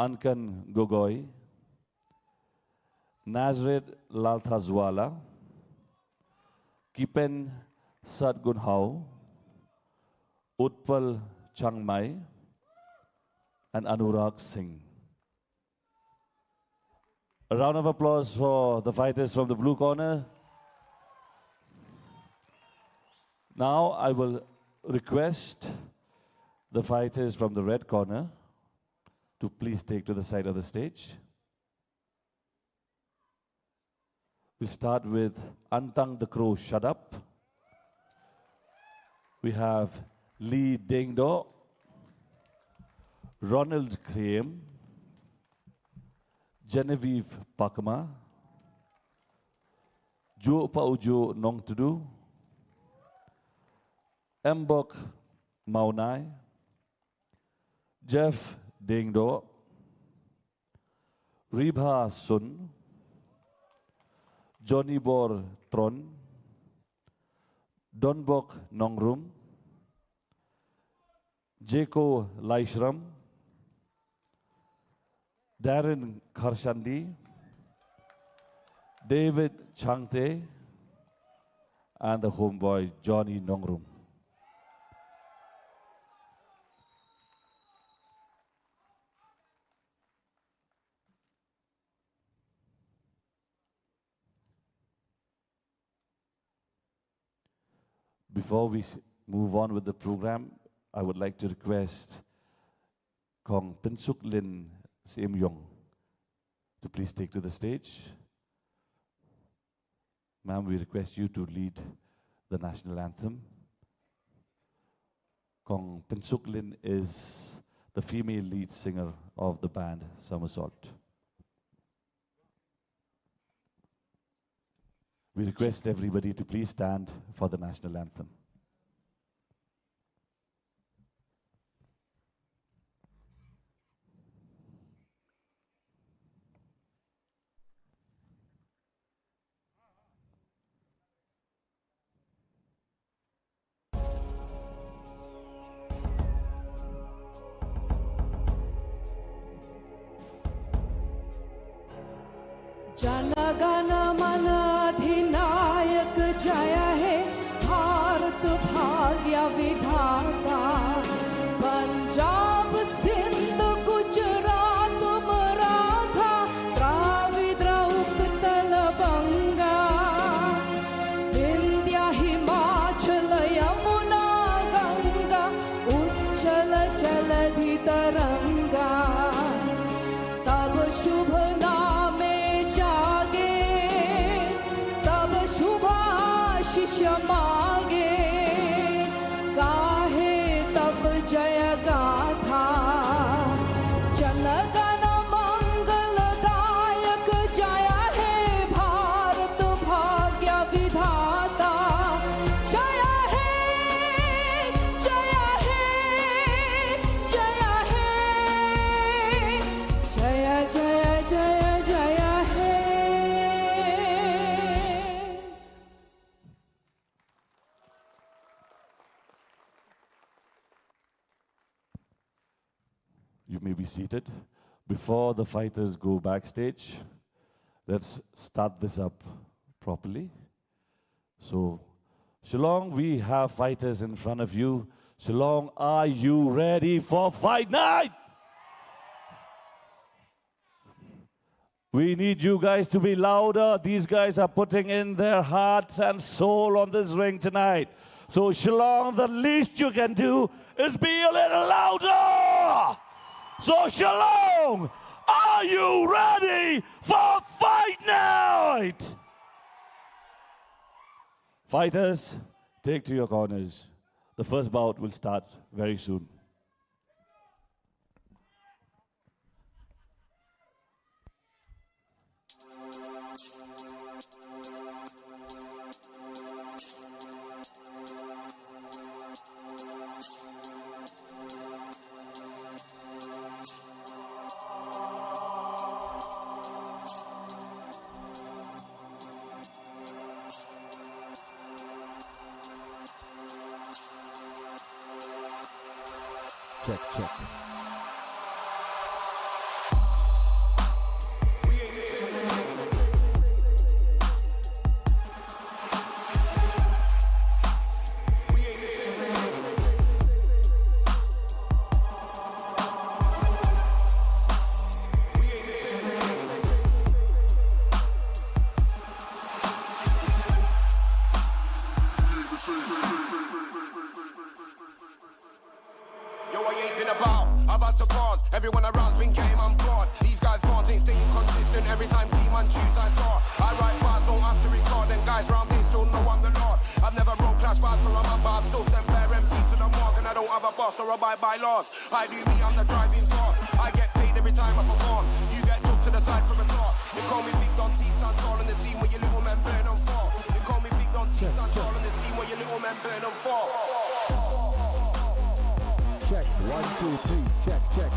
Ankan Gogoi, Nazred Lalthazwala, Kipen Sadgunhao, Utpal Changmai, and Anurag Singh. A round of applause for the fighters from the blue corner. Now I will request the fighters from the red corner to please take to the side of the stage. We start with Antang the Crow Shut Up. We have Lee Dengdo, Ronald Graham, Genevieve Pakama, Jo Paujo Nongtudu, Mbok Maunai, Jeff Dengdo, Ribha Sun, Johnny Bor Tron, Donbok Nongrum, Jeko Laishram, Darren Karshandi, David Changte, and the homeboy Johnny Nongrum. Before we move on with the program, I would like to request Kong Pinsuk Lin Siem Yong to please take to the stage. Ma'am, we request you to lead the national anthem. Kong Pinsuk Lin is the female lead singer of the band Somersault. We request everybody to please stand for the national anthem. जनगण मन अधिनायक जय हे भारत भाग्य विधाता पंजाब सिंध गुजरात मराठा द्राविड उत्कल बंगा विंध्य हिमाचल यमुना गंगा उच्चल जलधि तरंगा तब शुभ मागे गाहे तब जय गाथा जनगण मंगलदायक जय हे भारत भाग्य विधाता जय हे जय हे जय हे जय जय जय जय हे. You may be seated. Before the fighters go backstage, let's start this up properly. So, Shillong, we have fighters in front of you. Shillong, are you ready for fight night? We need you guys to be louder. These guys are putting in their hearts and soul on this ring tonight. So, Shillong, the least you can do is be a little louder. So, Shillong, are you ready for fight night? Fighters, take to your corners. The first bout will start very soon. Check, check. game, I'm gone. These guys can't think, staying consistent. Every time team and choose I saw. I write fast, don't have to record. Then guys round here still know I'm the Lord. I've never wrote clash bars for a man, but I've still sent fair MCs to the mark. And I don't have a boss or abide by laws. I do me, I'm the driving force. I get paid every time I perform. You get took to the side from the top. They call me Big Don T, stand tall in the scene where your little men burn on for. They call me Big Don T, stand tall in the scene where your little men burn on for. Check, 1, 2, 3, check, check.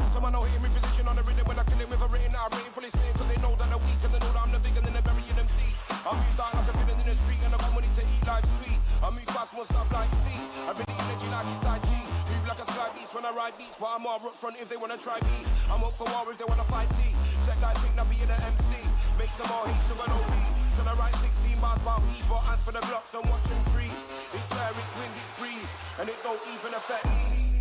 Some I know hitting me position on the rhythm when I kill it with a written out, written fully slick, cause they know that I'm weak and they know that I'm the big and then they bury them deep. I move down like a villain in the street and I got money to eat like sweet. I move fast, more stuff like feet. I really energy like it's like G. Move like a sky beast when I ride beats, but I'm more up front if they wanna try beats. I'm up for war if they wanna fight T. Set guys think that being an MC makes them all hate to an OB. Should I write 16 bars about heat, but as for the blocks I'm watching freeze. It's air, it's wind, it's breeze, and it don't even affect me.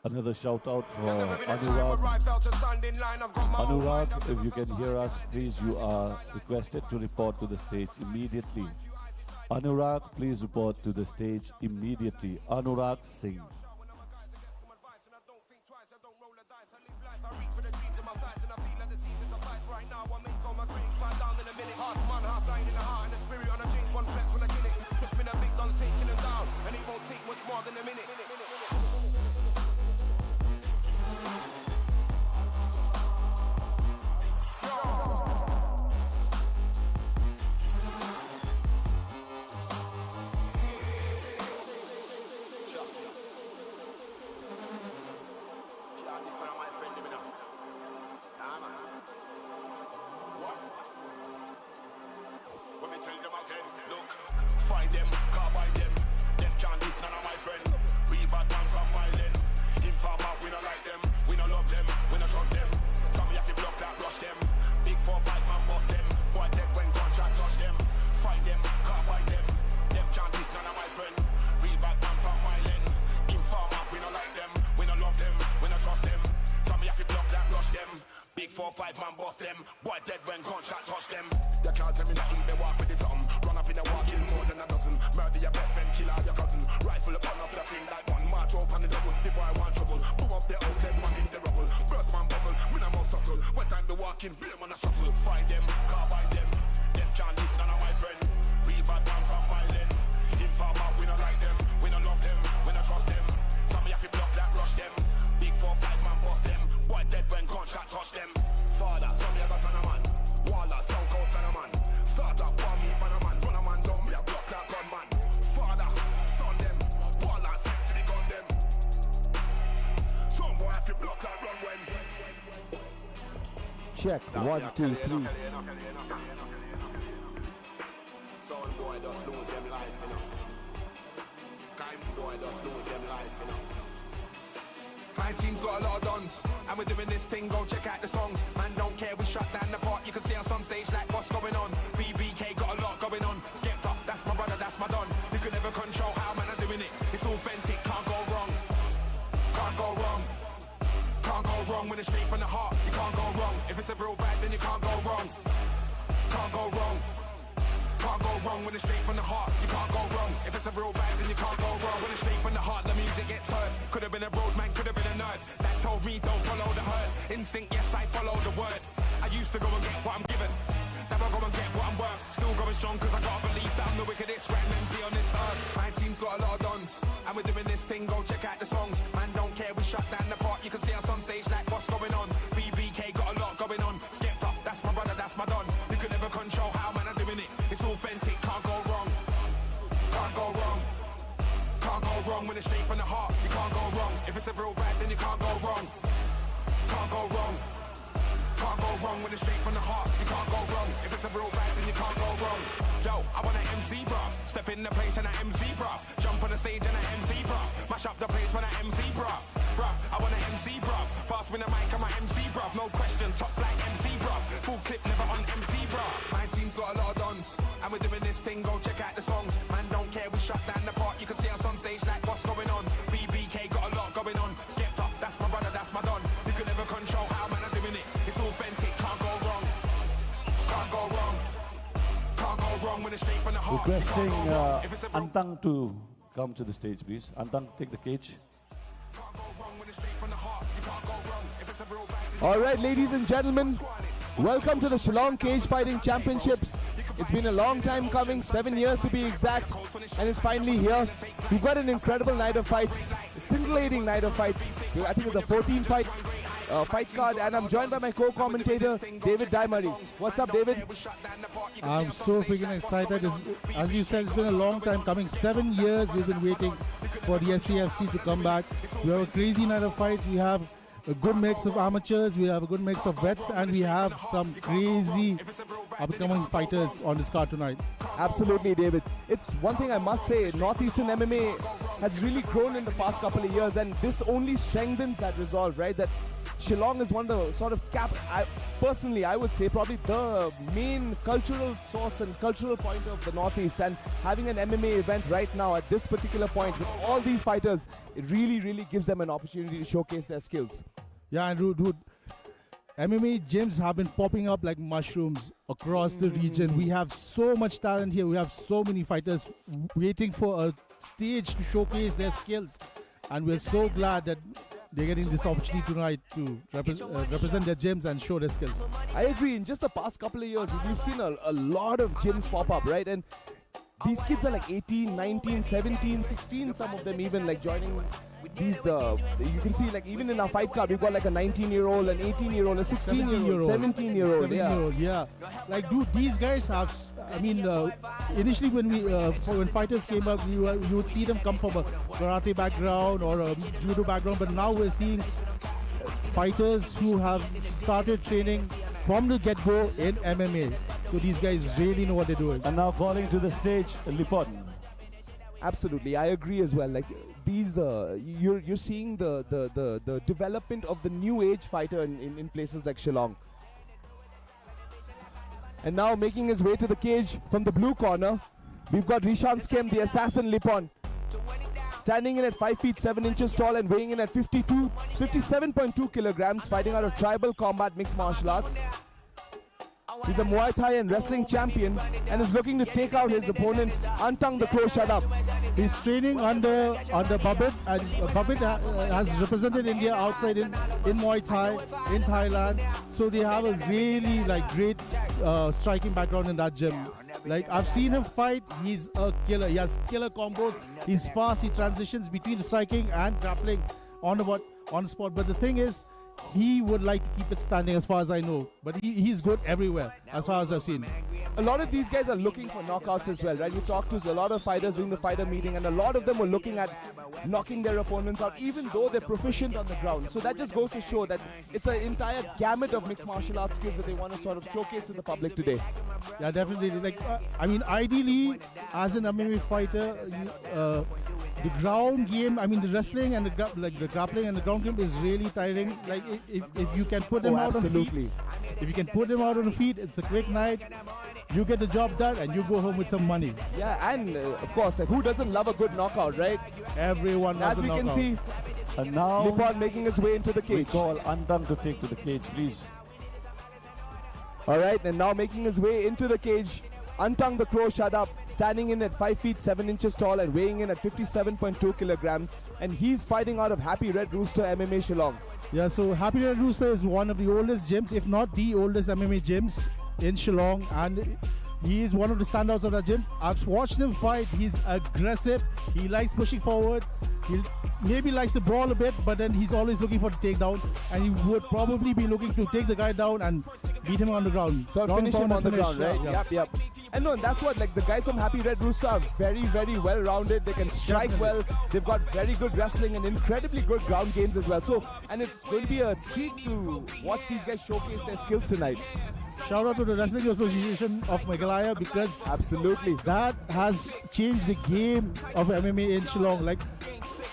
Another shout out for Anurag. Anurag, if you can hear us, please, you are requested to report to the stage immediately. Anurag, please report to the stage immediately. Anurag Singh. Check, 1, 2, 3. Sound boy just lose them life, you know. Kind boy just lose them life, you know. My team's got a lot of dons, and we're doing this thing, go check out the songs. Man, don't care, we shut down the part. You can see us on stage like what's going on. BBK got a lot going on. Skepta, that's my brother, that's my don. You can never control how man are doing it. It's authentic, can't go wrong. Can't go wrong. Can't go wrong when it's straight from the heart. You can't go wrong. If it's a real bad, then you can't go wrong. Can't go wrong. Can't go wrong when it's straight from the heart. You can't go wrong. If it's a real bad, then you can't go wrong. When it's straight from the heart, the music gets heard. Could have been a roadman, could have been a nerd. That told me don't follow the herd. Instinct, yes, I follow the word. I used to go and get what I'm given. Now I go and get what I'm worth. Still going strong cause I gotta believe that I'm the wickedest grand MC on this earth. My team's got a lot of dons, and we're doing this thing, go check out the songs. Man don't care, we shut down the park. You can see us on stage like what's going on. BBK got a lot going on. Skepta, that's my brother, that's my don. You can never control how man I'm doing it. It's authentic, can't go wrong. Can't go wrong. Can't go wrong when it's straight from the heart. You can't go wrong. If it's a real bad, then you can't go wrong. Can't go wrong. Can't go wrong when it's straight from the heart. You can't go wrong. If it's a real bad, then you can't go wrong. Yo, I want an MC, bruv. Step in the place and an MC, bruv. Jump on the stage and an MC, bruv. Mash up the place when an MC, bruv. Bruv, I want an MC, bruv. Pass me the mic, I'm an MC, bruv. No question, top flight MC, bruv. Full clip, never on MT, bruv. My team's got a lot of dons, and we're doing this thing, go check out the songs. Man don't care, we shut down the park. You can see us on stage like what's going on. BBK got a lot going on. Skepta, that's my brother, that's my don. You can never control how man I'm doing it. It's authentic, can't go wrong. Can't go wrong. Can't go wrong when it's straight from the heart. Requesting You can't go wrong. If it's a real Antang to come to the stage, please. Antang, take the cage. can't go wrong when it's straight from the heart. You can't go wrong. If it's a real bad, All right, ladies and gentlemen, welcome to the Shillong Cage Fighting Championships. It's been a long time coming, 7 years to be exact, and it's finally here. We've got an incredible night of fights, a scintillating night of fights. I think it's a 14 fight card, and I'm joined by my co-commentator, David Daimarie. What's up, David? I'm so freaking excited. As you said, it's been a long time coming. 7 years we've been waiting for the SCFC to come back. We have a crazy night of fights. We have a good mix of amateurs, we have a good mix of vets, and we have some crazy upcoming fighters on this card tonight. Absolutely, David. It's one thing I must say, Northeastern MMA has really grown in the past couple of years, and this only strengthens that resolve, right? That Shillong is one of the sort of personally, I would say probably the main cultural source and cultural point of the Northeast, and having an MMA event right now at this particular point with all these fighters, it really, really gives them an opportunity to showcase their skills. Yeah, and dude, MMA gyms have been popping up like mushrooms across the region. We have so much talent here. We have so many fighters waiting for a stage to showcase their skills, and we're so glad that they're getting this opportunity tonight to represent their gyms and show their skills. I agree. In just the past couple of years, we've seen a lot of gyms pop up, right? And these kids are like 18, 19, 17, 16, some of them even like joining these, you can see like even in our fight card, we've got like a 19-year-old, an 18-year-old, a 16-year-old, 17-year-old. Yeah. Like, dude, these guys have, I mean, initially when fighters came up, you would see them come from a karate background or a judo background, but now we're seeing fighters who have started training from the get-go in MMA. So these guys really know what they're doing. And now calling to the stage, Lipon. Absolutely, I agree as well. Like these, you're seeing the development of the new age fighter in places like Shillong. And now making his way to the cage from the blue corner, we've got Rishan Skem, the assassin Lipon, standing in at 5 feet 7 inches tall and weighing in at 57.2 kilograms, fighting out of tribal combat mixed martial arts. He's a Muay Thai and wrestling champion and is looking to take out his opponent, Antang the Crow Shut Up. He's training under Babit, and Babit has represented India outside in Muay Thai, in Thailand. So they have a really great striking background in that gym. Like, I've seen him fight, he's a killer. He has killer combos, he's fast, he transitions between striking and grappling on the spot. But the thing is, he would like to keep it standing as far as I know. But he's good everywhere as far as I've seen. A lot of these guys are looking for knockouts as well, right? We talked to a lot of fighters during the fighter meeting, and a lot of them were looking at knocking their opponents out, even though they're proficient on the ground. So that just goes to show that it's an entire gamut of mixed martial arts skills that they want to sort of showcase to the public today. Yeah, definitely. Like, I mean, ideally, as an MMA fighter, the ground game, I mean, the wrestling and the grappling and the ground game is really tiring. Like, if you can put them out on the feet, if you can put them out on the feet, it's a quick night. You get the job done and you go home with some money. Yeah, and of course, like, who doesn't love a good knockout, right? Everyone loves a knockout. As we can see, and now Lipon making his way into the cage. We call Antang to take to the cage, please. All right, and now making his way into the cage Antang the Crow shut up, standing in at 5 feet 7 inches tall and weighing in at 57.2 kilograms. And he's fighting out of Happy Red Rooster MMA Shillong. Yeah, so Happy Red Rooster is one of the oldest gyms, if not the oldest MMA gyms in Shillong, and he is one of the standouts of that gym. I've watched him fight. He's aggressive. He likes pushing forward. He maybe likes the brawl a bit, but then he's always looking for the takedown, and he would probably be looking to take the guy down and beat him on the ground. So finish him on the ground, right? Yeah. Yep. And no, that's what, like, the guys from Happy Red Rooster are very, very well-rounded. They can strike well. They've got very good wrestling and incredibly good ground games as well. So, and it's going to be a treat to watch these guys showcase their skills tonight. Shout out to the Wrestling Association of Meghalaya, because Absolutely. that has changed the game of MMA in Shillong. Like,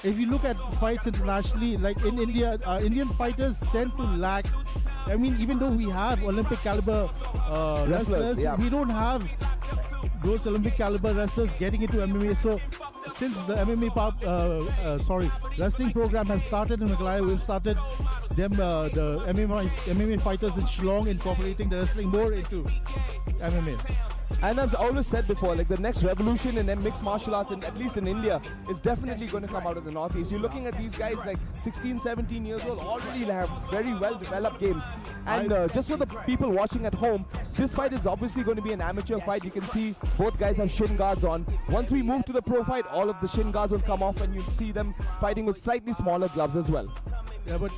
if you look at fights internationally, like in India, Indian fighters tend to lack. I mean, even though we have Olympic caliber wrestlers, yeah. we don't have those Olympic caliber wrestlers getting into MMA. So, since the wrestling program has started in Meghalaya, we've started them the MMA fighters in Shillong incorporating the wrestling more into MMA. And I've always said before, like, the next revolution in mixed martial arts, at least in India, is definitely going to come out of the Northeast. You're looking at these guys like 16, 17 years old, already have very well-developed games. And just for the people watching at home, this fight is obviously going to be an amateur fight. You can see both guys have shin guards on. Once we move to the pro fight, all of the shin guards will come off, and you'll see them fighting with slightly smaller gloves as well. Yeah, but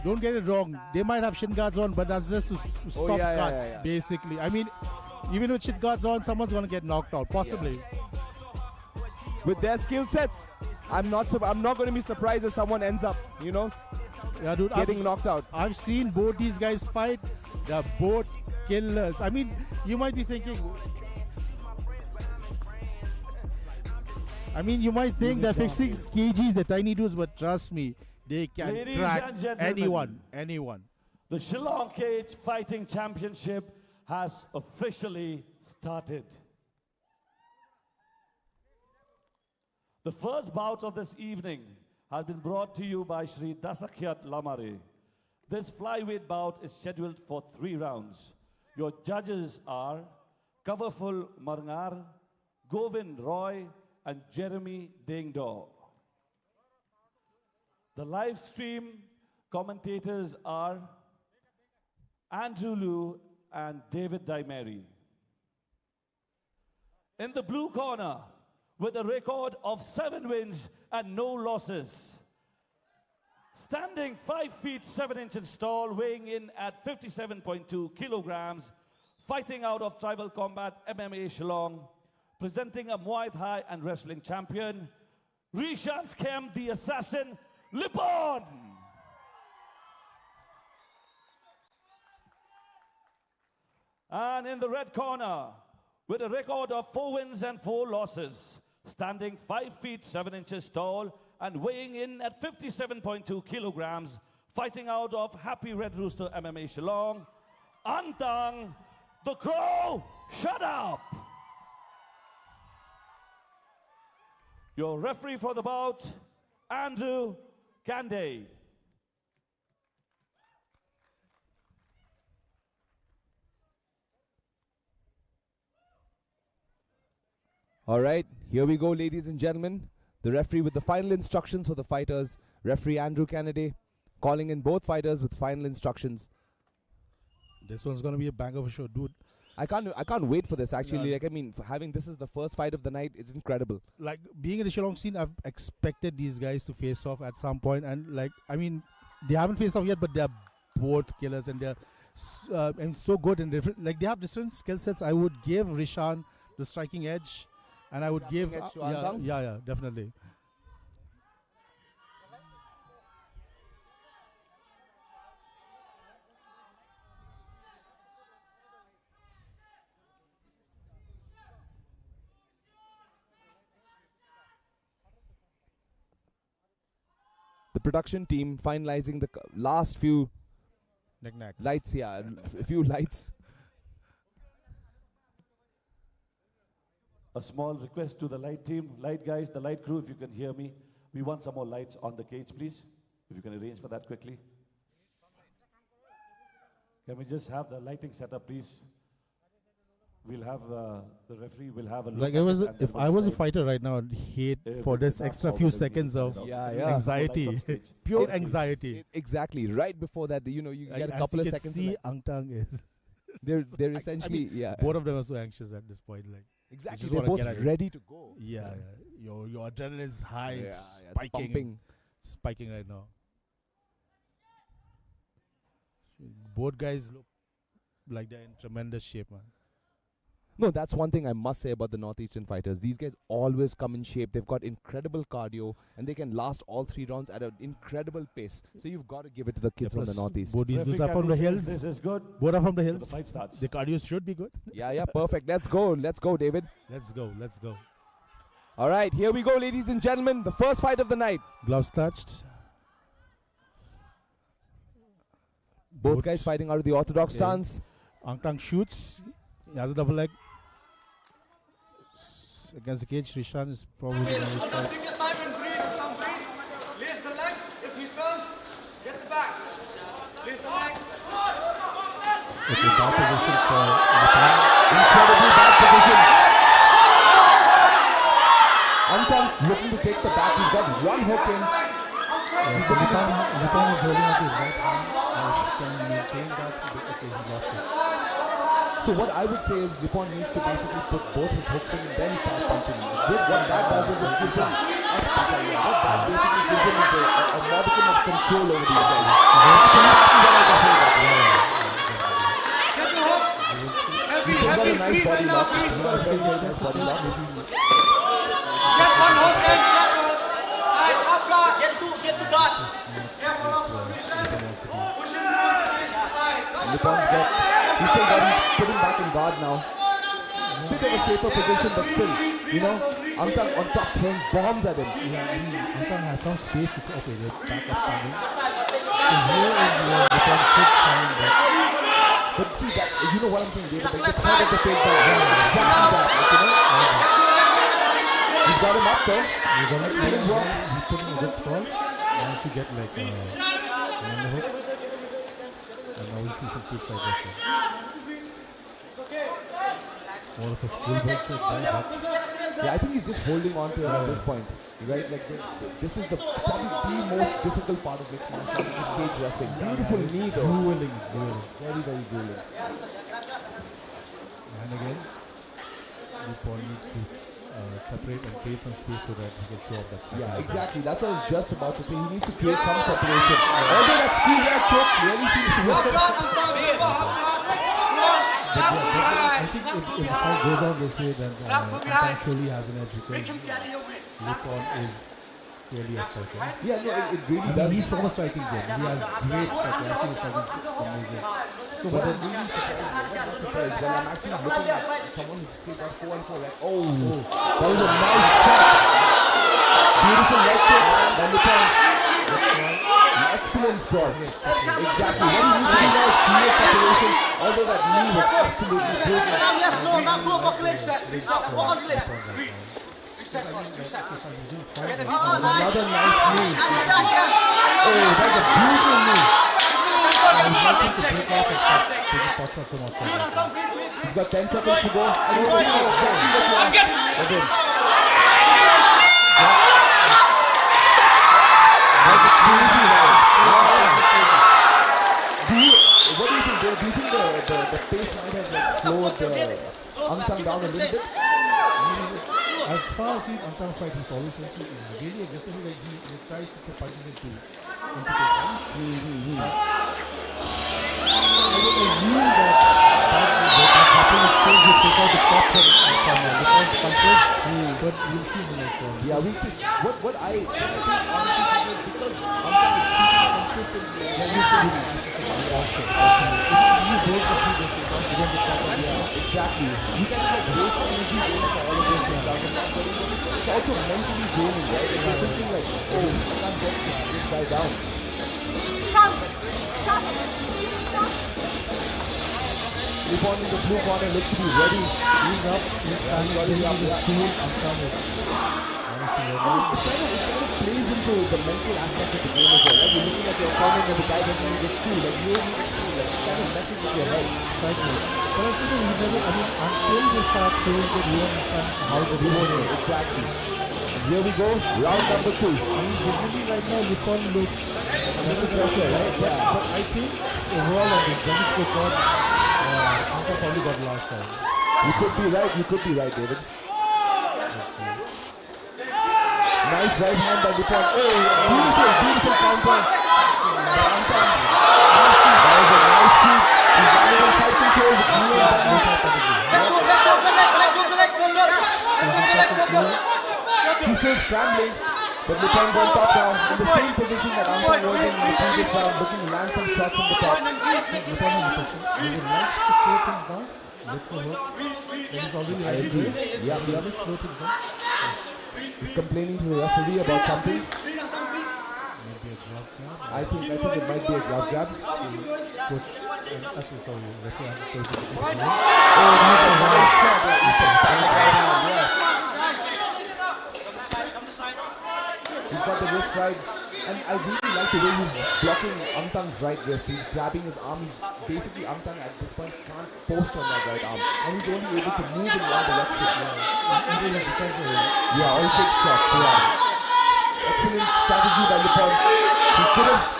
don't get it wrong. They might have shin guards on, but that's just to stop cuts, basically. I mean, even with shin guards on, someone's going to get knocked out, possibly. With their skill sets, I'm not going to be surprised if someone ends up, getting knocked out. I've seen both these guys fight. They're both killers. I mean, you might be thinking, that 56 kgs, they're tiny dudes, but trust me, they can Ladies crack and gentlemen, anyone. The Shillong Cage Fighting Championship has officially started. The first bout of this evening has been brought to you by Shri Dasakyat Lamare. This flyweight bout is scheduled for 3 rounds. Your judges are Coverful Marngar, Govind Roy, and Jeremy Dingdo. The live stream commentators are Andrew Liu and David Daimeri. In the blue corner, with a record of 7 wins and no losses, standing 5 feet 7 inches tall, weighing in at 57.2 kilograms, fighting out of Tribal Combat MMA Shillong, presenting a Muay Thai and wrestling champion, Rishan Skem the Assassin Lipon. And in the red corner, with a record of 4 wins and 4 losses, standing 5 feet 7 inches tall and weighing in at 57.2 kilograms, fighting out of Happy Red Rooster MMA Shillong, Antang the Crow, shut up! Your referee for the bout, Andrew Kande. All right, here we go, ladies and gentlemen. The referee with the final instructions for the fighters, referee Andrew Kennedy, calling in both fighters with final instructions. This one's going to be a bang of a show, dude. I can't wait for this, actually. Like, I mean, for having this is the first fight of the night, it's incredible. Like, being in the Shillong scene, I've expected these guys to face off at some point. And, like, I mean, they haven't faced off yet, but they're both killers. And they're so good and different. Like, they have different skill sets. I would give Rishan the striking edge. And I would give... yeah, definitely. The production team finalizing the last few Knickknacks. lights, a few lights. A small request to the light team, light guys, the light crew, if you can hear me. We want some more lights on the cage, please. If you can arrange for that quickly. Can we just have the lighting set up, please? we'll have the referee will have a look Like at it was, it and then if we'll I was a decide fighter right now, I'd hate for if this it's enough extra or few whether we seconds will of sign it Yeah, off. yeah. anxiety, Lights on stage. pure It- anxiety. Exactly. Right before that, you know, you get a As couple you of can seconds. see, Angtang is. They're essentially Both of them are so anxious at this point. Like, exactly. just They're wanna both get at it. ready to go. yeah. Your adrenaline is high, Yeah, it's yeah, it's spiking, pumping. spiking right now. Both guys look like they're in tremendous shape, man. No, that's one thing I must say about the Northeastern fighters. These guys always come in shape. They've got incredible cardio, and they can last all 3 rounds at an incredible pace. So you've got to give it to the kids from the Plus, Northeast. both these Referee dudes are can from the says hills. This is good. Both are from the So hills. the fight starts. The cardio should be good. Yeah, perfect. Let's go, David. Let's go. All right, here we go, ladies and gentlemen. The first fight of the night. Gloves touched. Both guys fighting out of the orthodox Okay. stance. Angtang shoots. He has a double leg. Against the cage, Rishan is probably going to try. Take your time and breathe. Some breathe. Release the legs. If he turns, get the back. Release the legs. Okay, bad position for Angtang. Incredibly bad position. Antang looking to take the back. He's got one hook in. Yes, Angtang is holding up his right hand. Can maintain that. Okay, he lost it. So what I would say is Nippon needs to basically put both his hooks in and then start punching. What that does is it gives him what that basically gives him is a modicum of control over these guys. Get the hook. He's still got a nice body lock. He's got a very nice body lock. Get one hook in. Get one. Nice. Up guard. Get to guard. Careful of submission. Push it down. Nippon's got, he's putting back in guard now. Bit of a safer position, but still, you know, Angtang on top throwing bombs at him. Yeah, Angtang has some space to okay, the backup standing. So here is where the should find that. But see that, you know what I'm saying, David, like the threat of the takedown. Exactly that, like, you know. He's got him up though. You're gonna see Didn't work. he's putting a good stall. And once you get like on the hook. And now we'll see some kick side wrestling. More of a full belt shot by but Yeah, I think he's just holding on to it at this point. Right? Like this is probably the most difficult part of mixed martial arts, is stage wrestling. Beautiful knee though. grueling, it's grueling. Very, very grueling. And again, Nippon needs to separate and create some space so that he can show up that stuff. Yeah, exactly. That's what I was just about to say. He needs to create some separation. Although that screw leg choke really seems to work. I think if the fight goes on this way, then Angtang surely has an edge because Nippon is clearly a striker. Yeah, no, it really I does. mean, he's from a striking game. He has great striking. I've seen his striking amazing. So what I'm really surprised, well, I'm actually looking at someone who's still got 4 and 4. Like, that was a nice shot. Beautiful leg kick. Then excellent score. Exactly. What he needs to do now is create separation. Although that knee was absolutely brutal. Another nice knee. Oh, that's a beautiful knee. He's got 10 seconds to go. What do you think? Do you think the pace might have like slowed Angtang down a little bit? As far as Angtang fight, he's always he's really aggressive. Like he tries to throw punches into takedowns. I would assume that happening stage will take out the top from Nippon's punches, but we'll see in the next round. Yeah, we'll see. What I think honestly is because Angtang is shooting consistently. Exactly. You can like waste energy going for all of those things. It's also mentally draining, right? And you're thinking like, oh, I can't get this guy down. Nippon in the blue corner looks to be ready. He's up, he's standing, he's his stool, Angtang is honestly It kind of plays into the mental aspect of the game as well. Like you're looking at your opponent and the guy doesn't need the stool. Like you don't need the stool. Like it kind of messes with your head. Exactly. But I think he never, I mean, until they start showing that you understand how the reward is. Exactly. And here we go, round number 2. I mean, visually right now, Nippon looks A little pressure, right? Yeah. but I think overall on the Dennis Cook Anta probably got last time. You could be right, David. Nice right hand by Nippon. Oh, beautiful counter. That was a nice sweep. He's running on side control with knee and back. He's still scrambling, but Nippon's on top now, in the same position that Anta was in the previous round, looking to land some shots from the top. Nippon has a question. He would like to slow things down, look for hook. Then he's already I ready. agree. Yeah, the other slow things down. He's complaining to the referee about something. Maybe a glove grab. I think it might be a glove grab. Coach, actually, sorry, referee has to take it. He's got the wrist right, and I really like the way he's blocking Amtang's right wrist. He's grabbing his arm. He's basically, Amtang at this point can't post on that right arm, and he's only able to move in one direction. Even in defensive. Yeah, all takes shots. Yeah, excellent strategy by Nippon. He could have.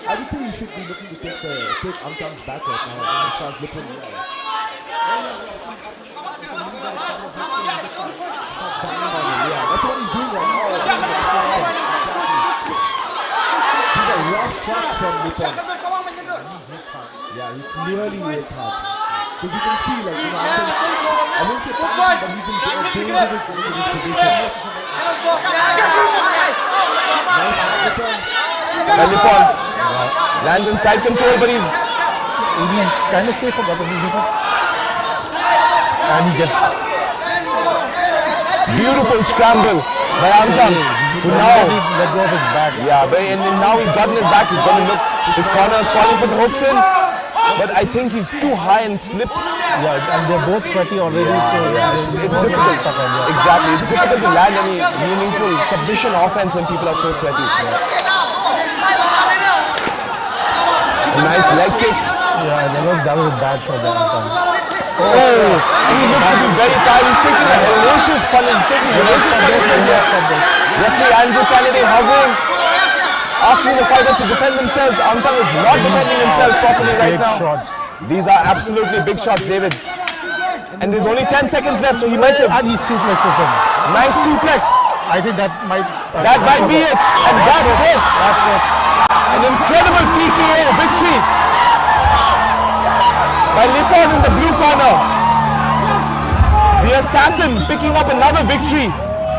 I would say he should be looking to take Amtang's back right now. As far as Nippon, yeah, that's what he's doing right now. These are rough shots from Nippon. Yeah, he clearly hits hard. Because you can see, like, I won't say panicking, but he's in dangerous position. Nice hand return. Nippon lands in side control, but he's kind of safe for that position. and he gets beautiful scramble by Amtang, who now let go of his back. yeah, but and now he's gotten his back. He's going to look. His corner is calling for the hooks in, but I think he's too high and slips. Yeah, and they're both sweaty already, so It's difficult. Exactly, it's difficult to land any meaningful submission offense when people are so sweaty. A nice leg kick. Yeah, that was a bad shot there. Oh, and he looks to be very tired. He's taking a hellacious punish. He's taking hellacious punishment here. Referee Andrew Kennedy hovering, asking the fighters to defend themselves. Amtang is not defending himself properly right now. Shots. These are absolutely big shots, David. And there's only 10 seconds left, so he might have And he suplexes him. nice suplex. I think that might... That might be it. And that's it. That's it. An incredible TKO victory by Nippon in the blue corner. The assassin picking up another victory,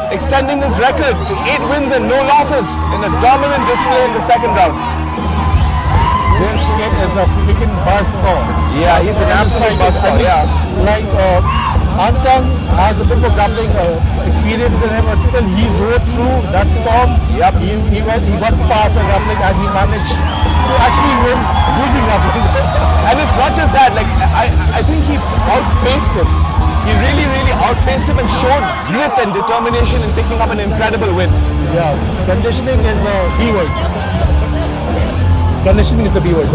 extending his record to 8 wins and no losses in a dominant display in the second round. This kid is the freaking buzzsaw. Yeah, he's an absolute buzzsaw, yeah. Like, Amtang has a bit of grappling experience in him, but still he rode through that storm. Yep. He got past the grappling and he managed to actually win using grappling. And it's not just that, like, I think he outpaced him. He really outpaced him and showed grit and determination in picking up an incredible win. Yeah, conditioning is a B word. Conditioning is the B word.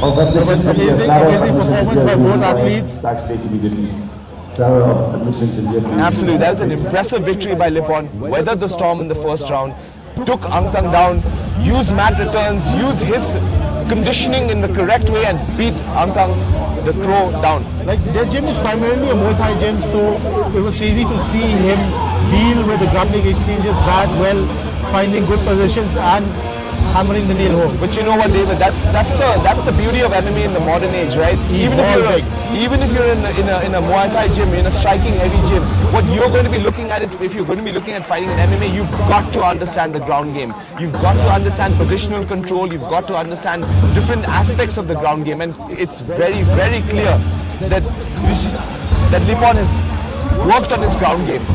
Amazing performance by both athletes. Absolutely, that was an impressive victory by Nippon. Weathered the storm in the first round, took Amtang down, used mat returns, used his conditioning in the correct way and beat Amtang, the Crow, down. Like their gym is primarily a Muay Thai gym, so it was crazy to see him deal with the grappling exchanges that well, finding good positions and hammering the nail home. But you know what, David? That's the beauty of MMA in the modern age, right? Even if you're in a Muay Thai gym, in a striking heavy gym, what you're going to be looking at is, if you're going to be looking at fighting in MMA, you've got to understand the ground game. You've got to understand positional control. You've got to understand different aspects of the ground game, and it's very clear that Nippon has worked on his ground game.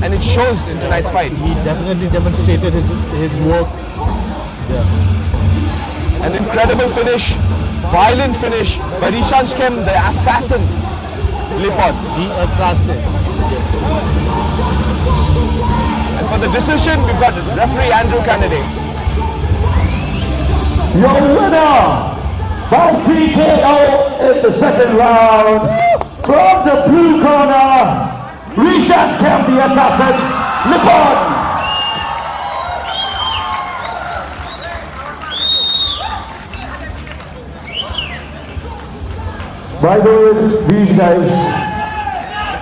and it shows in tonight's fight. He definitely demonstrated his work. Yeah. An incredible finish, violent finish by Rishan Skem, the assassin, Lipon. The assassin. And for the decision, we've got referee Andrew Kennedy. Your winner by TKO in the second round from the blue corner, Rishan Skem, the assassin, Lipon. By the way, these guys,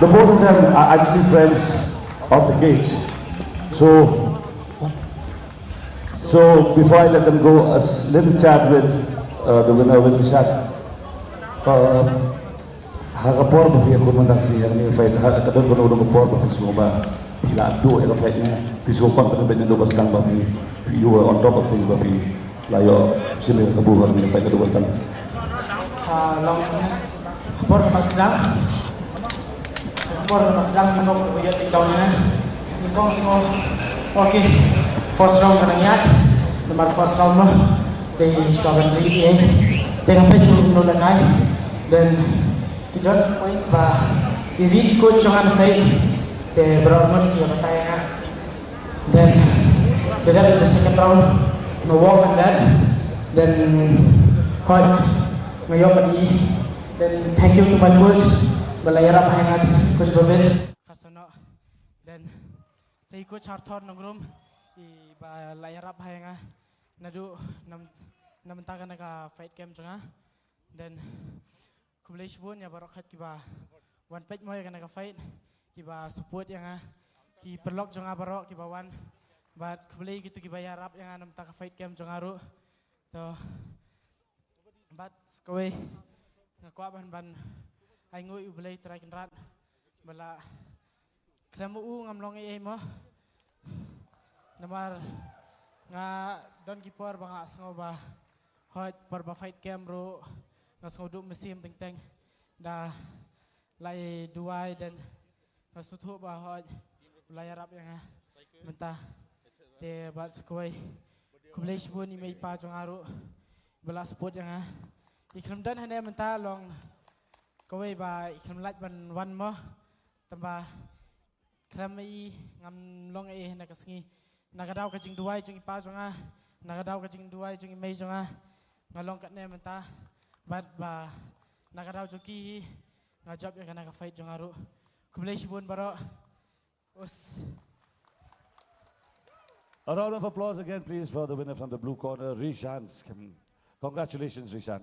the both of them are actually friends of the cage. So before I let them go, a little chat with the winner, with Rishan. Hagapor ba fiya kumandang siya ni fight kadon kono ulo por ba fiso ba ila do ela fight niya fiso kon pa ben do baskan ba fi you were on top of things ba fi layo sila kabuhan ni fight do baskan long por maslang ni kong buyat ikaw na ni kong so okay first round ka nangyat number first round mo they struggle really they kapit yung nulangay then tidak point ba i-read coach yung ano sa'yo the brown mo yung matay nga then the second round ma-walk on that then hot ngayon pa di then thank you to my coach balayara pahingat coach Babin kasono then sa coach Arthur ng room balayara pahinga nadu namantakan naka fight camp nga then kublaish pun ya barok hat kiba one page mo ya naka fight kiba support yang ki perlok janga barok kiba one but kublai gitu kiba yarap yang nam taka fight camp janga ru to but kowe ngakwa ban ai ngoi ublai try kenrat bala klamu ngamlong e mo namar nga don kipor banga sngoba hot par ba fight camp ru ngasngoduk mesim teng dah lai duai dan ngasuthu ba hoj layarap yang mentah te bat skoi kubleish bun ni mai pa jongaru bela sport yang ikram dan hane mentah long kowe ba ikram laj ban wan mo tamba kramai ngam long nakasngi nagadau ka jing duai jing pa jonga nagadau ka jing duai jing mai jonga ngalong kat ne mentah but ba nakaraw joki ngajab ya kana ka fight jongaru kublaish bun baro us. A round of applause again please for the winner from the blue corner, Rishan Skem. Congratulations Rishan.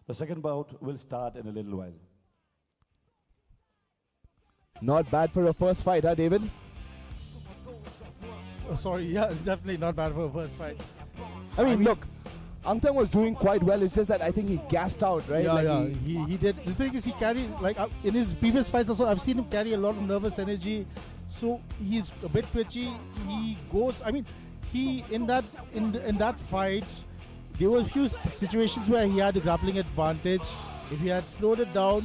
The second bout will start in a little while. Not bad for a first fight, huh, David? Oh, sorry, yeah, definitely not bad for a first fight. I mean, look, Angtang was doing quite well. It's just that I think he gassed out, right? Yeah, like yeah. He did. The thing is, he carries, like, in his previous fights also, I've seen him carry a lot of nervous energy. So he's a bit twitchy. He goes, I mean, he, in that fight, there were a few situations where he had the grappling advantage. If he had slowed it down,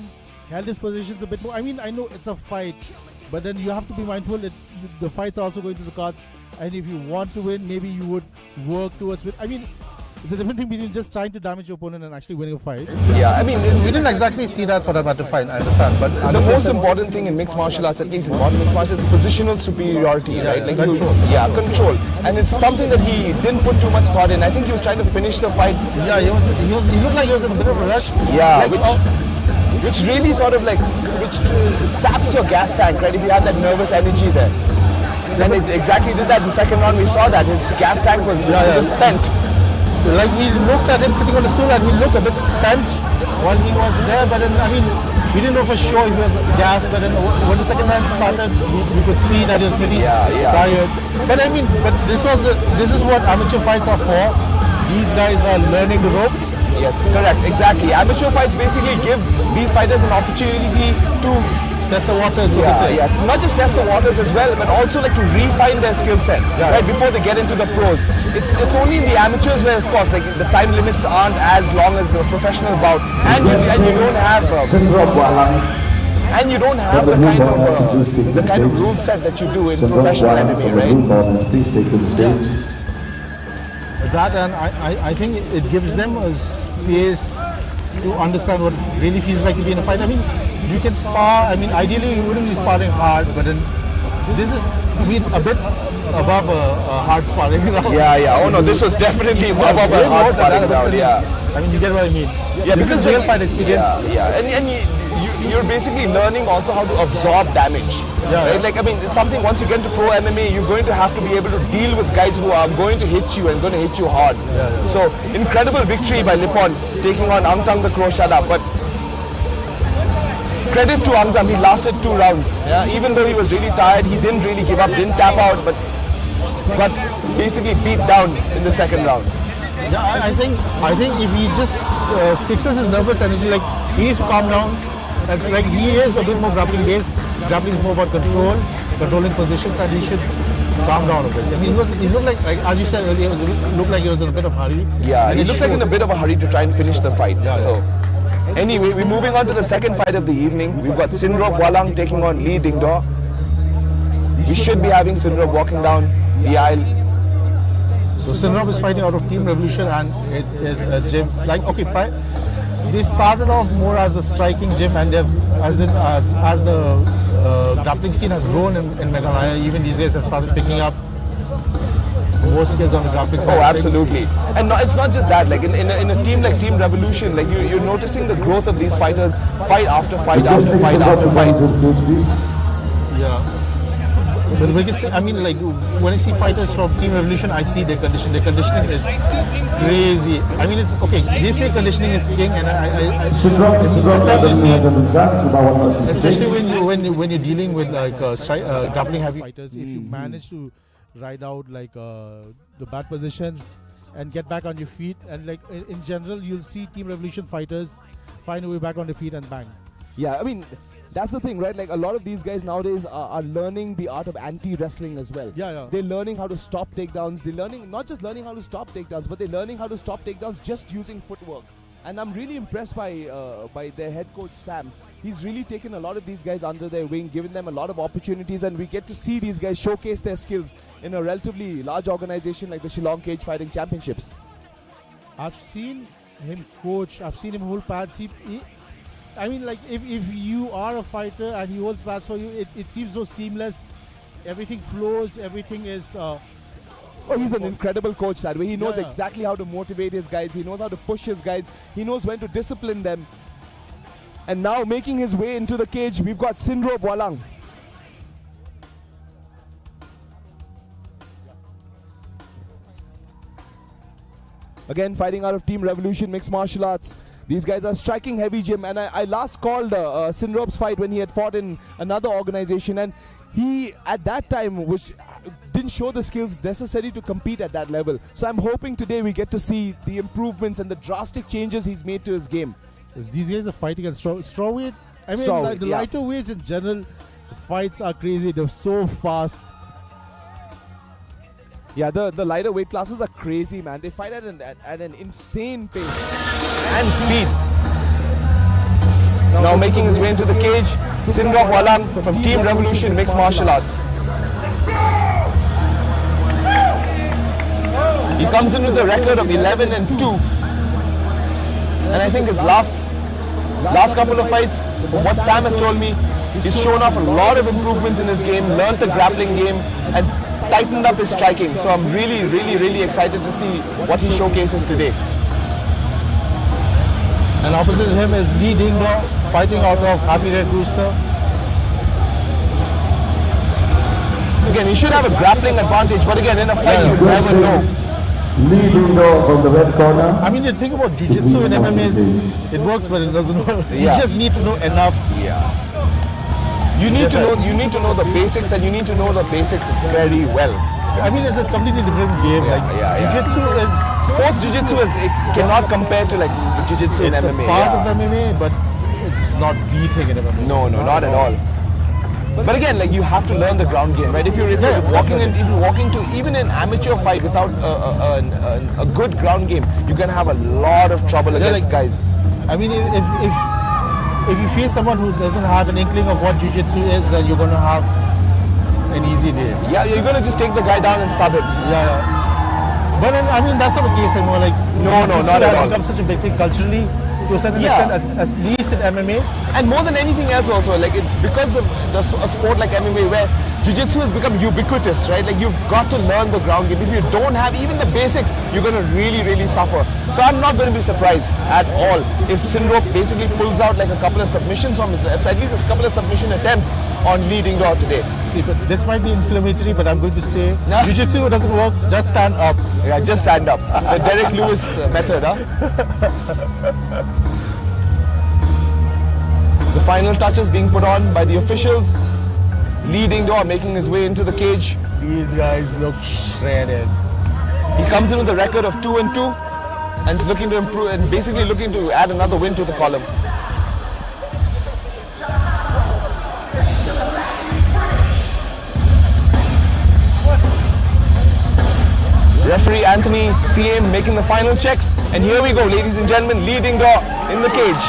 held his positions a bit more. I mean, I know it's a fight, but then you have to be mindful that the fight's also going to the cards. And if you want to win, maybe you would work towards it. I mean, it's a different thing between just trying to damage your opponent and actually winning a fight. Yeah, I mean, we didn't exactly see that for that matter. Fine, I understand. But the most important thing in mixed martial arts, at least in modern mixed martial arts, is positional superiority, right? Like control. Control. And it's something that he didn't put too much thought in. I think he was trying to finish the fight. Yeah, he looked like he was in a bit of a rush. Yeah, which really sort of like, saps your gas tank, right? If you have that nervous energy there. And it exactly did that in the second round. We saw that his gas tank was spent. Like, we looked at him sitting on the stool and he looked a bit spent while he was there, but then, I mean, we didn't know for sure he was gassed, but then when the second round started, we could see that he was pretty tired. But I mean, this is what amateur fights are for. These guys are learning the ropes. Yes, correct, exactly. Amateur fights basically give these fighters an opportunity to test the waters, so to say. Yeah. Not just test the waters as well, but also like to refine their skill set, right, before they get into the pros. It's only in the amateurs where, of course, like the time limits aren't as long as a professional bout, and you don't have and you don't have the kind of rule set that you do in professional MMA, right? Please take to the stage. That, and I think it gives them a space to understand what it really feels like to be in a fight. I mean, you can spar. I mean, ideally you wouldn't be sparring hard, but then this is a bit above a hard sparring round. Yeah. Oh no, this was definitely above a hard sparring round. Yeah. I mean, you get what I mean. Yeah, this is real fight experience. Yeah. And you're basically learning also how to absorb damage. Yeah, right? Like, I mean, it's something, once you get into pro MMA, you're going to have to be able to deal with guys who are going to hit you and going to hit you hard. So, incredible victory by Nippon, taking on Angtang the Crow Shada. But credit to Angtang, he lasted 2 rounds. Yeah? Even though he was really tired, he didn't really give up, didn't tap out, but got basically beat down in the second round. Yeah, I think if he just fixes his nervous energy, like he needs to calm down. That's like he is a bit more grappling based. Grappling is more about controlling positions, and he should calm down a bit. I mean, he looked like as you said earlier, it looked like he was in a bit of a hurry. Yeah, he looked like in a bit of a hurry to try and finish the fight. Anyway, we're moving on to the second fight of the evening. We've got Sinrop Walang taking on Lee Dingdo. We should be having Sinrop walking down the aisle. So Sinrop is fighting out of Team Revolution, and it is a gym. Like, okay, they started off more as a striking gym, and they've, as the grappling scene has grown in Meghalaya, even these guys have started picking up more skills on the grappling side. Oh, absolutely. And it's not just that. Like in a team like Team Revolution, like you're noticing the growth of these fighters, fight after fight after fight after fight. Yeah. But the biggest thing, I mean, like when I see fighters from Team Revolution, I see their conditioning. Their conditioning is crazy. I mean, it's okay. They say conditioning is king, and I sometimes you see, especially when you're dealing with like grappling heavy fighters, if you manage to ride out like the bad positions and get back on your feet, and like in general, you'll see Team Revolution fighters find a way back on their feet and bang. Yeah, I mean, that's the thing, right? Like a lot of these guys nowadays are learning the art of anti-wrestling as well. Yeah. They're learning how to stop takedowns. They're learning, not just learning how to stop takedowns, but they're learning how to stop takedowns just using footwork. And I'm really impressed by their head coach Sam. He's really taken a lot of these guys under their wing, given them a lot of opportunities, and we get to see these guys showcase their skills in a relatively large organization like the Shillong Cage Fighting Championships. I've seen him coach. I've seen him hold pads. I mean, like, if you are a fighter and he holds pads for you, it seems so seamless. Everything flows, everything is... Oh, he's an incredible coach that way. He knows exactly how to motivate his guys. He knows how to push his guys. He knows when to discipline them. And now making his way into the cage, we've got Sinrop Walang. Again, fighting out of Team Revolution Mixed Martial Arts. These guys are striking heavy gym, and I last called Sinrop's fight when he had fought in another organization, and he at that time didn't show the skills necessary to compete at that level. So I'm hoping today we get to see the improvements and the drastic changes he's made to his game. These guys are fighting at strawweight. I mean, like the lighter weights in general, the fights are crazy. They're so fast. Yeah, the lighter weight classes are crazy, man. They fight at an insane pace. And speed. Now making his way into the cage, Sinrop Walang from Team Revolution Mixed Martial Arts. He comes in with a record of 11-2. And I think his last couple of fights, from what Sam has told me, he's shown off a lot of improvements in his game, learned the grappling game, and tightened up his striking. So I'm really, really, really excited to see what he showcases today. And opposite him is Lee Dingdo, fighting out of Happy Red Rooster. Again, he should have a grappling advantage, but again, in a fight, you never know. Lee Dingdo from the red corner. I mean, the thing about jiu-jitsu in MMA is it works, but it doesn't work. You just need to know enough. Yeah. You need to know the basics, and you need to know the basics very well. I mean, it's a completely different game. Jiu-jitsu is... Sports jiu-jitsu it cannot compare to like the jiu-jitsu in MMA. It's a part of MMA, but it's not the thing in MMA. No, not at all. But again, like you have to learn the ground game, right? If you're walking to even an amateur fight without a good ground game, you're gonna have a lot of trouble against guys. I mean, if if you face someone who doesn't have an inkling of what jiu-jitsu is, then you're going to have an easy day. Yeah, you're going to just take the guy down and sub it. Yeah. But I mean, that's not the case anymore. Like, No, not at all. It's become such a big thing culturally, to a certain extent, at least in MMA. And more than anything else also, like it's because of a sport like MMA where jiu-jitsu has become ubiquitous, right? Like you've got to learn the ground game. If you don't have even the basics, you're going to really suffer. So I'm not going to be surprised at all if Sinrop basically pulls out like a couple of submissions from his, at least a couple of submission attempts on Lee Dingdor today. See, but this might be inflammatory, but I'm going to say No. jiu-jitsu doesn't work, just stand up. Yeah, just stand up. The Derek Lewis method, huh? The final touches being put on by the officials. Lee Dingdor making his way into the cage. These guys look shredded. He comes in with a record of 2-2 and is looking to improve and basically looking to add another win to the column. Referee Anthony CM making the final checks, and here we go, ladies and gentlemen, Lee Dingdor in the cage.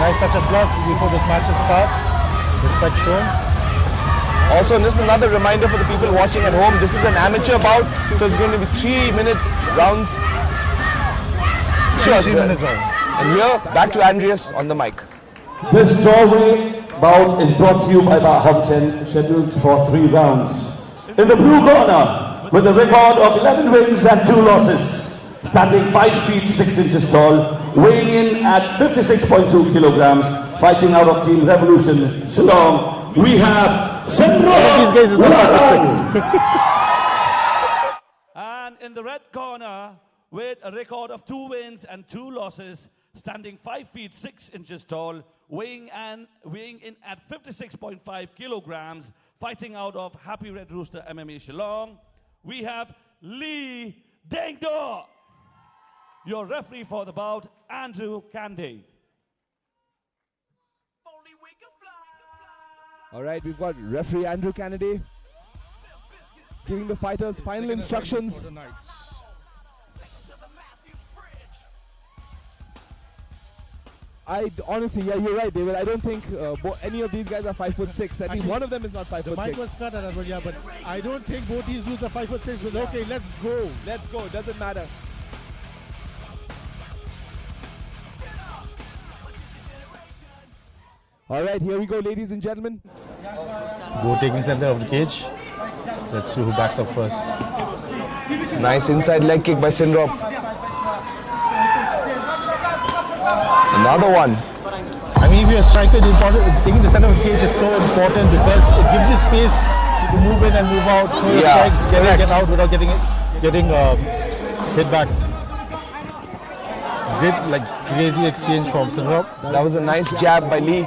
Nice touch of gloves before this match starts. Respect shown. Also, just another reminder for the people watching at home, this is an amateur bout, so it's going to be 3-minute rounds. Sure, 3-minute rounds. And here, back to Andreas on the mic. This strawweight bout is brought to you by Bar Hopton, scheduled for 3 rounds. In the blue corner, with a record of 11 wins and 2 losses, standing 5 feet 6 inches tall, weighing in at 56.2 kilograms, fighting out of Team Revolution, Shillong, we have Sendro. These guys is not 5'6". And in the red corner, with a record of 2 wins and 2 losses, standing 5 feet 6 inches tall, weighing in at 56.5 kilograms, fighting out of Happy Red Rooster MMA Shillong, we have Lee Dingdor. Your referee for the bout, Andrew Candy. All right, we've got referee Andrew Kennedy giving the fighters final instructions. Honestly, yeah, you're right, David. I don't think any of these guys are 5'6". At least one of them is not 5'6". The mic was cut at us, yeah, but I don't think both these dudes are 5'6". But okay, let's go. Let's go. Doesn't matter. All right, here we go, ladies and gentlemen. Both taking center of the cage. Let's see who backs up first. Nice inside leg kick by Sinrop. Another one. I mean, if you're a striker, taking the center of the cage is so important because it gives you space to move in and move out, throw your strikes, get out without getting hit back. Great, like crazy exchange from Sinrop. That was a nice jab by Lee.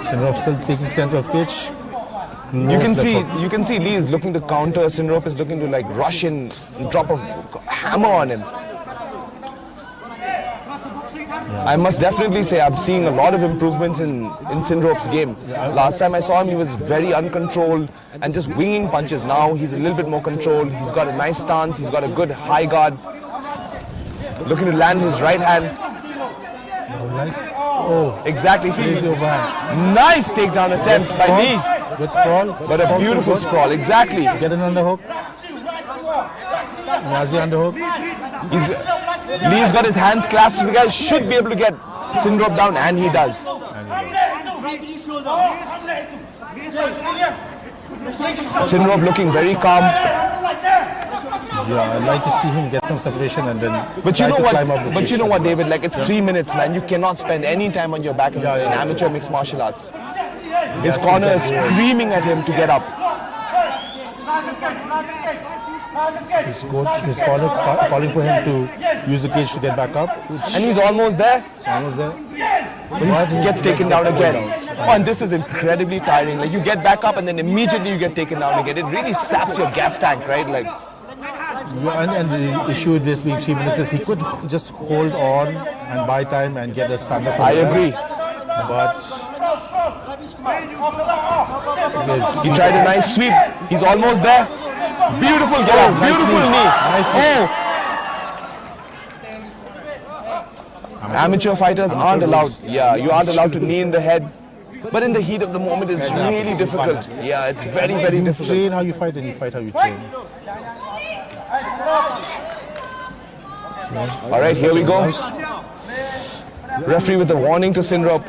Sinrop still taking center of cage. You can see Lee is looking to counter. Sinrop is looking to like rush in and drop a hammer on him. I must definitely say I'm seeing a lot of improvements in Sinrop's game. Last time I saw him, he was very uncontrolled and just winging punches. Now he's a little bit more controlled. He's got a nice stance. He's got a good high guard. Looking to land his right hand. Oh, exactly. See, nice takedown attempts by Lee. Good sprawl. But a beautiful sprawl, exactly. Get an underhook. Nazi underhook. Lee's got his hands clasped. The guy should be able to get Sinrop down, and he does. Sinrop looking very calm. Yeah, I'd like to see him get some separation and then. But you know what? But you know what, David? Like it's 3 minutes, man. You cannot spend any time on your back in amateur mixed martial arts. His corner is screaming at him to get up. His coach, his corner calling for him to use the cage to get back up. And he's almost there. Almost there. But he gets taken down again. Oh, and this is incredibly tiring. Like you get back up and then immediately you get taken down again. It really saps your gas tank, right? Like. Yeah, and the issue with this being 3 minutes is he could just hold on and buy time and get a stand-up. I agree. But he tried a nice sweep. He's almost there. Beautiful get up. Beautiful knee. Nice knee. Amateur fighters aren't allowed. Yeah, you aren't allowed to knee in the head. But in the heat of the moment, it's really difficult. Yeah, it's very, very You difficult. train how you fight and you fight how you train. All right, here we go. Referee with a warning to Sinrop.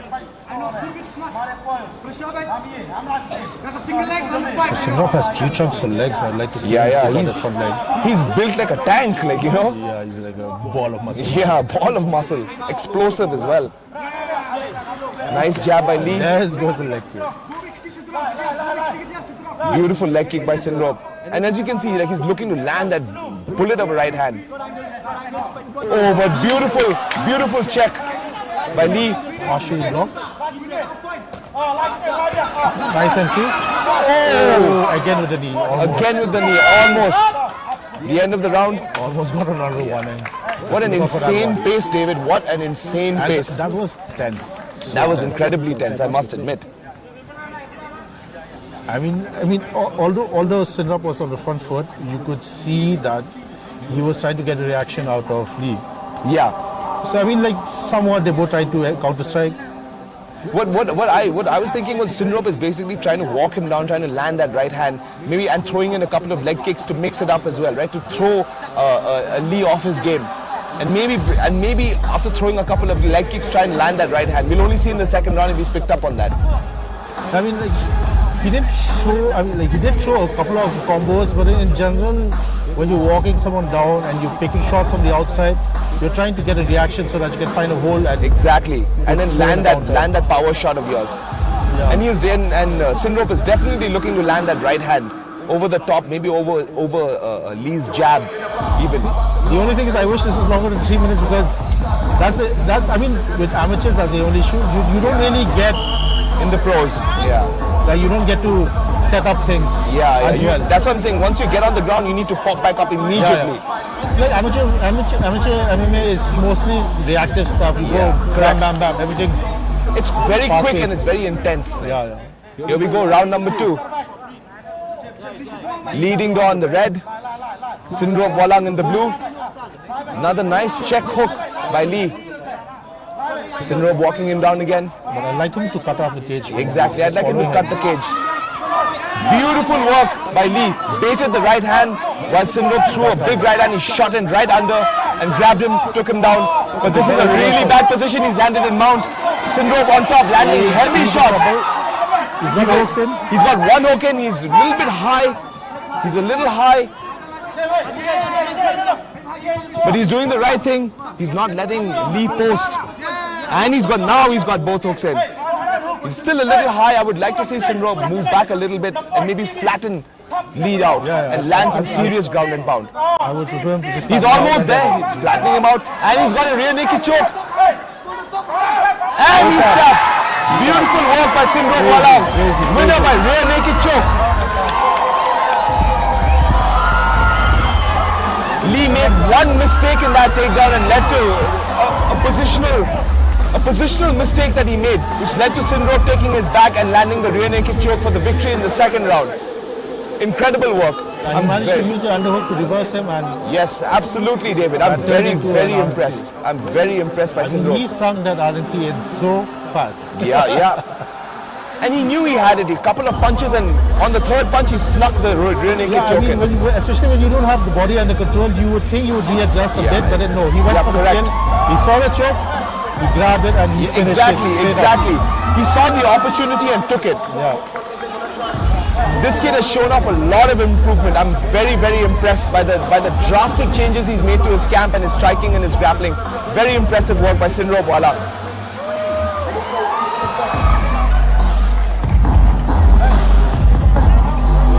So Sinrop has 3 trunks for legs. I'd like to see him Yeah, take out that front leg. he's built like a tank, like, you know. Yeah, he's like a ball of muscle. Yeah, ball of muscle. Explosive as well. Nice jab by Lee. There goes the leg kick. Beautiful leg kick by Sinrop. And as you can see, like, he's looking to land that bullet of a right hand. Oh, but beautiful check by Lee. Partial block. Nice entry. Oh, Again with the knee. Almost. again with the knee, almost. The end of the round. Almost got another one in. What an insane pace, David. What an insane And pace. that was tense. That was incredibly tense, I must admit. I mean, although Sinrop was on the front foot, you could see that he was trying to get a reaction out of Lee. Yeah. So I mean, like somewhat they both tried to counter strike. What I was thinking was Sinrop is basically trying to walk him down, trying to land that right hand, maybe, and throwing in a couple of leg kicks to mix it up as well, right? To throw Lee off his game, and maybe after throwing a couple of leg kicks, try and land that right hand. We'll only see in the second round if he's picked up on that. I mean, like he did show. I mean, like he did show a couple of combos, but in general, when you're walking someone down and you're picking shots from the outside, you're trying to get a reaction so that you can find a hole and Exactly, and then land that power shot of yours. Yeah. And Sinrop is definitely looking to land that right hand over the top, maybe over Lee's jab, even. The only thing is, I wish this was longer than 3 minutes because I mean, with amateurs, that's the only issue. You don't really get In the pros, yeah. like you don't get to set up things. As well. That's what I'm saying. Once you get on the ground, you need to pop back up immediately. Like amateur MMA is mostly reactive stuff. You go bam, bam, bam. Everything's It's very fast quick and paced. it's very intense. yeah. Here we go, round number 2. Leading on the red, Sinrop Walang in the blue. Another nice check hook by Lee. Sinrop walking him down again. But I'd like him to cut off the cage. Exactly, I'd like him to Following cut the cage. Beautiful work by Lee. Baited the right hand while Sinrop threw a big right hand. He shot in right under and grabbed him, took him down. But this is a really bad position. He's landed in mount. Sinrop on top, landing heavy shots. He's got hooks in. He's got one hook in. He's a little bit high. He's a little high. But he's doing the right thing. He's not letting Lee post. And he's got both hooks in. He's still a little high. I would like to see Sinrop move back a little bit and maybe flatten Lee out and land some serious ground and pound. I would prefer him to just. He's almost there. He's flattening him out. And he's got a rear naked choke. And he's tapped. Beautiful work by Sinrop Walang. Winner by rear naked choke. Lee made one mistake in that takedown and led to a positional mistake that he made, which led to Sinrop taking his back and landing the rear naked choke for the victory in the second round. Incredible work. He managed to use the underhook to reverse him, and Yes, absolutely, David. I'm very impressed. I'm very impressed by I mean, Sinrop. he strung that RNC in so fast. Yeah. And he knew he had it. A couple of punches, and on the third punch, he snuck the rear naked Yeah, I choke mean, in. especially when you don't have the body under control, you would think you would readjust a bit, but then no, he went for the correct. kill. He saw the choke, he grabbed it, and he finished it straight up. He saw the opportunity and took it. Yeah. This kid has shown off a lot of improvement. I'm very impressed by the drastic changes he's made to his camp and his striking and his grappling. Very impressive work by Sinrop Walang.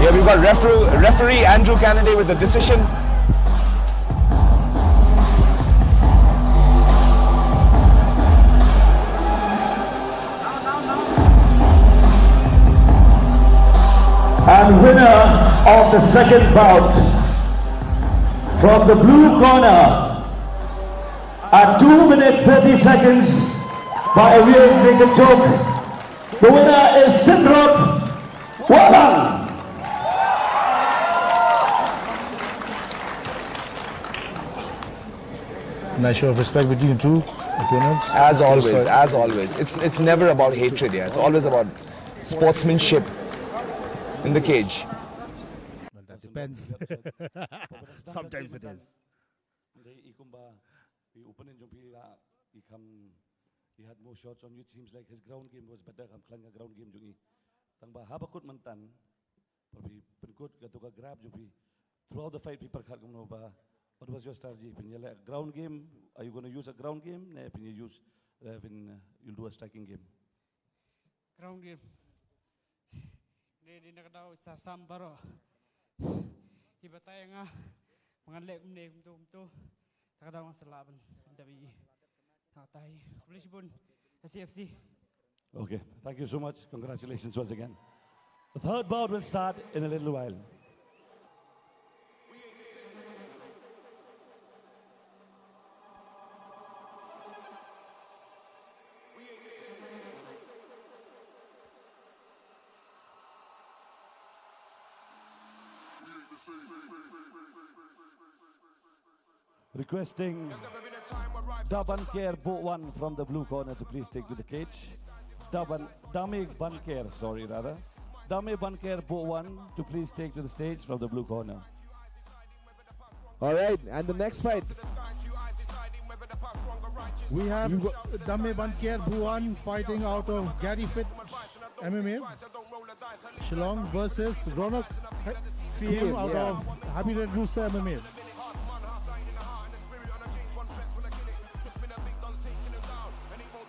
Here we've got referee Andrew Kennedy with the decision. And winner of the second bout from the blue corner at 2 minutes 30 seconds by a rear naked choke. The winner is Sinrop Walang. Nice show of respect between you two. opponents. As always. It's never about hatred, yeah. It's always about sportsmanship in the cage. Well, that depends. Sometimes it is. He had more shots on you. It seems like his ground game was better. Ground game jungi. Tangba habakut mantan. Tapi penkut gatuka grab jungi. Throughout the fight, people khat kumno ba. What was your strategy? Pinyala ground game. Are you going to use a ground game? Ne, pinya use when you'll do a striking game. Ground game. Di nakadaw sa sambaro. Ibatay nga mangalek kumto. Nakadaw sa laban. Dabi. Okay, thank you so much. Congratulations once again. The third bout will start in a little while. Requesting Daban Care Bowan from the blue corner to please take to the cage. Dame Banker, sorry rather. Dame Banker Bowan to please take to the stage from the blue corner. All right, and the next fight. We have Dame Banker Buwan fighting out of Gary Fit MMA. Shillong versus Ronak Fiem out of Happy Red Rooster MMA.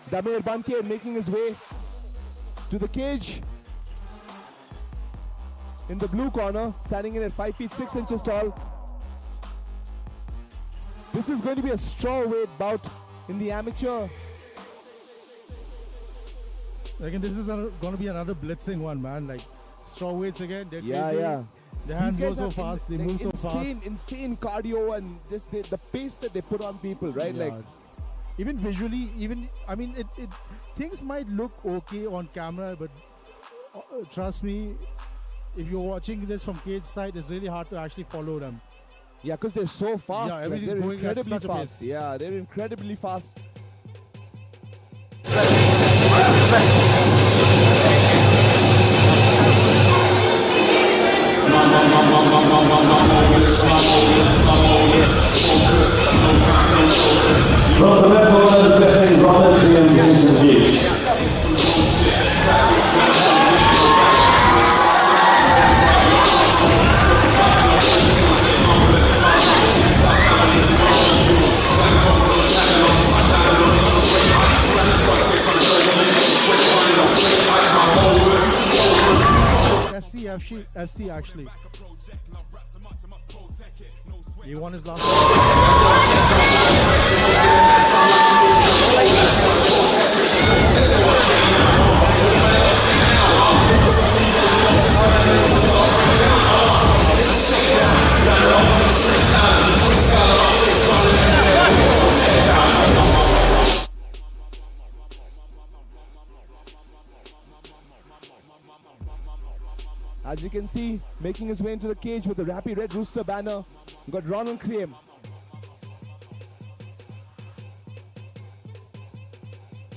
Damir Banke making his way to the cage in the blue corner, standing in at 5 feet 6 inches tall. This is going to be a strawweight bout in the amateur. Again, this is going to be another blitzing one, man. Like strawweights again. They're Yeah, crazy. yeah. Their hands go so fast. They move so fast. Insane cardio and just the pace that they put on people, right? Yeah. Like even visually, I mean, things might look okay on camera, but trust me, if you're watching this from cage side, it's really hard to actually follow them. yeah, because they're so fast. Yeah, like, everything's they're going at incredibly such a fast. pace. Yeah, they're incredibly fast. From the red corner, requesting Robert Williams into the cage. FC actually. He won his last. As you can see, making his way into the cage with the Rappy Red Rooster banner, we've got Ronald Cream.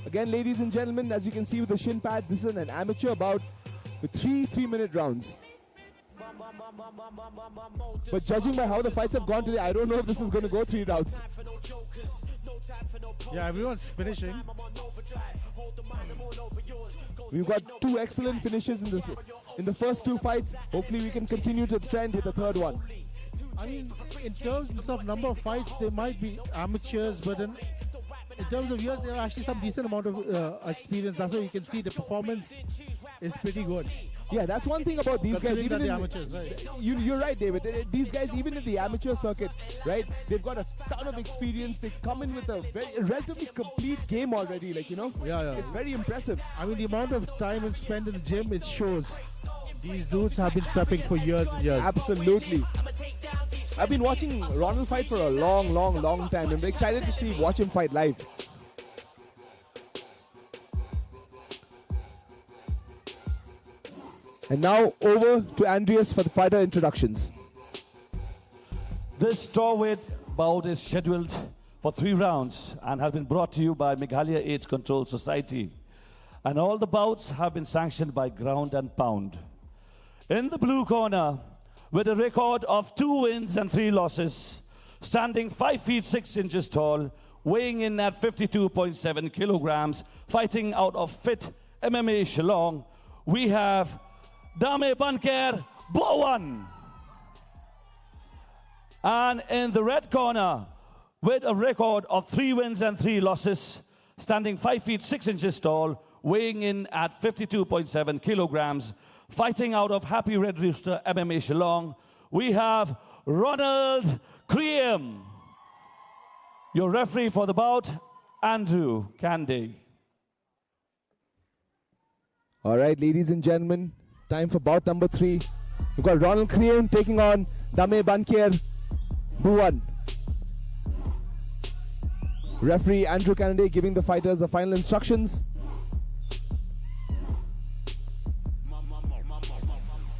Again, ladies and gentlemen, as you can see with the shin pads, this is an amateur bout with three 3-minute rounds. But judging by how the fights have gone today, I don't know if this is going to go 3 rounds. Yeah, everyone's finishing. We've got 2 excellent finishes in the first 2 fights. Hopefully we can continue to trend with the third one. I mean, in terms of number of fights, they might be amateurs, but in terms of years, they have actually some decent amount of experience. That's why you can see the performance is pretty good. Yeah, that's one thing about these guys. Even Even the amateurs, right? You're right, David. These guys, even in the amateur circuit, right? They've got a ton of experience. They come in with a relatively complete game already. Like, you know, Yeah. it's very impressive. I mean, the amount of time spent in the gym, it shows. These dudes have been prepping for years and years. Absolutely. I've been watching Ronald fight for a long time. I'm excited to watch him fight live. And now over to Andreas for the fighter introductions. This strawweight bout is scheduled for 3 rounds and has been brought to you by Meghalaya AIDS Control Society. And all the bouts have been sanctioned by Ground and Pound. In the blue corner, with a record of 2 wins and 3 losses, standing 5 feet 6 inches tall, weighing in at 52.7 kilograms, fighting out of fit MMA Shillong, we have Dame Banker Bowan. And in the red corner, with a record of 3 wins and 3 losses, standing 5 feet 6 inches tall, weighing in at 52.7 kilograms, fighting out of Happy Red Rooster MMA Shillong, we have Ronald Cream. Your referee for the bout, Andrew Candy. All right, ladies and gentlemen, time for bout number 3. We've got Ronald Cream taking on Dame Bankier. Who won? Referee Andrew Kennedy giving the fighters the final instructions.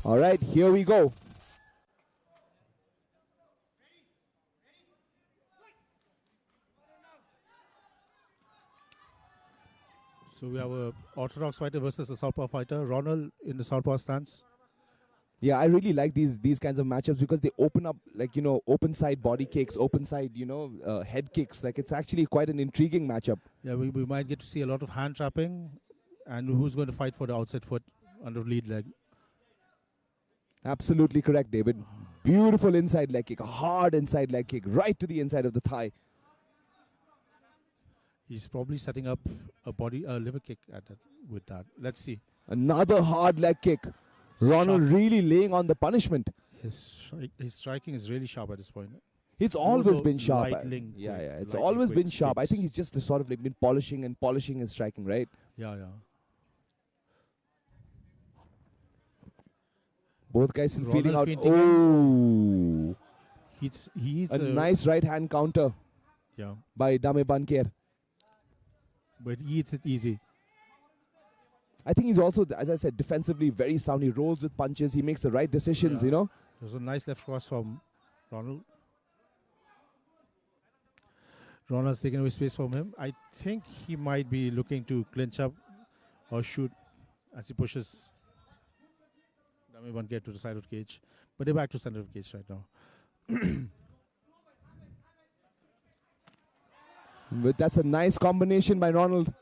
All right, here we go. So we have a orthodox fighter versus a southpaw fighter. Ronald in the southpaw stance. Yeah, I really like these kinds of matchups because they open up, like, you know, open side body kicks, open side, you know, head kicks. Like, it's actually quite an intriguing matchup. Yeah, we might get to see a lot of hand trapping, and who's going to fight for the outside foot under lead leg. Absolutely correct, David. Beautiful inside leg kick, a hard inside leg kick, right to the inside of the thigh. He's probably setting up a liver kick at that, with that. Let's see. Another hard leg kick. Ronald really laying on the punishment. His striking is really sharp at this point. It's always been sharp. Lightning Yeah, quick, it's lightning always quick been sharp. I kicks. think he's just sort of like been polishing his striking, right? Yeah. Both guys still feeling Ronald out. fainting Oh, he's a nice right hand counter Yeah, by Dame Bankier. but he eats it easy. I think he's also, as I said, defensively very sound. He rolls with punches. He makes the right decisions, Yeah. you know. There's a nice left cross from Ronald. Ronald's taking away space from him. I think he might be looking to clinch up or shoot as he pushes Dame Bankier to the side of the cage. But they're back to center of the cage right now. But that's a nice combination by Ronald.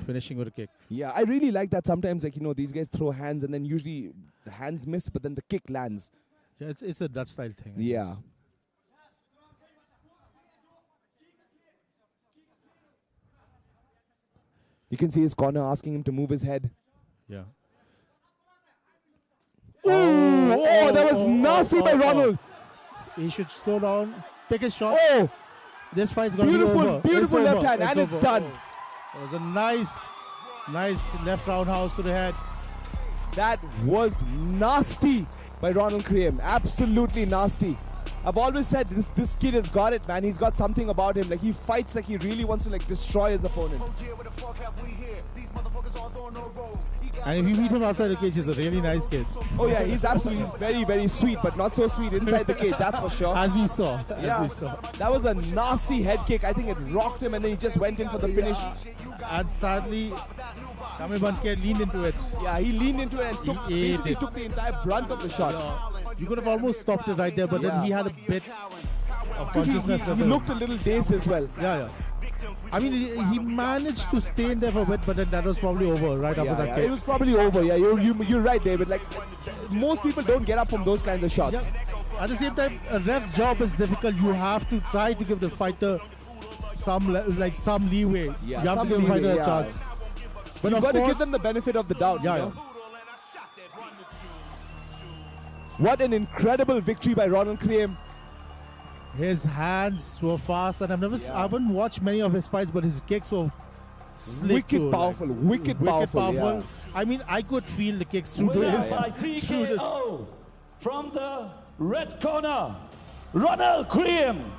Finishing with a kick. Yeah, I really like that sometimes, like, you know, these guys throw hands and then usually the hands miss, but then the kick lands. Yeah, it's a Dutch style thing. I Yeah. guess. You can see his corner asking him to move his head. Yeah. Oh, that was nasty by Ronald. He should slow down, take his shot. Oh, This fight's going to be beautiful, over. beautiful It's left over. hand, and it's over. done. Oh, it was a nice left roundhouse to the head. That was nasty by Ronald Cream. Absolutely nasty. I've always said this kid has got it, man. He's got something about him. Like, he fights like he really wants to, like, destroy his opponent. And if you meet him outside the cage, he's a really nice kid. Oh yeah, he's very, very sweet, but not so sweet inside the cage, that's for sure. As we saw. Yeah, that was a nasty head kick. I think it rocked him and then he just went in for the finish. And sadly, Dame Bankier leaned into it. Yeah, he leaned into it and basically took the entire brunt of the shot. You could have almost stopped it right there, but then he had a bit of consciousness. He looked a little dazed as well. Yeah. I mean, he managed to stay in there for a bit, but then that was probably over right after that kick. It was probably over. Yeah, you're right, David. Like, most people don't get up from those kinds of shots. Yeah. At the same time, a ref's job is difficult. You have to try to give the fighter some leeway. Yeah, you have to give the fighter a chance. But you've of got to course, give them the benefit of the doubt. Yeah, you know? What an incredible victory by Ronald Cream. His hands were fast, and I haven't watched many of his fights, but his kicks were slick Wicked too, powerful, wicked powerful. Yeah. I mean, I could feel the kicks through Winner this. by TKO from the red corner, Ronald Cream.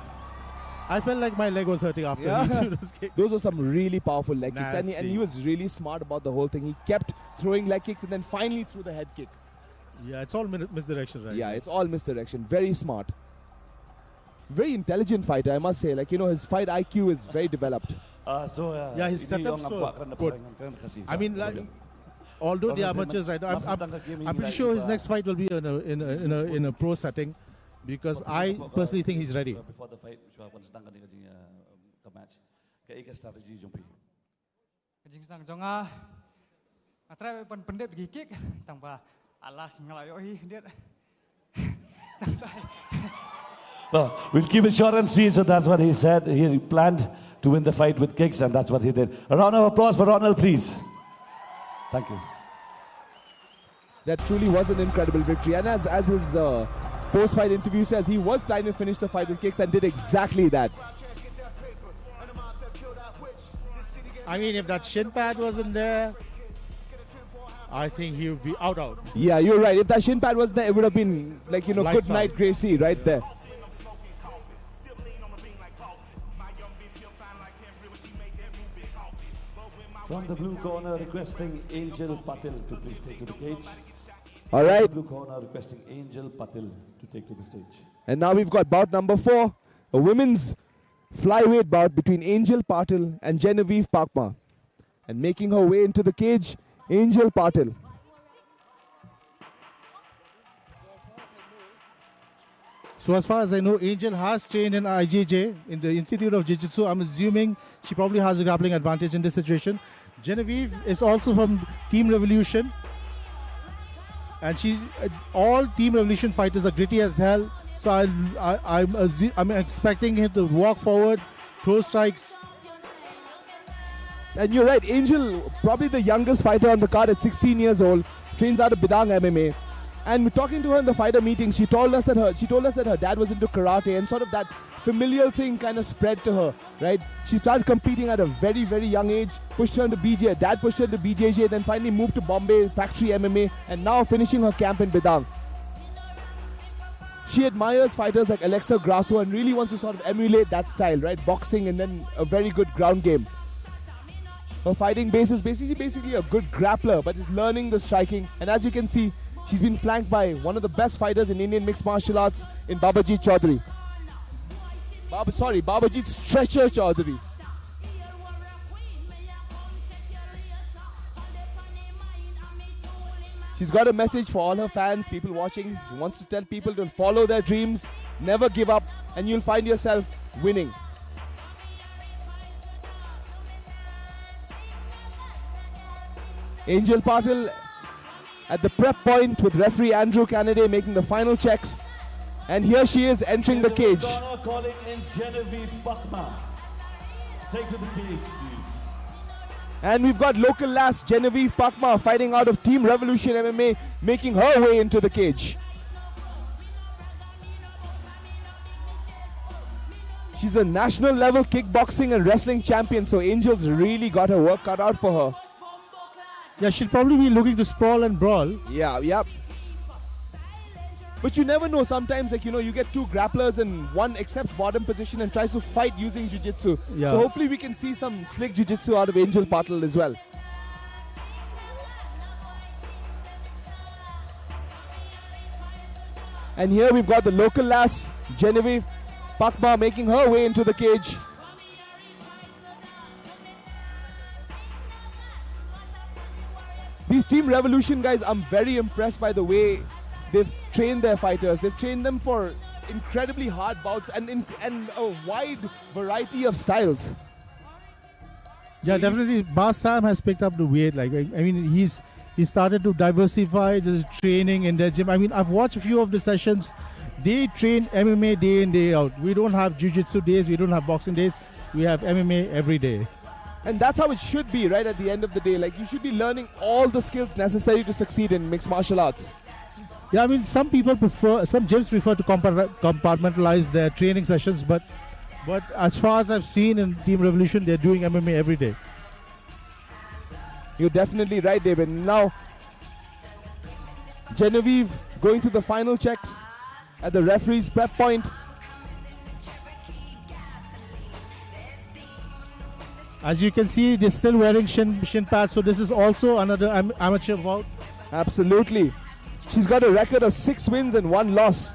I felt like my leg was hurting after he threw those kicks. Those were some really powerful leg kicks, and he Nasty. was really smart about the whole thing. He kept throwing leg kicks and then finally threw the head kick. Yeah, it's all misdirection, right? Yeah, it's all misdirection. Very smart. very intelligent fighter, I must say. Like, you know, his fight IQ is very developed. Yeah, his setups were good. I mean, like, although they are amateurs, right? I'm pretty sure his next fight will be in a pro setting, because I personally think he's ready. Before the fight, match. Kaya strategi jumpi. Kajing sedang jonga. Atra pendek gigik tanpa alas ngelayoi dia. No, we'll keep it short and sweet, so that's what he said. He planned to win the fight with kicks, and that's what he did. A round of applause for Ronald, please. Thank you. That truly was an incredible victory. And as his post-fight interview says, he was planning to finish the fight with kicks and did exactly that. I mean, if that shin pad wasn't there, I think he would be out. Yeah, you're right. If that shin pad was there, it would have been like, you know, Lights good night, Gracie, right there. From the blue corner, requesting Angel Patil to please take to the cage. All right. Blue corner, requesting Angel Patil to take to the stage. And now we've got bout number 4, a women's flyweight bout between Angel Patil and Genevieve Pakma. And making her way into the cage, Angel Patil. So as far as I know, Angel has trained in IJJ, in the Institute of Jiu-Jitsu. I'm assuming she probably has a grappling advantage in this situation. Genevieve is also from Team Revolution. And all Team Revolution fighters are gritty as hell. So I'm expecting him to walk forward, throw strikes. And you're right, Angel, probably the youngest fighter on the card at 16 years old, trains out of Bidang MMA. And talking to her in the fighter meeting, she told us that her dad was into karate, and sort of that familial thing kind of spread to her, right? She started competing at a very, very young age, pushed her into BJ, dad pushed her into BJJ, then finally moved to Bombay, Factory MMA, and now finishing her camp in Bidang. She admires fighters like Alexa Grasso and really wants to sort of emulate that style, right? Boxing and then a very good ground game. Her fighting base is basically a good grappler, but is learning the striking. And as you can see, she's been flanked by one of the best fighters in Indian mixed martial arts in Babajit Chaudhary. Babajit Stretcher Chaudhary. She's got a message for all her fans, people watching. She wants to tell people to follow their dreams, never give up, and you'll find yourself winning. Angel Patil at the prep point with referee Andrew Kennedy making the final checks. And here she is entering the cage. Calling in Genevieve Pakma. Take to the cage, please. And we've got local lass Genevieve Pakma fighting out of Team Revolution MMA, making her way into the cage. She's a national level kickboxing and wrestling champion, so Angel's really got her work cut out for her. Yeah, she'll probably be looking to sprawl and brawl. Yeah. But you never know, sometimes, like, you know, you get two grapplers and one accepts bottom position and tries to fight using jiu-jitsu. Yeah. So hopefully we can see some slick jiu-jitsu out of Angel Patil as well. And here we've got the local lass, Genevieve Pakma, making her way into the cage. These Team Revolution guys, I'm very impressed by the way they've trained their fighters. They've trained them for incredibly hard bouts and a wide variety of styles. Yeah, definitely. Boss Sam has picked up the weight. Like, I mean, he started to diversify the training in their gym. I mean, I've watched a few of the sessions. They train MMA day in, day out. We don't have jiu-jitsu days. We don't have boxing days. We have MMA every day. And that's how it should be, right, at the end of the day. Like, you should be learning all the skills necessary to succeed in mixed martial arts. Yeah, I mean, some gyms prefer to compartmentalize their training sessions, but as far as I've seen in Team Revolution, they're doing MMA every day. You're definitely right, David. Now, Genevieve going to the final checks at the referee's prep point. As you can see, they're still wearing shin pads, so this is also another amateur bout. Absolutely. She's got a record of 6 wins and 1 loss.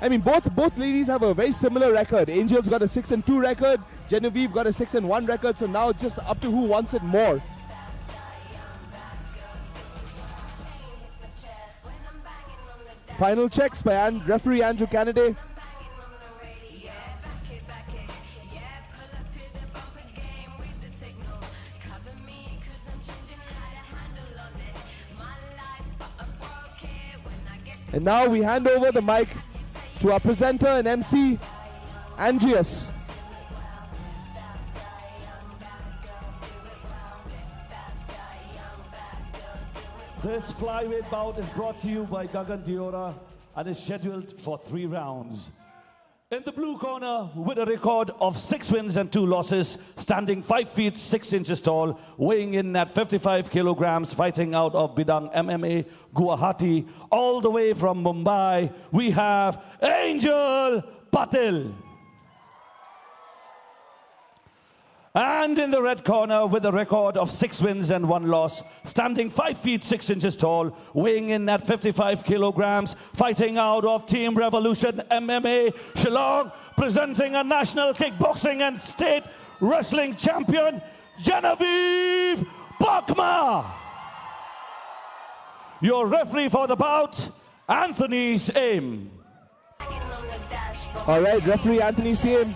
I mean, both ladies have a very similar record. Angel's got a 6-2 record. Genevieve got a 6-1 record. So now it's just up to who wants it more. Final checks by referee Andrew Kennedy. And now we hand over the mic to our presenter and MC, Andreas. This flyweight bout is brought to you by Gagan Diora and is scheduled for 3 rounds. In the blue corner, with a record of 6 wins and 2 losses, standing 5 feet 6 inches tall, weighing in at 55 kilograms, fighting out of Bidang MMA, Guwahati, all the way from Mumbai, we have Angel Patil. And in the red corner, with a record of 6 wins and 1 loss, standing 5 feet 6 inches tall, weighing in at 55 kilograms, fighting out of Team Revolution MMA, Shillong, presenting a national kickboxing and state wrestling champion, Genevieve Bakma. Your referee for the bout, Anthony Same. All right, referee Anthony Same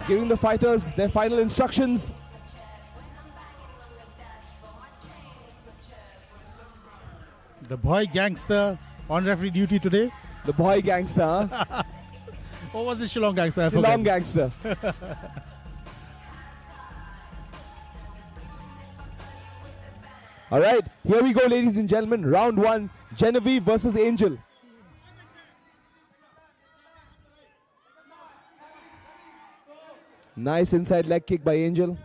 giving the fighters their final instructions. The boy gangster on referee duty today. The boy gangster, huh? Or was it Shillong gangster? I Shillong forget. gangster. All right, here we go, ladies and gentlemen. Round 1, Genevieve versus Angel. Nice inside leg kick by Angel.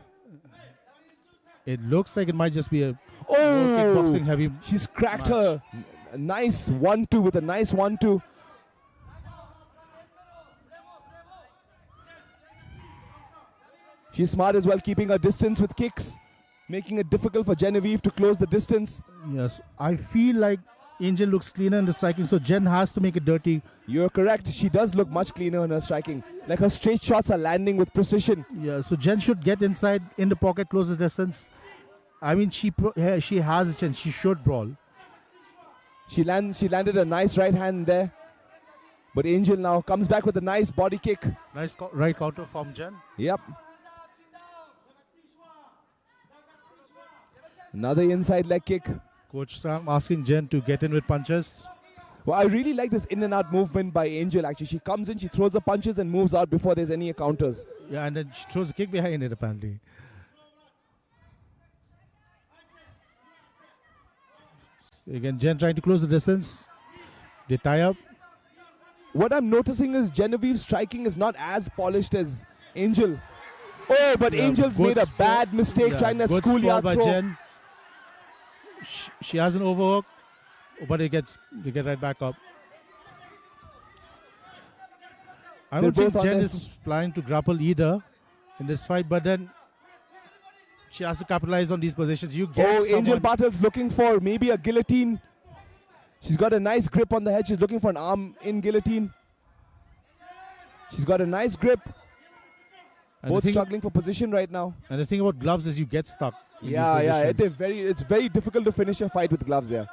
It looks like it might just be a Oh, kickboxing heavy. she's cracked match. her. A nice 1-2 with a nice 1-2. She's smart as well, keeping her distance with kicks, making it difficult for Genevieve to close the distance. Yes, I feel like Angel looks cleaner in the striking, so Jen has to make it dirty. You're correct. She does look much cleaner in her striking. Like her straight shots are landing with precision. Yeah, so Jen should get inside in the pocket, close the distance. I mean, she has a chance. She should brawl. She landed a nice right hand there. But Angel now comes back with a nice body kick. Nice right counter from Jen. Yep. Another inside leg kick. Coach Sam asking Jen to get in with punches. Well, I really like this in and out movement by Angel actually. She comes in, she throws the punches and moves out before there's any counters. Yeah, and then she throws a kick behind it apparently. So again, Jen trying to close the distance. They tie up. What I'm noticing is Genevieve's striking is not as polished as Angel. Oh, but Yeah, Angel's good made a spot. bad mistake Yeah, trying that good schoolyard spot by throw. Jen. She has an overhook, but they get right back up. I They're don't think both on Jen their is planning to grapple either in this fight, but then she has to capitalize on these positions. You get Oh, Angel someone, Patel's looking for maybe a guillotine. She's got a nice grip on the head. She's looking for an arm in guillotine. She's got a nice grip. and the Both thing- struggling for position right now. And the thing about gloves is you get stuck. in these Yeah, positions. it's very difficult to finish a fight with gloves there.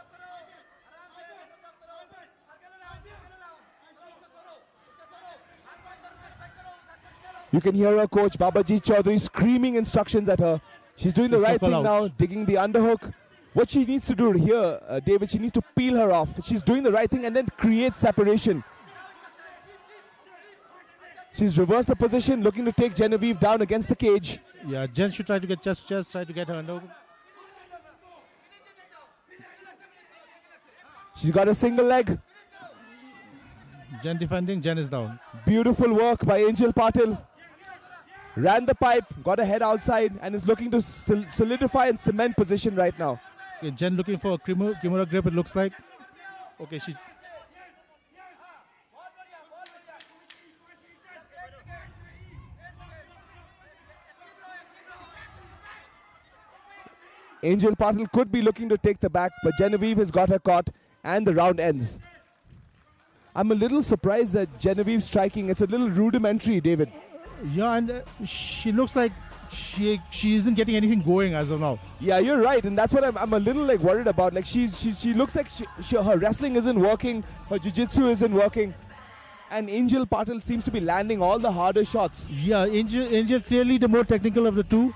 You can hear her coach Babaji Chaudhary screaming instructions at her. She's doing the To right circle thing now, out. digging the underhook. What she needs to do here, David, she needs to peel her off. She's doing the right thing and then create separation. She's reversed the position, looking to take Genevieve down against the cage. Yeah, Jen should try to get chest to chest, try to get her under. She's got a single leg. Jen defending, Jen is down. Beautiful work by Angel Patil. Ran the pipe, got a head outside, and is looking to solidify and cement position right now. Okay, Jen looking for a Kimura grip, it looks like. Okay, she. Angel Patil could be looking to take the back, but Genevieve has got her caught, and the round ends. I'm a little surprised that Genevieve's striking. It's a little rudimentary, David. Yeah, and she looks like she isn't getting anything going as of now. Yeah, you're right, and that's what I'm a little like worried about. Like she looks like her wrestling isn't working, her jiu-jitsu isn't working, and Angel Patil seems to be landing all the harder shots. Yeah, Angel clearly the more technical of the two.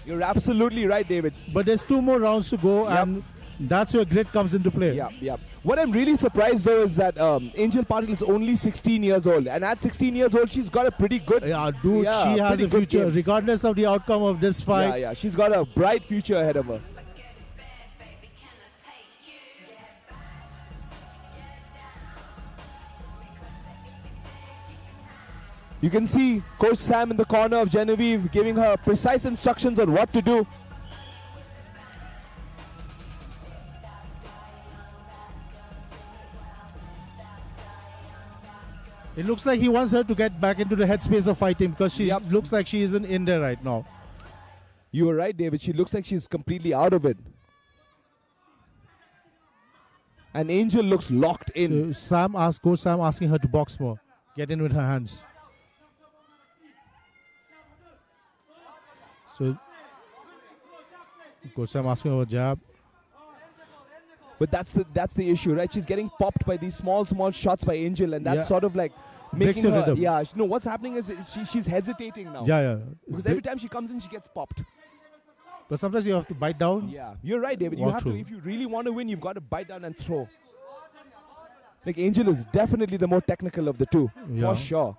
You're absolutely right, David. But there's 2 more rounds to go, and that's where grit comes into play. Yeah. What I'm really surprised though is that Angel Patil is only 16 years old, and at 16 years old, she's got a pretty good. Yeah, dude, she has a future, regardless of the outcome of this fight. Yeah, she's got a bright future ahead of her. You can see Coach Sam in the corner of Genevieve giving her precise instructions on what to do. It looks like he wants her to get back into the headspace of fighting because she looks like she isn't in there right now. You were right, David. She looks like she's completely out of it. And Angel looks locked in. So Coach Sam asking her to box more. Get in with her hands. So Coach Sam asking her a jab. But that's the issue, right? She's getting popped by these small shots by Angel, and that's sort of like making her. Rhythm. Yeah, no. What's happening is she's hesitating now. Yeah. Because every time she comes in, she gets popped. But sometimes you have to bite down. Yeah, you're right, David. You have to. If you really want to win, you've got to bite down and throw. Like Angel is definitely the more technical of the two, for sure.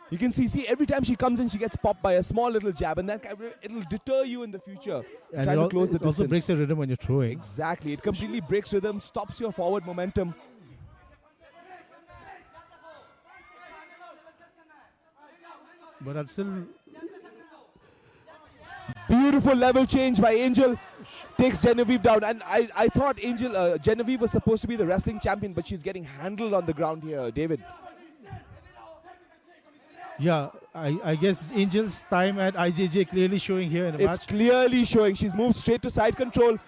You can see every time she comes in, she gets popped by a small little jab, and it'll deter you in the future. And trying to close the it also distance. breaks your rhythm when you're throwing. Exactly. It completely breaks rhythm, stops your forward momentum. But I'll still... Beautiful level change by Angel. Takes Genevieve down. And I thought Genevieve was supposed to be the wrestling champion, but she's getting handled on the ground here, David. Yeah, I guess Angel's time at IJJ clearly showing here in the match. It's clearly showing. She's moved straight to side control.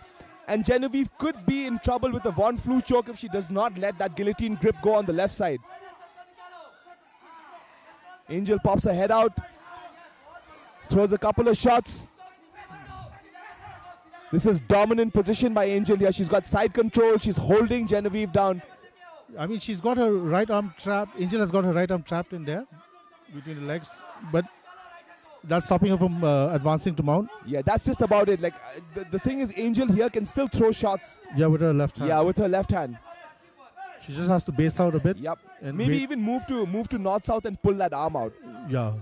And Genevieve could be in trouble with a Von Flue choke if she does not let that guillotine grip go on the left side. Angel pops her head out. Throws a couple of shots. This is dominant position by Angel here. She's got side control. She's holding Genevieve down. I mean, she's got her right arm trapped. Angel has got her right arm trapped in there between the legs. But that's stopping her from advancing to mount. Yeah, that's just about it. Like the thing is, Angel here can still throw shots. Yeah, with her left hand. Yeah, with her left hand. She just has to base out a bit. Yep. And maybe even move to north-south and pull that arm out. Yeah.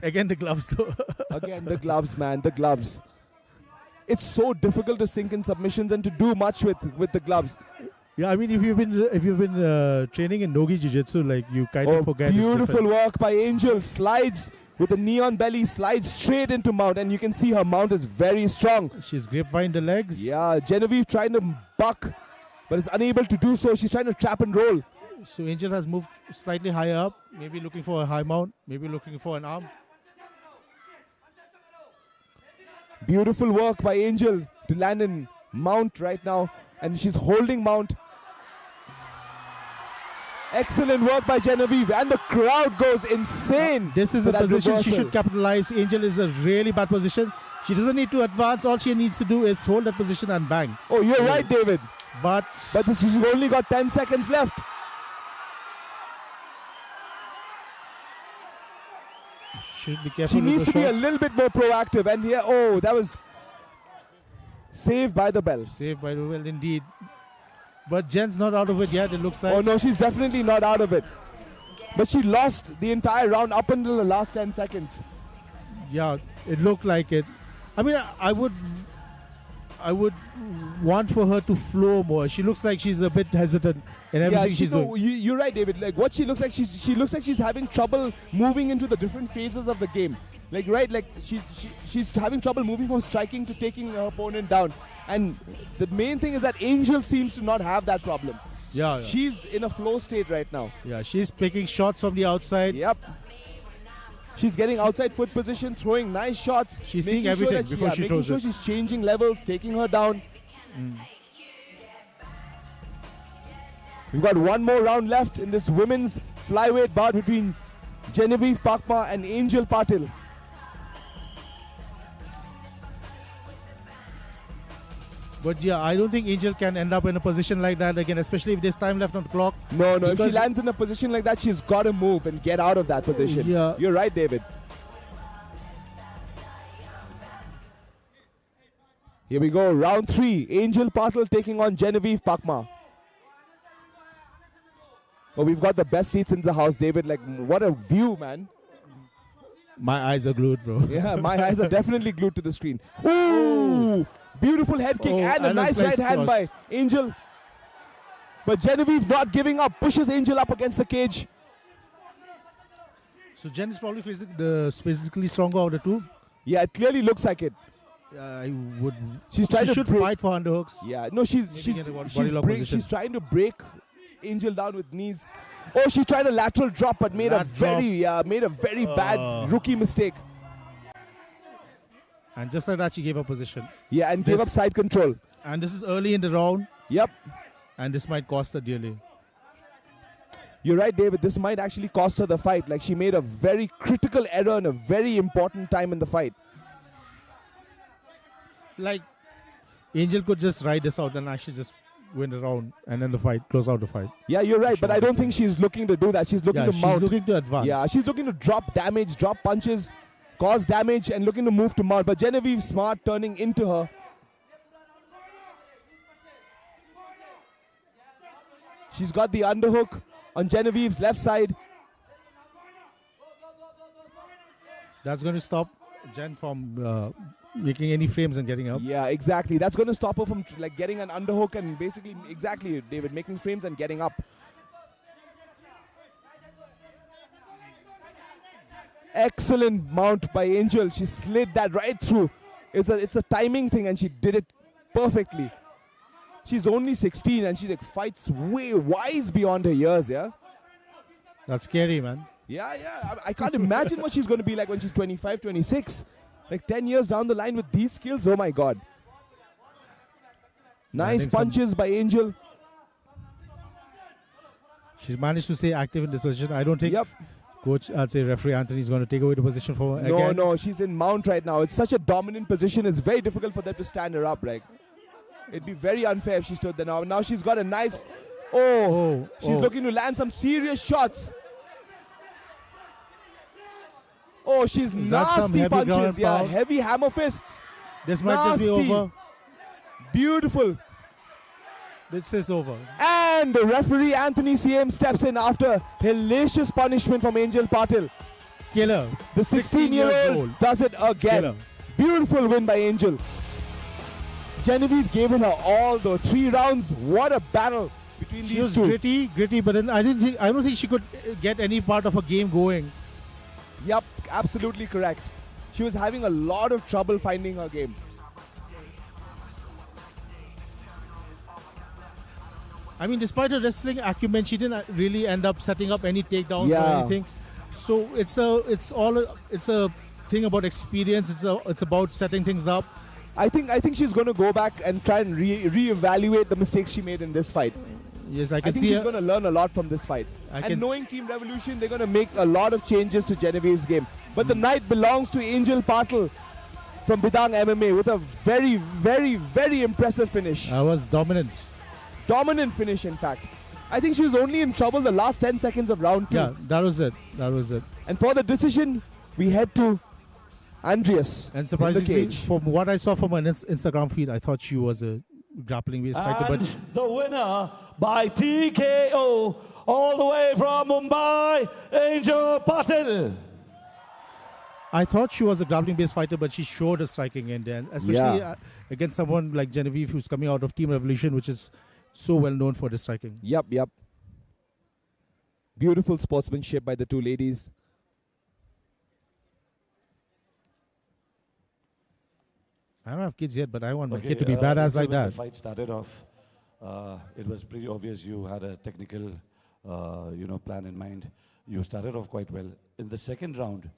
Again, the gloves though. Again, the gloves, man. The gloves. It's so difficult to sink in submissions and to do much with the gloves. Yeah, I mean, if you've been training in Nogi Jiu-Jitsu, like you kind of forget. Beautiful work by Angel. Slides with a knee on belly, slides straight into mount, and you can see her mount is very strong. She's grapevine the legs. Yeah, Genevieve trying to buck, but is unable to do so. She's trying to trap and roll. So Angel has moved slightly higher up, maybe looking for a high mount, maybe looking for an arm. Beautiful work by Angel to land in mount right now, and she's holding mount. Excellent work by Genevieve, and the crowd goes insane. This is the position she should capitalize. Angel is a really bad position. She doesn't need to advance. All she needs to do is hold that position and bang. Oh, you're right, David. But she's only got 10 seconds left. Should be careful. She needs to be a little bit more proactive. And here, that was saved by the bell. Saved by the bell, indeed. But Jen's not out of it yet, it looks like. Oh, no, she's definitely not out of it. But she lost the entire round up until the last 10 seconds. Yeah, it looked like it. I mean, I would want for her to flow more. She looks like she's a bit hesitant in everything she's doing. You're right, David. Like what she looks like, she looks like she's having trouble moving into the different phases of the game. Like she's having trouble moving from striking to taking her opponent down. And the main thing is that Angel seems to not have that problem. Yeah. She's in a flow state right now. Yeah, she's picking shots from the outside. Yep. She's getting outside foot position, throwing nice shots. She's seeing everything before she throws it. Making sure she's changing levels, taking her down. We've got one more round left in this women's flyweight bout between Genevieve Pakma and Angel Patil. But yeah, I don't think Angel can end up in a position like that again, especially if there's time left on the clock. No, if she lands in a position like that, she's got to move and get out of that position. Yeah. You're right, David. Here we go, round 3. Angel Patil taking on Genevieve Pakma. Oh, we've got the best seats in the house, David. Like, what a view, man. My eyes are glued, bro. Yeah, my eyes are definitely glued to the screen. Ooh! Beautiful head kick and a nice right hand by Angel. But Genevieve not giving up, pushes Angel up against the cage. So Jen is probably the physically stronger of the two. Yeah, it clearly looks like it. I would. She's trying to should fight for underhooks. Yeah, no, she's trying to break Angel down with knees. Oh, she tried a lateral drop, but made a very bad rookie mistake. And just like that, she gave up position. Yeah, and gave up side control. And this is early in the round. Yep. And this might cost her dearly. You're right, David. This might actually cost her the fight. Like, she made a very critical error in a very important time in the fight. Like, Angel could just ride this out and actually just win the round and then the fight, close out the fight. Yeah, you're right, but I don't think she's looking to do that. She's looking to mount. She's looking to advance. Yeah, she's looking to drop damage, drop punches, cause damage, and looking to move to mount. But Genevieve smart, turning into her. She's got the underhook on Genevieve's left side. That's going to stop Jen from making any frames and getting up. Yeah, exactly. That's going to stop her from like getting an underhook and basically, exactly, David, making frames and getting up. Excellent mount by Angel. She slid that right through. It's a timing thing and she did it perfectly. She's only 16 and she like fights way wise beyond her years, yeah? That's scary, man. Yeah. I can't imagine what she's going to be like when she's 25, 26. Like 10 years down the line with these skills, oh my God. Nice punches by Angel. She's managed to stay active in this position. I don't think coach, I'd say referee Anthony is going to take away the position for her again. No, she's in mount right now. It's such a dominant position. It's very difficult for them to stand her up. Like, it'd be very unfair if she stood there now. Now she's got a nice... She's looking to land some serious shots. Oh, she's nasty punches. Yeah, heavy hammer fists. This might just be over. Beautiful. This is over. And the referee Anthony CM steps in after hellacious punishment from Angel Patil. Killer. The 16-year-old does it again. Killer. Beautiful win by Angel. Genevieve gave in her all though. 3 rounds. What a battle between these two. Gritty, but then I don't think she could get any part of a game going. Yep, absolutely correct. She was having a lot of trouble finding her game. I mean, despite her wrestling acumen, she didn't really end up setting up any takedowns or anything. So it's a thing about experience. It's about setting things up. I think she's going to go back and try and reevaluate the mistakes she made in this fight. Yes, I think she's going to learn a lot from this fight. And knowing Team Revolution, they're going to make a lot of changes to Genevieve's game. But the night belongs to Angel Patil from Bidang MMA with a very, very, very impressive finish. That was dominant. Dominant finish, in fact. I think she was only in trouble the last 10 seconds of round 2. Yeah, that was it. And for the decision, we head to Andreas. And surprisingly, from what I saw from her Instagram feed, I thought she was a grappling-based fighter. But the winner by TKO all the way from Mumbai, Angel Patil. I thought she was a grappling-based fighter, but she showed her striking in there, especially against someone like Genevieve, who's coming out of Team Revolution, which is so well known for the striking. Yep. Beautiful sportsmanship by the two ladies. I don't have kids yet, but I want my kid to be badass like that. The fight started off, it was pretty obvious you had a technical, plan in mind. You started off quite well. In the second round,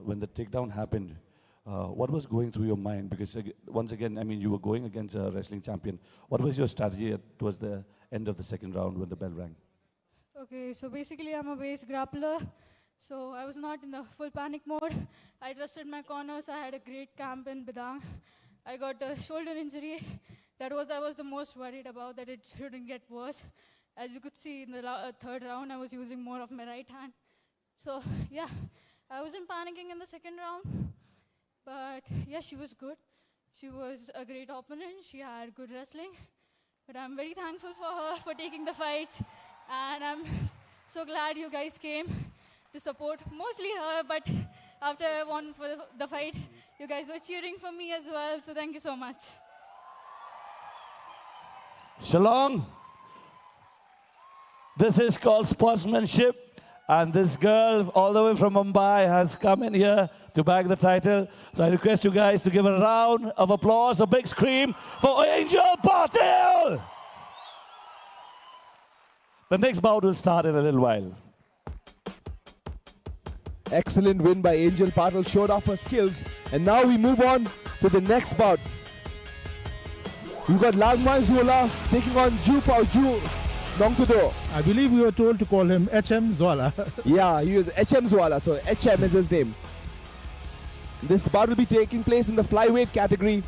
when the takedown happened, what was going through your mind? Because once again, I mean, you were going against a wrestling champion. What was your strategy towards the end of the second round when the bell rang? Okay, so basically I'm a base grappler. So I was not in the full panic mode. I trusted my corners. I had a great camp in Bidang. I got a shoulder injury. I was the most worried about, that it shouldn't get worse. As you could see in the third round, I was using more of my right hand. So yeah, I wasn't panicking in the second round. But yeah, she was good. She was a great opponent. She had good wrestling. But I'm very thankful for her for taking the fight. And I'm so glad you guys came to support mostly her, but after I won for the fight, you guys were cheering for me as well, so thank you so much. Shillong, this is called sportsmanship, and this girl all the way from Mumbai has come in here to bag the title. So I request you guys to give a round of applause, a big scream for Angel Patil. The next bout will start in a little while. Excellent win by Angel Patil, showed off her skills. And now we move on to the next bout. We've got Lagmai Zola taking on Ju Pao Ju Nongtudo. I believe we were told to call him HM Zwala. Yeah, he is HM Zwala, so HM is his name. This bout will be taking place in the flyweight category.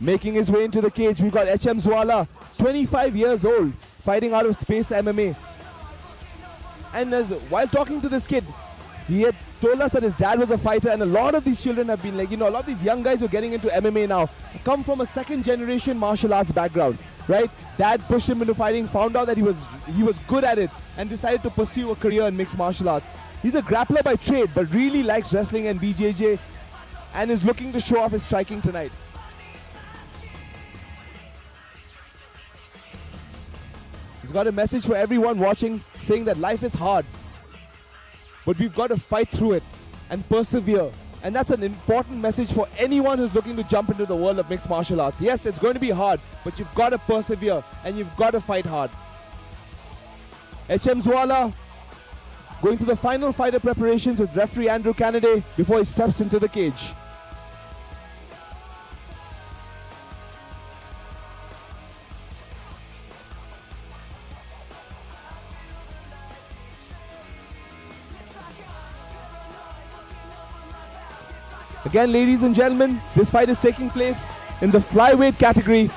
Making his way into the cage, we've got HM Zwala, 25 years old, fighting out of Space MMA. And while talking to this kid, he had told us that his dad was a fighter, and a lot of these children have been like, a lot of these young guys who are getting into MMA now come from a second generation martial arts background, right? Dad pushed him into fighting, found out that he was good at it, and decided to pursue a career in mixed martial arts. He's a grappler by trade, but really likes wrestling and BJJ, and is looking to show off his striking tonight. He's got a message for everyone watching, saying that life is hard, but we've got to fight through it and persevere. And that's an important message for anyone who's looking to jump into the world of mixed martial arts. Yes, it's going to be hard, but you've got to persevere and you've got to fight hard. HM Zwala going to the final fighter preparations with referee Andrew Kennedy before he steps into the cage. Again, ladies and gentlemen, this fight is taking place in the flyweight category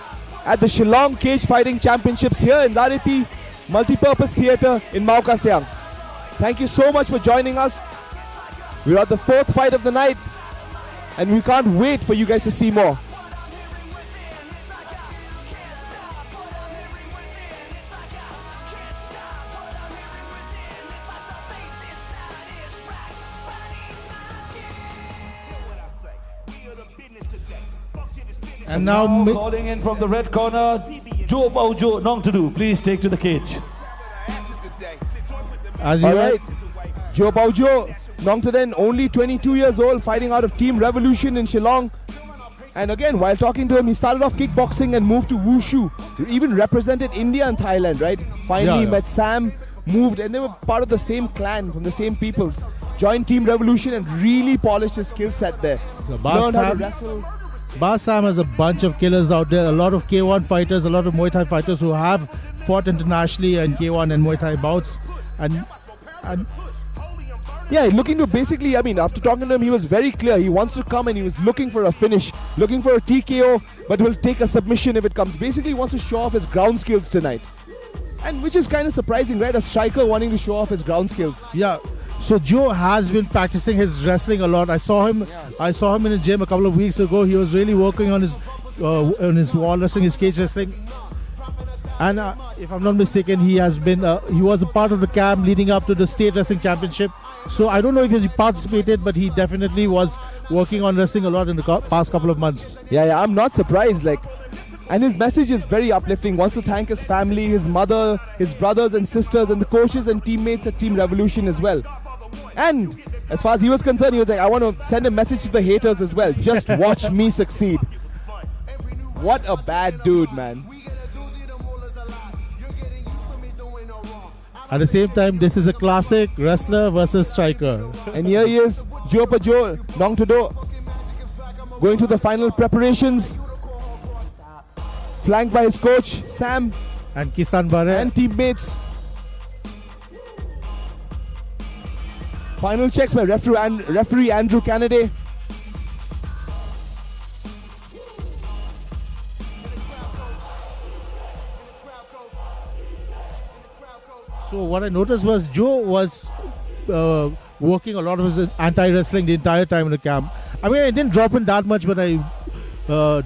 at the Shillong Cage Fighting Championships here in Lariti Multipurpose Theatre in Mawkasiang. Thank you so much for joining us. We're at the fourth fight of the night, and we can't wait for you guys to see more. And now calling in from the red corner, Jo Pao Jo Nongtudo. Please take to the cage. As you Alright, Jo Pao Jo Nongtudo, only 22 years old, fighting out of Team Revolution in Shillong. And again, while talking to him, he started off kickboxing and moved to Wushu. He even represented India and Thailand, right? Finally, met Sam, moved, and they were part of the same clan, from the same peoples. Joined Team Revolution and really polished his skill set there. So Learned how to wrestle. Basam has a bunch of killers out there, a lot of K1 fighters, a lot of Muay Thai fighters who have fought internationally and K1 and Muay Thai bouts. And yeah, looking to basically, after talking to him, he was very clear. He wants to come and he was looking for a finish, looking for a TKO, but will take a submission if it comes. Basically, he wants to show off his ground skills tonight. And which is kind of surprising, right? A striker wanting to show off his ground skills. Yeah. So Joe has been practicing his wrestling a lot. I saw him in the gym a couple of weeks ago. He was really working on his wall wrestling, his cage wrestling. And if I'm not mistaken, he was a part of the camp leading up to the state wrestling championship. So I don't know if he participated, but he definitely was working on wrestling a lot in the past couple of months. Yeah, I'm not surprised. And his message is very uplifting. Wants to thank his family, his mother, his brothers and sisters, and the coaches and teammates at Team Revolution as well. And as far as he was concerned, he was like, I want to send a message to the haters as well. Just watch me succeed. What a bad dude, man. At the same time, this is a classic wrestler versus striker. And here he is, Joe Pa Joe, Nong To Do, going to the final preparations. Flanked by his coach, Sam. And Kisan Bare. And teammates. Final checks by referee Andrew Kennedy. So what I noticed was Joe was working a lot of his anti-wrestling the entire time in the camp. I mean, I didn't drop in that much, but I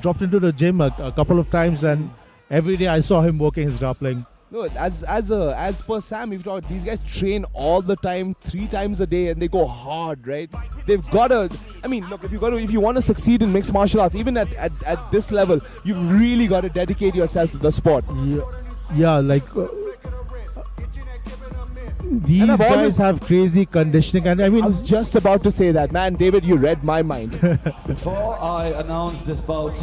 dropped into the gym a couple of times, and every day I saw him working his grappling. No, as per Sam, if these guys train all the time, 3 times a day, and they go hard, right? They've got to. I mean, look, if you want to succeed in mixed martial arts, even at this level, you've really got to dedicate yourself to the sport. Yeah, these guys have crazy conditioning, and I mean, I was just about to say that, man. David, you read my mind. Before I announce this bout,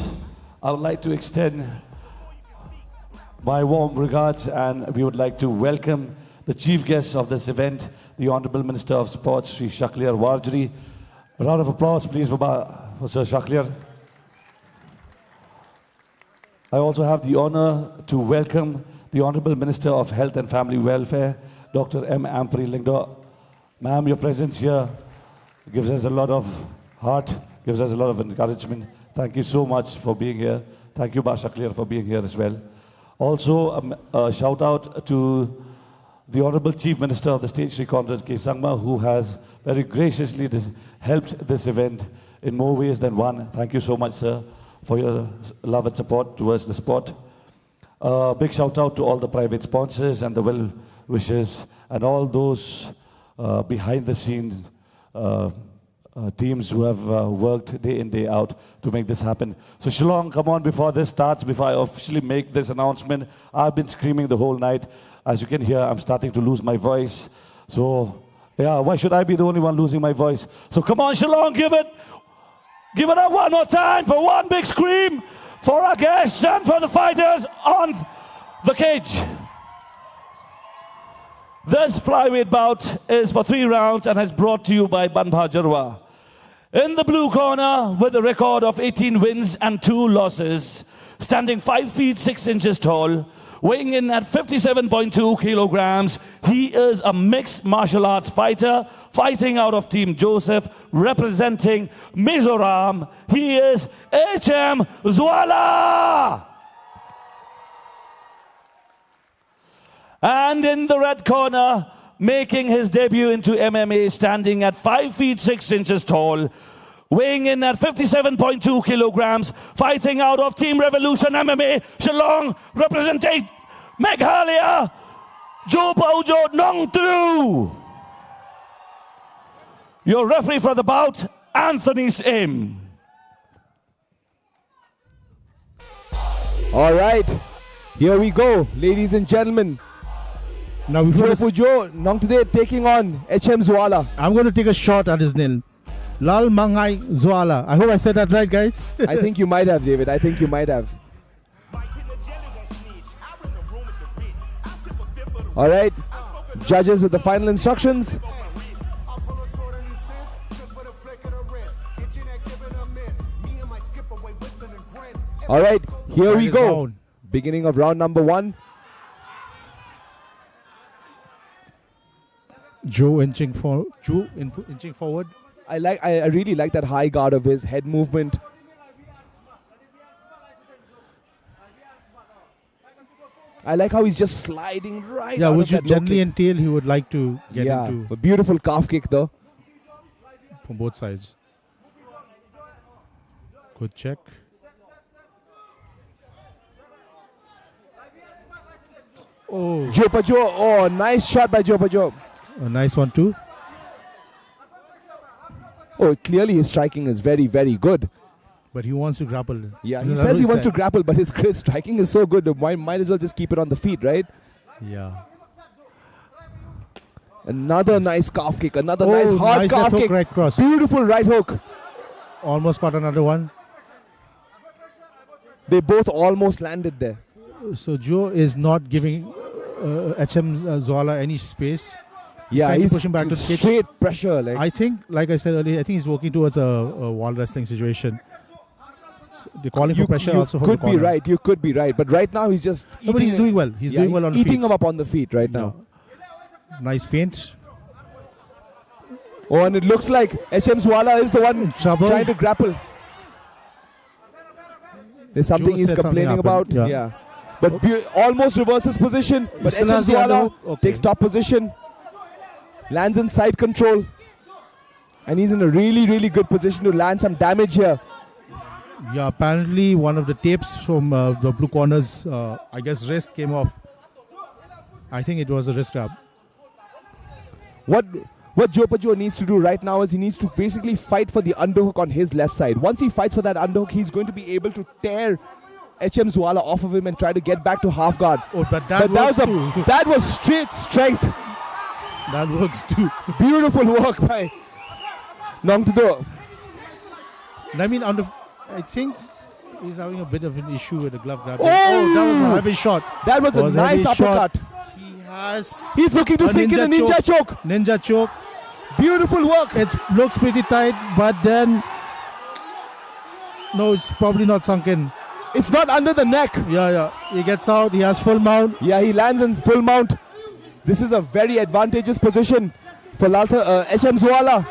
I would like to extend my warm regards, and we would like to welcome the chief guest of this event, the Honorable Minister of Sports, Sri Shakhliyar Warjuri. A round of applause, please, for Sir Shakhliyar. I also have the honor to welcome the Honorable Minister of Health and Family Welfare, Dr. M. Ampri Lingdo. Ma'am, your presence here gives us a lot of heart, gives us a lot of encouragement. Thank you so much for being here. Thank you, Ba Shakhliyar, for being here as well. Also, a shout out to the Honorable Chief Minister of the State, Sri Conrad K. Sangma, who has very graciously helped this event in more ways than one. Thank you so much, sir, for your love and support towards the sport. Big shout out to all the private sponsors and the well-wishers and all those behind the scenes teams who have worked day in, day out to make this happen. So Shillong, come on, before this starts, before I officially make this announcement, I've been screaming the whole night. As you can hear, I'm starting to lose my voice. So, yeah, why should I be the only one losing my voice? So come on, Shillong, give it up one more time for one big scream for our guests and for the fighters on the cage. This flyweight bout is for 3 rounds and is brought to you by Banbha Jarwa. In the blue corner, with a record of 18 wins and 2 losses, standing 5 feet 6 inches tall, weighing in at 57.2 kilograms, he is a mixed martial arts fighter, fighting out of Team Joseph, representing Mizoram. He is H.M. Zwala! And in the red corner, making his debut into MMA, standing at 5 feet 6 inches tall, weighing in at 57.2 kilograms, fighting out of Team Revolution MMA, Shillong, representing Meghalaya, Joe Pa Joe Nong Tru. Your referee for the bout, Anthony Sim. All right, here we go, ladies and gentlemen. Now Joe Nong today taking on H.M. Zwala. I'm going to take a shot at his name. Lal Mangai Zwala. I hope I said that right, guys. I think you might have, David. I think you might have. All right, judges with the final instructions. All right, here we go. Beginning of round number 1. Joe inching forward. I really like that high guard of his, head movement. I like how he's just sliding right out which of would that low generally kick. entail he would like to get into A beautiful calf kick though. from both sides. Good check. Oh, Jopajo, oh, nice shot by Jopajo. a nice one too. Oh, clearly his striking is very, very good. But he wants to grapple. Yeah, Isn't he that says what he wants to said? grapple, but his striking is so good. Might as well just keep it on the feet, right? Yeah. Another nice calf kick, another Oh, nice hard nice calf left hook, kick. right cross. Beautiful right hook. Almost caught another one. They both almost landed there. So Joe is not giving HM Zwala any space. Yeah, trying to he's push him back to the cage. straight pressure. Like I think, like I said earlier, I think he's working towards a wall wrestling situation. So they're calling for pressure also from the could be corner. right. You could be right. But right now he's just No, but he's eating- doing well. He's doing well on the eating feet. him up on the feet right now. Nice feint. Oh, and it looks like HM Zwala is the one Trouble. trying to grapple. There's something Joe he's said something complaining about. happened, Yeah. But almost reverses position. But still HM has the Zwala underhook? Okay. takes top position. Lands in side control. And he's in a really, really good position to land some damage here. Yeah, apparently one of the tapes from the blue corner's, I guess, wrist came off. I think it was a wrist grab. What Jopajo needs to do right now is he needs to basically fight for the underhook on his left side. Once he fights for that underhook, he's going to be able to tear HM Zwala off of him and try to get back to half guard. Oh, but that works too. That was straight strength. That works too. Beautiful work by Nongtado. And I mean, I think he's having a bit of an issue with the glove grab. Oh! That was a heavy shot. That was a nice heavy shot. uppercut. He's He's looking to sink in a ninja choke. Ninja choke. Beautiful work. It looks pretty tight, but then no, it's probably not sunk in. It's not under the neck. Yeah. He gets out. He has full mount. Yeah, he lands in full mount. This is a very advantageous position for HM Zwala.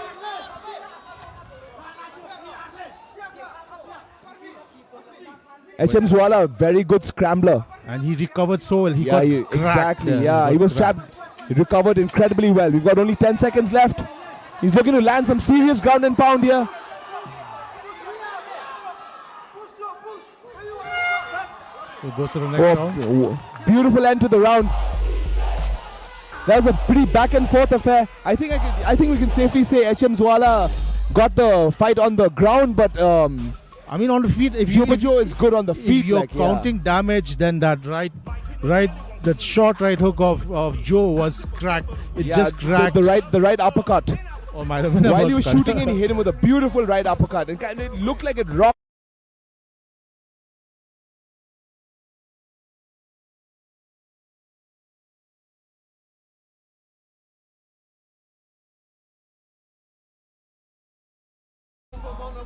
HM Zwala, very good scrambler. And he recovered so well. He Yeah, got cracked exactly. there. Yeah, he was trapped. He recovered incredibly well. We've got only 10 seconds left. He's looking to land some serious ground and pound here. He goes to the next round. Beautiful end to the round. That was a pretty back and forth affair. I think we can safely say HM Zwala got the fight on the ground, but I mean, on the feet, if Jopajo is good on the feet. if you're counting damage, then that that short right hook of Joe was cracked. It just cracked. The right uppercut. Oh, might have been While he was uppercut. shooting in, he hit him with a beautiful right uppercut. And kind of looked like it rocked.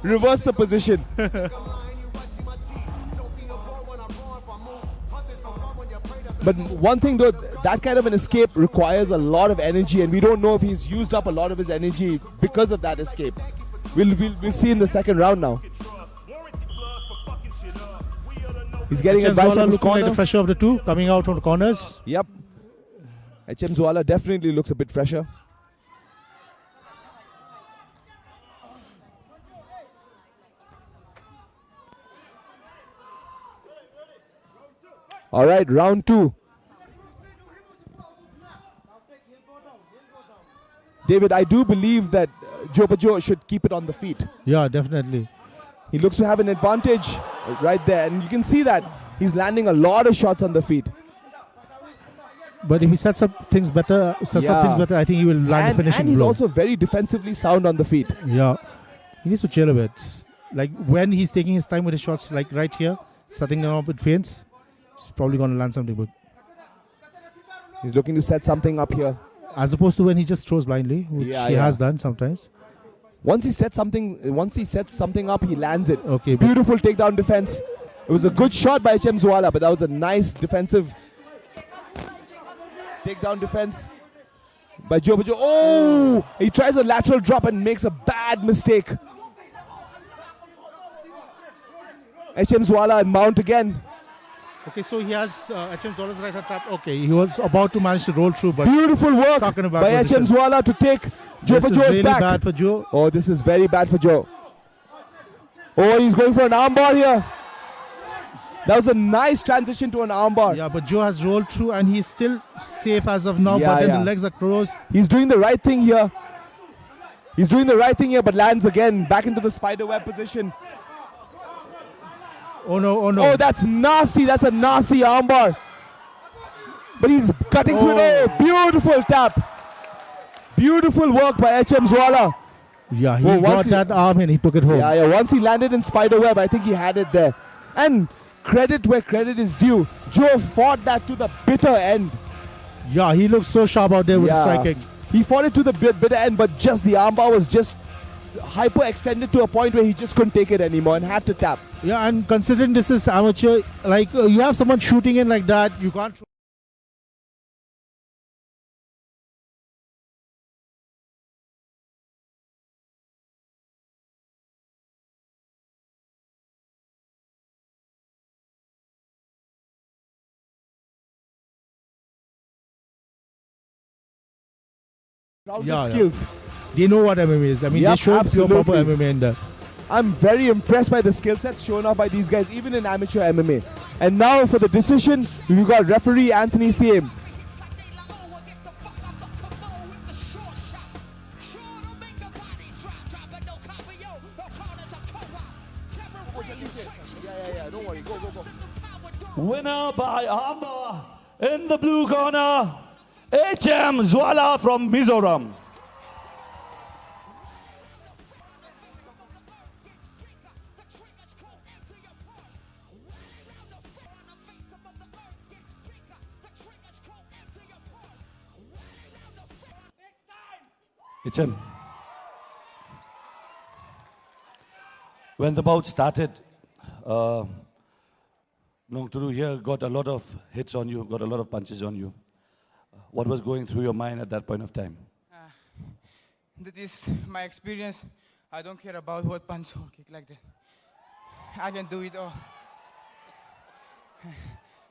Reverse the position. But one thing though, that kind of an escape requires a lot of energy, and we don't know if he's used up a lot of his energy because of that escape. We'll see in the second round now. He's getting HM advice Zwala from his looking like corner. the fresher of the two, coming out from the corners. Yep. HM Zwala definitely looks a bit fresher. All right, round two. David, I do believe that Jopajo should keep it on the feet. Yeah, definitely. He looks to have an advantage right there, and you can see that he's landing a lot of shots on the feet. But if he sets up things better, I think he will land the finishing and he's blow. also very defensively sound on the feet. Yeah, he needs to chill a bit. Like when he's taking his time with his shots, like right here, setting them up with feints, he's probably going to land something good. He's looking to set something up here. As opposed to when he just throws blindly, which he has done sometimes. Once he sets something up, he lands it. Okay, beautiful takedown defense. It was a good shot by HM Zwala, but that was a nice defensive takedown defense by Jopajo. Oh! He tries a lateral drop and makes a bad mistake. HM Zwala and mount again. Okay, so he has HM Zwala's right hand trap. Okay, he was about to manage to roll through, but beautiful work by HM Zwala to take Jopajo's really back. bad for Joe. Oh, this is very bad for Joe. Oh, he's going for an armbar here. That was a nice transition to an armbar. Yeah, but Joe has rolled through and he's still safe as of now, but then the legs are closed. He's doing the right thing here. He's doing the right thing here, but lands again back into the spiderweb position. Oh no, oh no. Oh, that's nasty. That's a nasty armbar. But he's cutting through it. Oh, beautiful tap. Beautiful work by HM Zwala. Yeah, he got that arm and he took it home. Yeah, once he landed in spiderweb, I think he had it there. And credit where credit is due. Joe fought that to the bitter end. Yeah, he looks so sharp out there with striking. He fought it to the bitter end, but just the armbar was just hyper-extended to a point where he just couldn't take it anymore and had to tap. Yeah, and considering this is amateur, like you have someone shooting in like that, you can't... Skills. They know what MMA is. I mean, they show pure proper MMA in there. I'm very impressed by the skill sets shown off by these guys, even in amateur MMA. And now for the decision, we've got referee Anthony Siem. Winner by armbar in the blue corner, HM Zwala from Mizoram. HM. When the bout started, Nongturu here got a lot of hits on you, got a lot of punches on you. What was going through your mind at that point of time? That is my experience. I don't care about what punch or kick like that. I can do it all.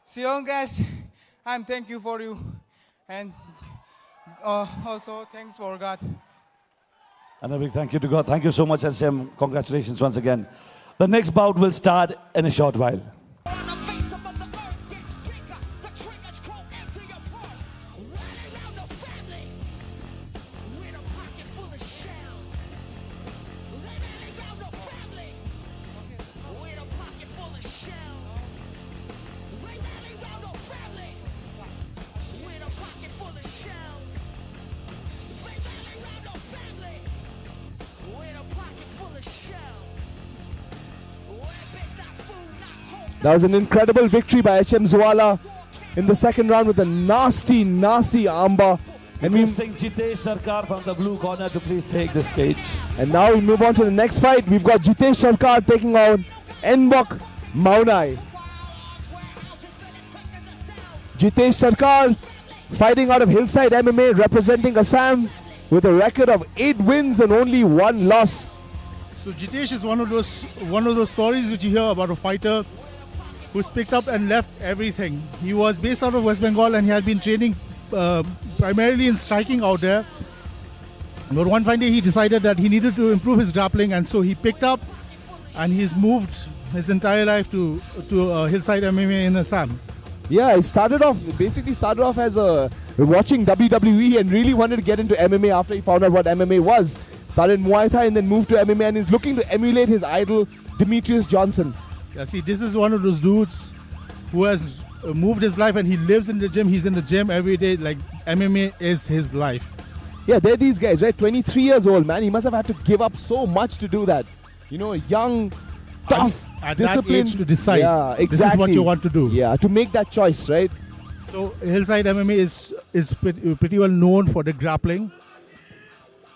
Shillong guys, I'm thank you for you. And also thanks for God. And a big thank you to God. Thank you so much, HM. Congratulations once again. The next bout will start in a short while. That was an incredible victory by HM Zwala in the second round with a nasty, nasty armbar. And we think Jitesh Sarkar from the blue corner to please take the stage. And now we move on to the next fight. We've got Jitesh Sarkar taking on Enbok Maunai. Jitesh Sarkar fighting out of Hillside MMA, representing Assam with a record of 8 wins and only 1 loss. So Jitesh is one of those stories which you hear about a fighter who's picked up and left everything. He was based out of West Bengal and he had been training primarily in striking out there. But one fine day he decided that he needed to improve his grappling, and so he picked up and he's moved his entire life to Hillside MMA in Assam. Yeah, he basically started off as watching WWE and really wanted to get into MMA after he found out what MMA was. Started Muay Thai and then moved to MMA and is looking to emulate his idol, Demetrius Johnson. Yeah, see, this is one of those dudes who has moved his life and he lives in the gym. He's in the gym every day. Like, MMA is his life. Yeah, they're these guys, right? 23 years old, man. He must have had to give up so much to do that. You know, young, tough, at disciplined. that age to decide. Yeah, exactly. This is what you want to do. Yeah, to make that choice, right? So Hillside MMA is pretty well known for the grappling.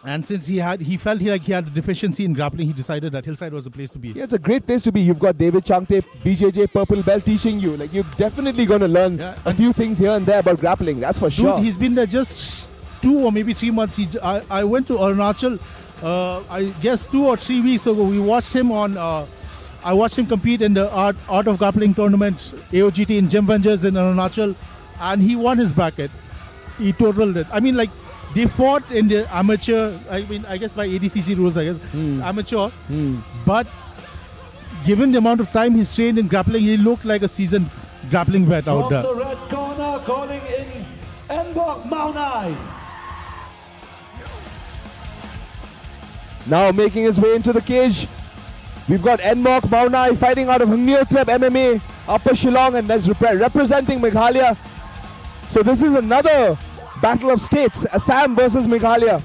And since he felt like he had a deficiency in grappling, he decided that Hillside was the place to be. Yeah, it's a great place to be. You've got David Changte, BJJ, Purple Belt teaching you. Like, you're definitely going to learn a few things here and there about grappling. That's for sure. He's been there just 2 or maybe 3 months. I went to Arunachal, I guess 2 or 3 weeks ago. We watched him I watched him compete in the Art of Grappling tournament, AOGT in Gym Vengers in Arunachal, and he won his bracket. He totaled it. I mean, like, they fought in the amateur, I mean, I guess by ADCC rules, I guess. It's amateur. But given the amount of time he's trained in grappling, he looked like a seasoned grappling vet out From there. the red corner, calling in Mbok Maunai. Now making his way into the cage, we've got Mbok Maunai fighting out of Hungniyotrep MMA, Upper Shillong, and that's representing Meghalaya. So this is another battle of states, Assam versus Meghalaya.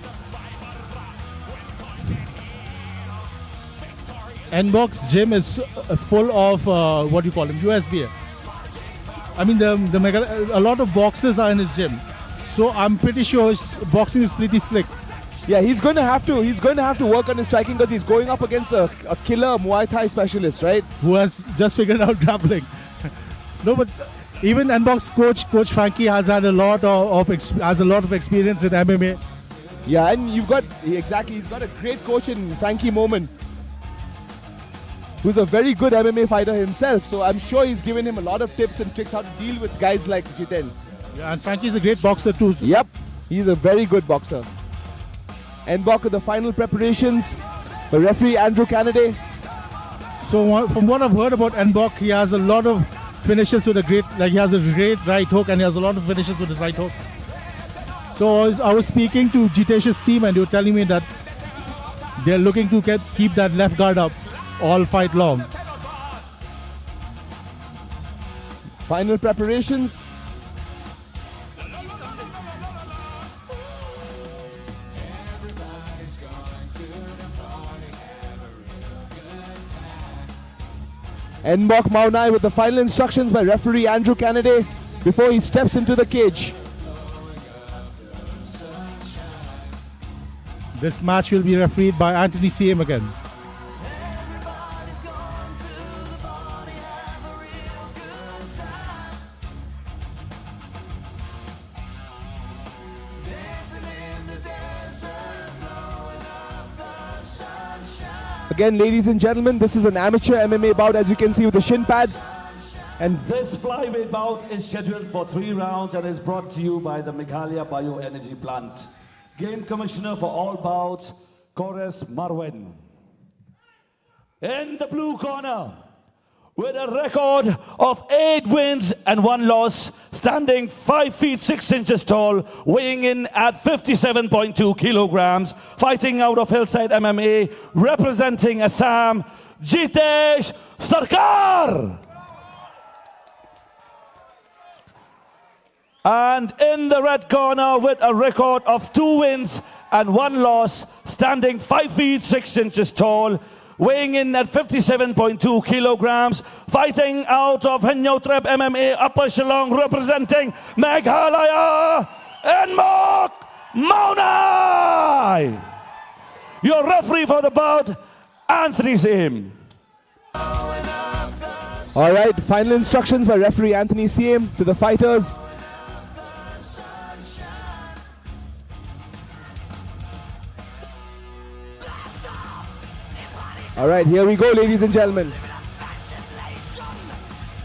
Mbok's gym is full of what do you call him, USB. I mean, a lot of boxers are in his gym, so I'm pretty sure his boxing is pretty slick. Yeah, he's going to have to work on his striking because he's going up against a killer Muay Thai specialist, right? Who has just figured out grappling. No, but even Mbok's coach Frankie has had a lot of experience in MMA. Yeah, and he's got a great coach in Frankie Moman, who's a very good MMA fighter himself. So I'm sure he's given him a lot of tips and tricks how to deal with guys like Jiten. Yeah, and Frankie's a great boxer too. Yep, he's a very good boxer. Mbok with the final preparations. The referee Andrew Kennedy. So from what I've heard about Mbok, he has a lot of finishes with he has a great right hook and he has a lot of finishes with his right hook. So I was speaking to Jitesh's team and they were telling me that they're looking to keep that left guard up all fight long. Final preparations. Mbok Maunai with the final instructions by referee Andrew Kennedy before he steps into the cage. This match will be refereed by Anthony CM again. Again, ladies and gentlemen, this is an amateur MMA bout, as you can see, with the shin pads. And this flyweight bout is scheduled for 3 rounds and is brought to you by the Meghalaya Bioenergy Plant. Game Commissioner for all bouts, Kores Marwen. In the blue corner, with a record of 8 wins and 1 loss, standing 5 feet 6 inches tall, weighing in at 57.2 kilograms, fighting out of Hillside MMA, representing Assam, Jitesh Sarkar. And in the red corner, with a record of 2 wins and 1 loss, standing 5 feet 6 inches tall, weighing in at 57.2 kilograms, fighting out of Hungniyotrep MMA, Upper Shillong, representing Meghalaya, Mbok Maunai. Your referee for the bout, Anthony Sim. all right, final instructions by referee Anthony CM to the fighters. All right, here we go, ladies and gentlemen.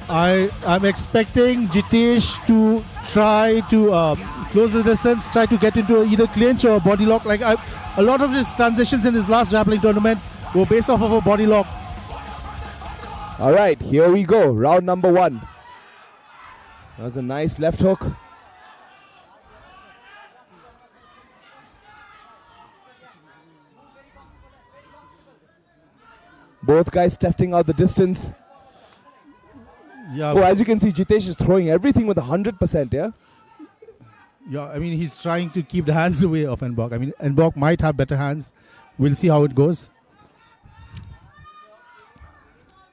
I'm expecting Jitesh to try to close the distance, try to get into either clinch or body lock. A lot of his transitions in his last grappling tournament were based off of a body lock. All right, here we go, round number 1. That was a nice left hook. Both guys testing out the distance. Yeah. Oh, as you can see, Jitesh is throwing everything with 100%, yeah? Yeah, I mean, he's trying to keep the hands away of Mbok. I mean, Mbok might have better hands. We'll see how it goes.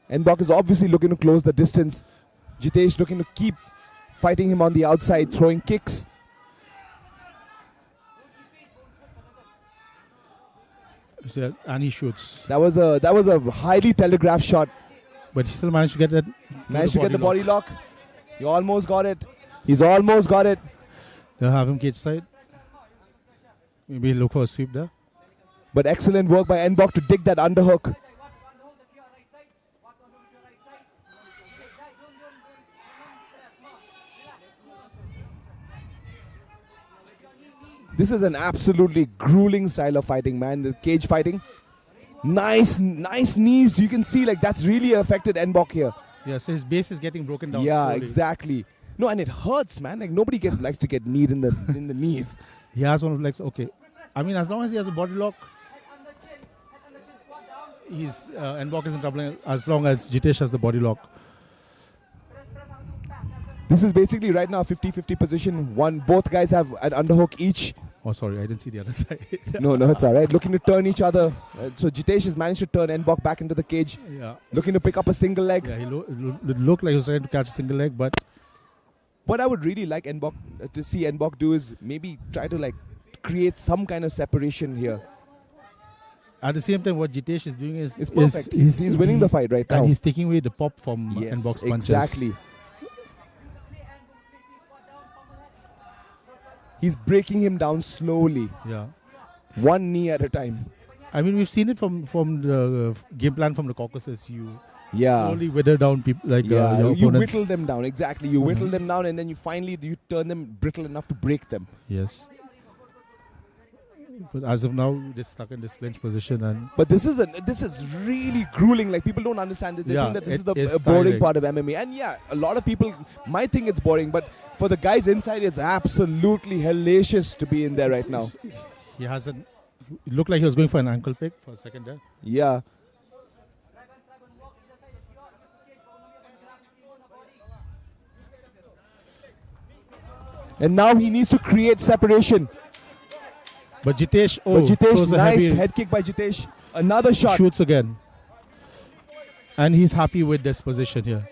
Mbok is obviously looking to close the distance. Jitesh looking to keep fighting him on the outside, throwing kicks. And he shoots. That was a highly telegraphed shot. But he still managed to get that. Managed to get the body lock. He almost got it. He's almost got it. They'll have him cage side. Maybe look for a sweep there. But excellent work by Mbok to dig that underhook. This is an absolutely grueling style of fighting, man. The cage fighting. Nice knees. You can see like that's really affected Nbok here. Yeah, so his base is getting broken down. Yeah, slowly. exactly. No, and it hurts, man. Like nobody likes to get kneed in the knees. He has one of the legs. Okay. I mean, as long as he has a body lock, he's Nbok isn't troubling as long as Jitesh has the body lock. This is basically right now a 50-50 position. Both guys have an underhook each. Oh, sorry, I didn't see the other side. No, it's all right. Looking to turn each other. So Jitesh has managed to turn Nbok back into the cage. Yeah. Looking to pick up a single leg. Yeah, he looked like he was trying to catch a single leg, but what I would really like Nbok to see Nbok do is maybe try to like create some kind of separation here. at the same time, what Jitesh is doing is perfect. He's winning the fight right now. And he's taking away the pop from Yes, Nbok's punches. exactly. He's breaking him down slowly. Yeah. One knee at a time. I mean, we've seen it from the game plan from the Caucasus. You Yeah. slowly wither down people like your you opponents. whittle them down. Exactly. You whittle them down, and then you turn them brittle enough to break them. Yes. But as of now, they're stuck in this clinch position, and But this is really grueling. Like people don't understand this. They Yeah, think that this it is is a boring tiring. part of MMA. And yeah, a lot of people might think it's boring, but for the guys inside, it's absolutely hellacious to be in there right now. he hasn't. It looked like he was going for an ankle pick for a second there. Yeah. And now he needs to create separation. But Jitesh, Jitesh, throws a nice heavy head kick by Jitesh. Another shot. shoots again, and he's happy with this position here.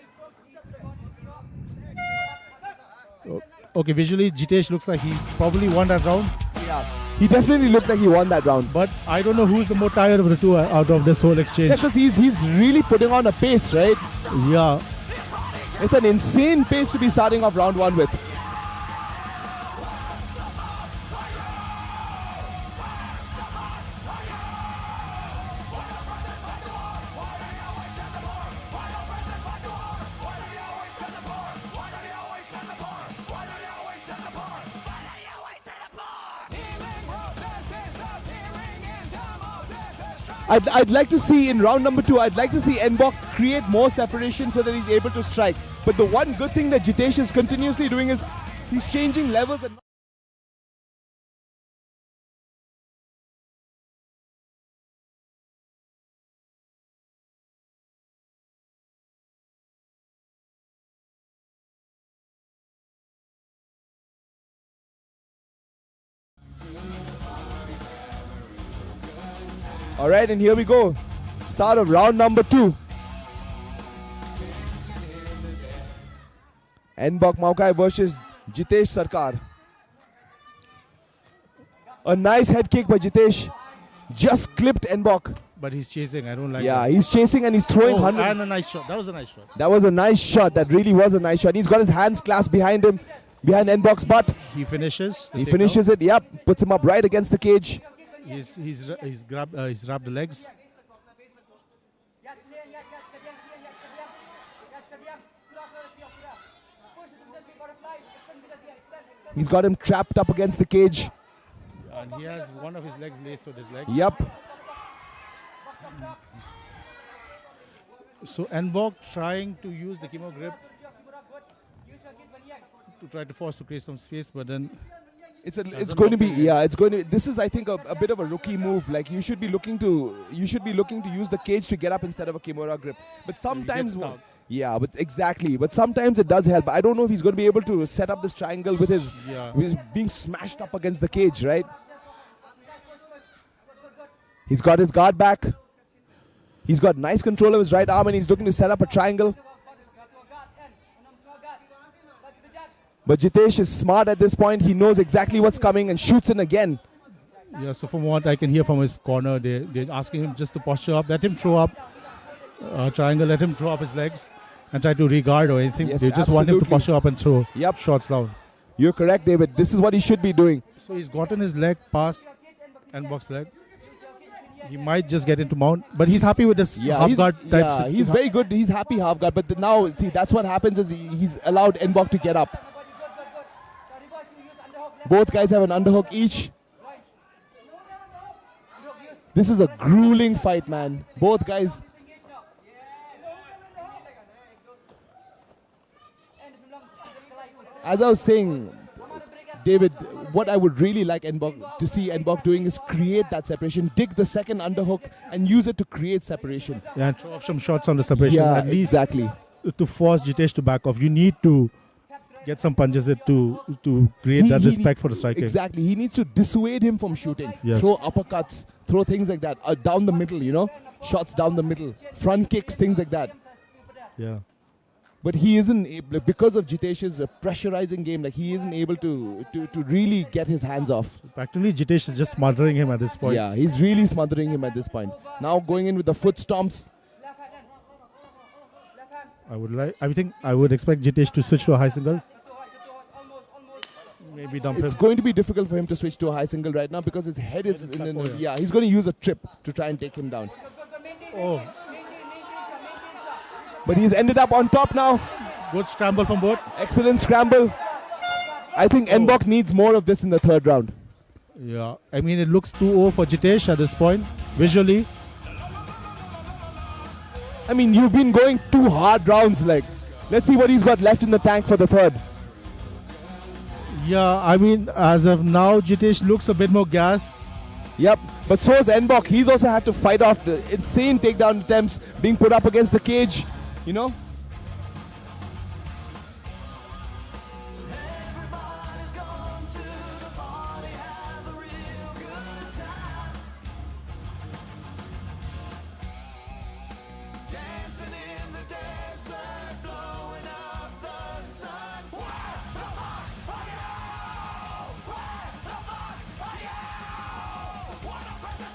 Okay, visually, Jitesh looks like he probably won that round. Yeah. He definitely looked like he won that round. But I don't know who's the more tired of the two out of this whole exchange. Yeah, because he's really putting on a pace, right? Yeah. It's an insane pace to be starting off round one with. I'd like to see in round number 2, I'd like to see Nbok create more separation so that he's able to strike. But the one good thing that Jitesh is continuously doing is he's changing levels. And all right, and here we go. Start of round number 2. Nbok Mawkai versus Jitesh Sarkar. A nice head kick by Jitesh. Just clipped Nbok. But he's chasing. I don't like Yeah, that. he's chasing and he's throwing 100. And a nice shot. That was a nice shot. That was a nice shot. That really was a nice shot. He's got his hands clasped behind him, behind Nbok's butt. He finishes. He finishes it. Yep, puts him up right against the cage. He's wrapped the legs. He's got him trapped up against the cage. And he has one of his legs laced with his legs. Yep. So Nbok trying to use the Kimo grip to try to force to create some space, but then It's going to be this is I think a bit of a rookie move. Like you should be looking to use the cage to get up instead of a Kimura grip. But sometimes stuck. yeah, but exactly. But sometimes it does help. I don't know if he's going to be able to set up this triangle with his being smashed up against the cage, right? He's got his guard back. He's got nice control of his right arm and he's looking to set up a triangle. But Jitesh is smart at this point. He knows exactly what's coming and shoots in again. Yeah, so from what I can hear from his corner, they're asking him just to posture up, let him throw up triangle, let him throw up his legs and try to regard or anything. Yes, they just want him to absolutely. posture up and throw shots down. You're correct, David. This is what he should be doing. So he's gotten his leg past Nbok's leg. He might just get into mount, but he's happy with this half guard type. Yeah, he's very good. He's happy half guard. But now, see, that's what happens is he's allowed Nbok to get up. Both guys have an underhook each. This is a grueling fight, man. Both guys. As I was saying, David, what I would really like to see Nbok doing is create that separation, dig the second underhook and use it to create separation. Yeah, and throw off some shots on the separation. Yeah, At least exactly. To force Jitesh to back off. You need to get some punches to create that respect for the striker. Exactly. He needs to dissuade him from shooting. Yes. Throw uppercuts, throw things like that. Down the middle, you know. Shots down the middle. Front kicks, things like that. Yeah. But he isn't able, because of Jitesh's pressurizing game, like he isn't able to really get his hands off. Practically, Jitesh is just smothering him at this point. Yeah, he's really smothering him at this point. Now going in with the foot stomps. I would expect Jitesh to switch to a high single. Maybe dump It's him. going to be difficult for him to switch to a high single right now because his head is yeah, he's going to use a trip to try and take him down. Oh. But he's ended up on top now. Good scramble from both. Excellent scramble. I think Nbok needs more of this in the third round. Yeah, I mean, it looks 2-0 for Jitesh at this point, visually. I mean, you've been going 2 hard rounds. Like, let's see what he's got left in the tank for the third. Yeah, I mean, as of now, Jitesh looks a bit more gassed. Yep, but so is Nbok. He's also had to fight off the insane takedown attempts being put up against the cage, you know.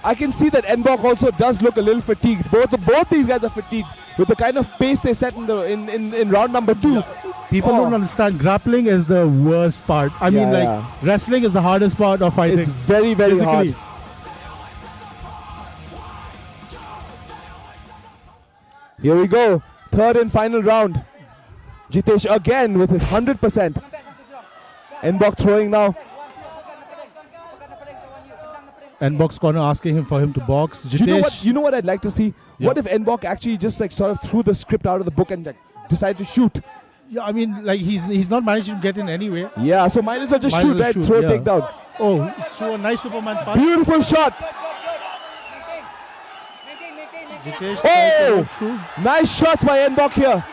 I can see that Nbok also does look a little fatigued. Both these guys are fatigued with the kind of pace they set in round number 2. Yeah. People don't understand. Grappling is the worst part. I mean, wrestling is the hardest part of fighting. It's very, very hard. Here we go. Third and final round. Jitesh again with his 100%. Nbok throwing now. Nbok's corner asking him for him to box. Jitesh, you know what I'd like to see? Yep. What if Nbok actually just like sort of threw the script out of the book and like, decided to shoot? Yeah, I mean, like he's not managed to get in anyway. Yeah, so might as well just shoot, right? Throw a takedown. Oh, throw a nice Superman punch. Beautiful shot. Jitesh, oh, nice shots by Nbok here.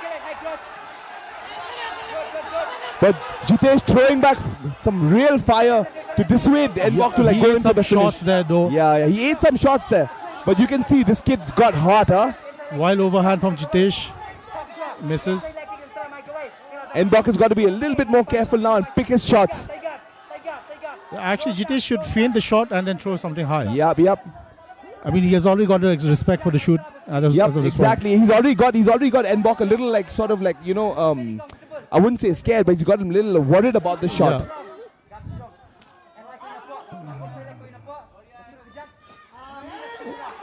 But Jitesh throwing back some real fire to dissuade Nbok to like go into the shots there though. Yeah, he ate some shots there. But you can see this kid's got hot, huh? Wild overhand from Jitesh. Misses. Nbok has got to be a little bit more careful now and pick his shots. Actually, Jitesh should feint the shot and then throw something high. Yep. I mean, he has already got respect for the shoot. Yep, exactly. He's already got Nbok a little like sort of like, you know, I wouldn't say scared, but he's got him a little worried about the shot. Yeah.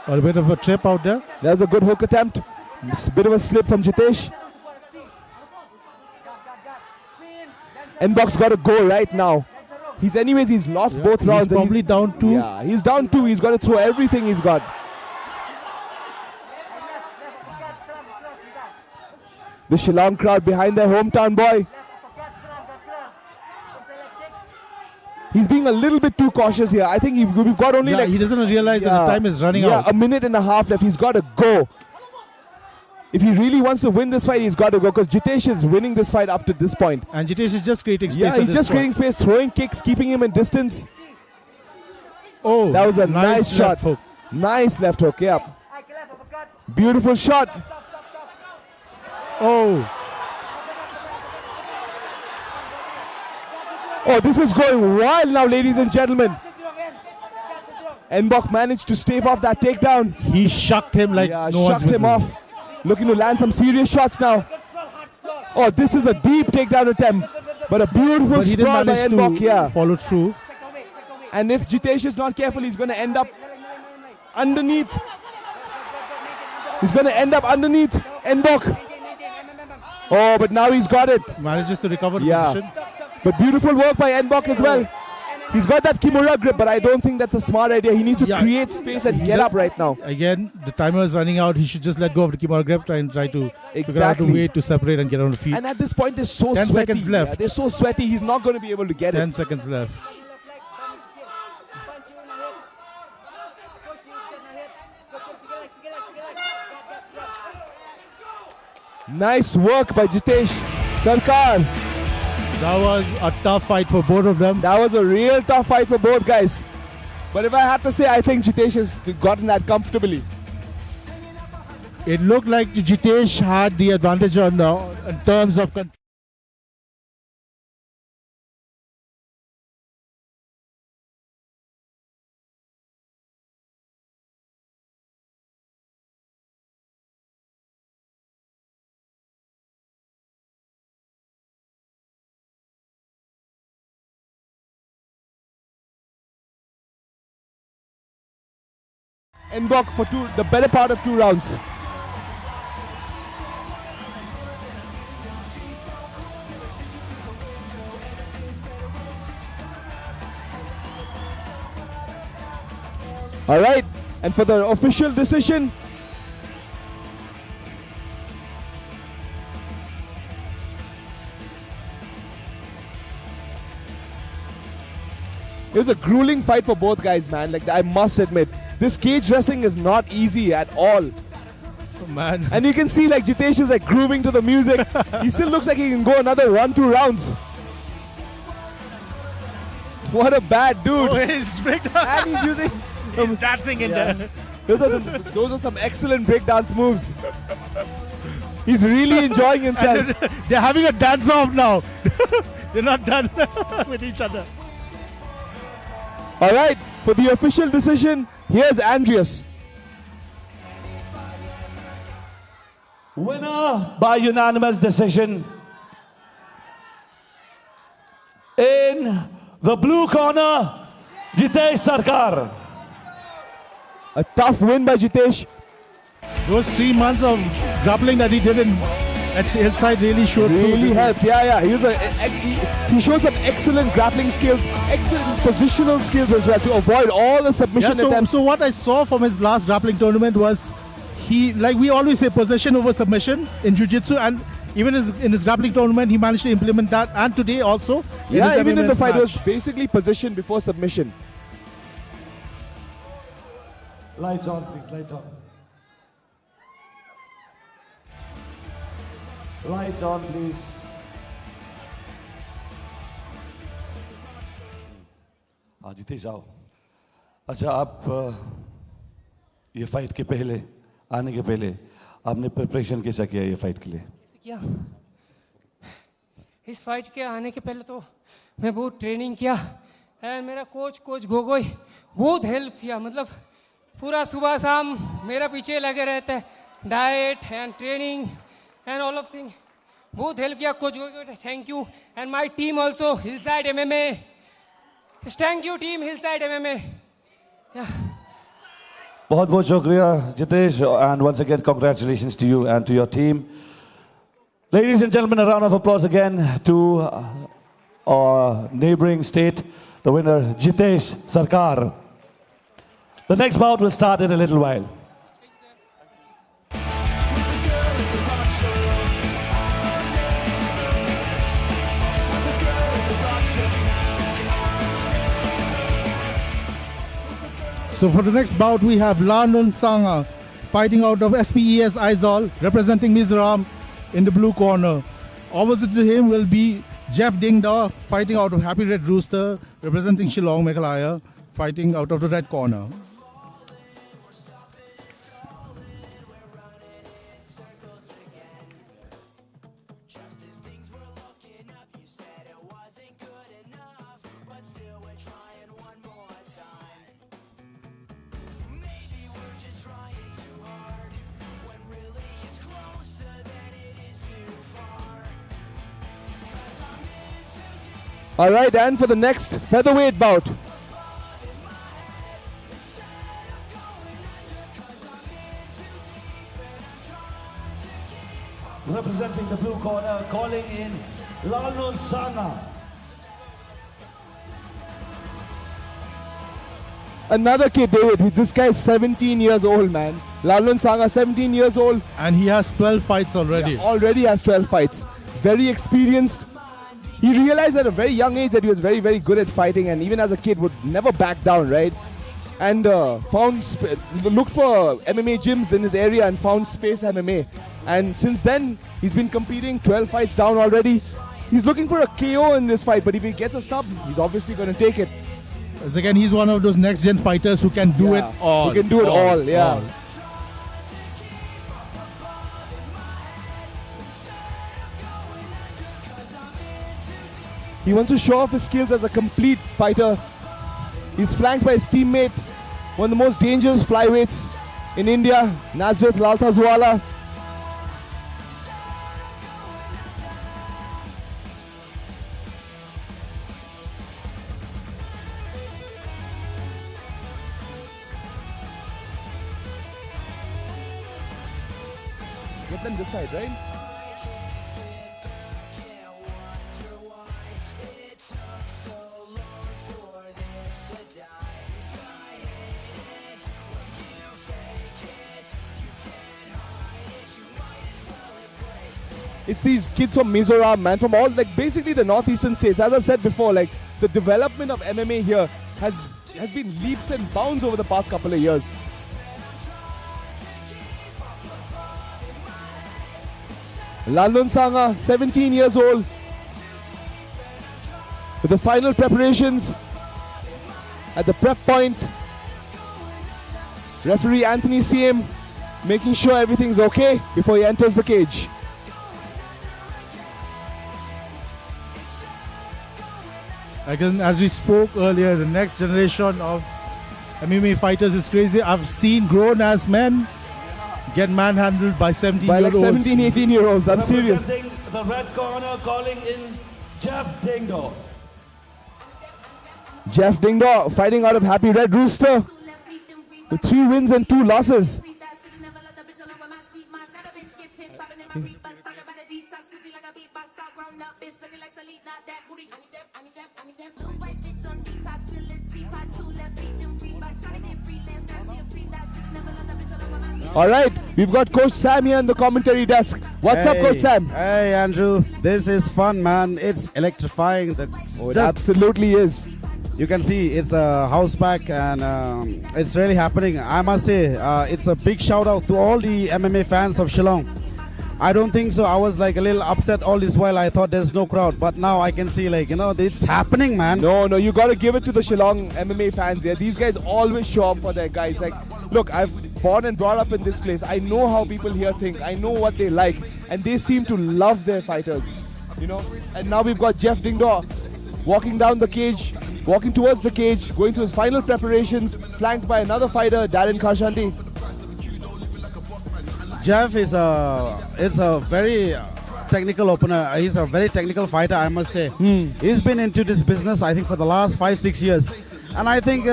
A bit of a trip out there. There's a good hook attempt. It's a bit of a slip from Jitesh. Nbok's got to go right now. He's lost both rounds. He's probably down 2. Yeah, he's down 2. He's got to throw everything he's got. The Shillong crowd behind their hometown boy. He's being a little bit too cautious here. I think we've got only he doesn't realize that the time is running out. Yeah, a minute and a half left. He's got to go. If he really wants to win this fight, he's got to go because Jitesh is winning this fight up to this point. And Jitesh is just creating space. Yeah, he's just creating space, throwing kicks, keeping him in distance. Oh, that was a nice shot. Hook. Nice left hook, yeah. Beautiful shot. Oh, this is going wild now, ladies and gentlemen. Nbok managed to stave off that takedown. He shucked him like no one's shucked him off. Looking to land some serious shots now. Oh, this is a deep takedown attempt. But a beautiful sprawl by Nbok here. Follow through. And if Jitesh is not careful, he's going to end up underneath. He's going to end up underneath Nbok. Oh, but now he's got it. Manages to recover the position. But beautiful work by Nbok as well. He's got that Kimura grip, but I don't think that's a smart idea. He needs to Yeah. create space and get up right now. Again, the timer is running out. He should just let go of the Kimura grip and try to figure out a Exactly. way to separate and get on the feet. And at this point, they're so 10 sweaty. seconds left. Yeah, they're so sweaty, he's not going to be able to get 10 it. seconds left. Nice work by Jitesh Sarkar. That was a tough fight for both of them. That was a real tough fight for both guys. But if I had to say, I think Jitesh has gotten that comfortably. It looked like Jitesh had the advantage on in terms of control. Mbok for the better part of 2 rounds. All right, and for the official decision, it was a grueling fight for both guys, man. Like, I must admit, this cage wrestling is not easy at all. Oh, man. And you can see like Jitesh is like grooving to the music. He still looks like he can go another 1-2 rounds. What a bad dude. Oh, he's And he's using he's dancing in there. those are some excellent breakdance moves. He's really enjoying himself. They're having a dance off now. They're not done with each other. All right, for the official decision, here's Andreas. Winner by unanimous decision. In the blue corner, Jitesh Sarkar. A tough win by Jitesh. Those 3 months of grappling that he did at Hillside really showed through. Really helped. Yeah. He showed some excellent grappling skills, excellent positional skills as well to avoid all the submission attempts. So what I saw from his last grappling tournament was he, like we always say, possession over submission in jiu-jitsu, and even in his grappling tournament, he managed to implement that. And today also, Yeah, even in the fight, it match. was basically position before submission. Lights on, please, lights on. Lights on, please. हाँ जितेश आओ. अच्छा आप ये fight के पहले आने के पहले आपने प्रिपरेशन कैसा किया ये फाइट के लिए? किया इस फाइट के आने के पहले तो मैं बहुत ट्रेनिंग किया एंड मेरा कोच गोगोई बहुत हेल्प किया. मतलब पूरा सुबह शाम मेरा पीछे लगे रहते हैं. Diet and training and all of thing बहुत हेल्प किया coach Gogoi. Thank you and my team also Hillside MMA. Thank you team Hillside MMA. बहुत बहुत शुक्रिया Jitesh, and once again congratulations to you and to your team. Ladies and gentlemen, a round of applause again to our neighboring state, the winner Jitesh Sarkar. The next bout will start in a little while. So for the next bout, we have Larnon Sanga fighting out of SPES Aizawl, representing Mizoram in the blue corner. Opposite to him will be Jeff Dingda fighting out of Happy Red Rooster, representing Shillong, Meghalaya, fighting out of the red corner. All right, and for the next featherweight bout, Representing the blue corner, calling in Larnon Sanga. Another kid, David. This guy is 17 years old, man. Lalun Sanga, 17 years old. And he has 12 fights already. Yeah, already has 12 fights. Very experienced. He realized at a very young age that he was very, very good at fighting, and even as a kid would never back down, right? And looked for MMA gyms in his area and found Space MMA. And since then, he's been competing, 12 fights down already. He's looking for a KO in this fight, but if he gets a sub, he's obviously going to take it. As again, he's one of those next-gen fighters who can do it all. Who can do it all, yeah. All. He wants to show off his skills as a complete fighter. He's flanked by his teammate, one of the most dangerous flyweights in India, Nazrat Laltazwala. Get them this side, right? It's these kids from Mizoram, man, from all, like, basically the northeastern states. As I've said before, like, the development of MMA here has been leaps and bounds over the past couple of years. Lalun Sanga, 17 years old, with the final preparations at the prep point. Referee Anthony CM making sure everything's okay before he enters the cage. Again, as we spoke earlier, the next generation of MMA fighters is crazy. I've seen grown-ass men get manhandled by 17-year-olds. By like 17, 18-year-olds, I'm serious. Representing the red corner, calling in Jeff Dingdo. Jeff Dingdo fighting out of Happy Red Rooster with 3 wins and 2 losses. All right, we've got Coach Sam here in the commentary desk. What's up, Coach Sam? Hey, Andrew. This is fun, man. It's electrifying. It absolutely is. You can see it's a house pack, and it's really happening. I must say, it's a big shout out to all the MMA fans of Shillong. I don't think so. I was like a little upset all this while. I thought there's no crowd, but now I can see, like, you know, it's happening, man. No, you got to give it to the Shillong MMA fans here. These guys always show up for their guys. Like, look, I've born and brought up in this place. I know how people here think. I know what they like, and they seem to love their fighters, you know. And now we've got Jeff Dingdo walking down the cage, walking towards the cage, going to his final preparations, flanked by another fighter, Darren Karshanti. Jeff is a very technical opener. He's a very technical fighter, I must say. He's been into this business, I think, for the last 5-6 years. And I think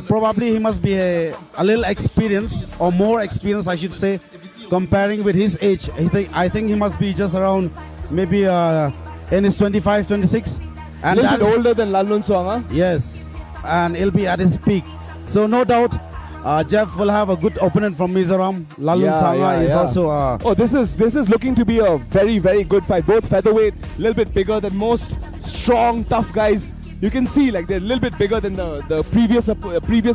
probably he must be a little experienced, or more experienced, I should say, comparing with his age. I think he must be just around maybe in his 25, 26. And a little bit older than Lalun Sanga. Yes, and he'll be at his peak. So no doubt, Jeff will have a good opponent from Mizoram. Lalun Sanga is also... this is looking to be a very, very good fight. Both featherweight, a little bit bigger than most, strong, tough guys. You can see, like, they're a little bit bigger than the previous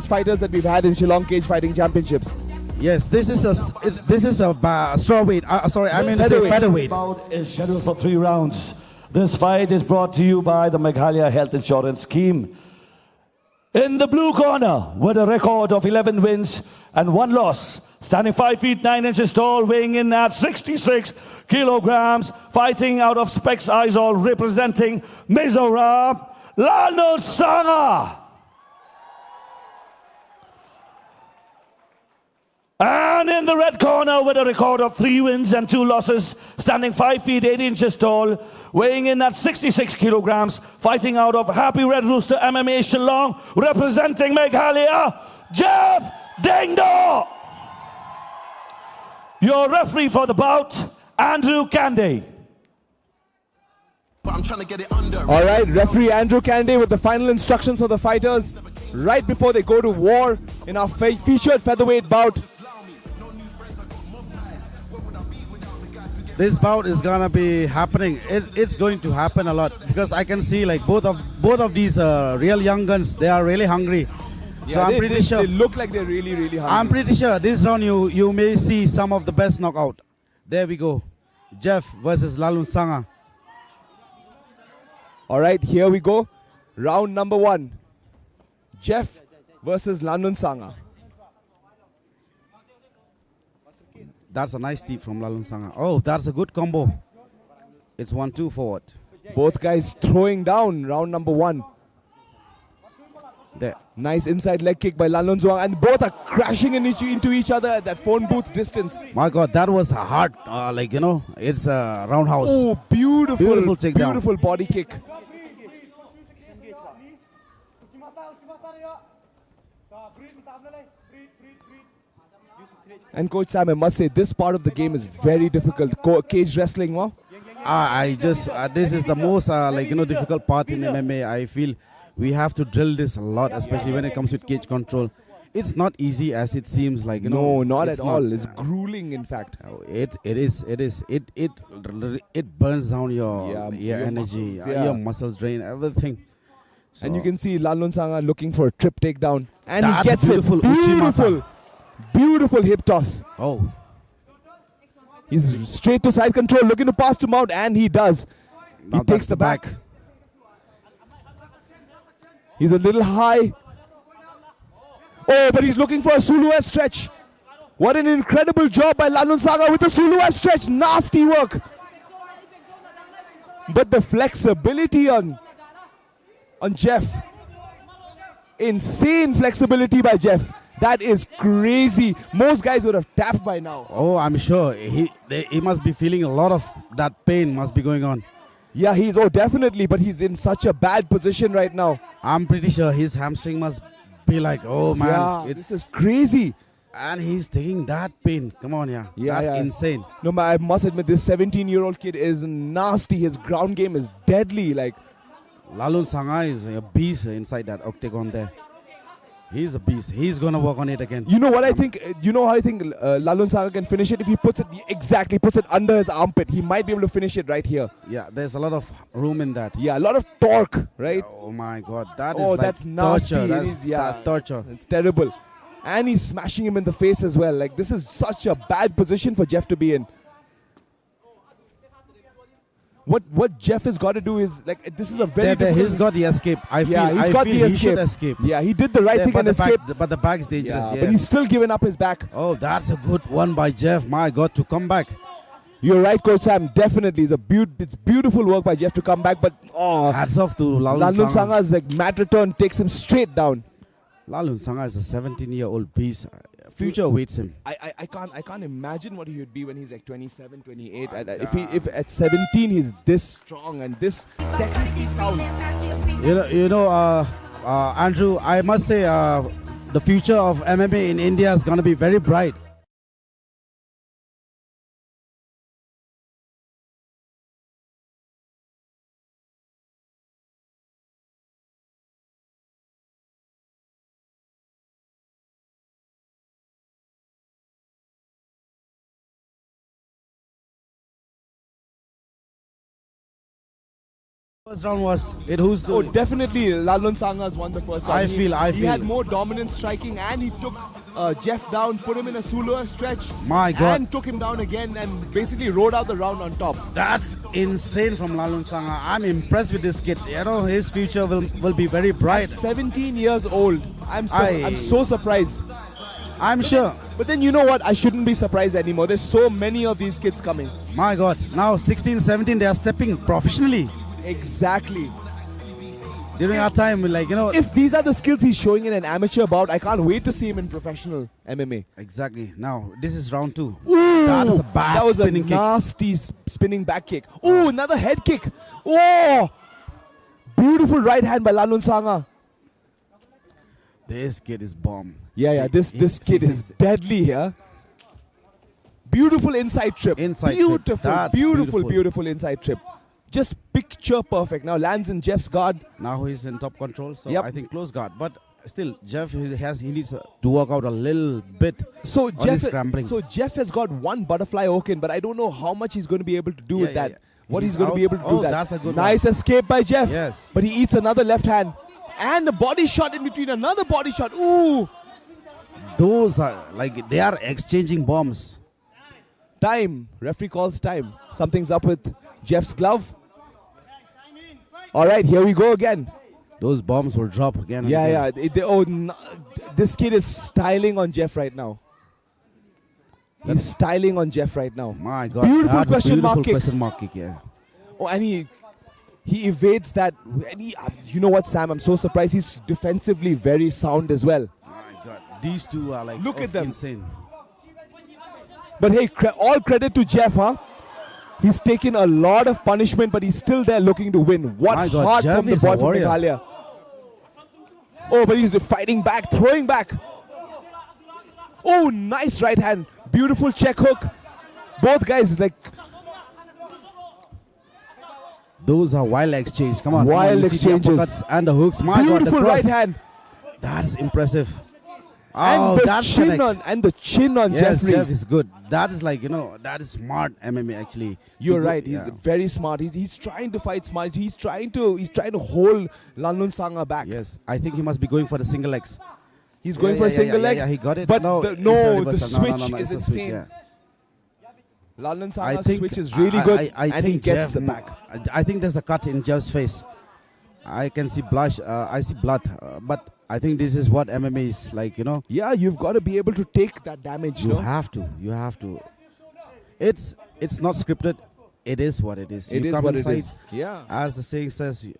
fighters that we've had in Shillong Cage Fighting Championships. Yes, this is a strawweight. Sorry, I mean featherweight. Bout is scheduled for 3 rounds. This fight is brought to you by the Meghalaya Health Insurance Scheme. In the blue corner, with a record of 11 wins and 1 loss, standing 5 feet 9 inches tall, weighing in at 66 kilograms, fighting out of Specs Aizawl, representing Mizoram, Lalun Sanga. And in the red corner, with a record of 3 wins and 2 losses, standing 5 feet 8 inches tall, weighing in at 66 kilograms, fighting out of Happy Red Rooster MMA Shillong, representing Meghalaya, Jeff Dingdo. Your referee for the bout, Andrew Kande. But I'm trying to get it under. All right, referee Andrew Kande with the final instructions for the fighters. right before they go to war in our featured featherweight bout. This bout is gonna be happening. It's going to happen a lot because I can see like both of these real young guns. They are really hungry. Yeah, so I'm pretty sure they look like they're really hungry. I'm pretty sure this round you may see some of the best knockout. There we go. Jeff versus Lalun Sanga. All right, here we go. Round number 1. Jeff versus Lalun Sanga. That's a nice tip from Lalun Sanga. Oh, that's a good combo. It's 1-2 forward. Both guys throwing down round number 1. There. Nice inside leg kick by Lalun Sanga, and both are crashing into each other at that phone booth distance. My God, that was a hard, it's a roundhouse. Oh, beautiful takedown. Beautiful body kick. And Coach Sam, I must say, this part of the game is very difficult. Cage wrestling, wow. This is the most difficult part in MMA. I feel we have to drill this a lot, especially when it comes with cage control. It's not easy as it seems like. No, not at all. It's grueling, in fact. It is. It burns down your energy, muscles, your muscles drain, everything. So and you can see Lalun Sanga looking for a trip takedown, and that's he gets beautiful. it. Beautiful hip toss. Oh. He's straight to side control, looking to pass to mount, and he does. He takes the back. He's a little high. Oh, but he's looking for a Sulu F stretch. What an incredible job by Lalun Sanga with a Sulu F stretch. Nasty work. But the flexibility on Jeff. Insane flexibility by Jeff. That is crazy. Most guys would have tapped by now. Oh, I'm sure. He must be feeling a lot of that pain must be going on. Yeah, definitely, but he's in such a bad position right now. I'm pretty sure his hamstring must be like, oh man, yeah, this is crazy. And he's taking that pain. Come on, that's insane. No, I must admit, this 17-year-old kid is nasty. His ground game is deadly. Like, Lalun Sanga is a beast inside that octagon there. He's a beast. He's going to work on it again. You know what I think? You know how I think Lalun Sanga can finish it? If he puts it under his armpit, he might be able to finish it right here. Yeah, there's a lot of room in that. Yeah, a lot of torque, right? Oh my God, that's nasty. Torture. That's torture. It's terrible. And he's smashing him in the face as well. Like, this is such a bad position for Jeff to be in. What Jeff has got to do is, like, this is a very he's got the escape. I feel he should escape. Yeah, he did the right thing and escape. But the back is dangerous. Yeah, but he's still giving up his back. Oh, that's a good one by Jeff. My God, to come back. You're right, Coach Sam. Definitely, it's beautiful work by Jeff to come back. But hats off to Lalun Sanga's mat return takes him straight down. Lalun Sanga is a 17-year-old beast. Future awaits him. I can't imagine what he would be when he's like 27, 28. If at 17 he's this strong and this technically sound. Andrew, I must say the future of MMA in India is going to be very bright. First round was definitely Lalun Sanga's won the first round. He had more dominant striking, and he took Jeff down, put him in a Sulu stretch. My God. And took him down again and basically rode out the round on top. That's insane from Lalun Sanga. I'm impressed with this kid. His future will be very bright. At 17 years old. I'm so surprised. I'm sure. But then you know what? I shouldn't be surprised anymore. There's so many of these kids coming. My God. Now 16, 17, they are stepping professionally. Exactly. During our time, if these are the skills he's showing in an amateur bout, I can't wait to see him in professional MMA. Exactly. Now, this is round 2. Ooh, that is a bad That was spinning a nasty spinning back kick. Oh, another head kick. Oh, beautiful right hand by Lalun Sanga. This kid is bomb. Yeah, this kid is deadly here. Beautiful inside trip. Beautiful inside trip. Just picture perfect. Now lands in Jeff's guard. Now he's in top control, so yep. I think close guard. But still Jeff he needs to work out a little bit. So on his Jeff, scrambling. so Jeff has got one butterfly hook in, but I don't know how much he's going to be able to do with that. What he's going to be able to do that. That's a good nice one. escape by Jeff. Yes. But he eats another left hand. And a body shot in between, another body shot. Ooh. Those are like they are exchanging bombs. Time. Referee calls time. Something's up with Jeff's glove. All right, here we go again. Those bombs will drop again. And Yeah. This kid is styling on Jeff right now. He's styling on Jeff right now. My God. Beautiful That's question a mark beautiful kick. question mark kick, yeah. Oh, and he evades that. And you know what, Sam? I'm so surprised. He's defensively very sound as well. My God. These two are like Look at them. insane. But hey, all credit to Jeff, huh? He's taken a lot of punishment, but he's still there looking to win. What My God, heart Jeff from the is a boy from warrior. Meghalaya. Oh, but he's fighting back, throwing back. Oh, nice right hand. Beautiful check hook. Both guys like Those are wild exchanges. Come on. Wild come on. You see the exchanges. uppercuts and the hooks. My God, the beautiful cross. right hand. That's impressive. And Oh, the that's chin connect. on Yes, Jeffrey. Jeff is good. That is like, that is smart MMA actually. You're To go- right. He's yeah. very smart. He's trying to fight smart. He's trying to hold Lanlun Sanga back. Yes, I think he must be going for the single legs. He's going for a single leg. Yeah, he got it. But no, the it's a reversal. switch No, is it's a switch, insane. yeah. Lanlun I Sanga's think switch is really good, I and think he gets Jeff, the back. I think there's a cut in Jeff's face. I can see blush. I see blood. But I think this is what MMA is like. Yeah, you've got to be able to take that damage. You no? have to. You have to. It's not scripted. It is what it is. It You is come what inside, it is. Yeah. As the saying says, you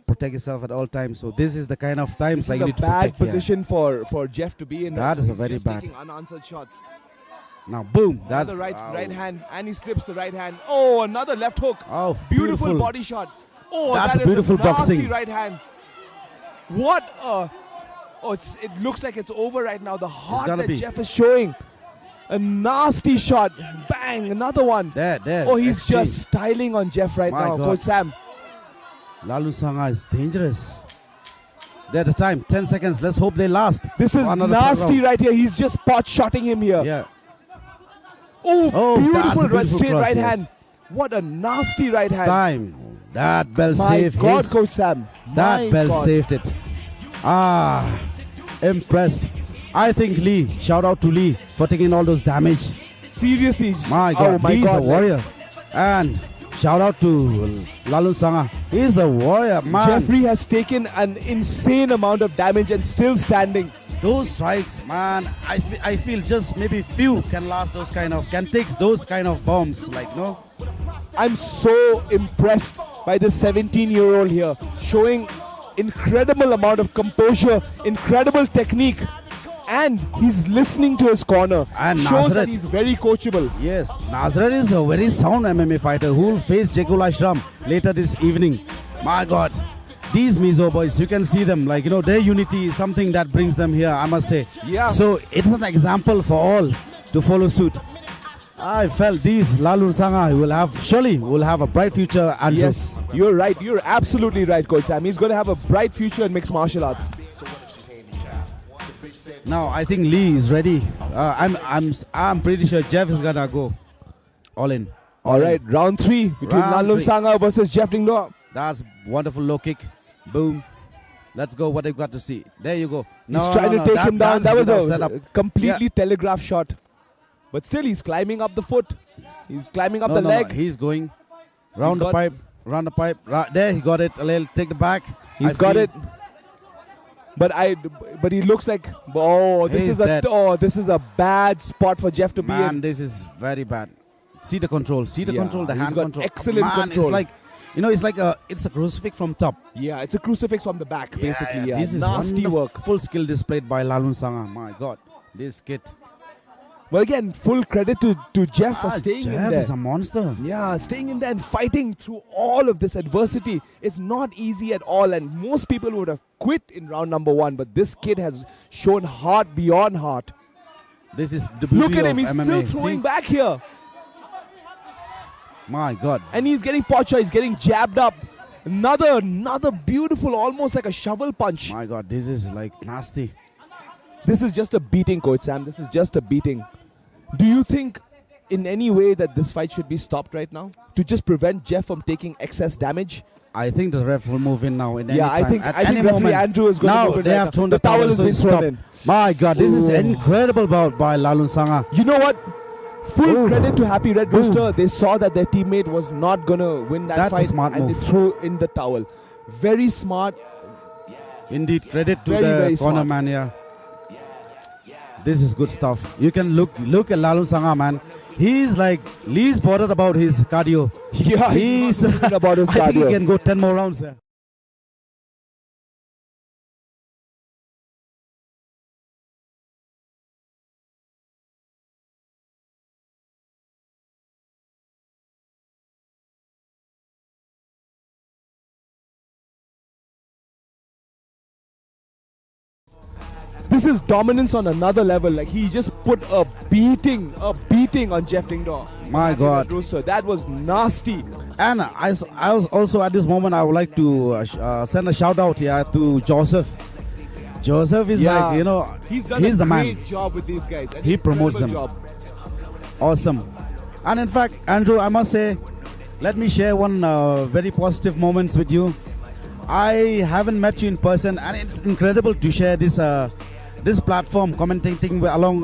protect yourself at all times. So this is the kind of times This like is you a need to bad protect. position for Jeff to be in. That is a He's very just bad. taking unanswered shots. Now, boom. That's Another right hand, and he slips the right hand. Oh, another left hook. Oh, Beautiful body shot. Oh, That's that is beautiful a nasty boxing. right hand. What a... Oh, it looks like it's over right now. The heart gonna that be. Jeff is showing. A nasty shot. Bang, another one. There. Oh, he's exchange. just styling on Jeff right My now, God. Coach Sam. Lalu Sanga is dangerous. They're the time. 10 seconds. Let's hope they last. This is Another nasty round. right here. He's just pot-shotting him here. Yeah. Oh, that's a beautiful, beautiful straight cross, right yes. hand. What a nasty right It's hand. time. That bell My saved God, his. Coach Sam. That My bell God. saved it. Impressed. I think Lee, shout out to Lee for taking all those damage. Seriously. My God, oh my Lee's God, a warrior. And shout out to Lalu Sanga. He's a warrior, man. Jeffrey has taken an insane amount of damage and still standing. Those strikes, man, I feel just maybe few can take those kind of bombs, like, no? I'm so impressed by this 17-year-old here, showing incredible amount of composure, incredible technique, and he's listening to his corner. And shows that Nazareth. he's very coachable. Yes, Nazareth is a very sound MMA fighter who will face Jekul Ashram later this evening. My God, these Mizo boys, you can see them, like, their unity is something that brings them here, I must say. Yeah. So it's an example for all to follow suit. I felt these Lalu Sanga surely will have a bright future. Andrew. Yes, you're right. You're absolutely right, Coach Sam. He's going to have a bright future in mixed martial arts. Now I think Lee is ready. I'm pretty sure Jeff is gonna go all in. All right, round 3 between Round Lanlun three. Sanga versus Jeff Lingdoa. That's wonderful low kick. Boom. Let's go. What they've got to see. There you go. He's trying to take him down. That was a setup. completely telegraphed shot. But still, he's climbing up the foot. He's climbing up the leg. He's going round the got- pipe. Round the pipe. There he got it. Take the back. He's I got feel- it. But he looks like He's dead. this is a bad spot for Jeff to be Man, in. this is very bad. See the control. See the Yeah, control. The he's hand got control. excellent Man, control. It's like, it's a crucifix from top. Yeah, it's a crucifix from the back, basically. Yeah, This is nasty work. Full skill displayed by Lalun Sanga. My God, this kid. Well, again, full credit to Jeff for staying in Jeff there. is a monster. Yeah, staying in there and fighting through all of this adversity is not easy at all. And most people would have quit in round number 1. But this kid has shown heart beyond heart. This is the beauty Look at him, of he's MMA. still throwing See? back here. My God. And he's getting pot shot, he's getting jabbed up. Another beautiful, almost like a shovel punch. My God, this is like nasty. This is just a beating, Coach Sam. This is just a beating. Do you think in any way that this fight should be stopped right now to just prevent Jeff from taking excess damage? I think the ref will move in now. In any I time. think At I think any referee moment. Andrew is going to Now move in they right have now. thrown The towel has so been it's thrown stopped. in. My God, this is Ooh. incredible by Lalun Sanga. You know what? Full credit to Happy Red Rooster. They saw that their teammate was not going to win that That's a fight smart and move. they threw in the towel. Very smart. Indeed, credit to Very the corner smart. man here. This is good stuff. You can look at Lalun Sanga, man. He's like least bothered about his cardio. Yeah, he's not worried about his I think he cardio. can go 10 more rounds there. This is dominance on another level. Like he just put a beating on Jeff Dingdor. My God. Red Rooster. That was nasty. And I was also at this moment, I would like to send a shout out here to Joseph. Joseph is like, you know, he's done he's a the great man. job with these guys. An He promotes them. incredible job. Awesome. And in fact, Andrew, I must say, let me share one very positive moments with you. I haven't met you in person, and it's incredible to share this this platform commentating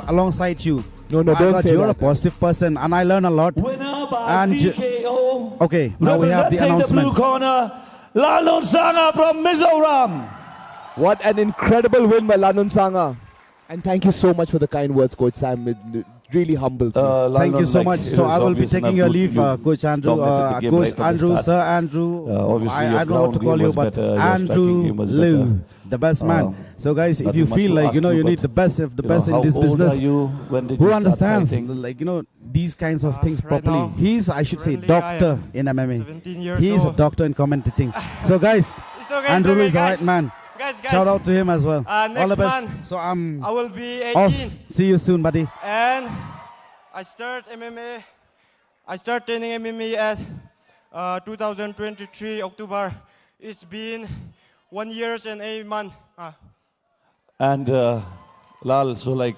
alongside you. No, My don't God, say you're that. a positive person, and I learn a lot. Winner by And TKO. Okay, now we have the Representing announcement. blue corner, Lalun Sanga from Mizoram. What an incredible win by Lanun Sanga. And thank you so much for the kind words, Coach Sam. It really humbles me. Thank you so much. So I will be taking your leave, Coach Andrew, Coach Andrew, Sir Andrew. I don't know what to call you, but Andrew Liu, the best man. So guys, if you feel like, you know, you need the best of the best in this business, who understands, like, you know, these kinds of things properly. now, He's, I should say, currently doctor I in 17 MMA. years He's a old. doctor in commentating. So guys, It's okay, Andrew is the guys. right man. Guys, Shout out to him as well. next All the best. month, So I'm I will be 18. off. See you soon, buddy. And I start MMA. I start training MMA at 2023 October. It's been 1 year and 8 months. And Lal, so like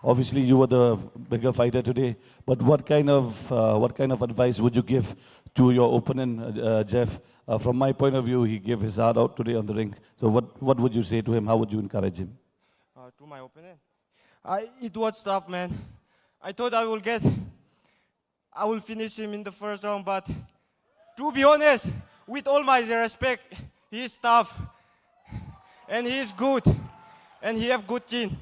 obviously you were the bigger fighter today, but what kind of advice would you give to your opponent, Jeff? From my point of view, he gave his heart out today on the ring. So what would you say to him? How would you encourage him? To my opponent, it was tough, man. I thought I will finish him in the first round, but to be honest, with all my respect, he's tough, and he's good, and he have good chin.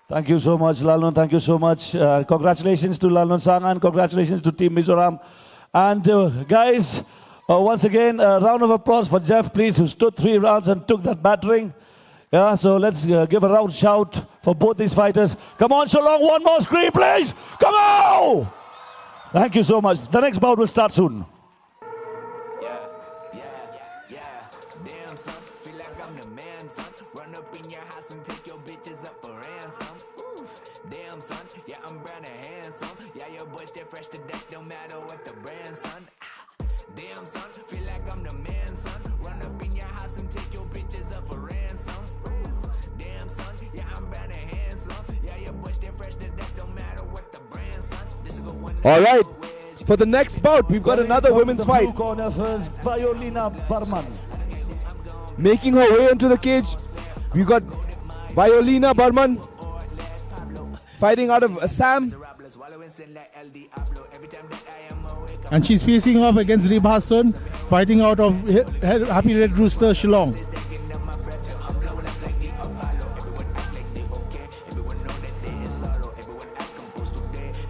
Thank you so much, Lalun. Thank you so much. Congratulations to Lalun Sanga and congratulations to Team Mizoram. And guys, once again, a round of applause for Jeff, please, who stood 3 rounds and took that battering. Yeah, so let's give a round shout for both these fighters. Come on, Shillong, one more scream, please. Come on! Thank you so much. The next bout will start soon. Damn, son, feel like I'm the man, son. Run up in your house and take your bitches up for ransom. Ooh, damn, son, yeah, I'm brown and handsome. Yeah, your boy stay fresh to death, don't matter what the brand, son. Damn, son, feel like I'm the man, son. Run up in your house and take your bitches up for ransom. Ooh, damn, son, yeah, I'm brown and handsome. Yeah, your boy stay fresh to death, don't matter what the brand, son. This is a one. All right. For the next bout, we've got another women's fight. Blue corner first, Violina Barman. Making her way into the cage, we've got Violina Barman fighting out of Assam. And she's facing off against Ribha Sun, fighting out of Happy Red Rooster Shillong.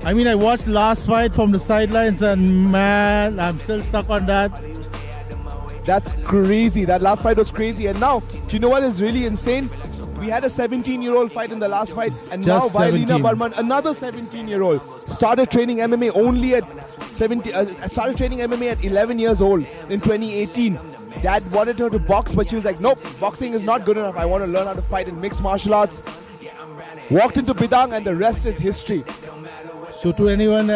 I mean, I watched last fight from the sidelines and man, I'm still stuck on that. That's crazy. That last fight was crazy. And now, do you know what is really insane? We had a 17-year-old fight in the last fight, and now Just Violina 17. Barman, another 17-year-old, started training MMA only at 11 years old in 2018. Dad wanted her to box, but she was like, nope, boxing is not good enough. I want to learn how to fight in mixed martial arts. Walked into Bidang, and the rest is history. So to anyone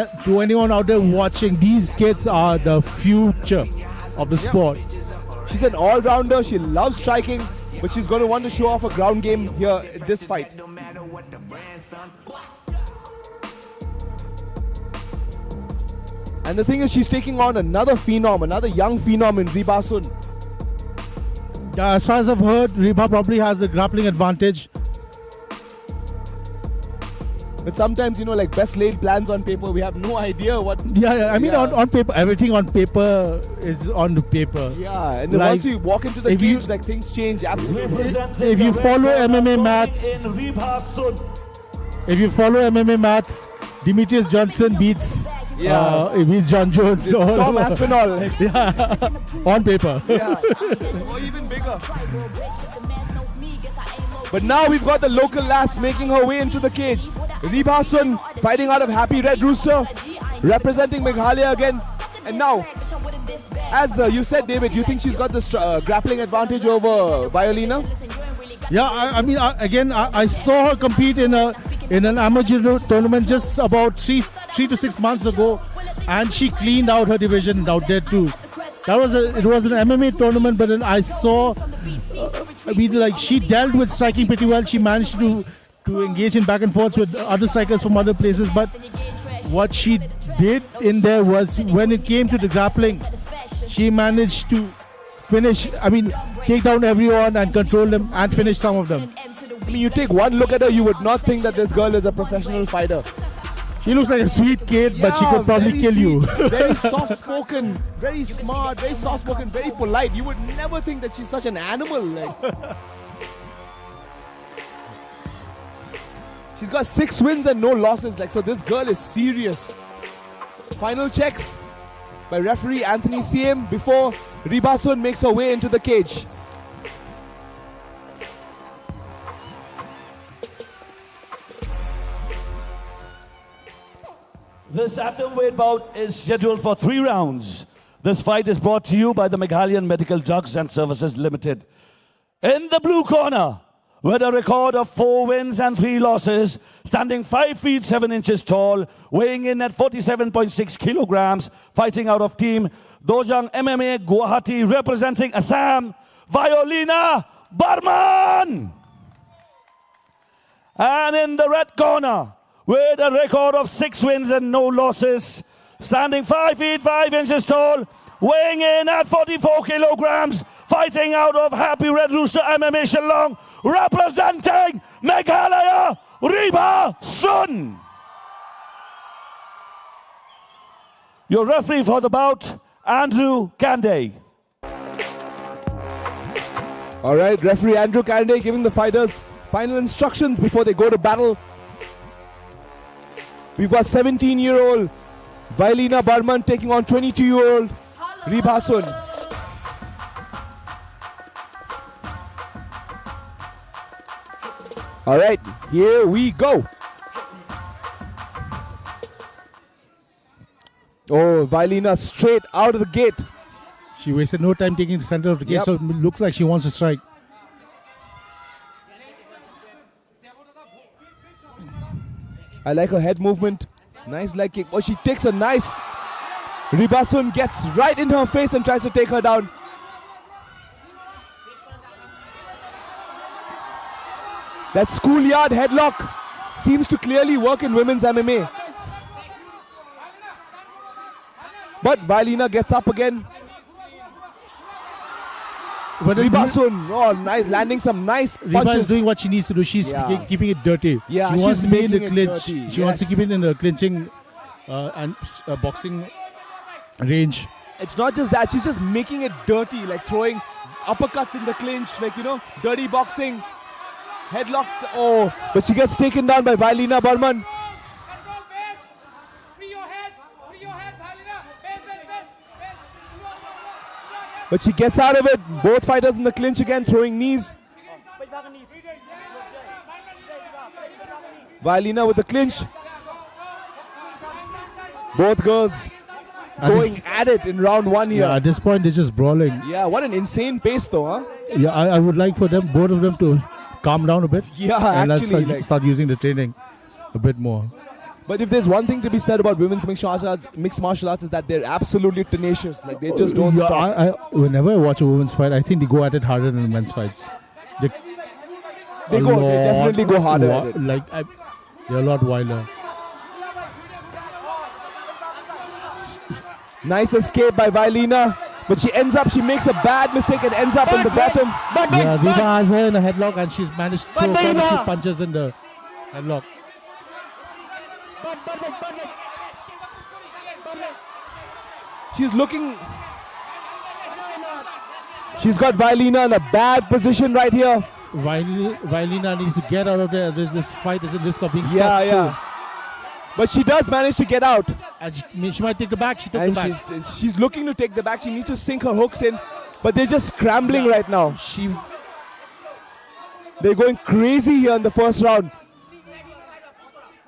out there watching, these kids are the future of the sport. She's an all-rounder. She loves striking, but she's going to want to show off a ground game here in this fight. And the thing is, she's taking on another phenom, another young phenom in Ribasun. Yeah, as far as I've heard, Riba probably has a grappling advantage. But sometimes, you know, like best laid plans on paper, we have no idea what... Yeah, I mean, on paper, everything on paper is on the paper. Yeah, and then Like, once you walk into the cage, like things change absolutely. If you follow MMA math, Demetrius Johnson beats John Jones. Or Tom Aspinall. Yeah, on paper. Yeah, or even bigger. But now we've got the local lass making her way into the cage. Ribasun fighting out of Happy Red Rooster, representing Meghalaya again. And now, as you said, David, you think she's got this grappling advantage over Violina? Yeah, I mean, I saw her compete in an amateur tournament just about three to 6 months ago, and she cleaned out her division out there too. It was an MMA tournament, but then I saw, she dealt with striking pretty well. She managed to engage in back and forth with other strikers from other places, but what she did in there was, when it came to the grappling, she managed to take down everyone and control them and finish some of them. I mean, you take one look at her, you would not think that this girl is a professional fighter. She looks like a sweet kid, but she could probably kill you. Very soft-spoken, very smart, very soft-spoken, very polite. You would never think that she's such an animal. She's got 6 wins and no losses. So this girl is serious. Final checks by referee Anthony Siem before Ribasun makes her way into the cage. This atomweight bout is scheduled for 3 rounds. This fight is brought to you by the Meghalayan Medical Drugs and Services Limited. In the blue corner, with a record of 4 wins and 3 losses, standing 5 feet 7 inches tall, weighing in at 47.6 kilograms, fighting out of team Dojang MMA Guwahati, representing Assam, Violina Barman. And in the red corner, with a record of 6 wins and no losses, standing 5 feet 5 inches tall, weighing in at 44 kilograms, fighting out of Happy Red Rooster MMA Shillong, representing Meghalaya, Ribasun. Your referee for the bout, Andrew Kande. All right, referee Andrew Kande giving the fighters final instructions before they go to battle. We've got 17-year-old Violina Barman taking on 22-year-old Ribasun. All right, here we go. Oh, Violina straight out of the gate. She wasted no time taking the center of the cage, so it looks like she wants to strike. I like her head movement. Nice leg kick. Oh, she takes a nice... Ribasun gets right in her face and tries to take her down. That schoolyard headlock seems to clearly work in women's MMA. But Violina gets up again. But Ribasun, oh nice, landing some nice punches. Riba is doing what she needs to do. She's keeping it dirty. Yeah, she wants to be in the clinch. Dirty. She wants to keep it in the clinching and boxing range. It's not just that, she's just making it dirty, like throwing uppercuts in the clinch, dirty boxing, headlocks. But she gets taken down by Violina Barman. But she gets out of it. Both fighters in the clinch again, throwing knees. Violina with the clinch. Both girls going at it in round 1 here. Yeah, at this point they're just brawling. Yeah, what an insane pace though, huh? Yeah, I would like for both of them to calm down a bit. Yeah, and actually. let's start using the training a bit more. But if there's one thing to be said about women's mixed martial arts is that they're absolutely tenacious. Like, they just don't stop. Whenever I watch a women's fight, I think they go at it harder than men's fights. They definitely go harder at it. They're a lot wilder. Nice escape by Vailina. But she makes a bad mistake and ends up in the bottom. Yeah, Reba has her in a headlock and she's managed to throw quite a few punches in the headlock. She's looking. She's got Vailina in a bad position right here. Vailina needs to get out of there. This fight is a risk of being stopped. Yeah. But she does manage to get out. And she might take the back. She took the back. She's looking to take the back. She needs to sink her hooks in. But they're just scrambling right now. They're going crazy here in the first round.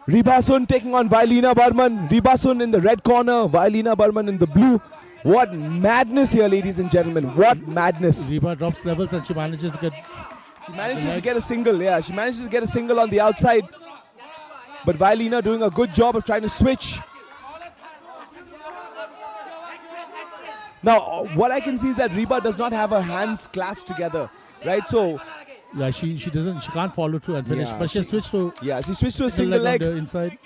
Ribasun taking on Vailina Burman. Ribasun in the red corner, Vailina Burman in the blue. What madness here, ladies and gentlemen. What madness. Reba drops levels and she manages to get... She manages to get a single, yeah. She manages to get a single on the outside. But Vailina doing a good job of trying to switch. Now, what I can see is that Reba does not have her hands clasped together, right? So... Yeah, she can't follow through and finish. But she switched to... Yeah, she switched to a single leg. On the inside.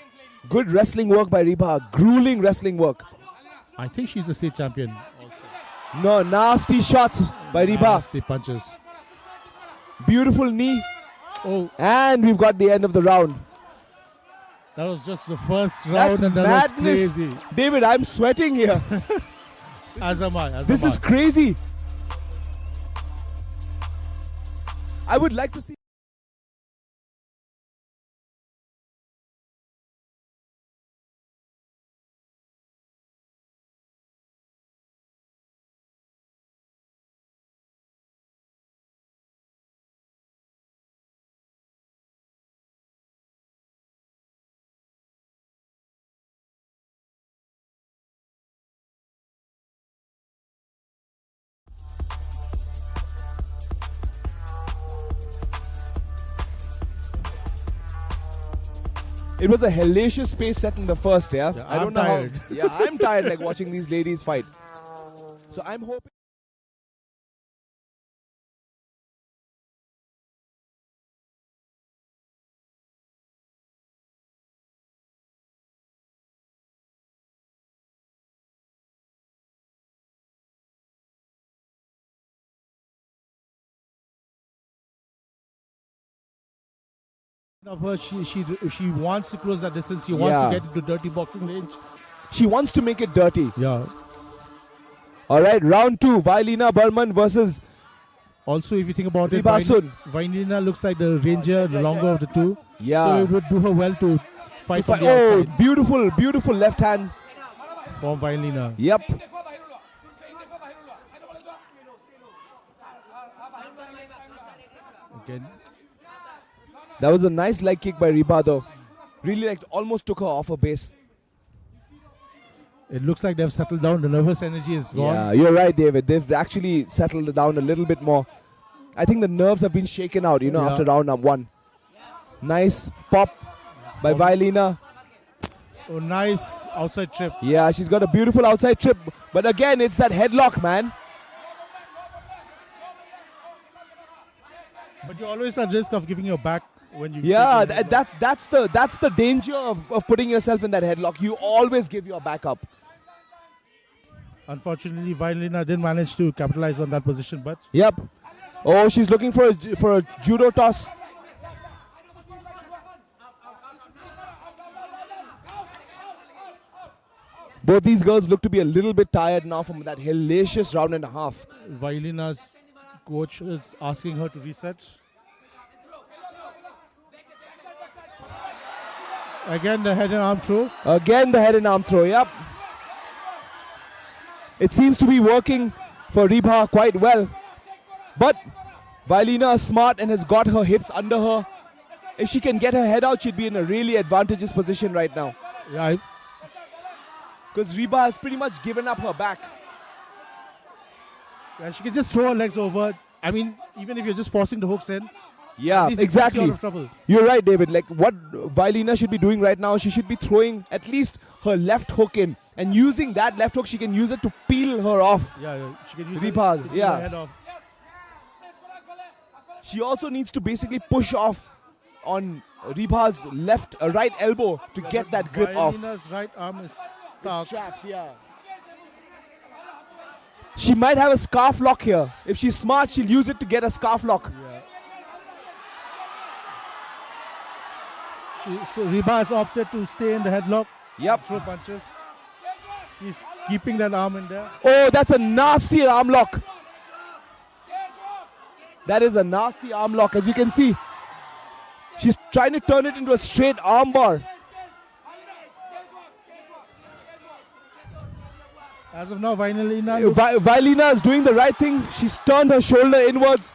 Good wrestling work by Reba. Grueling wrestling work. I think she's the state champion also. No, nasty shots by Reba. Nasty punches. Beautiful knee. Oh. And we've got the end of the round. That was just the first round and that was crazy. David, I'm sweating here. As am I. This is crazy. I would like to see. It was a hellacious pace set in the first, yeah? I don't know tired. I'm tired like watching these ladies fight. So I'm hoping... Of her, she wants to close that distance. She wants to get into dirty boxing range. She wants to make it dirty. Yeah. All right, round 2. Vailina Burman versus... Also, if you think about it, Ribasun. Vailina looks like the ranger, the longer of the two. Yeah. So it would do her well to fight from the outside. Beautiful, beautiful left hand. From Vailina. Yep. Again. That was a nice leg kick by Reba though. Really almost took her off her base. It looks like they've settled down. The nervous energy is gone. Yeah, you're right, David. They've actually settled down a little bit more. I think the nerves have been shaken out, after round 1. Nice pop by Vailina. Oh, nice outside trip. Yeah, she's got a beautiful outside trip. But again, it's that headlock, man. But you're always at risk of giving your back when you... Yeah, that's the danger of putting yourself in that headlock. You always give your back up. Unfortunately, Vailina didn't manage to capitalize on that position, but... Yep. Oh, she's looking for a judo toss. Both these girls look to be a little bit tired now from that hellacious round and a half. Vailina's coach is asking her to reset. Again, the head and arm throw. Again, the head and arm throw, yep. It seems to be working for Reba quite well. But Vailina is smart and has got her hips under her. If she can get her head out, she'd be in a really advantageous position right now. Yeah. Because Reba has pretty much given up her back. Yeah, she can just throw her legs over. I mean, even if you're just forcing the hooks in, Yeah, At least it keeps you exactly. out of trouble. You're right, David. Like what Vailina should be doing right now, she should be throwing at least her left hook in, and using that left hook, she can use it to peel her off. Yeah, she can use Ribha, it to peel yeah. her head off. She also needs to basically push off on Ribha's right elbow to get that grip off. Vailina's right arm is stuck. Trapped, yeah. She might have a scarf lock here. If she's smart, she'll use it to get a scarf lock. So Ribha has opted to stay in the headlock. Yep. Throw punches. She's keeping that arm in there. Oh, that's a nasty arm lock. That is a nasty arm lock, as you can see. She's trying to turn it into a straight arm bar. As of now, Vailina Vailina is doing the right thing. She's turned her shoulder inwards.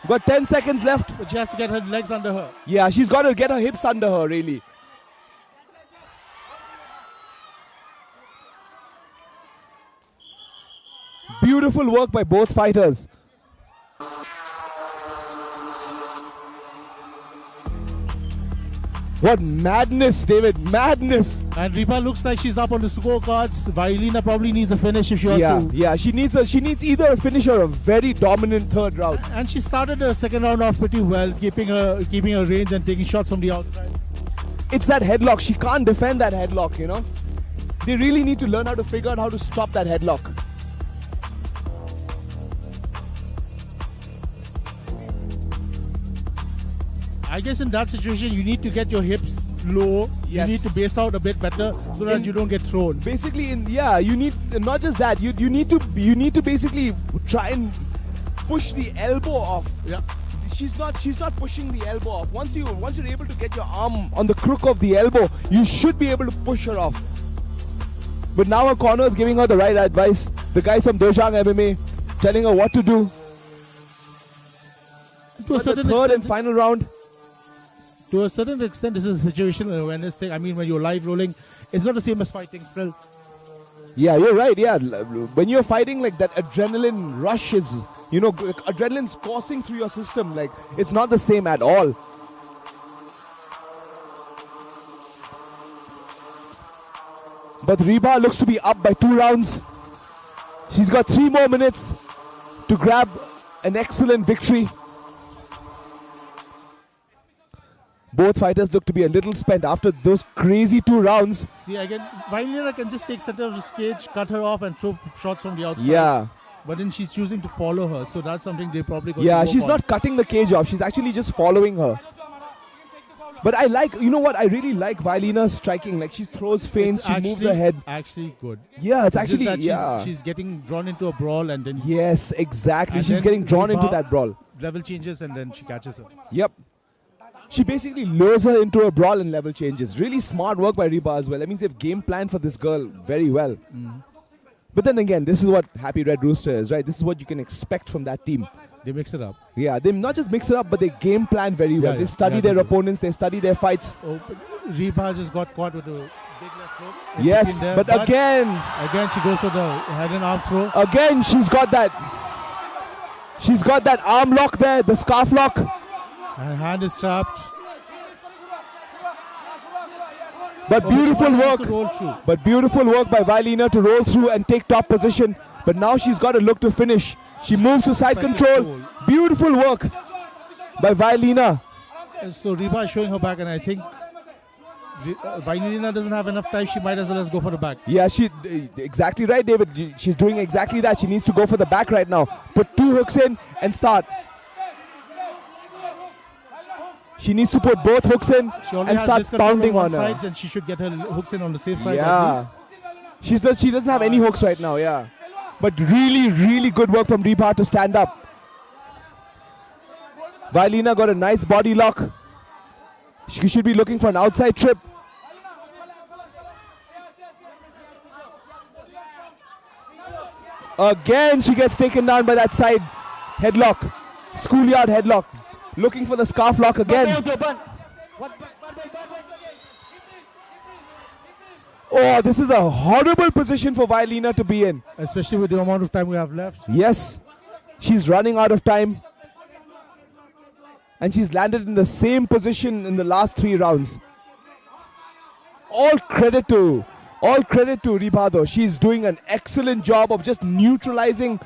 Got 10 seconds left. But she has to get her legs under her. Yeah, she's got to get her hips under her, really. Beautiful work by both fighters. What madness, David, madness. And Ribha looks like she's up on the scorecards. Vailina probably needs a finish if she wants to. Yeah, she needs either a finish or a very dominant third round. And she started the second round off pretty well, keeping her range and taking shots from the outside. It's that headlock. She can't defend that headlock, you know. They really need to learn how to figure out how to stop that headlock. I guess in that situation, you need to get your hips low. Yes. You need to base out a bit better so that you don't get thrown. Basically, you need not just that. You need to basically try and push the elbow off. Yeah. She's not pushing the elbow off. Once you're able to get your arm on the crook of the elbow, you should be able to push her off. But now her corner is giving her the right advice. The guys from Dojang MMA telling her what to do. To a certain third extent, and final round. To a certain extent, this is a situational awareness thing. I mean, when you're live rolling, it's not the same as fighting still. Yeah, you're right. Yeah, when you're fighting, like that adrenaline rush is, adrenaline's coursing through your system. Like it's not the same at all. But Ribha looks to be up by 2 rounds. She's got 3 more minutes to grab an excellent victory. Both fighters look to be a little spent after those crazy 2 rounds. See, again, Vailina can just take center of the stage, cut her off, and throw shots from the outside. Yeah. But then she's choosing to follow her, so that's something they probably going to Yeah, work she's on. not cutting the cage off. She's actually just following her. But I like, I really like Vailina's striking. Like she throws feints, she moves her head. Actually good. Yeah, it's just actually, that yeah. She's getting drawn into a brawl and then... Yes, exactly. and She's then getting drawn into Ribha that brawl. Level changes and then she catches her. Yep. She basically lures her into a brawl and level changes. Really smart work by Ribha as well. That means they've game planned for this girl very well. But then again, this is what Happy Red Rooster is, right? This is what you can expect from that team. They mix it up. Yeah, they not just mix it up, but they game plan very well. Yeah, They study their opponents, they study their fights. Oh, Ribha just got caught with a big left hook. in Yes, between there, but again... Again, she goes for the head and arm throw. Again, she's got that arm lock there, the scarf lock. Her hand is trapped. But beautiful work. But beautiful work by Vailina to roll through and take top position. But now she's got to look to finish. She moves to side control. Beautiful work by Vailina. So Ribha is showing her back, and I think Vailina doesn't have enough time. She might as well go for the back. Yeah, exactly right, David. She's doing exactly that. She needs to go for the back right now. Put 2 hooks in and start. She needs to put both hooks in and start pounding on her. And she should get her hooks in on the same side. Yeah. She doesn't have any hooks right now, yeah. But really, really good work from Ribha to stand up. Vailina got a nice body lock. She should be looking for an outside trip. Again, she gets taken down by that side headlock. Schoolyard headlock. Looking for the scarf lock again. Oh, this is a horrible position for Vailina to be in. Especially with the amount of time we have left. Yes. She's running out of time. And she's landed in the same position in the last 3 rounds. All credit to Ribha though. She's doing an excellent job of just neutralizing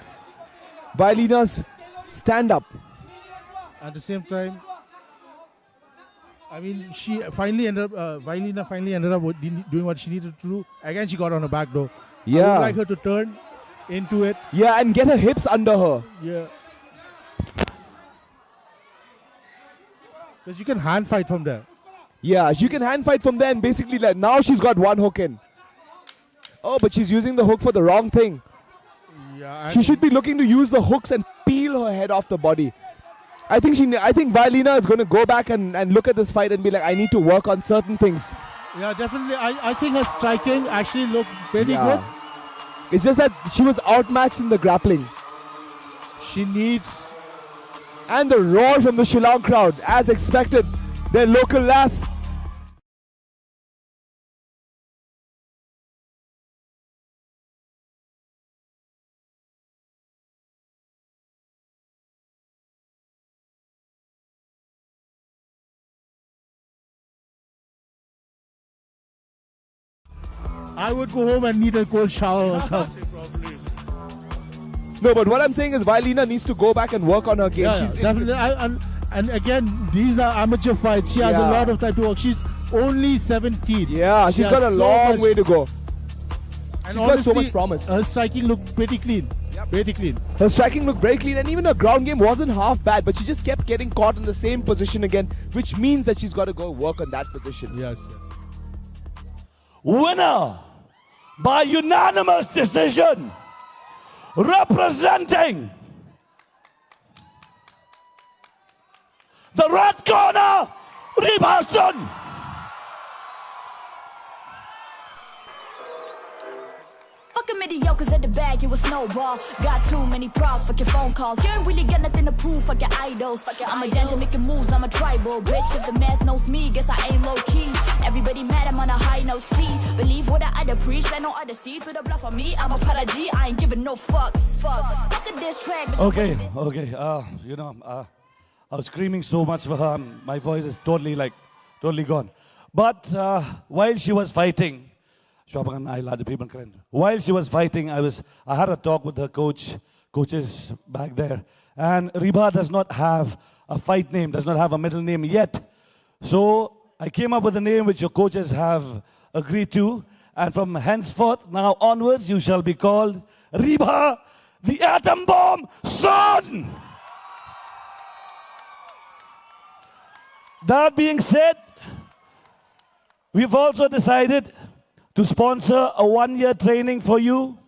Vailina's stand-up. At the same time, I mean, she finally ended up, Vailina finally ended up doing what she needed to do. Again, she got on her back though. Yeah. I would like her to turn into it. Yeah, and get her hips under her. Yeah. Because you can hand fight from there. Yeah, you can hand fight from there and basically like, now she's got one hook in. Oh, but she's using the hook for the wrong thing. Yeah. She should be looking to use the hooks and peel her head off the body. I think Vailina is going to go back and look at this fight and be like, I need to work on certain things. Yeah, definitely. I think her striking actually looked very good. It's just that she was outmatched in the grappling. She needs... And the roar from the Shillong crowd, as expected. Their local lass. I would go home and need a cold shower or something probably. No, but what I'm saying is Vailina needs to go back and work on her game. Yeah, She's definitely. And again, these are amateur fights. She has a lot of time to work. She's only 17. Yeah, she's got a long way to go. And she's got so much promise. Her striking looked pretty clean. Pretty clean. Her striking looked very clean, and even her ground game wasn't half bad, but she just kept getting caught in the same position again, which means that she's got to go work on that position. Yes. Winner by unanimous decision, representing the red corner, Ribha. Fucking mediocres at the bag, you a snowball. Got too many props, fuck your phone calls. You ain't really got nothing to prove, fuck your idols. I'm a dancer making moves, I'm a tribal. Bitch, if the mask knows me, guess I ain't low key. Everybody mad, I'm on a high note, see. Believe what I other preach, let no other see. To the bluff on me, I'm a prodigy, I ain't giving no fucks. Fuck at this track, bitch. Okay, I was screaming so much for her, my voice is totally gone. But while she was fighting, while she was fighting, I had a talk with her coaches back there. And Ribha does not have a fight name, does not have a middle name yet. So I came up with a name which your coaches have agreed to. And from henceforth, now onwards, you shall be called Ribha, the Atom Bomb Son. That being said, we've also decided to sponsor a 1-year training for you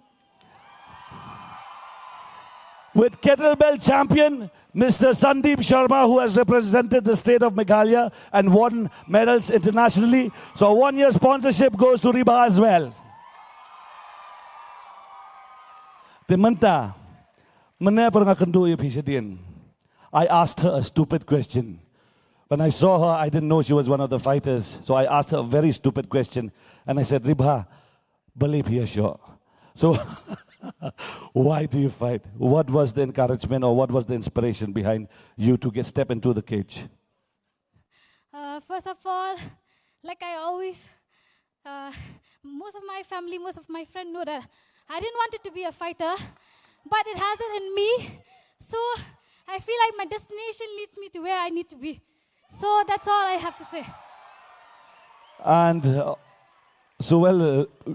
with kettlebell champion Mr. Sandeep Sharma, who has represented the state of Meghalaya and won medals internationally. So a 1-year sponsorship goes to Ribha as well. I asked her a stupid question. When I saw her, I didn't know she was one of the fighters. So I asked her a very stupid question. And I said, Ribha, believe here, sure. So why do you fight? What was the encouragement or what was the inspiration behind you to step into the cage? First of all, like I always, most of my family, most of my friends know that I didn't want it to be a fighter, but it has it in me. So I feel like my destination leads me to where I need to be. So that's all I have to say. And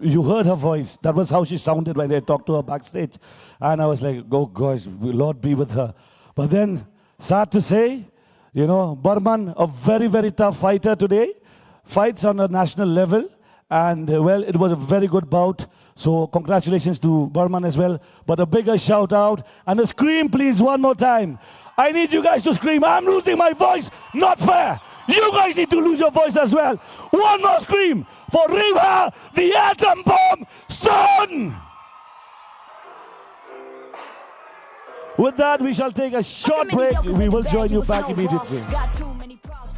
you heard her voice. That was how she sounded when I talked to her backstage. And I was like, oh gosh, Lord be with her. But then, sad to say, Burman, a very, very tough fighter today, fights on a national level. And it was a very good bout. So congratulations to Burman as well. But a bigger shout out and a scream, please, one more time. I need you guys to scream. I'm losing my voice. Not fair. You guys need to lose your voice as well. One more scream for Ribha, the Atom Bomb Son. With that, we shall take a short break. We will join you back immediately.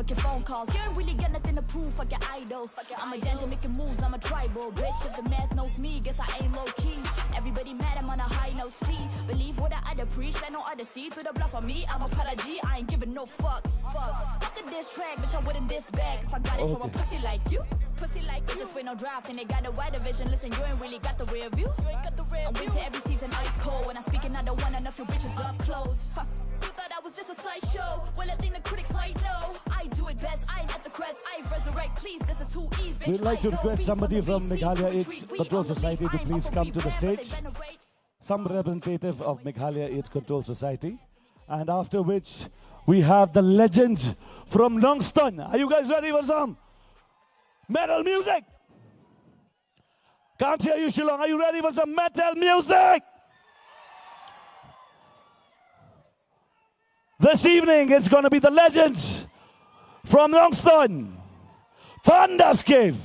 fuck your phone calls. You ain't really got nothing to prove, fuck your idols. I'm a dancer making moves, I'm a tribal bitch. If the mass knows me, guess I ain't low key. Everybody mad, I'm on a high note. See, believe what I other preach, let no other see. Through the bluff on me, I'm a prodigy. I ain't giving no fucks. Fuck a diss track, bitch, I wouldn't diss back if I got it from a pussy like you. Pussy like you, just with no draft, and they got a wider vision. Listen, you ain't really got the rear view. You ain't got the rear view. Winter every season, ice cold. When I'm speaking, I don't want enough your bitches up close. Huh. You thought I was just a sideshow? Well, I think the critics might know. I do it best, I'm at the crest. I resurrect, please, this is too easy, bitch. We'd like to request somebody from Meghalaya AIDS Control Society to please come to the stage. Some representative of Meghalaya AIDS Control Society. And after which, we have the legends from Longston. Are you guys ready for some metal music? Can't hear you, Shillong. Are you ready for some metal music? This evening, it's going to be the legends from Longston, Thunderskiff.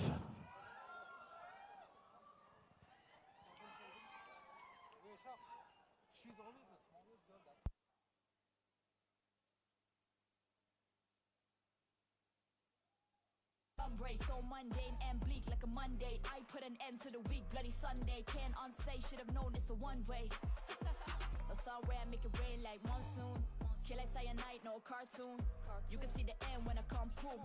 So mundane and bleak like a Monday. I put an end to the week, bloody Sunday. Can't unsay, should have known it's a one way. A song where I make it rain like monsoon. Kill like cyanide, no cartoon. You can see the end when I come through.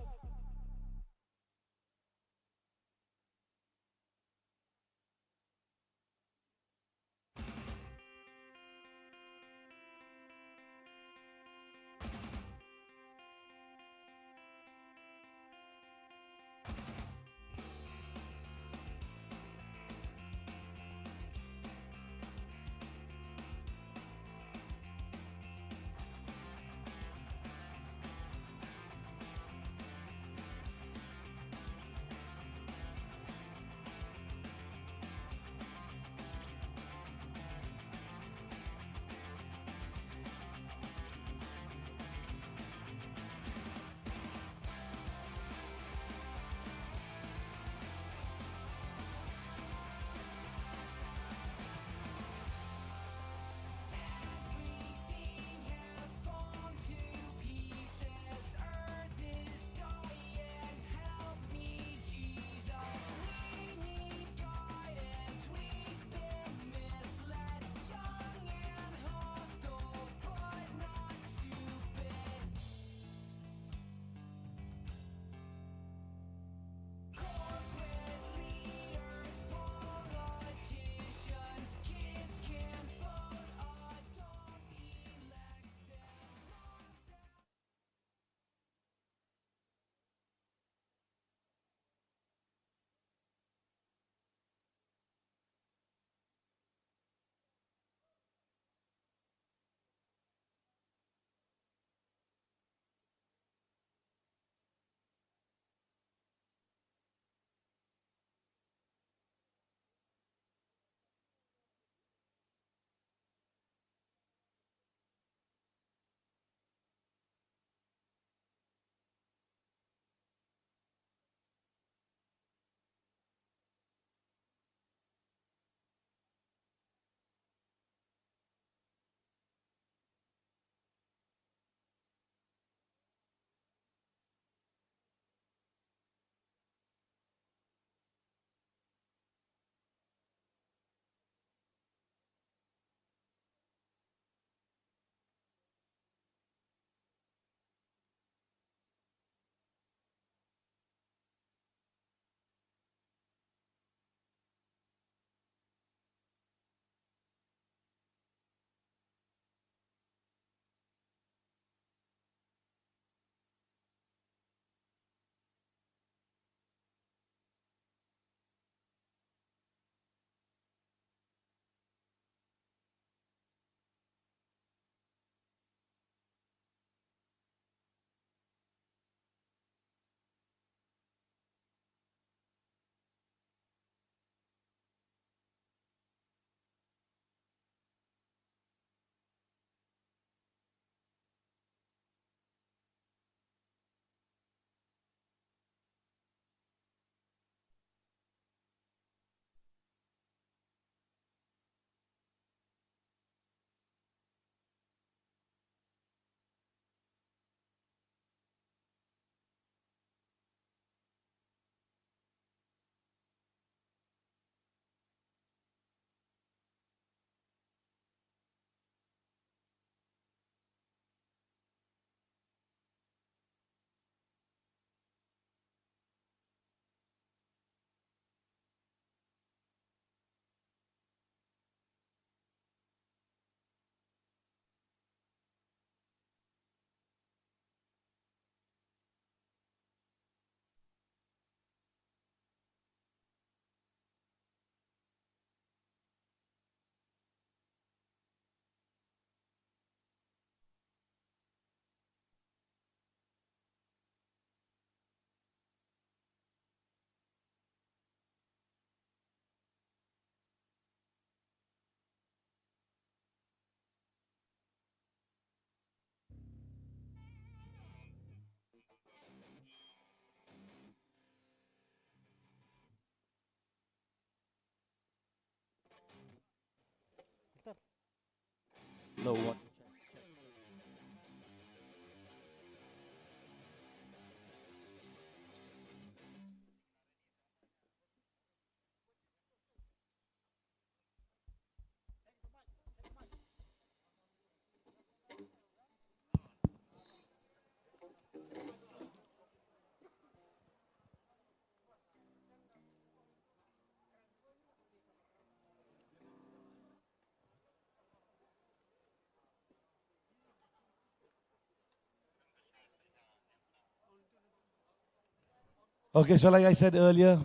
Okay, so like I said earlier,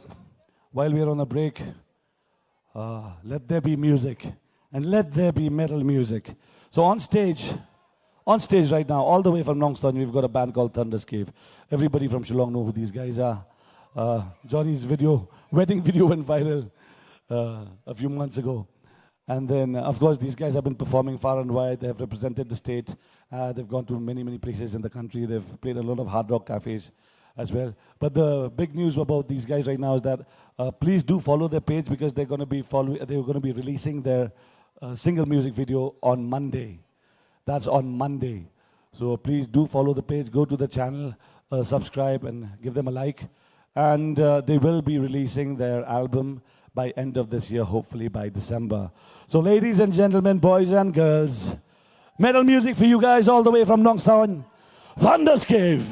while we are on a break, let there be music and let there be metal music. So on stage right now, all the way from Nongstown, we've got a band called Thunder's Cave. Everybody from Shillong know who these guys are. Johnny's wedding video went viral a few months ago. And then, of course, these guys have been performing far and wide. They have represented the state. They've gone to many, many places in the country. They've played a lot of hard rock cafes as well. But the big news about these guys right now is that please do follow their page, because they're going to be releasing their single music video on Monday. That's on Monday. So please do follow the page, go to the channel, subscribe and give them a like. And they will be releasing their album by end of this year, hopefully by December. So ladies and gentlemen, boys and girls, metal music for you guys all the way from Nongstown, Thunder's Cave.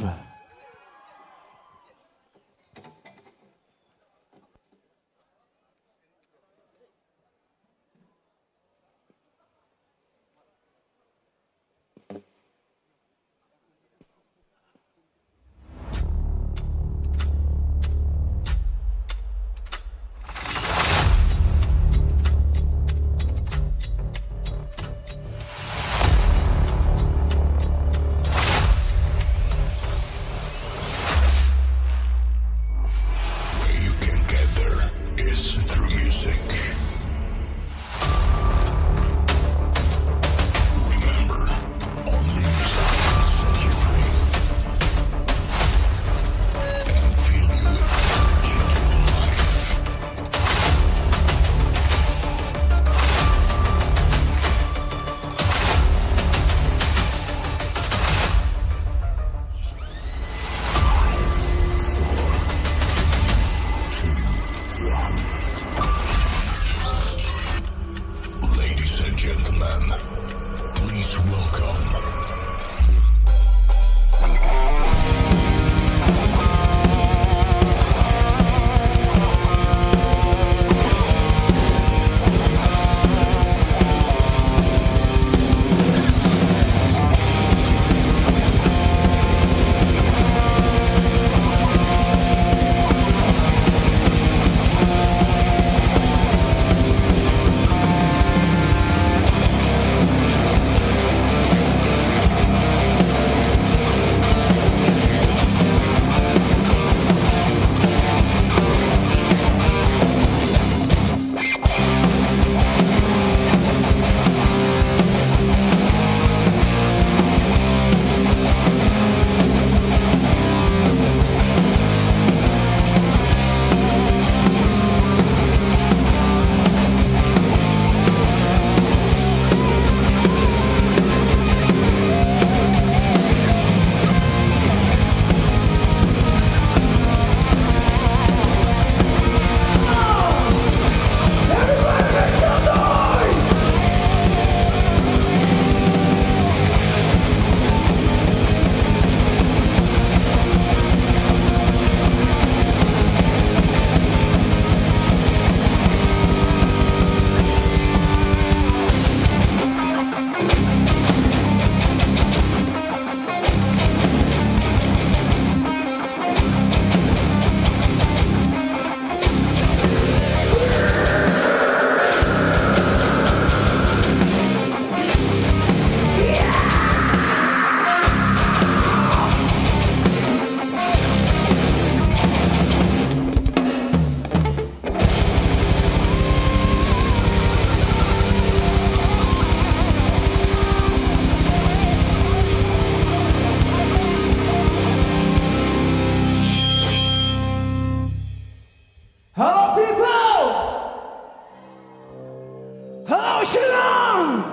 Hello, Shillong!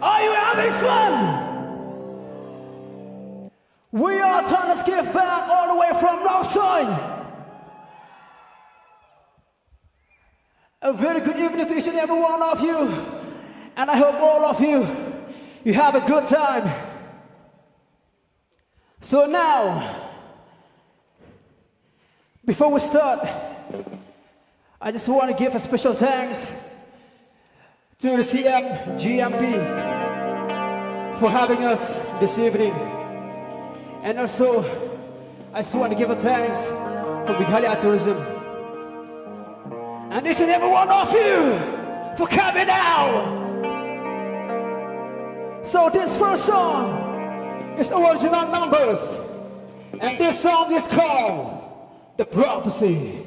Are you having fun? We are Thunder's Cave back all the way from Nongstown. A very good evening to each and every one of you. And I hope all of you have a good time. So now, before we start, I just want to give a special thanks to the CM GMP for having us this evening. And also, I just want to give a thanks for Meghalaya Tourism. And each and every one of you for coming out. So this first song is original numbers. And this song is called The Prophecy.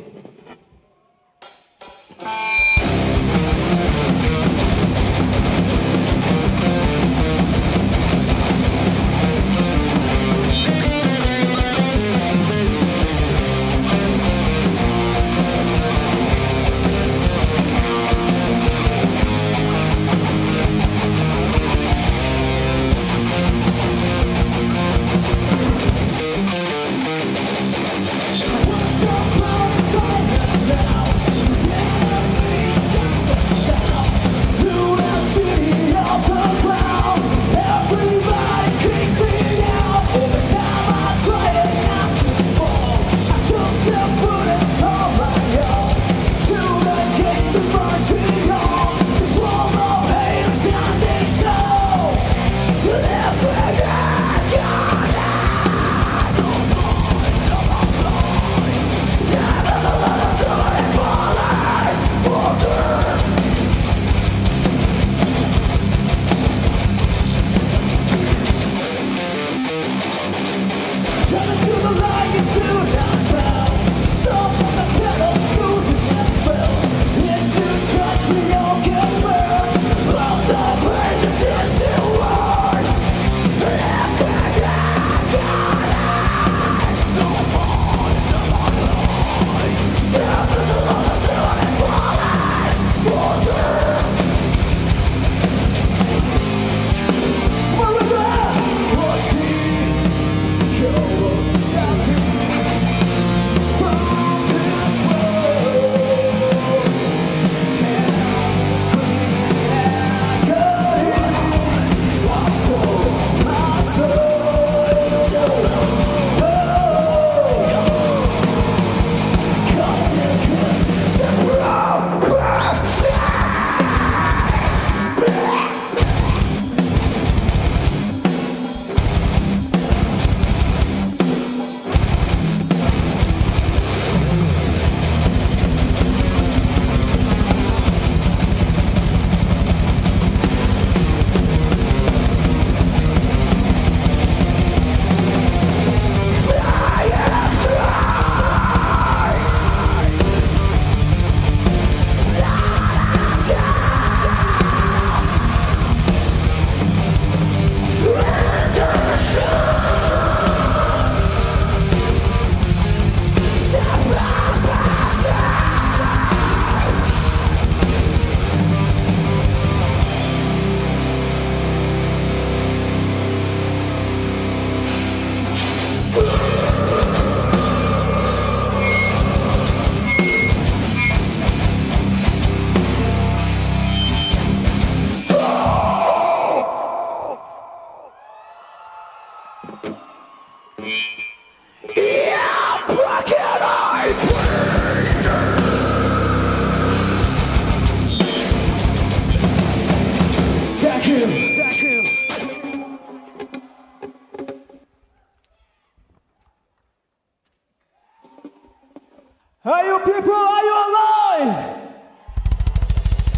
Are you people, are you alive?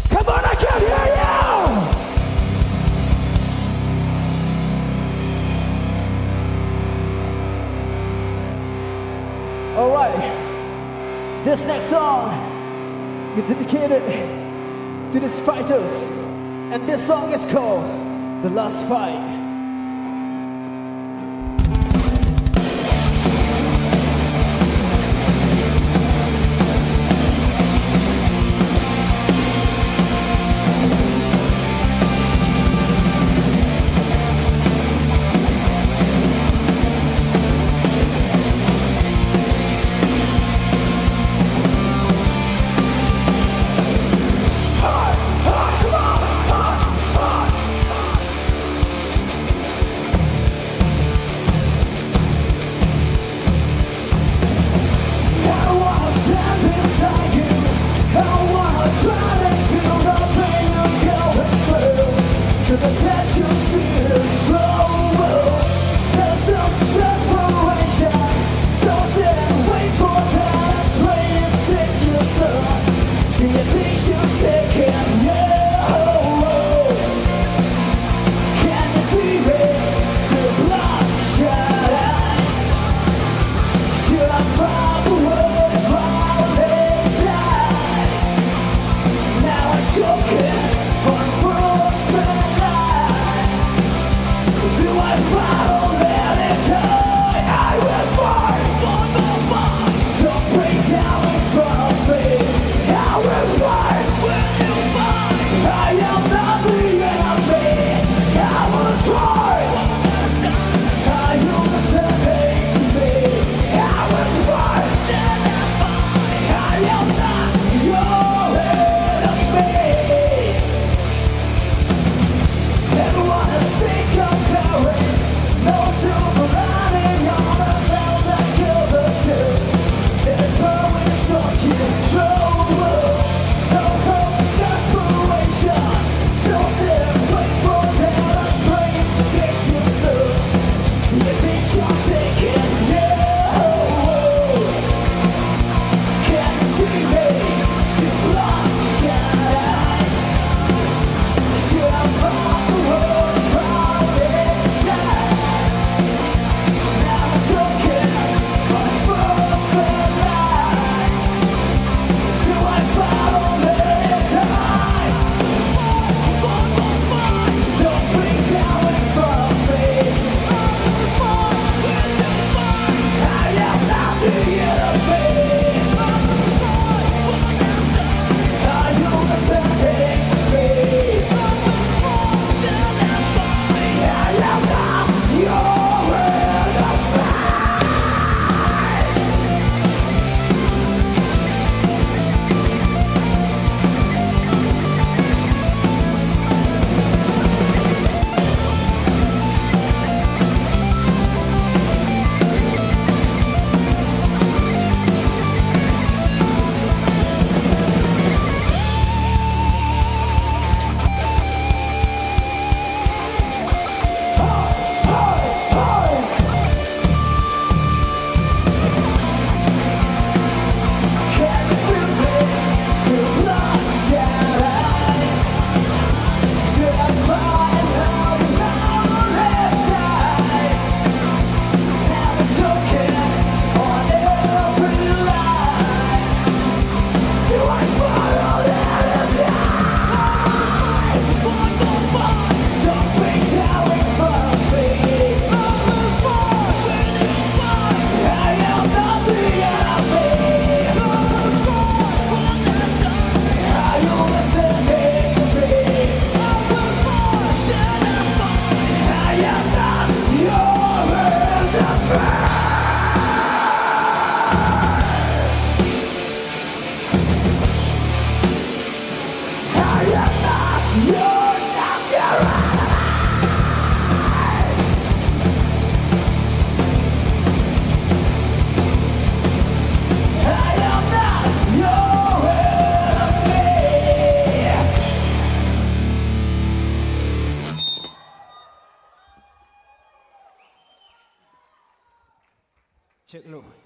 Come on, I can hear you! Alright, this next song we dedicated to these fighters, and this song is called The Last Fight.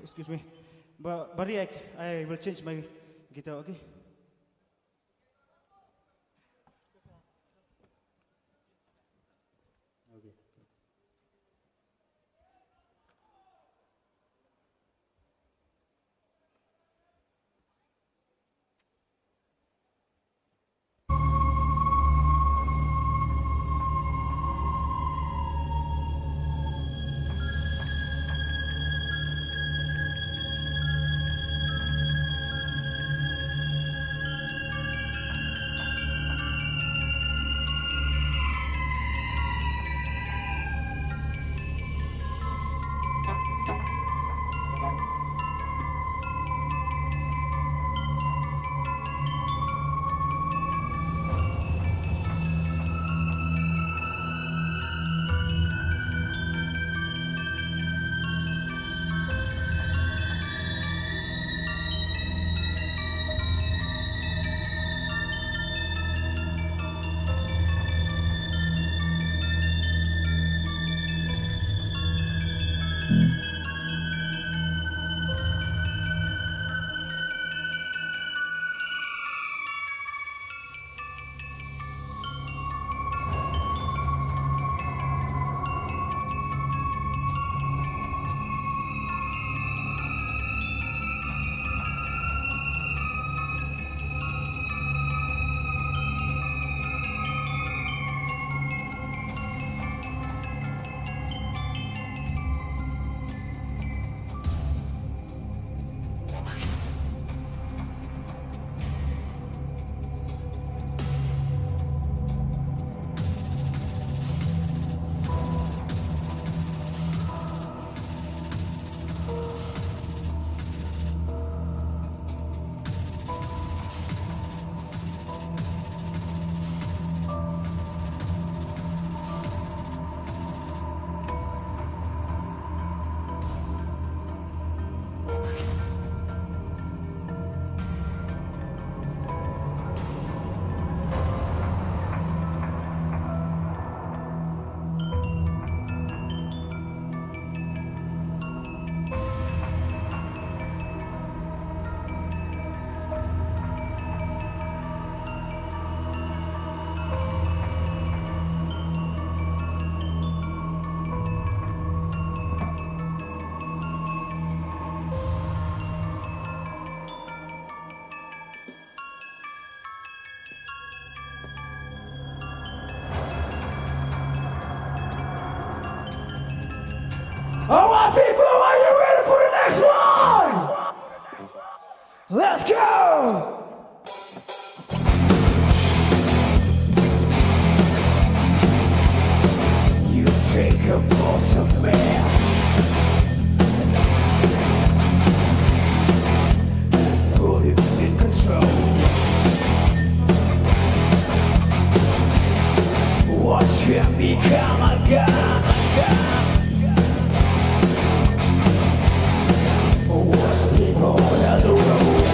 excuse me. But Bari, I will change my guitar, okay? All right, people, are you ready for the next one? Let's go! You take a box of me and put it in control. Watch him become a god. Watch people as a road.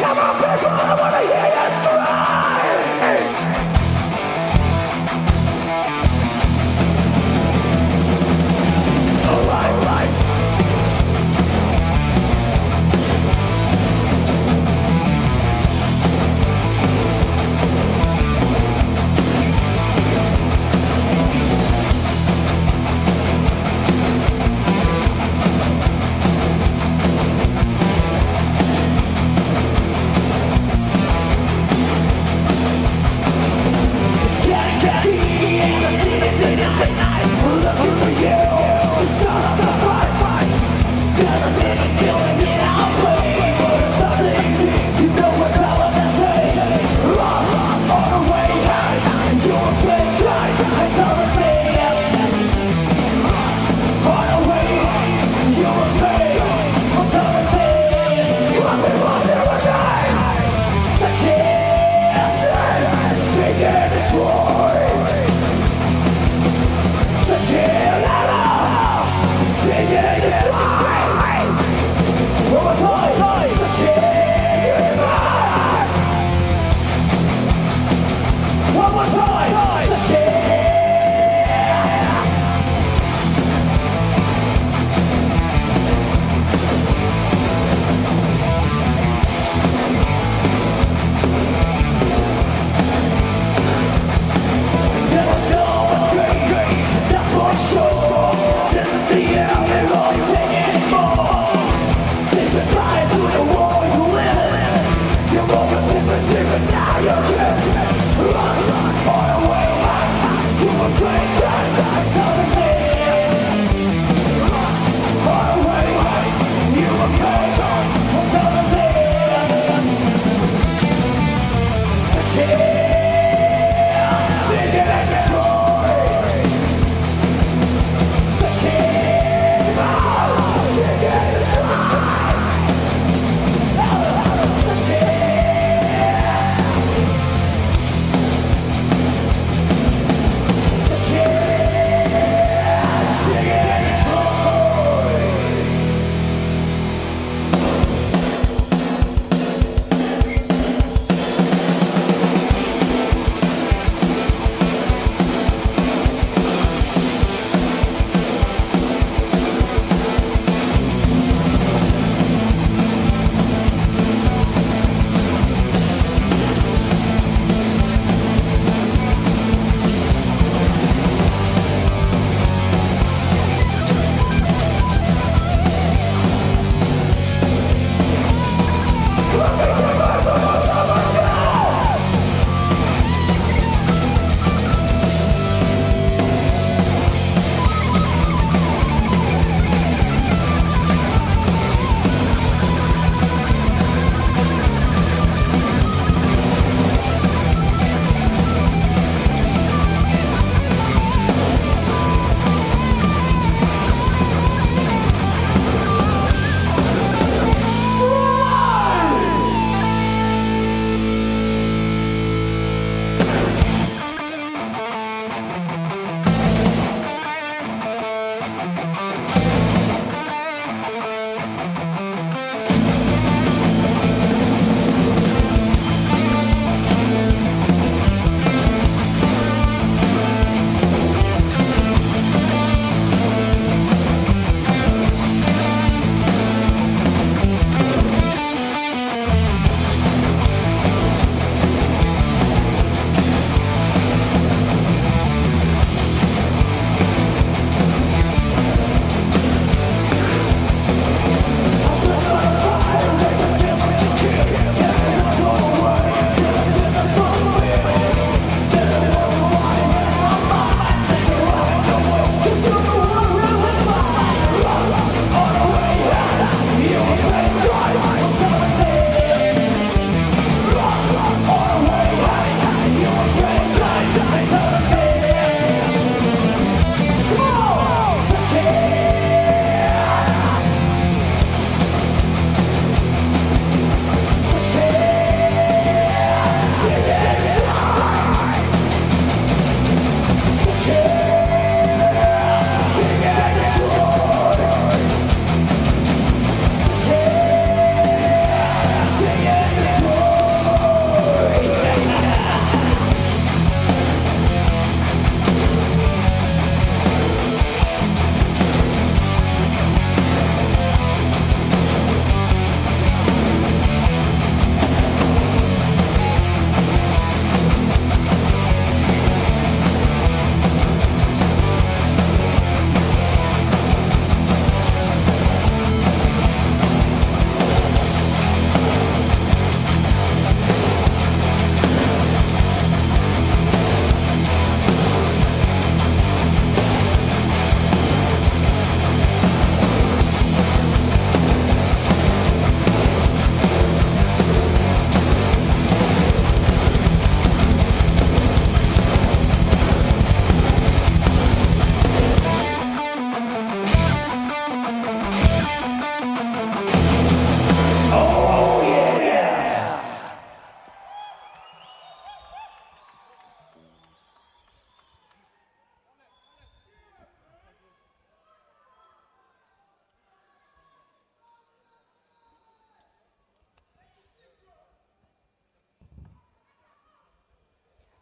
Come on, people, I wanna hear you scream. Alright.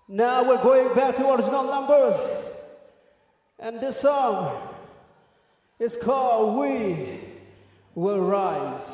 Now we're going back to original numbers. And this song is called We Will Rise.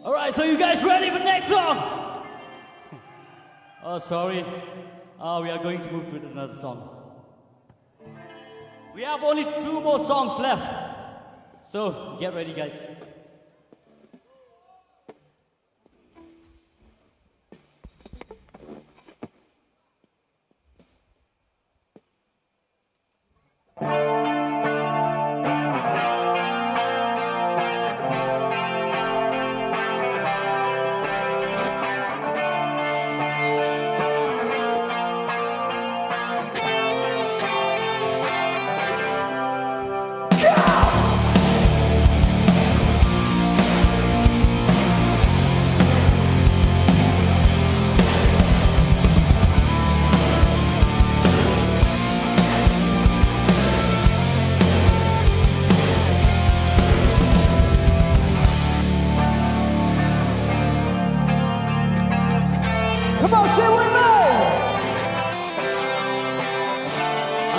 All right, so you guys ready for next song? Oh, sorry. We are going to move with another song. We have only 2 more songs left. So, get ready, guys. Come on, say with me.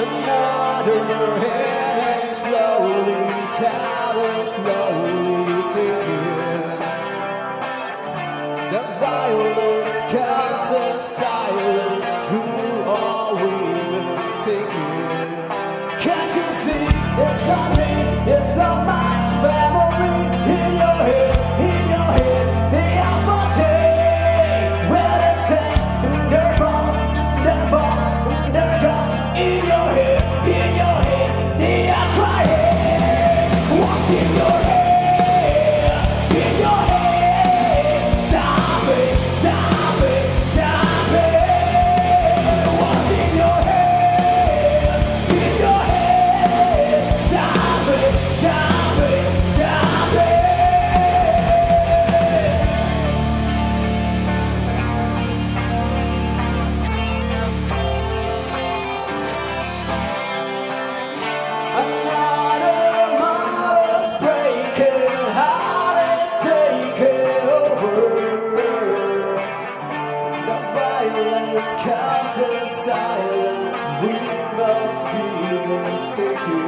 Another headache slowly, traveling slowly to you. The violence causes silence. Who are we mistaken? Can't you see? It's not me. It's not my family. In your head, in your head, they are for where it takes in their bones, in their bones, in their guns. In your head, they are crying. What's in your head? In your head, zombie, zombie, zombie. What's in your head? In your head, zombie, zombie, zombie. Another mother's breaking, heart is taking over. The violence causes silence. We must be mistaken.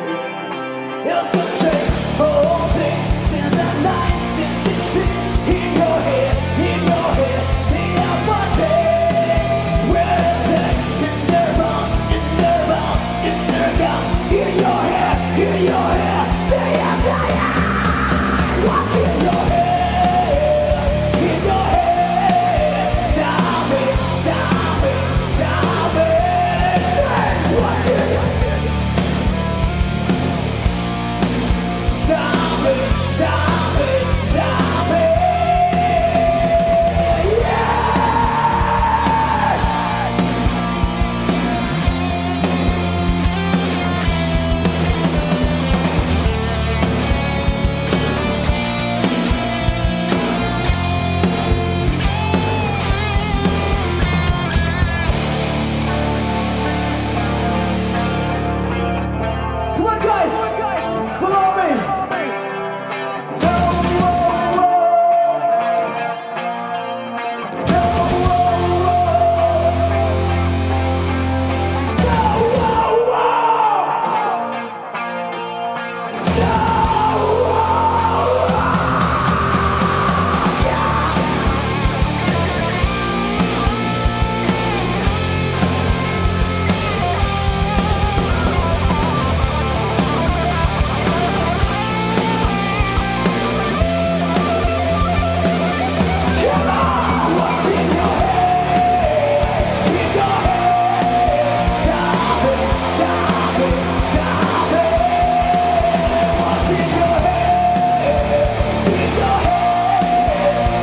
It's the same whole thing since the 1960s. In your head, the alpha day. Where it's at, in their bones, in their bones, in their guns. In your head, they are tired. What's in your head? In your head, zombie, zombie, zombie. Say what's in your head? Zombie, zombie, zombie. Yeah. Come on, guys, follow me. No, whoa, whoa. No, whoa, whoa. No, whoa, whoa. No, come on, what's in your head? In your head, zombie, zombie, zombie. What's in your head? In your head,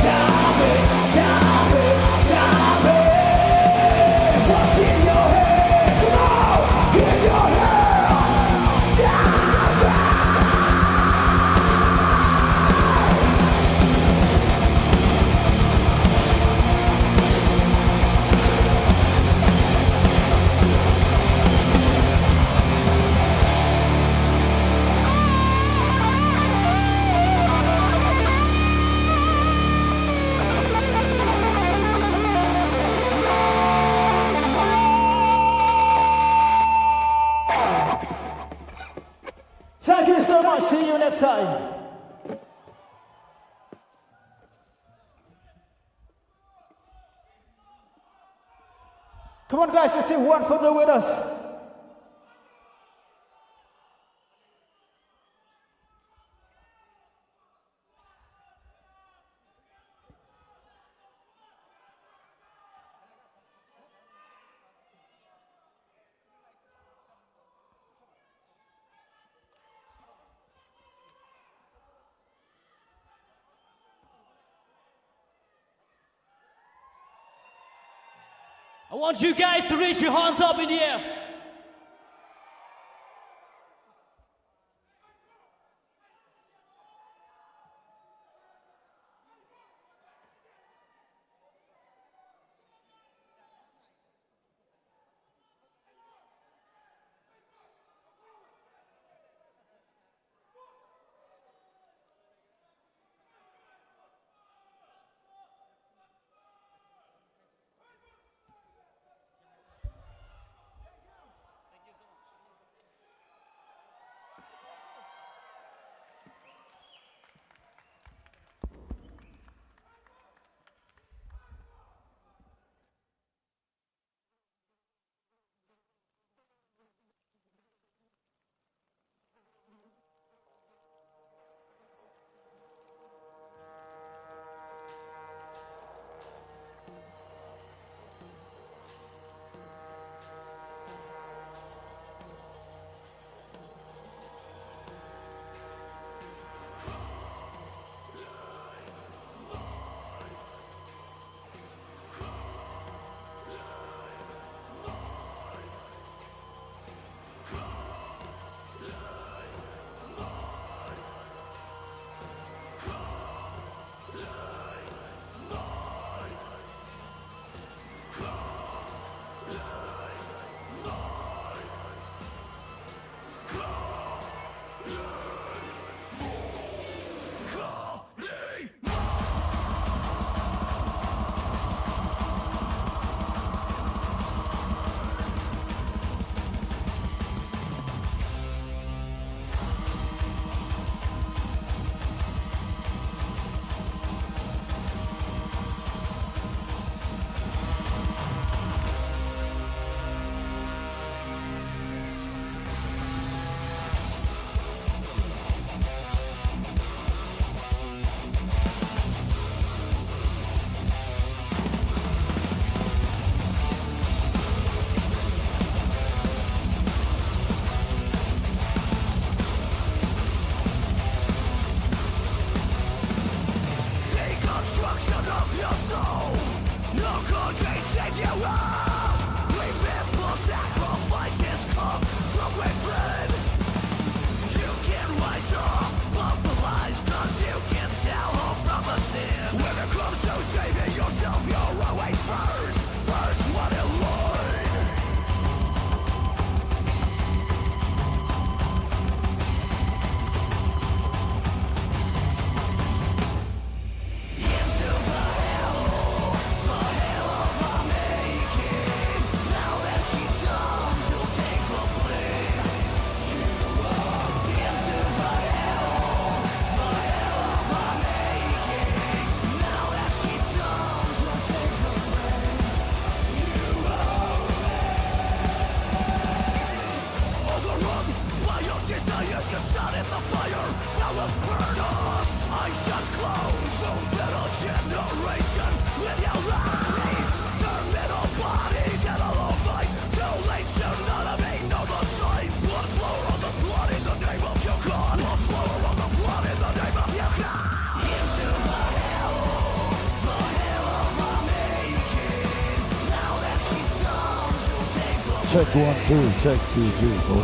zombie, zombie, zombie. What's in your head? Come on, in your head, zombie. Thank you so much. See you next time. Come on, guys, let's take one photo with us. I want you guys to reach your hands up in the air. Check 1, 2, check 2, 3, 4,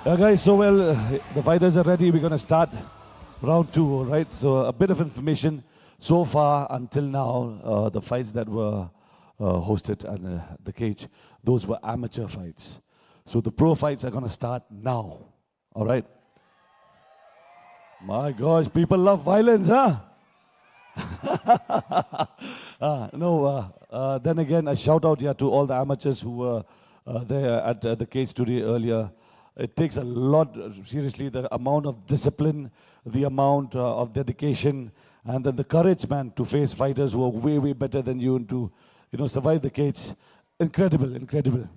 check. Guys, so the fighters are ready. We're going to start round 2, all right? So a bit of information. So far, until now, the fights that were hosted at the cage, those were amateur fights. So the pro fights are going to start now, all right? My gosh, people love violence, huh? Then again, a shout out here to all the amateurs who were there at the cage today earlier. It takes a lot, seriously, the amount of discipline, the amount of dedication, And then the courage, man, to face fighters who are way, way better than you and to, survive the cage. Incredible, incredible.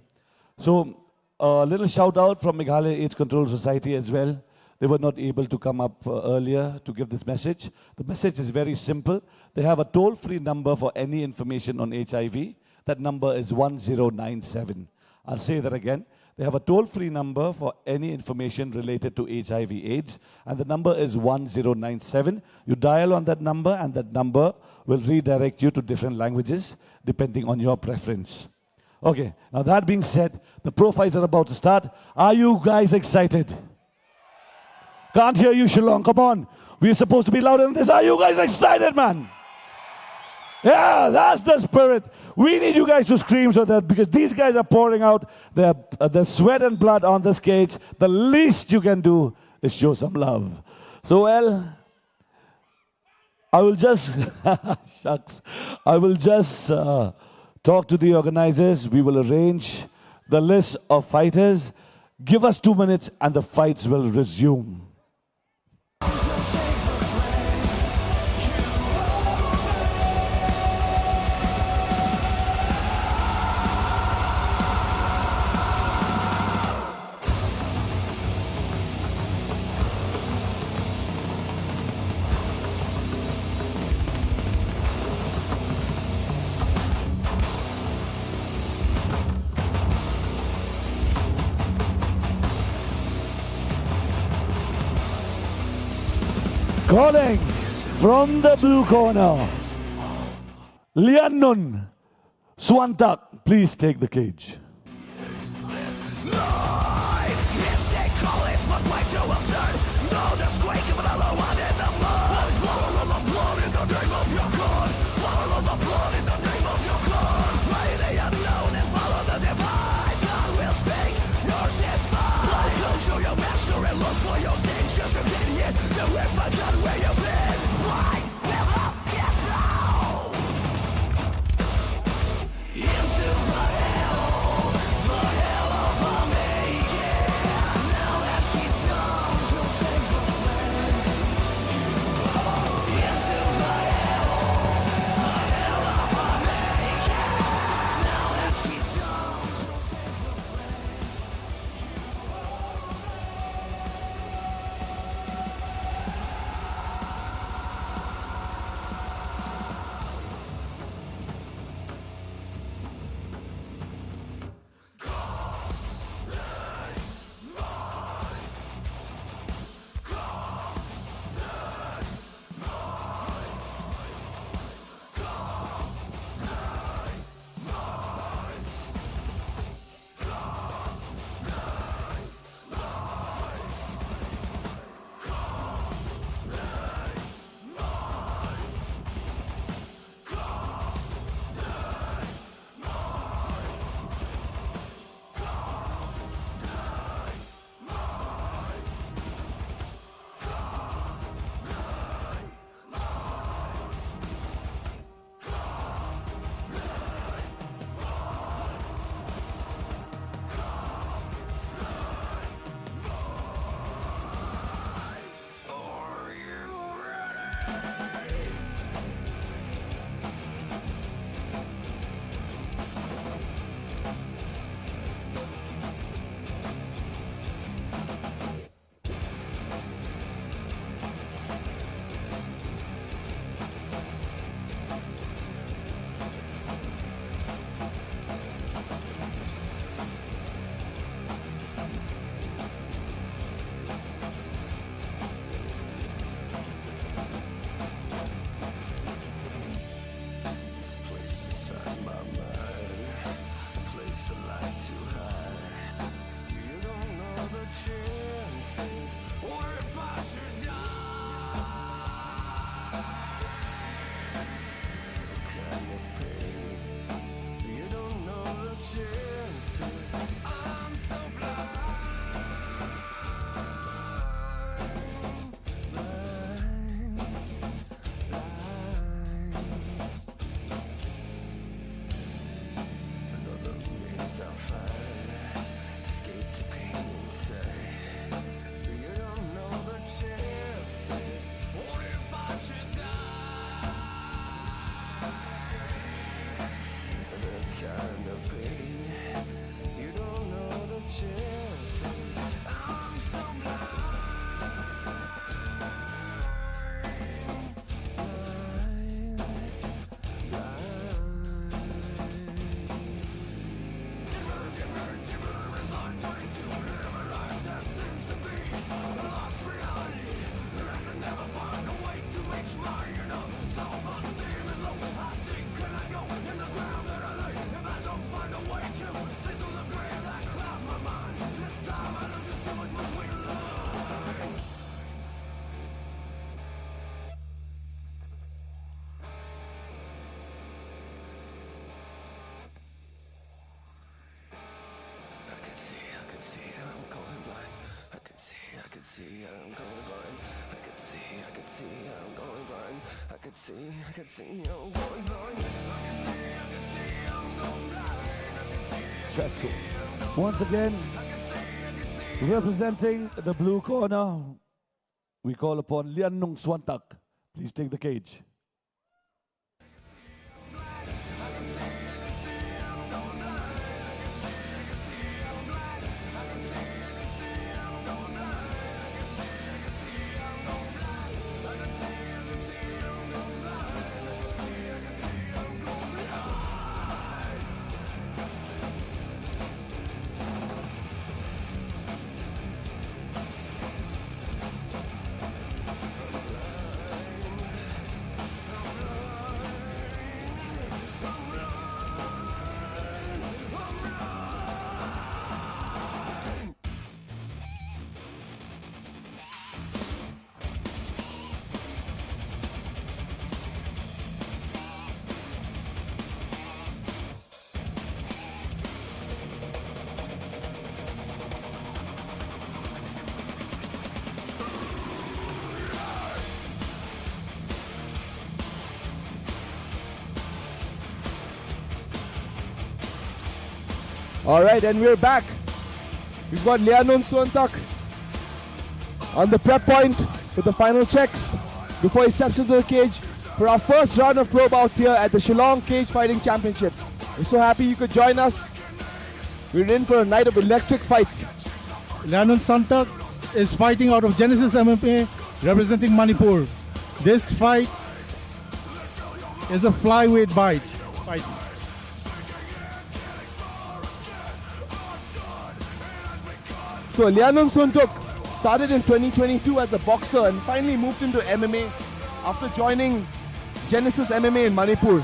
So, a little shout out from Meghalaya Age Control Society as well. They were not able to come up earlier to give this message. The message is very simple. They have a toll-free number for any information on HIV. That number is 1097. I'll say that again. They have a toll-free number for any information related to HIV/AIDS, and the number is 1097. You dial on that number, and that number will redirect you to different languages depending on your preference. Okay, now that being said, the pro fights are about to start. Are you guys excited? Can't hear you, Shillong. Come on. We're supposed to be louder than this. Are you guys excited, man? Yeah, that's the spirit. We need you guys to scream so that, because these guys are pouring out their sweat and blood on the skates. The least you can do is show some love. So, well, I will just, shucks, I will just talk to the organizers. We will arrange the list of fighters. Give us 2 minutes and the fights will resume. Calling from the blue corner, Liannun Swantak, please take the cage. Once again, representing the blue corner, we call upon Lianung Swantak. Please take the cage. All right, and we're back. We've got Lianon Suantak on the prep point with the final checks before he steps into the cage for our first round of pro bouts here at the Shillong Cage Fighting Championships. We're so happy you could join us. We're in for a night of electric fights. Lianon Suantak is fighting out of Genesis MMA, representing Manipur. This fight is a flyweight fight. So Lianon Suantak started in 2022 as a boxer and finally moved into MMA after joining Genesis MMA in Manipur.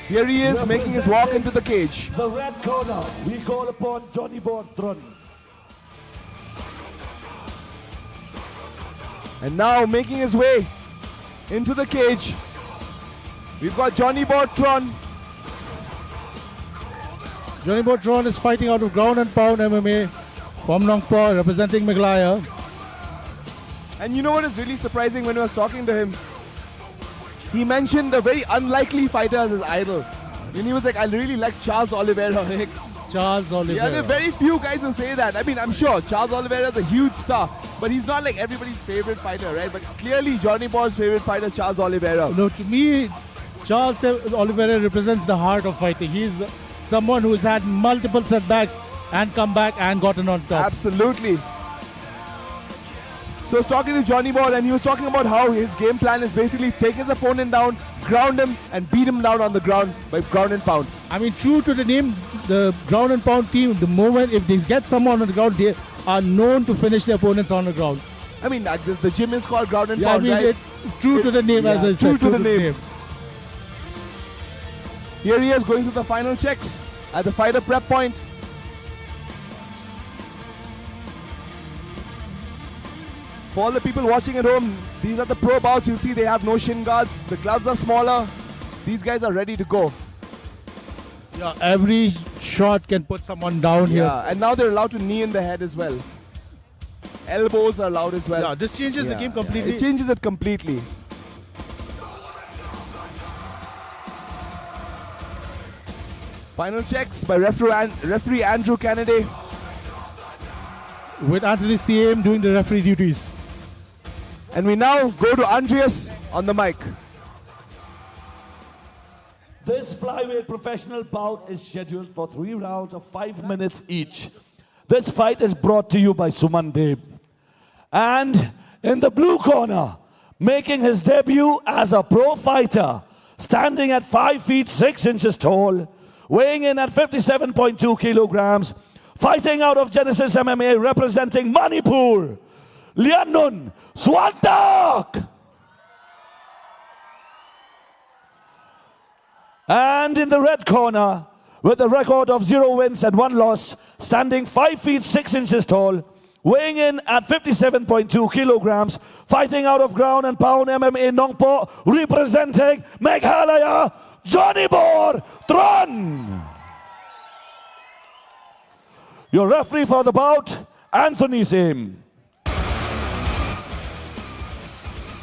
Here he is making his walk into the cage. The red corner, we call upon Johnny Bortron. And now making his way into the cage, we've got Johnny Bortron. Johnny Bortron is fighting out of ground and pound MMA from Nongpo, representing Meghalaya. And you know what is really surprising when I was talking to him? He mentioned a very unlikely fighter as his idol. And he was like, I really like Charles Oliveira. Charles Oliveira. Yeah, there are very few guys who say that. I mean, I'm sure Charles Oliveira is a huge star, but he's not like everybody's favorite fighter, right? But clearly Johnny Bor's favorite fighter is Charles Oliveira. No, to me, Charles Oliveira represents the heart of fighting. He's someone who's had multiple setbacks and come back and gotten on top. Absolutely. So I was talking to Johnny Ball and he was talking about how his game plan is basically take his opponent down, ground him and beat him down on the ground by ground and pound. I mean, true to the name, the ground and pound team, the moment if they get someone on the ground, they are known to finish their opponents on the ground. I mean, the gym is called ground and yeah, pound, I mean, right? True to the name, as I said. True to the name. Here he is going through the final checks at the fighter prep point. For all the people watching at home, these are the pro bouts. You see they have no shin guards. The gloves are smaller. These guys are ready to go. Yeah, every shot can put someone down here. Yeah, and now they're allowed to knee in the head as well. Elbows are allowed as well. Yeah, this changes the game completely. It changes it completely. Final checks by referee Andrew Kennedy. With Anthony CM doing the referee duties. And we now go to Andreas on the mic. This flyweight professional bout is scheduled for 3 rounds of 5 minutes each. This fight is brought to you by Suman Deb. And in the blue corner, making his debut as a pro fighter, standing at 5 feet 6 inches tall, weighing in at 57.2 kilograms, fighting out of Genesis MMA, representing Manipur, Lianon Suantak. And in the red corner, with a record of 0 wins and 1 loss, standing 5 feet 6 inches tall, weighing in at 57.2 kilograms, fighting out of ground and pound MMA Nongpo, representing Meghalaya, Johnny Bortron. Your referee for the bout, Anthony Sim.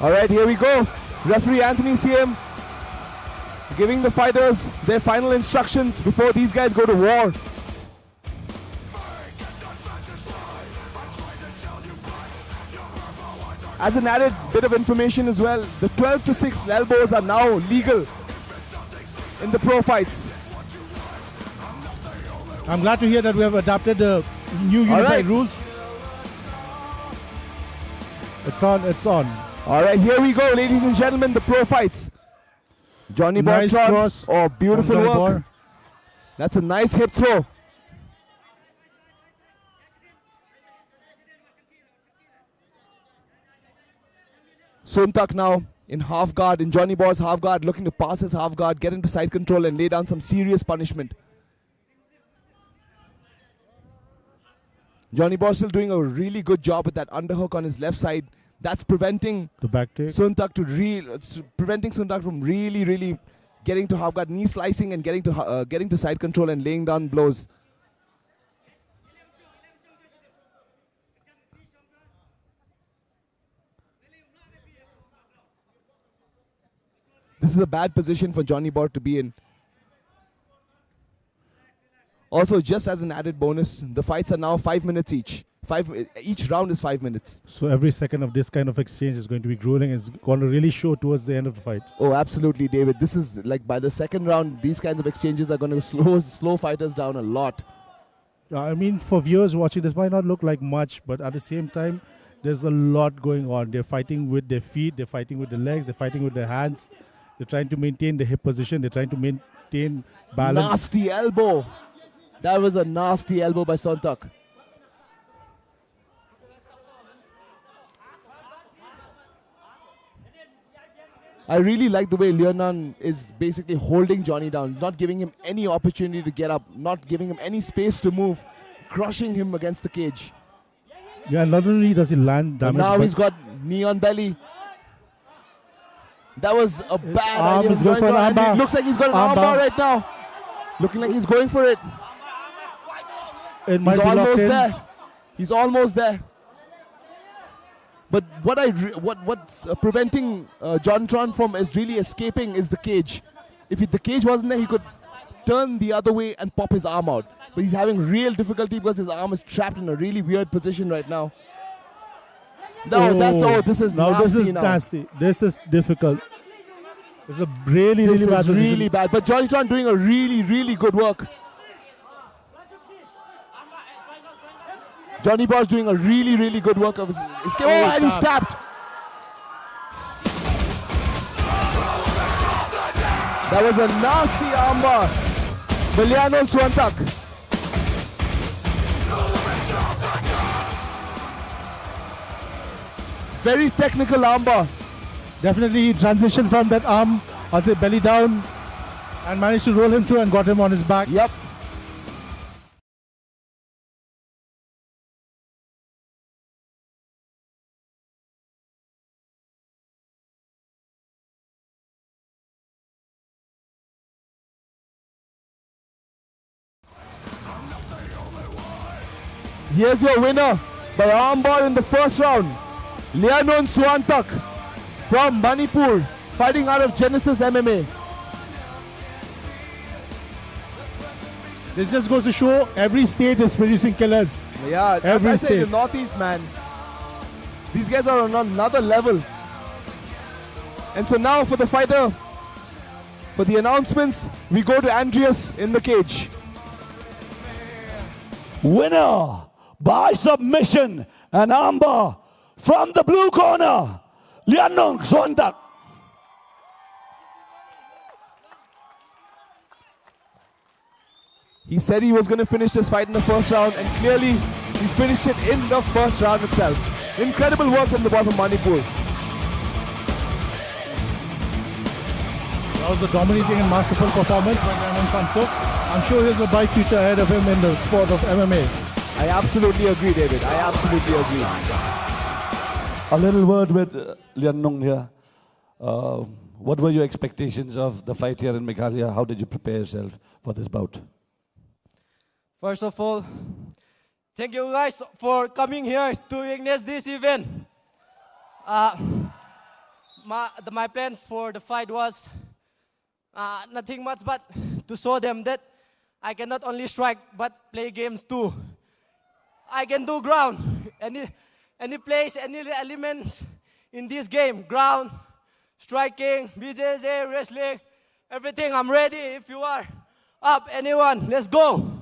All right, here we go. Referee Anthony CM giving the fighters their final instructions before these guys go to war. As an added bit of information as well, the 12-6 elbows are now legal in the pro fights. I'm glad to hear that we have adapted the new unified rules. It's on, it's on. All right, here we go, ladies and gentlemen, the pro fights. Johnny Nice Bortron. cross Oh, beautiful from Johnny work. Bor. That's a nice hip throw. Suntak now in half guard, in Johnny Bor's half guard, looking to pass his half guard, get into side control and lay down some serious punishment. Johnny Bor still doing a really good job with that underhook on his left side. That's preventing the back take. Suntak preventing Suntak from really getting to half guard, knee slicing and getting to side control and laying down blows. This is a bad position for Johnny Bor to be in. Also, just as an added bonus, the fights are now 5 minutes each. Each round is 5 minutes. So every second of this kind of exchange is going to be grueling. It's going to really show towards the end of the fight. Oh, absolutely, David. This is like by the second round, these kinds of exchanges are going to slow fighters down a lot. I mean, for viewers watching, this might not look like much, but at the same time, there's a lot going on. They're fighting with their feet, they're fighting with their legs, they're fighting with their hands. They're trying to maintain the hip position, they're trying to maintain balance. Nasty elbow. That was a nasty elbow by Suntak. I really like the way Leonan is basically holding Johnny down, not giving him any opportunity to get up, not giving him any space to move, crushing him against the cage. Yeah, not only does he land damage, now he's got knee on belly. That was a bad idea. He's going for an armbar. It looks like he's got an armbar right now. Looking like he's going for it. It might He's be almost locked in. there. He's almost there. But what's preventing Jontron from is really escaping is the cage. If the cage wasn't there, he could turn the other way and pop his arm out. But he's having real difficulty because his arm is trapped in a really weird position right now. No, this is nasty now. This is nasty. This is difficult. It's a really This bad is position. really bad. But Jontron doing a really good work. Johnny Bor's doing a really good work of his escape. Oh, and he's tapped. That was a nasty armbar. Valiano Swantak. Very technical armbar. Definitely he transitioned from that arm, I'll say belly down, and managed to roll him through and got him on his back. Yep. Here's your winner by armbar in the first round. Lianon Swantak from Manipur, fighting out of Genesis MMA. This just goes to show every state is producing killers. Yeah, every as I say, state. the Northeast, man. These guys are on another level. And so now for the fighter, for the announcements, we go to Andreas in the cage. Winner by submission and armbar from the blue corner, Lianong Sontak. He said he was going to finish this fight in the first round, and clearly he's finished it in the first round itself. Incredible work from the boy from Manipur. That was a dominating and masterful performance by Raymond Pansuk. I'm sure there's a bright future ahead of him in the sport of MMA. I absolutely agree, David. I absolutely agree. A little word with Lianong here. What were your expectations of the fight here in Meghalaya? How did you prepare yourself for this bout? First of all, thank you guys for coming here to witness this event. my plan for the fight was nothing much but to show them that I can not only strike but play games too. I can do ground, any place, any elements in this game, ground, striking, BJJ, wrestling, everything. I'm ready. If you are up, anyone, let's go.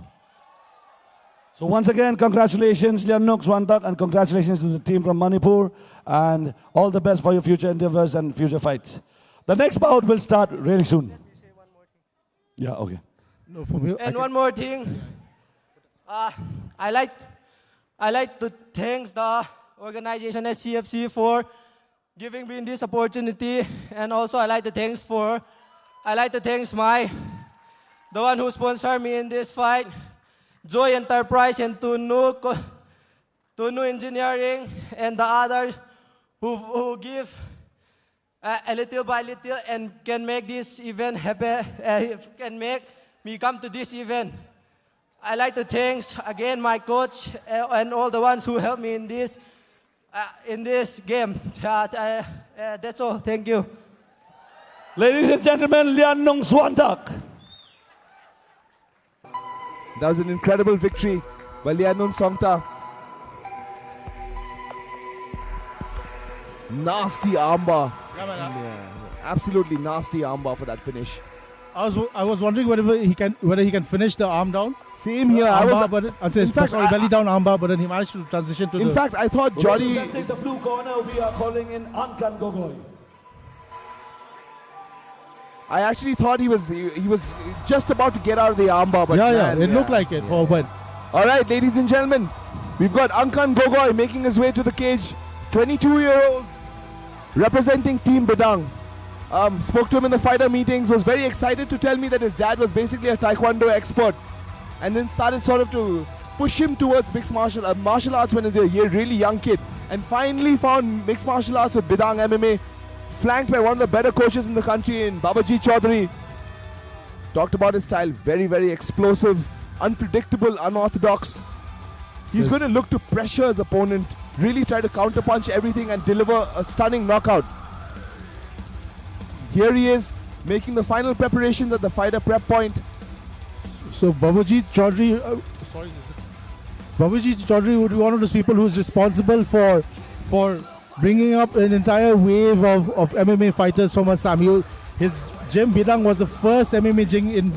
So once again, congratulations, Lianung Swantak, and congratulations to the team from Manipur, and all the best for your future endeavors and future fights. The next bout will start really soon. Let me say one more thing. Yeah, okay. No, for me, And one more thing, I like to thank the organization SCFC for giving me this opportunity, and also I like to thank the one who sponsored me in this fight, Joy Enterprise and Tunu Engineering, and the others who give a little by little and can make this event happen, can make me come to this event. I like to thank again my coach and all the ones who helped me in this game. That's all. Thank you. Ladies and gentlemen, Lianung Swantak. That was an incredible victory by Lianung Songta. Nasty armbar. Yeah, absolutely nasty armbar for that finish. I was wondering whether he can finish the arm down. Same here. Belly down armbar, but then he managed to transition to in fact, I thought Johnny... Representing the blue corner, we are calling in Ankan Gogoi. I actually thought he was just about to get out of the armbar, but it looked like it for a while. All right, ladies and gentlemen, we've got Ankan Gogoi making his way to the cage. 22-year-olds representing Team Bidang. Spoke to him in the fighter meetings, was very excited to tell me that his dad was basically a taekwondo expert, and then started sort of to push him towards mixed martial arts when he was a really young kid, and finally found mixed martial arts with Bidang MMA, flanked by one of the better coaches in the country in Babaji Chaudhary. Talked about his style, very, very explosive, unpredictable, unorthodox. He's going to look to pressure his opponent, really try to counterpunch everything and deliver a stunning knockout. Here he is, making the final preparations at the fighter prep point. So Babaji Chaudhary, Babaji Chaudhary would be one of those people who's responsible for bringing up an entire wave of MMA fighters from Assam. His gym, Bidang, was the first MMA gym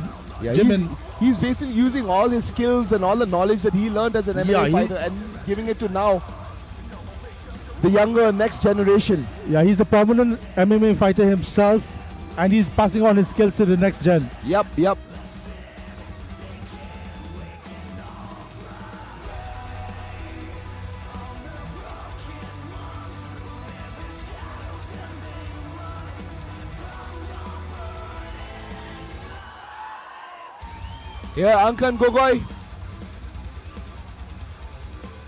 he's basically using all his skills and all the knowledge that he learned as an MMA fighter and giving it to now the younger next generation. Yeah, he's a prominent MMA fighter himself, and he's passing on his skills to the next gen. Yep. Here, Ankan Gogoi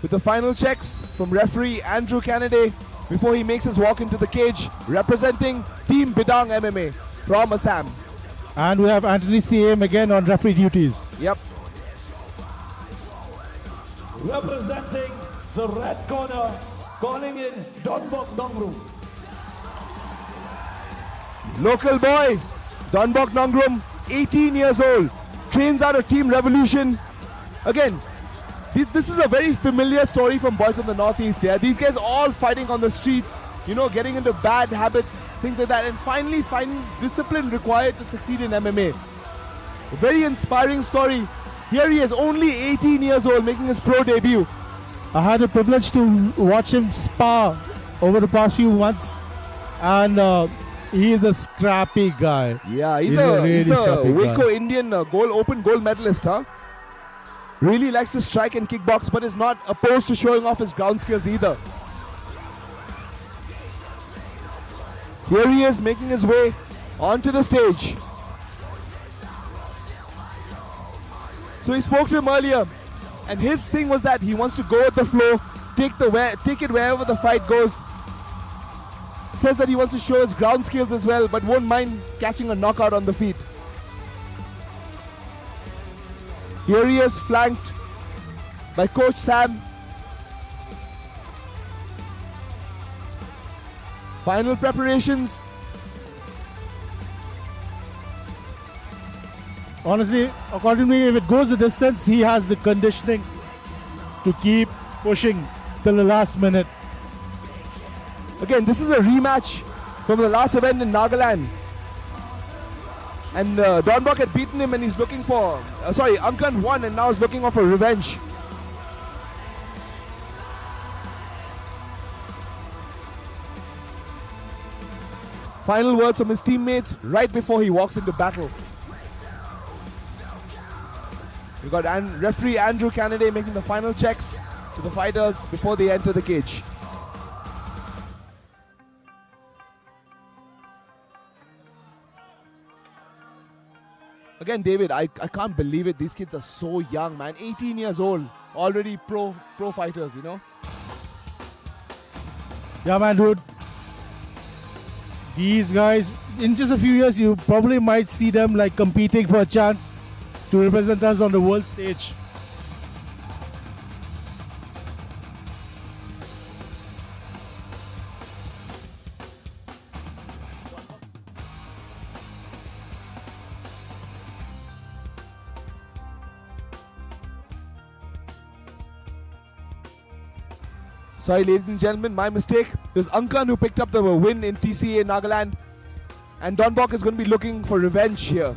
with the final checks from referee Andrew Kennedy before he makes his walk into the cage, representing Team Bidang MMA from Assam. And we have Anthony CM again on referee duties. Yep. Representing the red corner, calling in Donbok Nongrum. Local boy, Donbok Nongrum, 18 years old. Trains out of Team Revolution. Again, this is a very familiar story from boys from the Northeast. Yeah, these guys all fighting on the streets, getting into bad habits, things like that, and finally finding discipline required to succeed in MMA. A very inspiring story. Here he is, only 18 years old, making his pro debut. I had the privilege to watch him spar over the past few months, and he is a scrappy guy. Yeah, he's a Waco Indian open gold medalist, huh? Really likes to strike and kickbox, but is not opposed to showing off his ground skills either. Here he is, making his way onto the stage. So he spoke to him earlier, and his thing was that he wants to go with the flow, take it wherever the fight goes. Says that he wants to show his ground skills as well, but won't mind catching a knockout on the feet. Here he is, flanked by Coach Sam. Final preparations. Honestly, according to me, if it goes the distance, he has the conditioning to keep pushing till the last minute. Again, this is a rematch from the last event in Nagaland. And Don Bok had beaten him and he's looking for... Angkan won and now is looking for revenge. Final words from his teammates right before he walks into battle. We've got referee Andrew Kennedy making the final checks to the fighters before they enter the cage. Again, David, I can't believe it. These kids are so young, man. 18 years old, already pro fighters, you know? Yeah, man, dude. These guys, in just a few years, you probably might see them like competing for a chance to represent us on the world stage. Sorry, ladies and gentlemen, my mistake. It was Angkan who picked up the win in TCA Nagaland. And Don Bok is going to be looking for revenge here.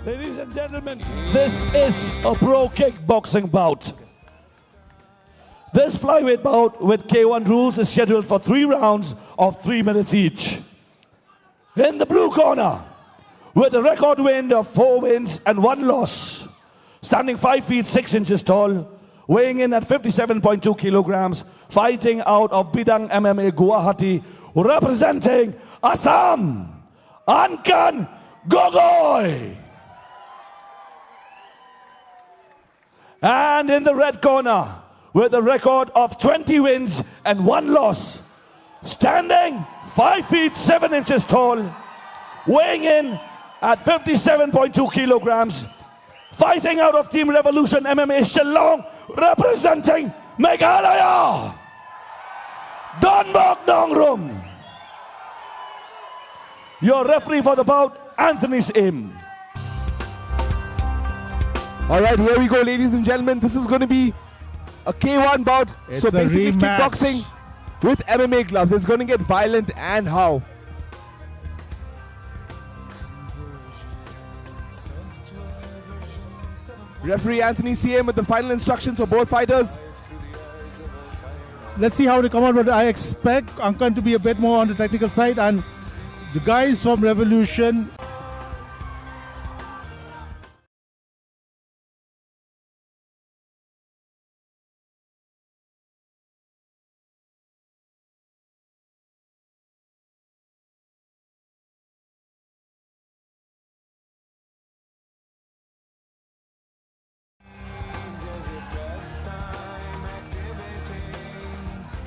Ladies and gentlemen, this is a pro kickboxing bout. This flyweight bout with K1 rules is scheduled for 3 rounds of 3 minutes each. In the blue corner, with a record win of 4 wins and 1 loss, standing 5 feet 6 inches tall, weighing in at 57.2 kilograms, fighting out of Bidang MMA Guwahati, representing Assam, Angkan Gogoi. And in the red corner, with a record of 20 wins and 1 loss, standing 5 feet 7 inches tall, weighing in at 57.2 kilograms, fighting out of Team Revolution MMA Shillong, representing Meghalaya, Don Bok Nongrum. Your referee for the bout, Anthony Sim. All right, here we go, ladies and gentlemen. This is going to be a K1 bout. It's so a basically rematch. kickboxing with MMA gloves. It's going to get violent, and how? Referee Anthony CM with the final instructions for both fighters. Let's see how they come out, but I expect Angkan to be a bit more on the technical side, and the guys from Revolution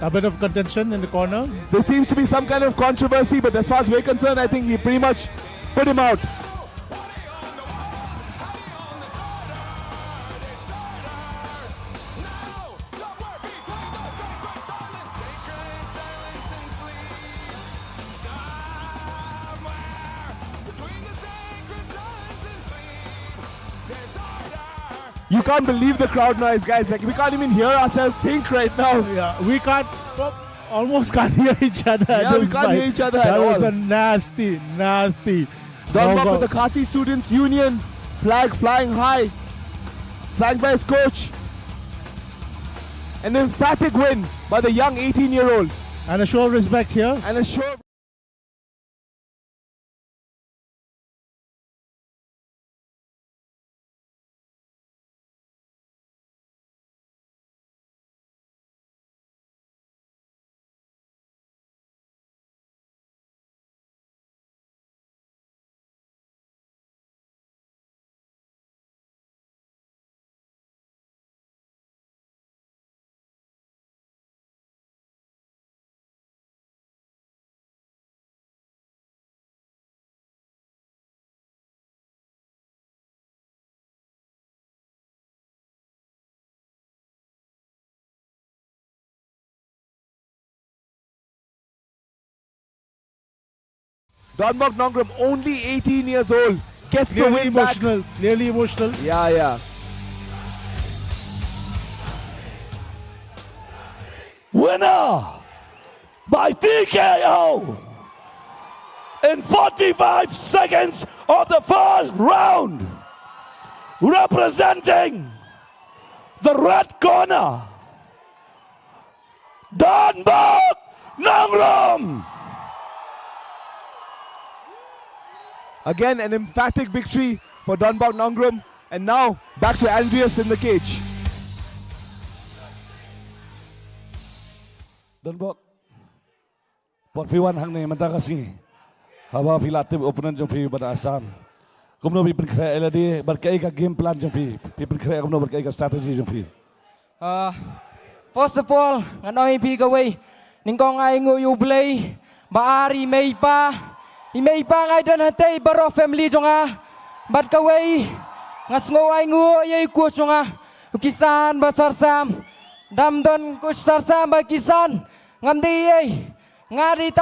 a bit of contention in the corner. There seems to be some kind of controversy, but as far as we're concerned, I think he pretty much put him out. You can't believe the crowd noise, guys. Like, we can't even hear ourselves think right now. Yeah, we almost can't hear each other. Yeah, we can't hear each other at all. That was a nasty. Don Bok with the Khasi Students Union flag flying high, flanked by his coach. An emphatic win by the young 18-year-old. And a show of respect here. And a show of Donbok Nongrum, only 18 years old, gets the Nearly win back. emotional. Nearly emotional. Yeah. Winner by TKO in 45 seconds of the first round, representing the red corner, Donbok Nongrum. Again, an emphatic victory for Donbok Nongrum. And now, back to Andreas in the cage. Donbok, por fiwan hang ne manta kasi, hawa filatib opponent jong fi pada Assam. Kumno pi penkre eladi berkai ka game plan jong fi penkre kumno berkai ka strategy jong fi. First of all, nganoy pi gaway, ningkong ay ngu play, baari may pa ngay dan hatay baro family jonga, bat gaway, ngas ngo ay ngu ay ku jonga, ukisan basar sam, damdon kus sarsam ba kisan, ngamdi ay, ngadi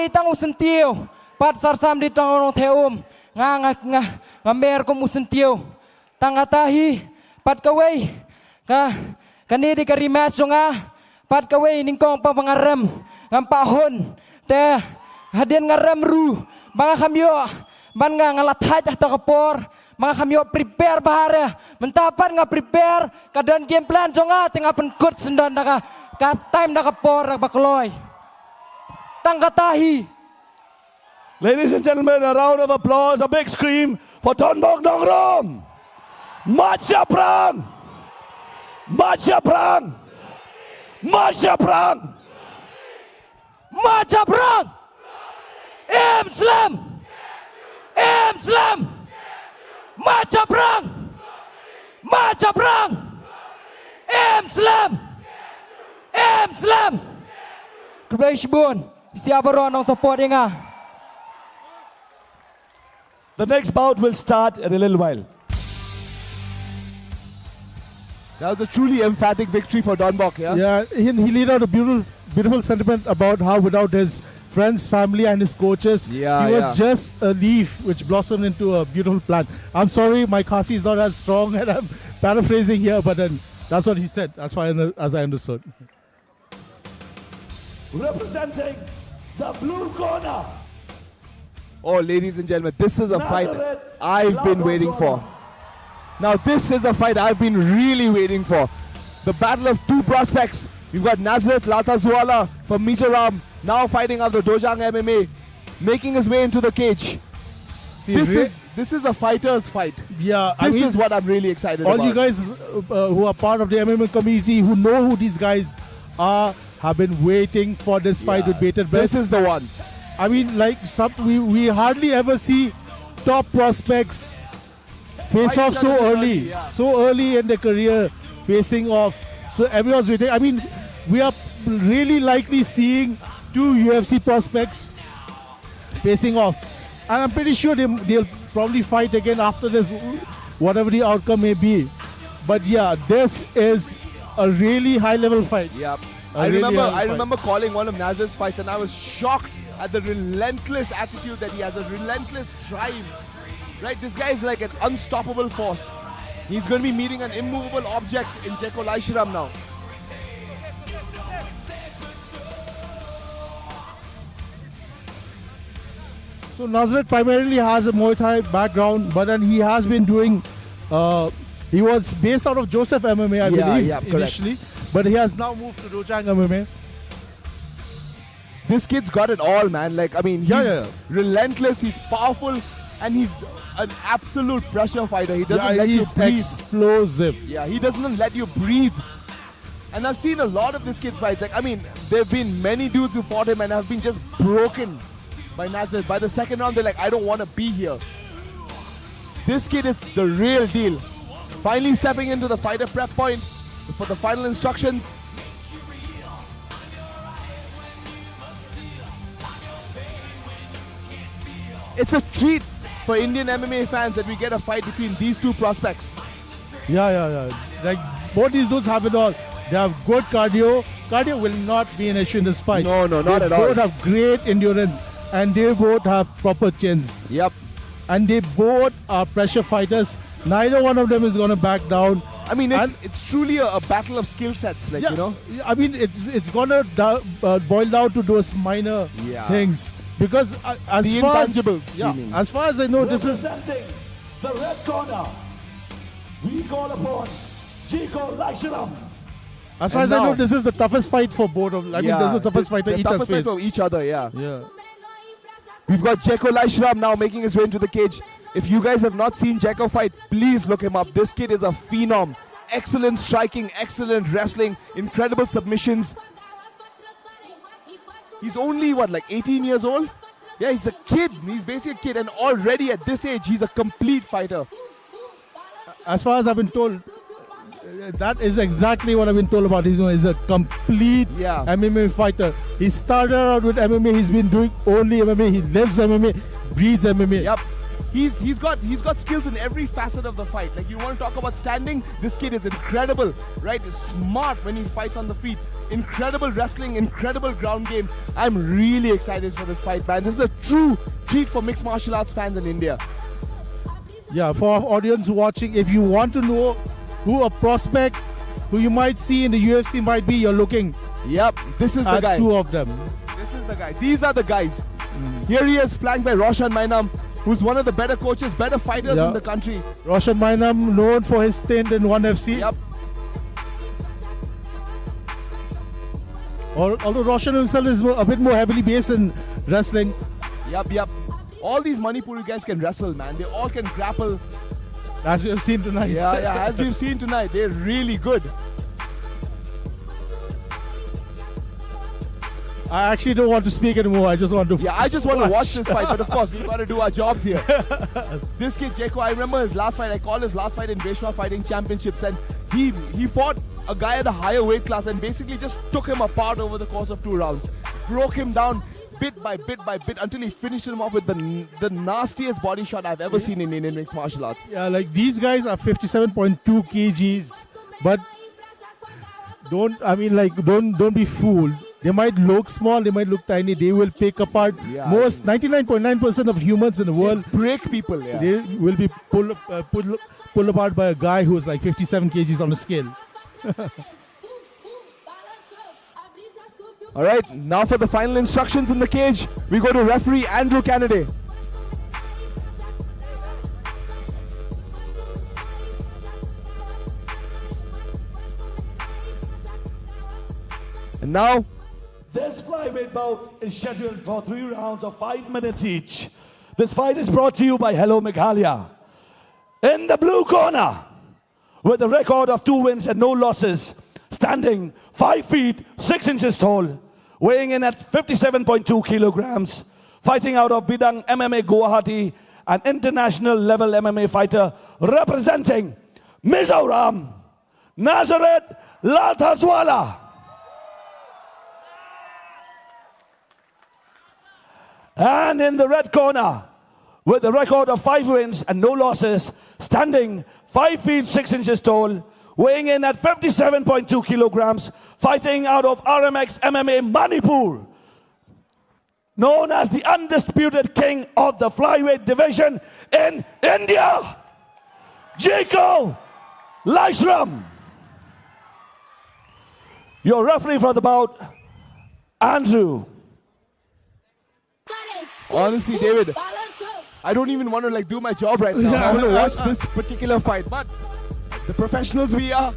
tangu sentiyo, pat sarsam di tangu teum, ngamer ko musentiyo, tangatahi, pat gaway, kani di karimas nga pat kaway ningkong papangaram ng pahon te hadin ngaram ru mga kamyo ban nga ngalatay ta kapor mga kamyo prepare bahara mentapan nga prepare kadan game plan nga tinga penkut sendan naka ka time naka por bakloy tangkatahi. Ladies and gentlemen, a round of applause, a big scream for Donbok Nongrum. Machaprang! Machaprang! Machaprang! Machaprang! Slam! Slam! Machaprang! Machaprang! Slam! Slam! Congratulations, siapa ron ang support nga. The next bout will start in a little while. That was a truly emphatic victory for Donbok, yeah? Yeah, he laid out a beautiful sentiment about how without his friends, family and his coaches, he was just a leaf which blossomed into a beautiful plant. I'm sorry, my Kasi is not as strong and I'm paraphrasing here, but then that's what he said, as far as I understood. Representing the blue corner. Oh, ladies and gentlemen, this is a fight I've been waiting for. Now, this is a fight I've been really waiting for. The battle of two prospects. We've got Nazareth Latazuala from Mizoram, now fighting out the Dojang MMA, making his way into the cage. See, this is a fighter's fight. Yeah, this is what I'm really excited about. All you guys who are part of the MMA community, who know who these guys are, have been waiting for this fight with bated breath. This is the one. I mean, like we hardly ever see top prospects face off so early in their career, facing off. So everyone's waiting. I mean, we are really likely seeing two UFC prospects facing off, and I'm pretty sure they'll probably fight again after this, whatever the outcome may be. But yeah, this is a really high-level fight. Yeah, I remember calling one of Nazareth's fights, and I was shocked at the relentless attitude that he has, a relentless drive. Right, this guy is like an unstoppable force. He's going to be meeting an immovable object in Jeko Laishiram now. So Nazareth primarily has a Muay Thai background, but then he has been doing, he was based out of Joseph MMA, I believe, initially. But he has now moved to Dojang MMA. This kid's got it all, man. Like, I mean, he's relentless, he's powerful, and he's an absolute pressure fighter. He doesn't let you breathe. Explosive. Yeah, he doesn't let you breathe. And I've seen a lot of this kid's fights. Like, I mean, there have been many dudes who fought him and have been just broken by Nazareth. By the second round, they're like, I don't want to be here. This kid is the real deal. Finally stepping into the fighter prep point for the final instructions. It's a treat for Indian MMA fans that we get a fight between these two prospects. Yeah. Like, both these dudes have it all. They have good cardio. Cardio will not be an issue in this fight. No, not at all. They both have great endurance. and they both have proper chins. Yep. And they both are pressure fighters. Neither one of them is going to back down. I mean, it's truly a battle of skill sets, like, yeah, you know. I mean, it's going to boil down to those minor things. Because as the far intangibles, as far as I know, this is Representing the red corner, we call upon Jiko Laisharam. as far as I know, this is the toughest fight for both of them. I mean, this is the toughest fight each has toughest fight faced. for each other, yeah. Yeah. We've got Jeko Laisharam now making his way into the cage. If you guys have not seen Jeko fight, please look him up. This kid is a phenom. Excellent striking, excellent wrestling, incredible submissions. He's only, what, like 18 years old? Yeah, he's a kid. He's basically a kid. And already at this age, he's a complete fighter. As far as I've been told, that is exactly what I've been told about. He's a complete MMA fighter. He started out with MMA. He's been doing only MMA. He lives MMA, breathes MMA. Yep. He's got skills in every facet of the fight. Like, you want to talk about standing, this kid is incredible, right? He's smart when he fights on the feet. Incredible wrestling, incredible ground game. I'm really excited for this fight, man. This is a true treat for mixed martial arts fans in India. Yeah, for our audience watching, if you want to know who a prospect who you might see in the UFC might be, you're looking. Yep, this is the guy. Two of them. This is the guy. These are the guys. Here he is, flanked by Roshan Mainam, who's one of the better coaches, better fighters in the country. Roshan Mainam, known for his stint in 1FC. Yep. Although Roshan himself is a bit more heavily based in wrestling. Yep. All these Manipuri guys can wrestle, man. They all can grapple. As we have seen tonight. Yeah, as we've seen tonight, they're really good. I actually don't want to speak anymore. I just want to I just want to watch this fight. But of course, we've got to do our jobs here. This kid, Jeko, I remember his last fight. I called his last fight in Veshwa Fighting Championships. And he fought a guy at a higher weight class and basically just took him apart over the course of 2 rounds. Broke him down bit by bit until he finished him off with the nastiest body shot I've ever seen in Indian mixed martial arts. Yeah, like these guys are 57.2 kgs. But don't be fooled. They might look small, they might look tiny, they will pick apart most 99.9% of humans in the world. They break people, They will be pulled apart by a guy who is like 57 kgs on the scale. All right, now for the final instructions in the cage, we go to referee Andrew Kennedy. And now, this flyweight bout is scheduled for 3 rounds of 5 minutes each. This fight is brought to you by Hello Meghalaya. In the blue corner, with a record of 2 wins and no losses, standing 5 feet 6 inches tall, weighing in at 57.2 kilograms, fighting out of Bidang MMA Guwahati, an international level MMA fighter representing Mizoram, Nazareth Lalthaswala. And in the red corner, with a record of 5 wins and no losses, standing 5 feet 6 inches tall, weighing in at 57.2 kilograms, fighting out of RMX MMA Manipur, known as the undisputed king of the flyweight division in India, Jiko Laisharam. Your referee for the bout, Andrew. Honestly, David, I don't even want to do my job right now. I want to watch this particular fight. But the professionals we are,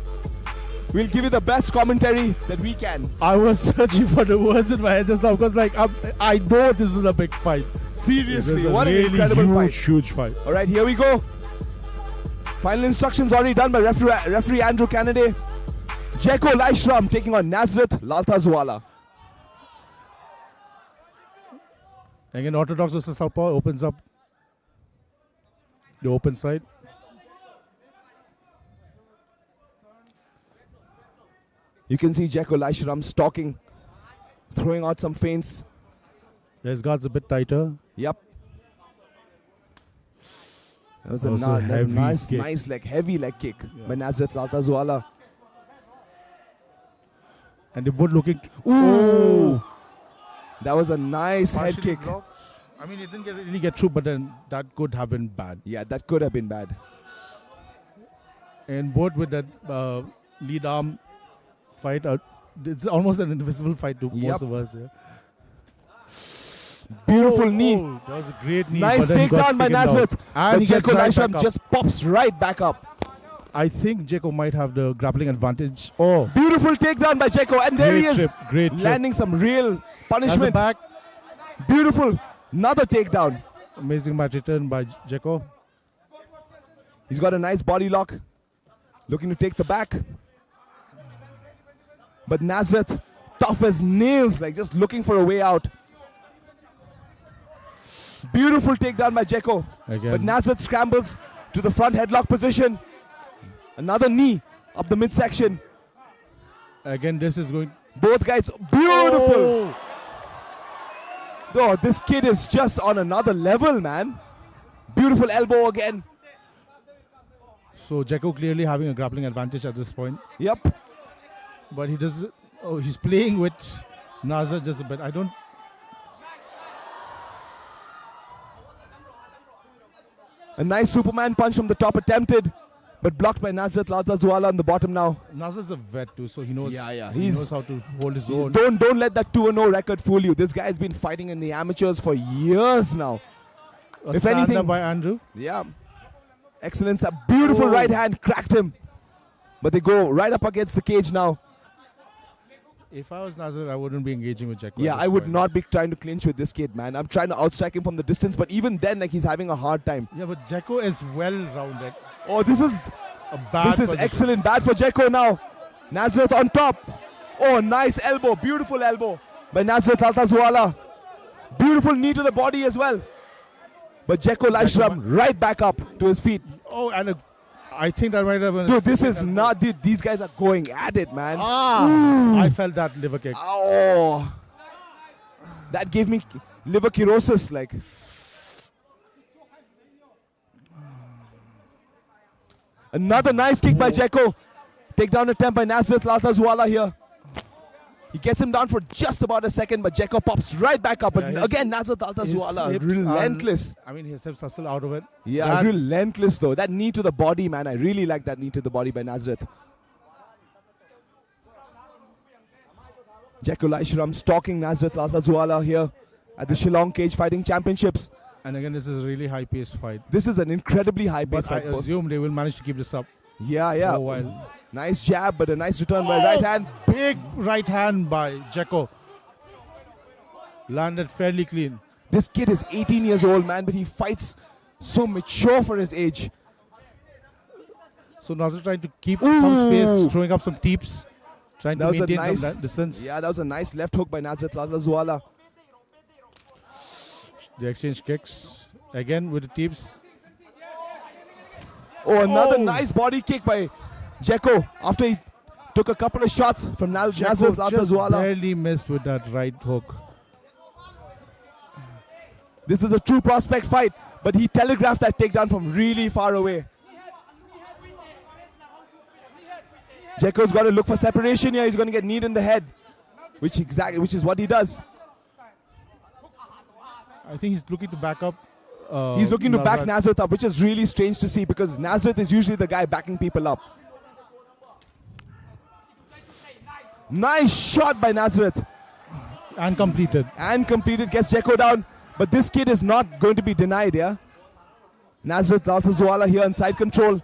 we'll give you the best commentary that we can. I was searching for the words in my head just now because I know this is a big fight. Seriously, what an incredible fight. Huge fight. All right, here we go. Final instructions already done by referee Andrew Kennedy. Jeko Laisharam taking on Nazareth Lalthaswala. Again, orthodox versus southpaw opens up the open side. You can see Jeko Laisharam stalking, throwing out some feints. His guard's a bit tighter. Yep. That was a nice heavy leg kick by Nazareth Lalthaswala. And they both looking. Ooh! That was a nice head Partially kick. blocked. I mean, it didn't really get through, but then that could have been bad. Yeah, that could have been bad. And both with that lead arm fight, it's almost an invisible fight to most of us. Yeah. Beautiful knee. That was a great knee. Nice but then got takedown by taken down. Nazareth. And But he gets Jeko right Laishram back up. just pops right back up. I think Jeko might have the grappling advantage. Oh, Beautiful takedown by Jeko. And there he is. Great trip. Landing some real Has the punishment. back. Beautiful. Another takedown. Amazing match return by Jeko. He's got a nice body lock. Looking to take the back. But Nazareth, tough as nails, like just looking for a way out. Beautiful takedown by Jeko. Again. But Nazareth scrambles to the front headlock position. Another knee up the midsection. Again, this is going. Both guys, beautiful. Oh, this kid is just on another level, man. Beautiful elbow again. So Jeko clearly having a grappling advantage at this point. Yep. But he does. Oh, he's playing with Nazar just a bit. I don't. A nice Superman punch from the top attempted, but blocked by Nazareth Laltazwala on the bottom now. Nazar's a vet too, so he knows. Yeah. He knows how to hold his own. Don't let that 2-0 record fool you. This guy has been fighting in the amateurs for years now. A stand-up by Andrew. Yeah. Excellent. A beautiful right hand cracked him. But they go right up against the cage now. If I was Nazar, I wouldn't be engaging with Jeko. Yeah, I would not be trying to clinch with this kid, man. I'm trying to outstrike him from the distance, but even then, like, he's having a hard time. Yeah, but Jeko is well-rounded. Oh, this is a bad This is position. excellent. Bad for Jeko now. Nazareth on top. Oh, nice elbow. Beautiful elbow by Nazareth Laltazwala. Beautiful knee to the body as well. But Jeko Laishram right back up to his feet. Oh, and I think that might have been. Dude, this is not. These guys are going at it, man. I felt that liver kick. Oh, that gave me liver cirrhosis. Like, another nice kick by Jeko. Takedown attempt by Nazareth Laltazwala here. He gets him down for just about a second, but Jeko pops right back up. But again, Nazareth Laltazwala, relentless. I mean, his hips are still out of it. Yeah, relentless though. That knee to the body, man. I really like that knee to the body by Nazareth. Jeko Laishram stalking Nazareth Laltazwala here at the Shillong Cage Fighting Championships. And again, this is a really high-paced fight. This is an incredibly high-paced But fight. I assume they will manage to keep this up. Yeah. For a while. Nice jab, but a nice return by right hand. Big right hand by Jeko. Landed fairly clean. This kid is 18 years old, man, but he fights so mature for his age. So Nazar trying to keep some space, throwing up some teeps, trying to maintain some distance. Yeah, that was a nice left hook by Nazareth Laltazwala. The exchange kicks. Again with the teeps. Oh, another nice body kick by Jeko after he took a couple of shots from Nazareth Jeko just Laltazwala. barely missed with that right hook. This is a true prospect fight, but he telegraphed that takedown from really far away. Jeko's got to look for separation here. He's going to get kneed in the head, which is what he does. I think he's looking to back up. He's looking to back Nazareth up, which is really strange to see because Nazareth is usually the guy backing people up. Nice shot by Nazareth. And completed. Gets Jeko down. But this kid is not going to be denied, yeah? Nazareth Laltazwala here in side control.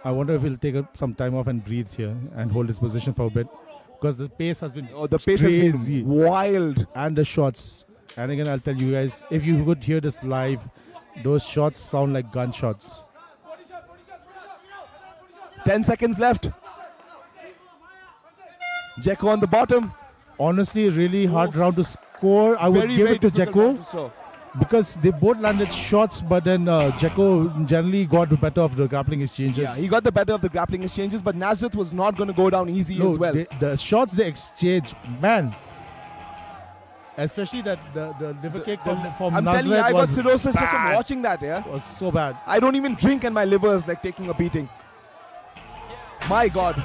I wonder if he'll take some time off and breathe here and hold his position for a bit. Because the pace has been crazy. Has been wild. And the shots. And again, I'll tell you guys, if you could hear this live, those shots sound like gunshots. 10 seconds left. Jeko on the bottom. Honestly, really hard round to score. I would give it to Jeko because they both landed shots, but then Jeko generally got the better of the grappling exchanges. Yeah, he got the better of the grappling exchanges, but Nazareth was not going to go down easy as well. The shots they exchanged, man. Especially that the liver kick from I'm Nazareth telling you, I got was cirrhosis just from bad. watching that, yeah? Was so bad. I don't even drink and my liver is like taking a beating. My God.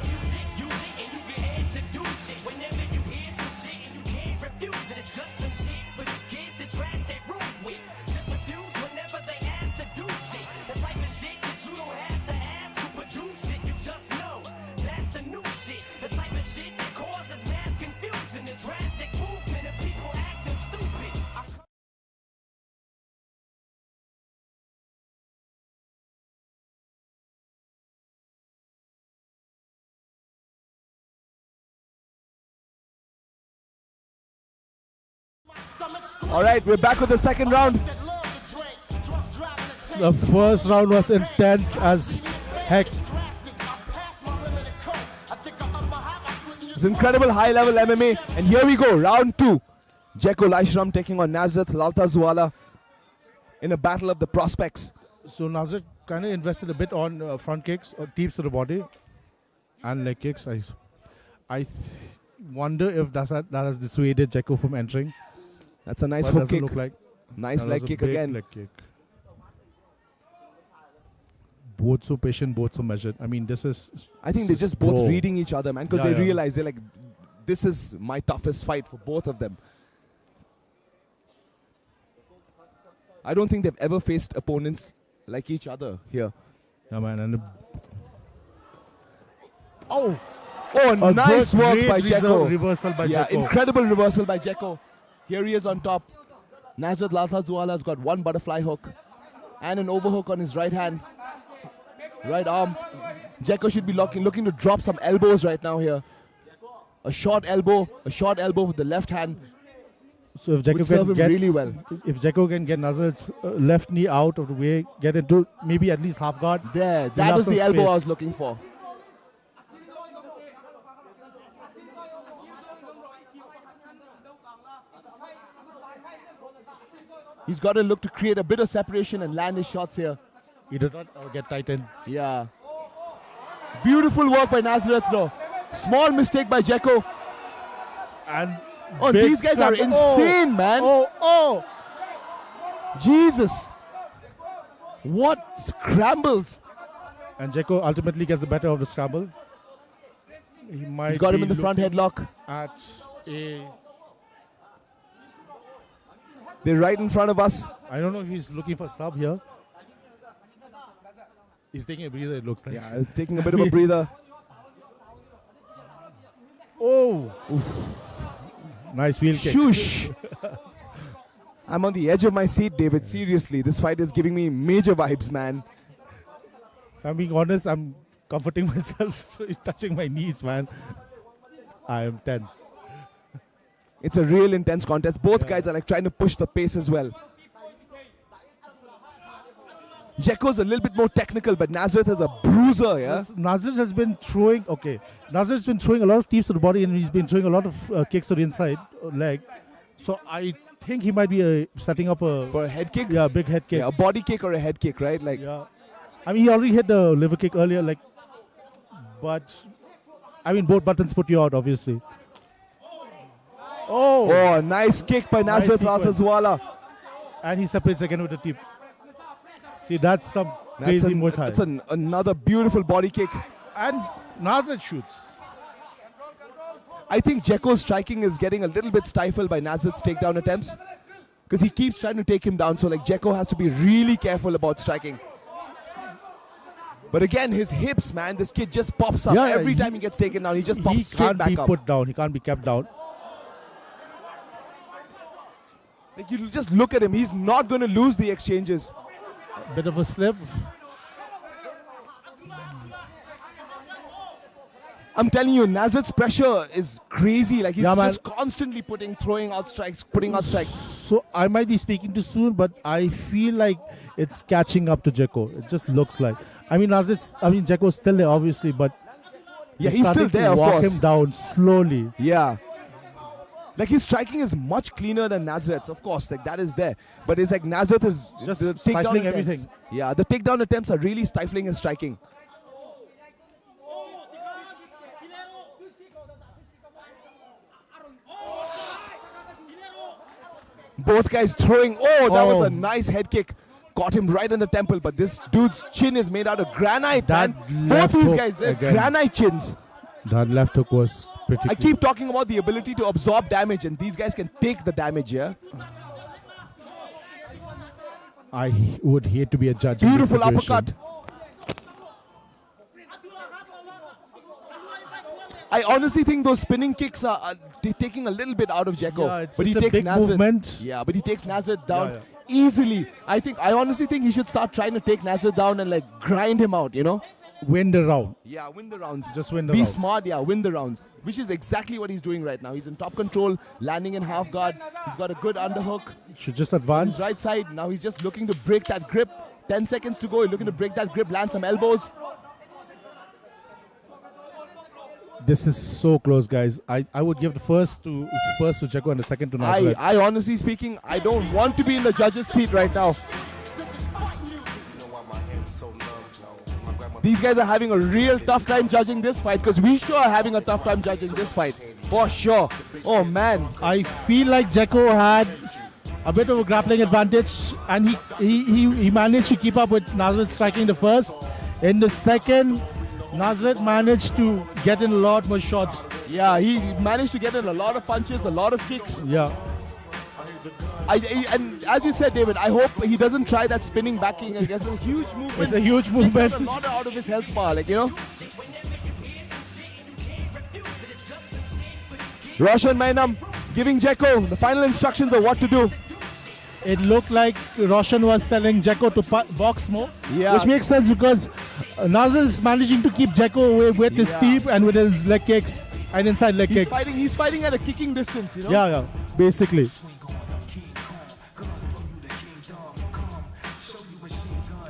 All right, we're back with the second round. The first round was intense as heck. It's incredible high-level MMA. And here we go, round 2. Jeko Laishram taking on Nazrat Laltazuala in a battle of the prospects. So Nazrat kind of invested a bit on front kicks, or teeps to the body, and leg kicks. I wonder if that has dissuaded Jeko from entering. That's a nice What hook does it kick. look like? Nice That leg was a kick big again. Leg kick. Both so patient, both so measured. I mean, this is. I think they're just both reading each other, man, because they realize they're like, this is my toughest fight for both of them. I don't think they've ever faced opponents like each other here. Yeah, man. And oh, nice work by Jeko. Reversal by Yeah, Jeko. incredible reversal by Jeko. Here he is on top. Nazrat Laltazuala has got one butterfly hook and an overhook on his right hand. Right arm. Jeko should be looking to drop some elbows right now here. A short elbow with the left hand. So if Jeko serve can him get really well. If Jeko can get Nazrat's left knee out of the way, get into maybe at least half guard. There, that was the elbow I was looking for. He's got to look to create a bit of separation and land his shots here. He did not get tightened. Yeah. Beautiful work by Nazrat though. Small mistake by Jeko. And these guys are insane, man. Oh. Jesus. What scrambles. And Jeko ultimately gets the better of the scramble. He's got him in the front headlock. They're right in front of us. I don't know if he's looking for sub here. He's taking a breather, it looks like. Yeah, taking a bit of a breather. Oh! Oof. Nice wheel kick. Shush! I'm on the edge of my seat, David. Seriously, this fight is giving me major vibes, man. If I'm being honest, I'm comforting myself, touching my knees, man. I am tense. It's a real intense contest. Both guys are like trying to push the pace as well. Jeko's a little bit more technical, but Nazrat is a bruiser, yeah? Nazrat has been throwing, Nazrat's been throwing a lot of teeps to the body, and he's been throwing a lot of kicks to the inside leg. So I think he might be setting up for a head kick? Yeah, big head kick. Yeah, a body kick or a head kick, right? Like. Yeah. I mean, he already hit the liver kick earlier, but I mean, both buttons put you out, obviously. Oh, nice kick by Nazrat Laltazuala. And he separates again with the tip. See, that's some crazy Muay Thai. That's another beautiful body kick. And Nazrat shoots. I think Jeko's striking is getting a little bit stifled by Nazrat's takedown attempts, because he keeps trying to take him down. So like Jeko has to be really careful about striking. But again, his hips, man, this kid just pops up. Every time he gets taken down, he just pops straight back up. He can't be put down. He can't be kept down. Like, you just look at him. He's not going to lose the exchanges. Bit of a slip. I'm telling you, Nazrat's pressure is crazy. Like, he's just constantly throwing out strikes, putting out strikes. So I might be speaking too soon, but I feel like it's catching up to Jeko. It just looks like. I mean, Jeko's still there, obviously, but yeah, he's still there, of course. Walk him down slowly. Yeah. Like, his striking is much cleaner than Nazrat's, of course. Like, that is there. But it's like Nazrat is just the stifling everything. Yeah, the takedown attempts are really stifling his striking. Both guys throwing. Oh, that was a nice head kick. Caught him right in the temple. But this dude's chin is made out of granite, man. Both these guys, they're granite chins. That left hook was pretty I keep talking about the ability to absorb damage, and these guys can take the damage, yeah? I would hate to be a judge. Beautiful uppercut. I honestly think those spinning kicks are taking a little bit out of Jeko. Yeah, but he takes takes big Nazrat. Movement. Yeah, but he takes Nazrat down easily. I honestly think he should start trying to take Nazrat down and like grind him out, you know? win the round. Yeah, win the rounds. Just win the Be round. smart, yeah, win the rounds. Which is exactly what he's doing right now. He's in top control, landing in half guard. He's got a good underhook. Should just On advance. his right side, now he's just looking to break that grip. 10 seconds to go, he's looking to break that grip, land some elbows. This is so close, guys. I would give the first to Jeko and the second to Nazareth. I honestly speaking, I don't want to be in the judge's seat right now. These guys are having a real tough time judging this fight because we sure are having a tough time judging this fight. For sure. Oh man. I feel like Jeko had a bit of a grappling advantage and he managed to keep up with Nazareth striking the first. In the second, Nazareth managed to get in a lot more shots. Yeah, he managed to get in a lot of punches, a lot of kicks. Yeah. And as you said, David, I hope he doesn't try that spinning backing. I guess a huge movement. It's a huge movement. Takes a lot out of his health bar, like, you know. Roshan Mainam giving Jeko the final instructions of what to do. It looked like Roshan was telling Jeko to box more, Yeah. which makes sense because Nazareth is managing to keep Jeko away with his teep and with his leg kicks and inside leg kicks. He's fighting at a kicking distance, you know. Yeah, basically.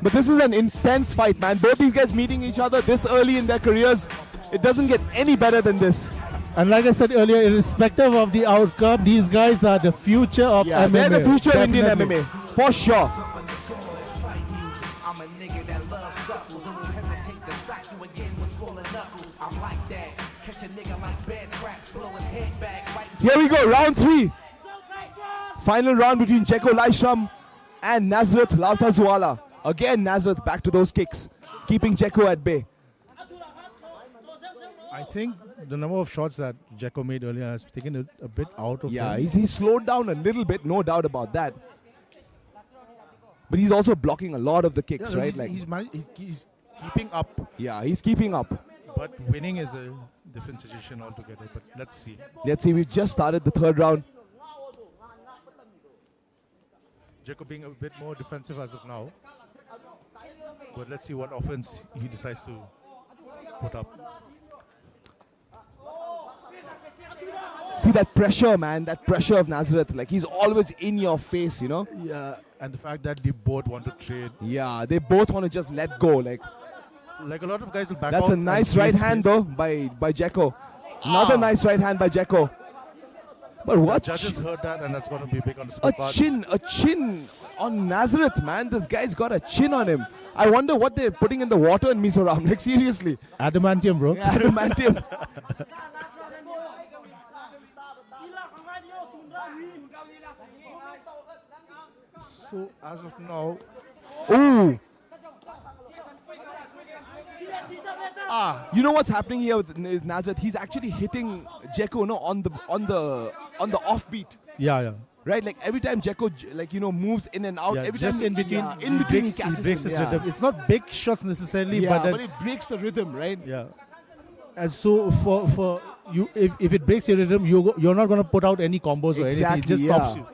But this is an intense fight, man. Both these guys meeting each other this early in their careers. It doesn't get any better than this. And like I said earlier, irrespective of the outcome, these guys are the future of MMA. They're the future of Indian Definitely. MMA, for sure. I'm a nigga that loves scuffles and won't hesitate to sock you again with swollen knuckles. I'm like that. Catch a nigga like bad traps, blow his head back. Right Here we go, round 3. Final round between Jeko Laishram and Nazareth Laltazuala. Again, Nazareth back to those kicks, keeping Jeko at bay. I think the number of shots that Jeko made earlier has taken it a bit out of Yeah, him. he's slowed down a little bit, no doubt about that. But he's also blocking a lot of the kicks, Yeah, right? He's keeping up. Yeah, he's keeping up. But winning is a different situation altogether. But let's see. Let's see, we've just started the third round. Jeko being a bit more defensive as of now. But let's see what offense he decides to put up. See that pressure, man, that pressure of Nazareth. Like, he's always in your face, you know? Yeah, and the fact that they both want to trade. Yeah, they both want to just let go. Like a lot of guys will back that's out a nice and right create hand, space. though, by Jeko. Another nice right hand by Jeko. But what? Judges heard that, and that's going to be big on the A scorecard. chin on Nazareth, man. This guy's got a chin on him. I wonder what they're putting in the water in Mizoram. Like, seriously. Adamantium, bro. Yeah, adamantium. So, as of now... Ooh. You know what's happening here with Nazareth? He's actually hitting Jeko, no, on the offbeat. Yeah. Right, like every time Jeko, moves in and out. Yeah, every just time in between, in between he he catches breaks him, his yeah. rhythm. It's not big shots necessarily, Yeah, but, but it breaks the rhythm, right? Yeah. And so for you, if it breaks your rhythm, you're not going to put out any combos or anything. It just stops you.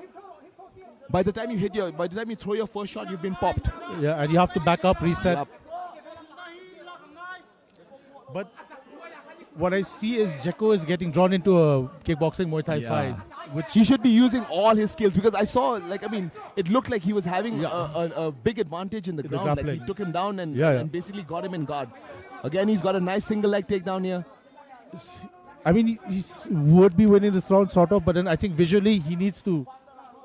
By the time you throw your first shot, you've been popped. Yeah, and you have to back up, reset. Yep. But what I see is Jeko is getting drawn into a kickboxing Muay Thai fight. Which he should be using all his skills, because I saw, it looked like he was having a big advantage in the ground. Like, he grappling. took him down and basically got him in guard. Again, he's got a nice single leg takedown here. I mean, he would be winning this round sort of, but then I think visually he needs to.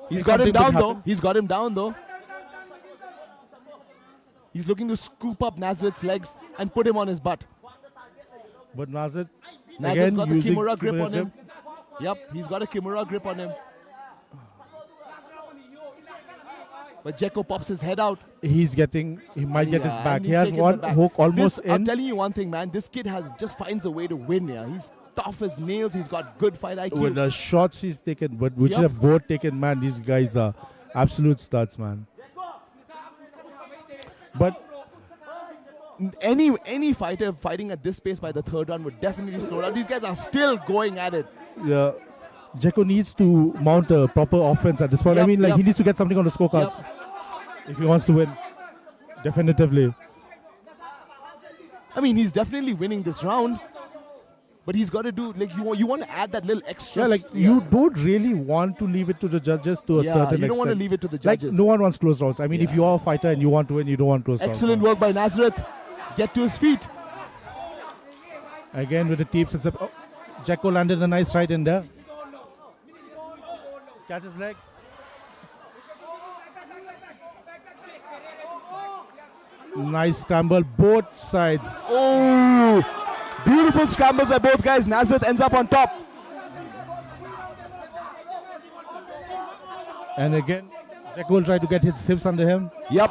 He's got him down though. He's got him down though. He's looking to scoop up Nazareth's legs and put him on his butt. But Nazareth Nazareth's again got the using Kimura grip Kimura on him. Yep, he's got a Kimura grip on him. But Jeko pops his head out. He might get his back. and He he's has taken one the back. hook almost I'm in. telling you one thing, man. This kid just finds a way to win. Yeah, he's tough as nails. He's got good fight IQ. With the shots he's taken, but which Yep. have both taken, man, these guys are absolute studs, man. But any fighter fighting at this pace by the third round would definitely slow down. These guys are still going at it. yeah, Jeko needs to mount a proper offense at this point. I Yep, mean, yep. he needs to get something on the scorecards if he wants to win. Definitively. I mean, he's definitely winning this round. But he's got to do, like, you want to add that little extra. Yeah, like you don't really want to leave it to the judges to a certain extent. You don't want to leave it to the judges. Like, no one wants close rounds. I mean, if you are a fighter and you want to win, you don't want close rounds. Excellent work by Nazareth. Get to his feet. Again with the teeps. Oh, Jacko landed a nice right in there. Catch his leg. Nice scramble, both sides. Oh, beautiful scrambles by both guys. Nazareth ends up on top. And again, Jacko will try to get his hips under him. Yep.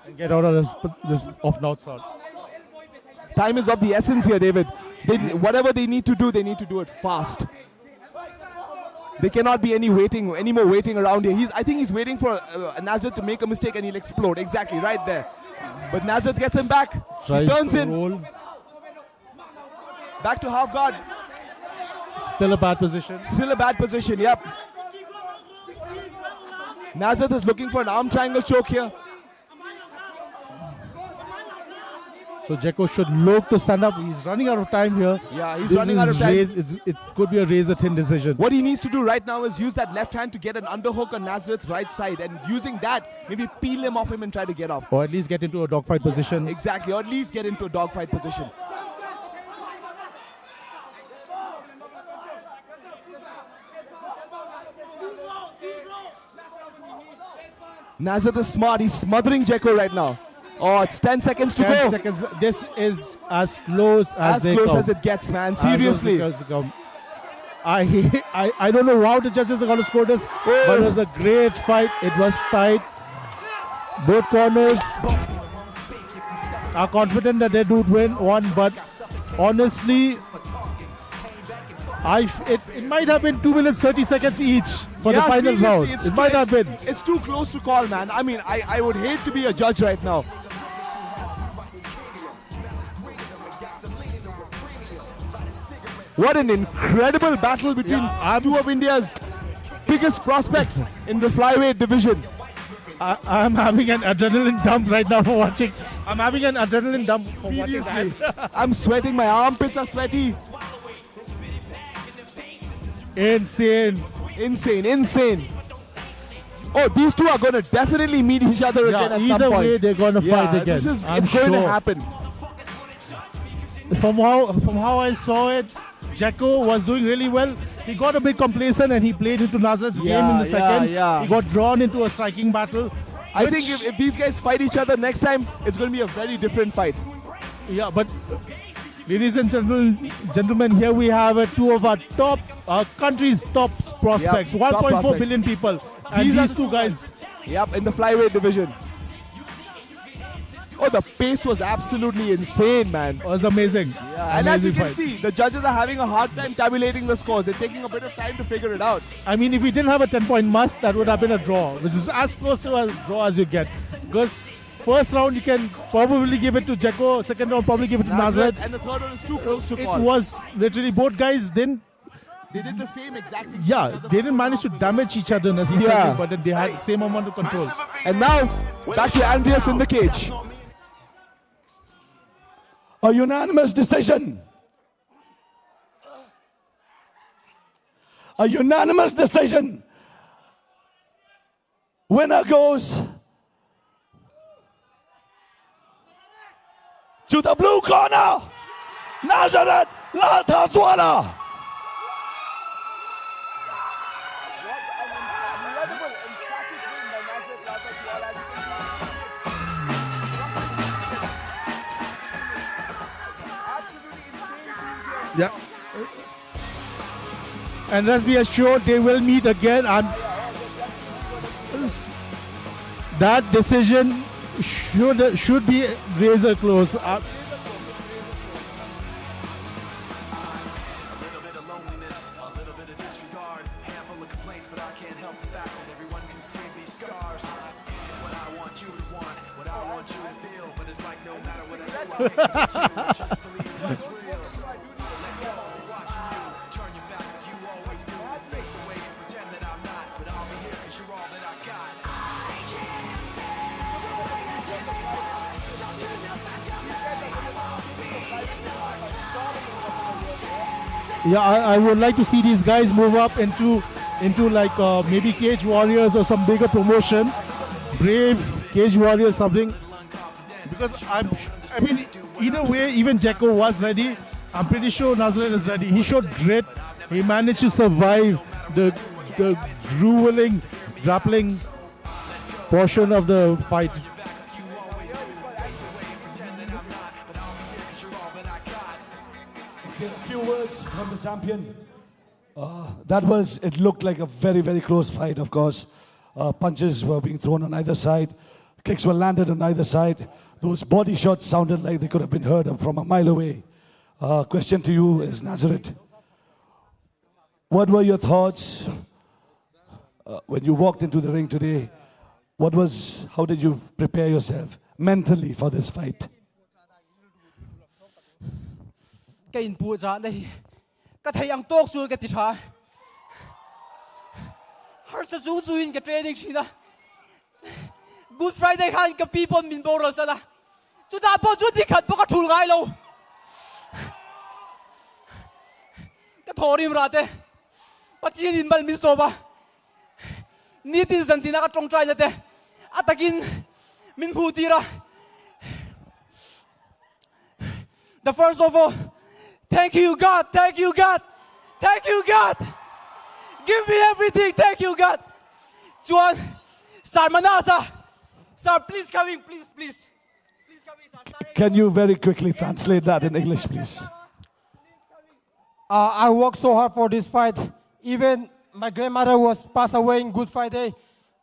And get out of this off the outside. Time is of the essence here, David. Whatever they need to do it fast. There cannot be any more waiting around here. I think he's waiting for Nazareth to make a mistake and he'll explode. Exactly, right there. But Nazareth gets him back. He turns in. Roll. Back to half guard. Still a bad position. Still a bad position, yep. Nazareth is looking for an arm triangle choke here. So Jacko should look to stand up. He's running out of time here. Yeah, he's running out of time. It could be a razor-thin decision. What he needs to do right now is use that left hand to get an underhook on Nazareth's right side, and using that, maybe peel him off him and try to get off. Or at least get into a dogfight position. Exactly, or at least get into a dogfight position. Nazareth is smart. He's smothering Jacko right now. Oh, it's 10 seconds to go. 10 seconds. This is as close as it gets, man. Seriously. I don't know how the judges are going to score this, but it was a great fight. It was tight. Both corners are confident that they do win, but honestly, it might have been 2 minutes 30 seconds each for the final round. It might have been. It's too close to call, man. I mean, I would hate to be a judge right now. What an incredible battle between two of India's biggest prospects in the flyweight division. I'm having an adrenaline dump right now for watching. I'm having an adrenaline dump for watching that. I'm sweating. My armpits are sweaty. Insane. Oh, these two are going to definitely meet each other again at some point. Either way, they're going to fight again. It's going to happen. From how I saw it, Jacko was doing really well. He got a bit complacent and he played into Nazareth's game in the second. He got drawn into a striking battle. I think if these guys fight each other next time, it's going to be a very different fight. Yeah, but ladies and gentlemen, here we have two of our country's top prospects, 1.4 billion people. And these two guys. Yep, in the flyweight division. Oh, the pace was absolutely insane, man. It was amazing. Yeah, and as you can see, the judges are having a hard time tabulating the scores. They're taking a bit of time to figure it out. I mean, if we didn't have a 10-point must, that would have been a draw, which is as close to a draw as you get. Because first round, you can probably give it to Jacko. Second round, probably give it to Nazareth. And the third one is too close to call. It was literally both guys didn't. They did the same exactly. Yeah, they didn't manage to damage each other necessarily, but then they had the same amount of control. And now, back to Andreas in the cage. A unanimous decision. A unanimous decision. Winner goes to the blue corner, Nazareth Laltaswala. Yeah. And let's be assured they will meet again. And that decision should be razor close. Yeah, I would like to see these guys move up into like maybe Cage Warriors or some bigger promotion, Brave, Cage Warriors, something. Because I mean, either way, even Jacko was ready. I'm pretty sure Nazareth is ready. He showed grit. He managed to survive the grueling grappling portion of the fight. Okay, a few words from the champion. It looked like a very, very close fight, of course. Punches were being thrown on either side. Kicks were landed on either side. Those body shots sounded like they could have been heard from a mile away. Question to you is, Nazareth, what were your thoughts when you walked into the ring today? How did you prepare yourself mentally for this fight? Cái input ra đây, cái thầy ăn tốt chui cái tịt hả? Har sa chú chui cái training chi đó. Good Friday khan cái people min bo rồi sao? Chú ta bao chú đi khát bao cái thul ngay lâu. Cái thori mà thế, bắt chuyện in mal min so ba. Ni tin dân tin cái trong trai thế, atakin min phu ti ra. The first of all, thank you, God. Thank you, God. Thank you, God. Give me everything. Thank you, God. Chuan, Sir Manasa. Sir, please come in. Please, please. Please come in, sir. Can you very quickly translate that in English, please? I worked so hard for this fight. Even my grandmother was passed away in Good Friday,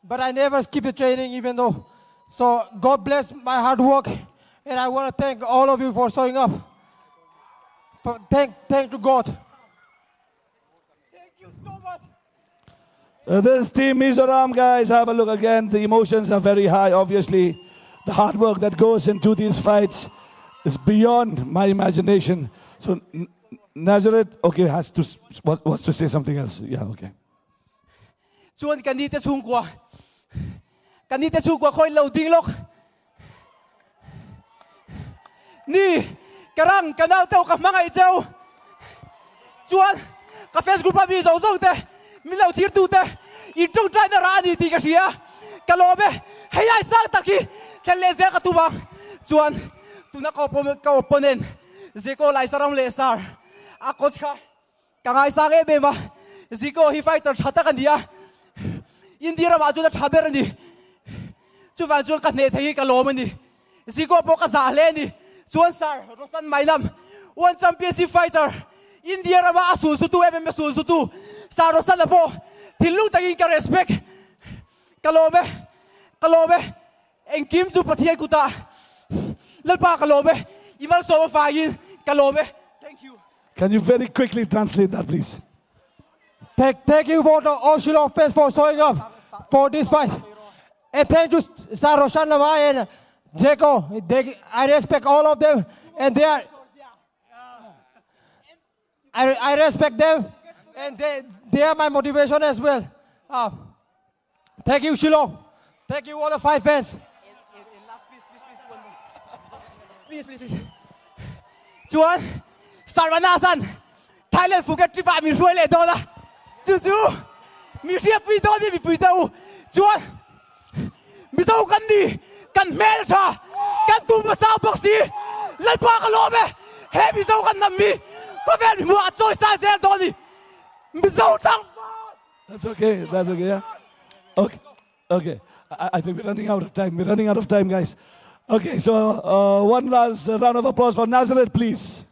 but I never skipped the training even though. So God bless my hard work, and I want to thank all of you for showing up. Thank to God. Thank you so much. This team Mizoram, guys, have a look again. The emotions are very high, obviously. The hard work that goes into these fights is beyond my imagination. So Nazareth, okay, wants to say something else. Yeah, okay. Chuan kanita chungkwa. Kanita chungkwa khoi lo ding lok. Ni karang kanal tao ka mga ijaw. Chuan ka Facebook pa bi zo zo te. Mi lo thir tu te. I trong trai na ra ni ti ka sia. Ka lo be. Hey ai sang taki. Chale ze ka tu bang. Chuan tu na ka opponent. Zeko lai sarang le sar. Ako ka. Ka ngai sang e be ma. Zeko hi fighter chata kan dia. Indira ma chu da thaber ni. Chu van chu ka ne thei ka lo ma ni. Zeko po ka za le ni. Chuan sar Rosan Mainam, one championship fighter. India rama asu sutu MMA sutu. Sar Rosan apo thilu tagin ka respect. Kalome engkim chu pathia kuta. Lalpa kalome imal so fain kalome. Thank you. Can you very quickly translate that, please? Thank you for the all Shillong fans for showing up for this fight. And thank you, Sir Roshan Lama and Jeko. I respect all of them, and they are. I respect them, and they are my motivation as well. Thank you, Shillong. Thank you, all the 5 fans. Please. Chuan, Sarvanasan, Thailand Phuket trip mi ruai le do la. Chu, mi ria pui do ni mi pui do. Chuan, mi zo kan ni, kan mel tha, kan tu ma sa boxi. Lan pa ka lo me, he mi zo kan nam mi. Ko ven mi mo a choi sa zel do ni. Mi zo tang. That's okay, yeah. Okay. I think we're running out of time. Guys. Okay, so one last round of applause for Nazareth, please.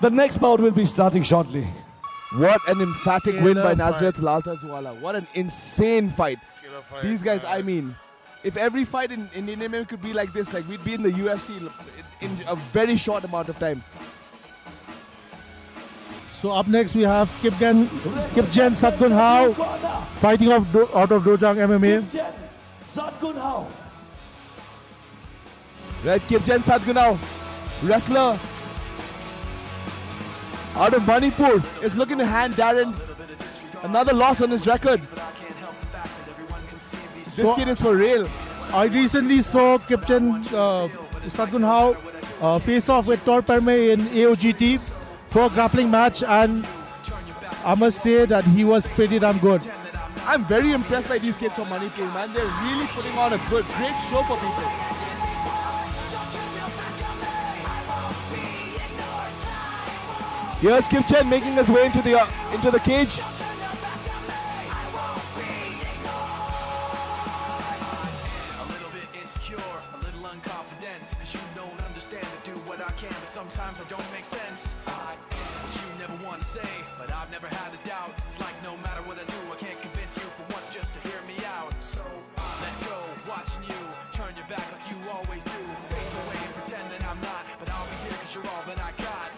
The next bout will be starting shortly. What an emphatic win by Nazareth Laltazwala. What an insane fight. These guys, I mean, if every fight in Indian MMA could be like this, like we'd be in the UFC in a very short amount of time. So up next we have Kipgen Satgun Hao fighting out of Dojang MMA. Kipgen Satgun Hao. Right, Kipgen Satgun Hao, wrestler out of Manipur, is looking to hand Darren another loss on his record. This kid is for real. I recently saw Kipchen Satgun Hao face off with Tor Perme in AOGT. for a grappling match, and I must say that he was pretty damn good. I'm very impressed by these kids from Manipur, man. They're really putting on a great show for people. Here's Kipchen making his way into the cage. Sometimes I don't make sense. What you never want to say, but I've never had a doubt. It's like no matter what I do, I can't convince you for once just to hear me out. So let go, watching you turn your back like you always do. Face away and pretend that I'm not, but I'll be here 'cause you're all that I got.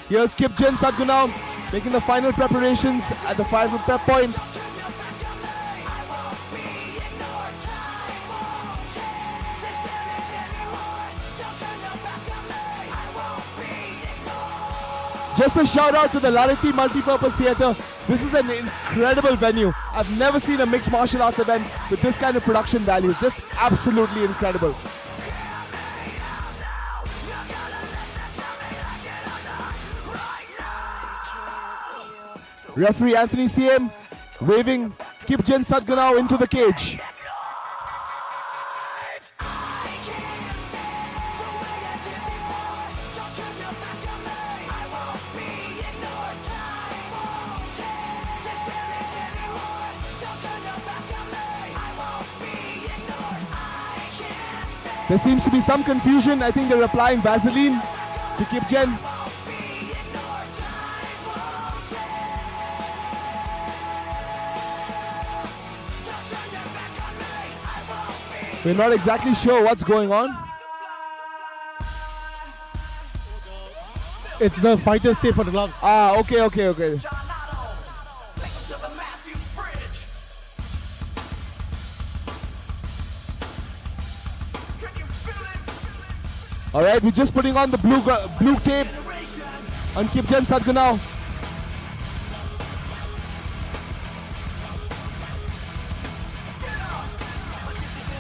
Here's Kipchen Sadgunam making the final preparations at the final prep point. Just a shout out to the Lariti Multipurpose Theatre. This is an incredible venue. I've never seen a mixed martial arts event with this kind of production value. Just absolutely incredible. Referee Anthony CM waving Kipchen Sadgunam into the cage. There seems to be some confusion. I think they're applying Vaseline to Kipchen. We're not exactly sure what's going on. It's the fighter's tape for the gloves. Ah, okay. All right, we're just putting on the blue tape on Kipchen Sadgunam.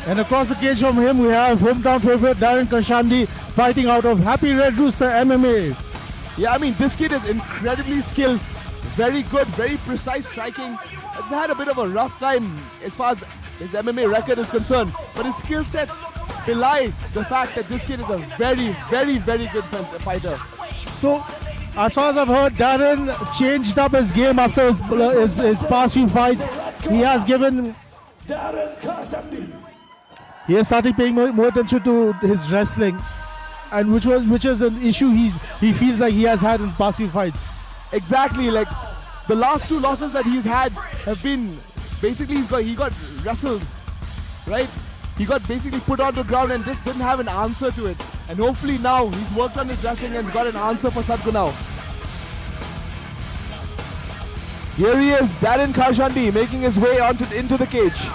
And across the cage from him, we have hometown favorite Darren Karshandi fighting out of Happy Red Rooster MMA. Yeah, I mean, this kid is incredibly skilled, very good, very precise striking. He's had a bit of a rough time as far as his MMA record is concerned, but his skill sets belie the fact that this kid is a very, very, very good fighter. So, as far as I've heard, Darren changed up his game after his past few fights. He has given... He has started paying more attention to his wrestling, and which is an issue he feels like he has had in past few fights. Exactly, like the last two losses that he's had have been basically he got wrestled, right? He got basically put on the ground and just didn't have an answer to it. And hopefully now he's worked on his wrestling and got an answer for Sadgunam. Here he is, Darren Karshandi making his way into the cage.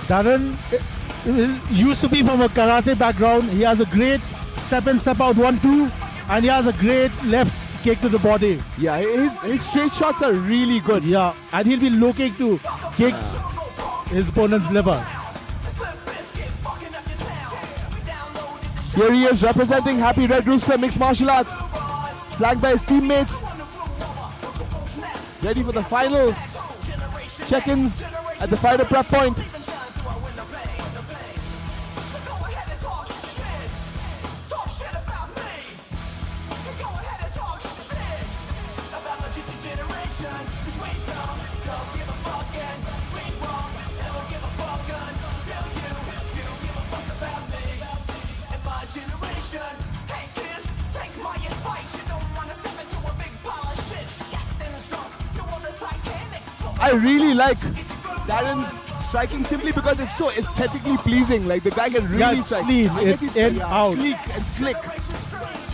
Darren used to be from a karate background. He has a great step in, step out 1-2, and he has a great left kick to the body. Yeah, his straight shots are really good. Yeah, and he'll be looking to kick his opponent's liver. Here he is representing Happy Red Rooster Mixed Martial Arts, flanked by his teammates. Ready for the final check-ins at the fighter prep point. I really like Darren's striking simply because it's so aesthetically pleasing. Like the guy can really strike. It's in, out. Sleek and slick.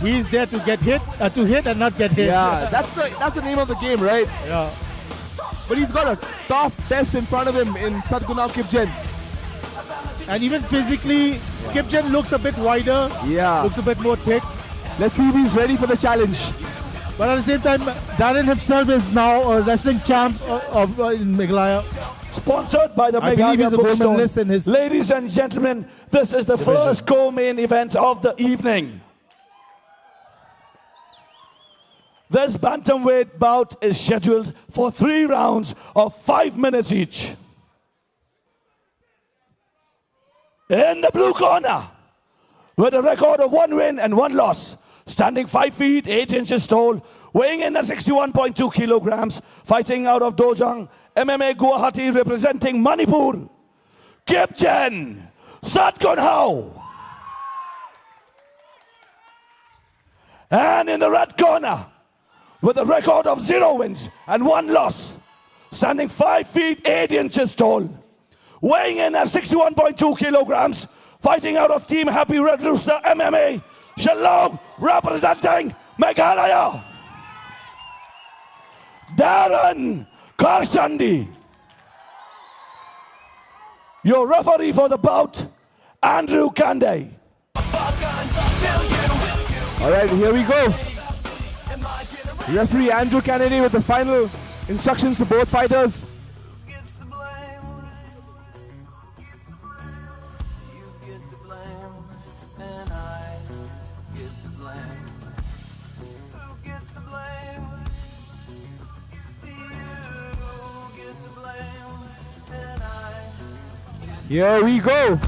He's there to get hit, to hit and not get hit. Yeah, that's the name of the game, right? Yeah. But he's got a tough test in front of him in Sadgunam Kipchen. And even physically, Kipchen looks a bit wider. Yeah. Looks a bit more thick. Let's see if he's ready for the challenge. But at the same time, Darren himself is now a wrestling champ in Meghalaya. Sponsored by the Meghalaya Bookstore. Ladies and gentlemen, this is the first co-main event of the evening. This bantamweight bout is scheduled for 3 rounds of 5 minutes each. In the blue corner, with a record of 1 win and 1 loss, standing 5 feet 8 inches tall, weighing in at 61.2 kilograms, fighting out of Dojang, MMA Guwahati, representing Manipur, Kipchen Satgonhao. And in the red corner, with a record of 0 wins and 1 loss, standing 5 feet 8 inches tall, weighing in at 61.2 kilograms, fighting out of Team Happy Red Rooster MMA, Shillong, representing Meghalaya, Darren Karshandi. Your referee for the bout, Andrew Kande. All right, here we go. Referee Andrew Kennedy with the final instructions to both fighters. Here we go.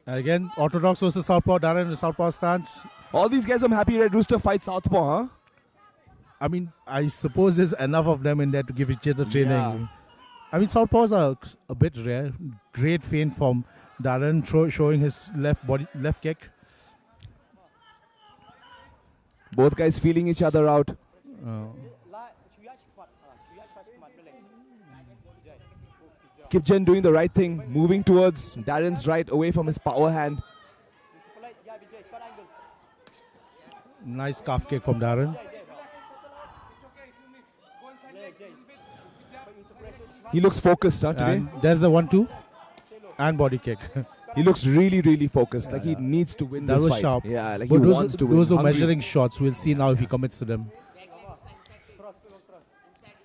Again, Orthodox versus Southpaw. Darren in the Southpaw stance. All these guys from Happy Red Rooster fight Southpaw, huh? I mean, I suppose there's enough of them in there to give each other training. Yeah. I mean, Southpaws are a bit rare. Great feint from Darren showing his left kick. Both guys feeling each other out. Kipchen doing the right thing, moving towards Darren's right, away from his power hand. Nice calf kick from Darren. He looks focused, huh, today? And there's the 1-2 and body kick. He looks really, really focused. Like he needs to win this fight. That was sharp. Yeah, like but he wants to win. Those were Hungry. measuring shots. We'll see now if he commits to them.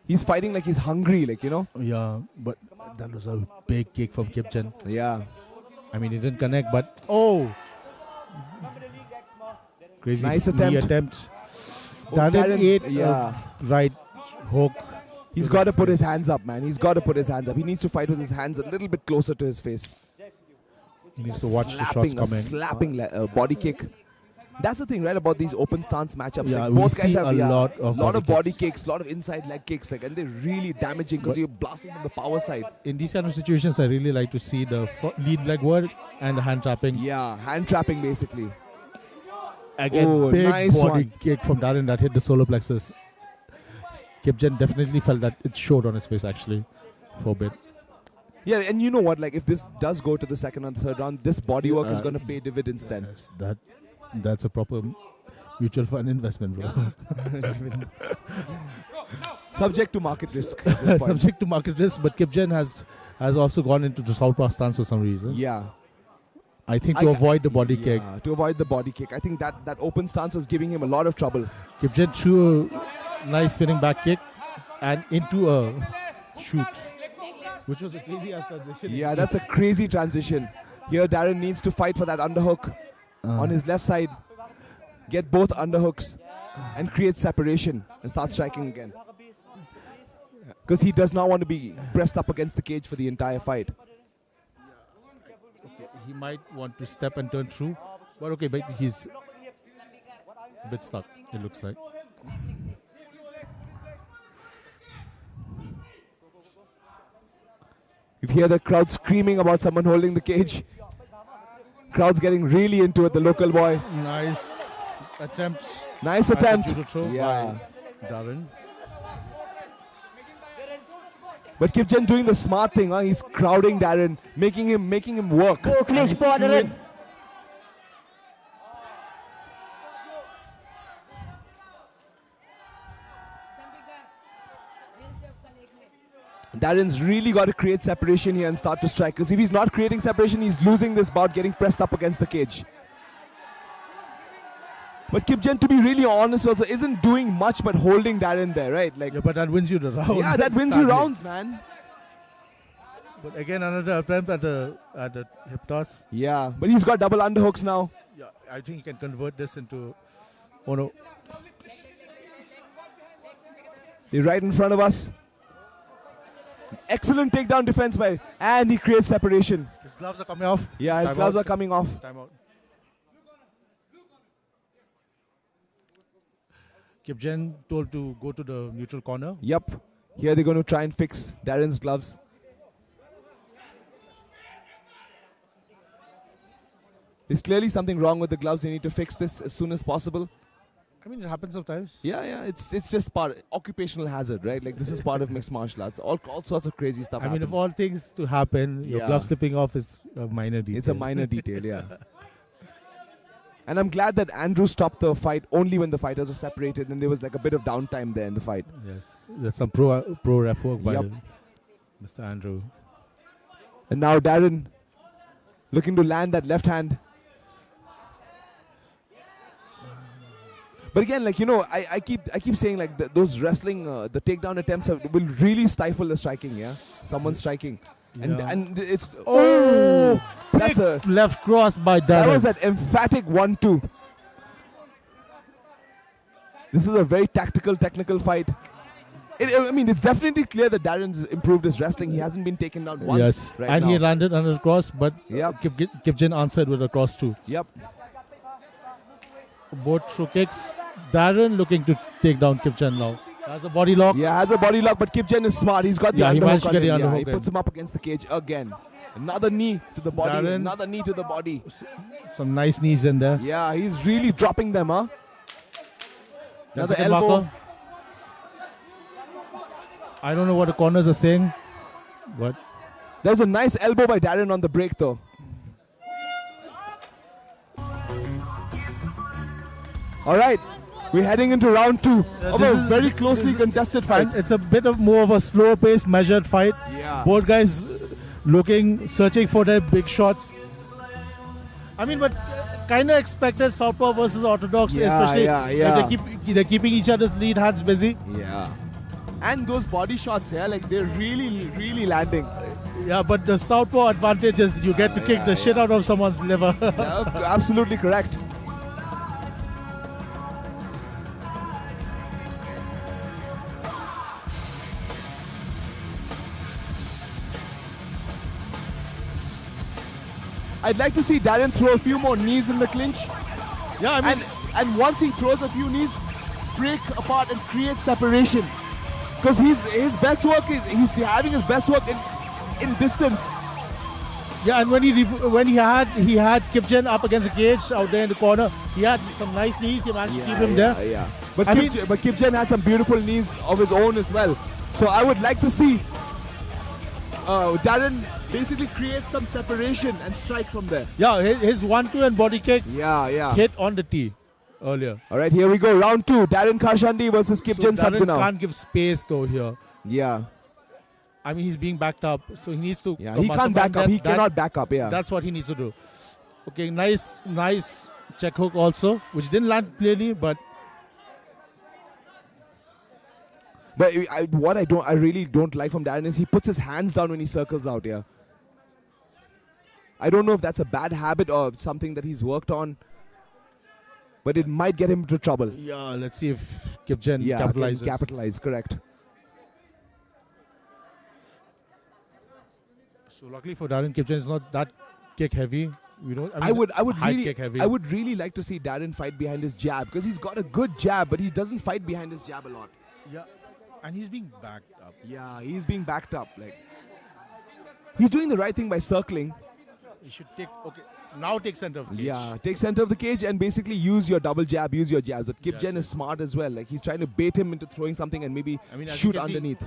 He's fighting like he's hungry, like, you know? Yeah, but that was a big kick from Kipchen. Yeah. I mean, he didn't connect, but... Oh! Crazy Nice knee attempt. Darren ate yeah. Right hook. He's got to put his hands up, man. He's got to put his hands up. He needs to fight with his hands a little bit closer to his face. He needs to watch the shots coming. Slapping body kick. That's the thing, right, about these open stance matchups. Yeah, like both we guys see have a lot of body kicks, a lot of inside leg kicks, like, and they're really damaging because you're blasting from the power side. In these kind of situations, I really like to see the lead leg work and the hand trapping. Yeah, hand trapping basically. Again, big nice body one. kick from Darren that hit the solar plexus. Kipchen definitely felt that it showed on his face actually for a bit. Yeah, and you know what? Like, if this does go to the second and third round, this body work is going to pay dividends then. Yes, that's a proper mutual fund investment, bro. Subject to market risk. Subject to market risk, but Kipchen has also gone into the southpaw stance for some reason. Yeah. I think to avoid the body kick. To avoid the body kick. I think that open stance was giving him a lot of trouble. Kipchen threw a nice spinning back kick and into a shoot, which was a crazy ass transition. Yeah, that's a crazy transition. Here, Darren needs to fight for that underhook on his left side. Get both underhooks and create separation and start striking again. Because he does not want to be pressed up against the cage for the entire fight. Okay, he might want to step and turn through, but okay, but he's a bit stuck, it looks like. You hear the crowd screaming about someone holding the cage. Crowd's getting really into it, the local boy. Nice attempt. Nice attempt. Yeah. Darren. But Kipchen doing the smart thing, huh? He's crowding Darren, making him work. Darren's really got to create separation here and start to strike. Because if he's not creating separation, he's losing this bout, getting pressed up against the cage. But Kipchen, to be really honest, also isn't doing much but holding Darren there, right? Like, yeah, but that wins you the round. Yeah, that wins you rounds, man. But again, another attempt at the hip toss. Yeah, but he's got double underhooks now. Yeah, I think he can convert this into. Oh no. He's right in front of us. Excellent takedown defense and he creates separation. His gloves are coming off. Yeah, his gloves are coming off. Time out. Kipchen told to go to the neutral corner. Yep. Here they're going to try and fix Darren's gloves. There's clearly something wrong with the gloves. They need to fix this as soon as possible. I mean, it happens sometimes. Yeah. It's just occupational hazard, right? Like, this is part of mixed martial arts. All sorts of crazy stuff happens. I mean, of all things to happen, your glove slipping off is a minor detail. It's a minor detail, yeah. And I'm glad that Andrew stopped the fight only when the fighters were separated and there was like a bit of downtime there in the fight. Yes, that's some pro ref work by Mr. Andrew. And now Darren looking to land that left hand. But again, like, you know, I keep saying like those wrestling, the takedown attempts will really stifle the striking. Yeah, someone striking, and it's that's a left cross by Darren. That was an emphatic 1-2. This is a very technical fight. I mean, it's definitely clear that Darren's improved his wrestling. He hasn't been taken down once. Right and now. He landed under the cross, but Kipchen answered with a cross too. Yep. Both through kicks. Darren looking to take down Kipchen now. Has a body lock. Yeah, has a body lock, but Kipchen is smart. He's got the underhook. He managed to get the on him. underhook. He puts him up against the cage again. Another knee to the body. Darren, another knee to the body. Some nice knees in there. Yeah, he's really dropping them, huh? That's another elbow. Marker. I don't know what the corners are saying, but there's a nice elbow by Darren on the break, though. All right, we're heading into round 2 of a very closely contested fight. It's a bit of more of a slower paced, measured fight. Yeah. Both guys searching for their big shots. I mean, but kind of expected southpaw versus orthodox, especially if they're keeping each other's lead hands busy. Yeah. And those body shots, like they're really landing. Yeah, but the southpaw advantage is you get to kick the shit out of someone's liver. Absolutely correct. I'd like to see Darren throw a few more knees in the clinch. Yeah, I mean, and once he throws a few knees, break apart and create separation. Because his best work he's having his best work in distance. Yeah, and when he had Kipchen up against the cage out there in the corner, he had some nice knees. He managed to keep him there. Yeah. But Kipchen had some beautiful knees of his own as well. So I would like to see Darren basically create some separation and strike from there. Yeah, his 1-2 and body kick. Yeah. Hit on the tee earlier. All right, here we go. Round 2. Darren Karshandi versus Kipchen Darren Satgunau. can't give space though here. Yeah. I mean, he's being backed up, so he needs to. Yeah, he can't back up. He cannot back up. Yeah. That's what he needs to do. Okay, nice check hook also, which didn't land clearly, but. But what I really don't like from Darren is he puts his hands down when he circles out. Yeah. I don't know if that's a bad habit or something that he's worked on, but it might get him into trouble. Yeah, let's see if Kipchen capitalizes. Can capitalize, correct. So luckily for Darren, Kipchen is not that kick heavy. I would really like to see Darren fight behind his jab because he's got a good jab, but he doesn't fight behind his jab a lot. Yeah, and he's being backed up. Yeah, he's being backed up. Like he's doing the right thing by circling. He should take center of the cage. Yeah, take center of the cage and basically use your double jab, use your jabs. But Kipchen is smart as well. Like he's trying to bait him into throwing something and maybe shoot underneath.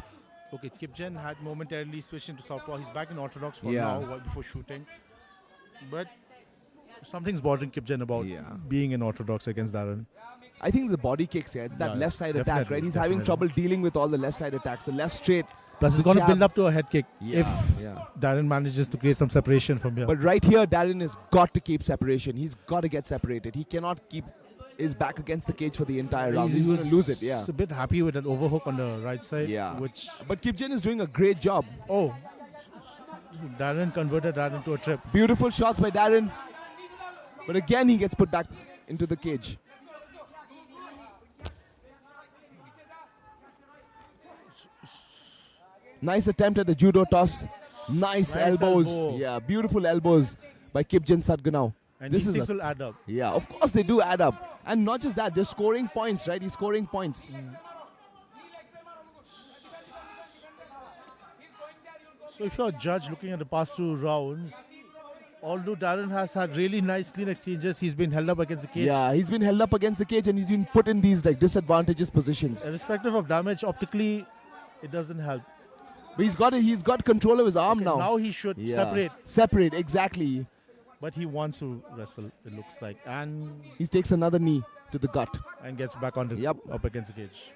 Okay, Kipchen had momentarily switched into southpaw. He's back in orthodox for now before shooting. But something's bothering Kipchen about being in orthodox against Darren. I think the body kicks here. It's that left side attack, right? He's having trouble dealing with all the left side attacks. The left straight. Plus, he's going to build up to a head kick if Darren manages to create some separation from here. But right here, Darren has got to keep separation. He's got to get separated. He cannot keep his back against the cage for the entire round. He's going to lose it. Yeah. He's a bit happy with that overhook on the right side. Yeah. But Kipchen is doing a great job. Oh, Darren converted that into a trip. Beautiful shots by Darren. But again, he gets put back into the cage. Nice attempt at the judo toss. Nice elbows. elbow. Yeah, beautiful elbows by Kipjan Sadgunau. And these things will add up. Yeah, of course they do add up. And not just that, they're scoring points, right? He's scoring points. So if you're a judge looking at the past 2 rounds, although Darren has had really nice clean exchanges, he's been held up against the cage. Yeah, he's been held up against the cage and he's been put in these like disadvantageous positions. Irrespective of damage, optically, it doesn't help. But he's got control of his arm now. Now he should separate. Separate, exactly. But he wants to wrestle, it looks like. And he takes another knee to the gut. And gets back on the, up against the cage.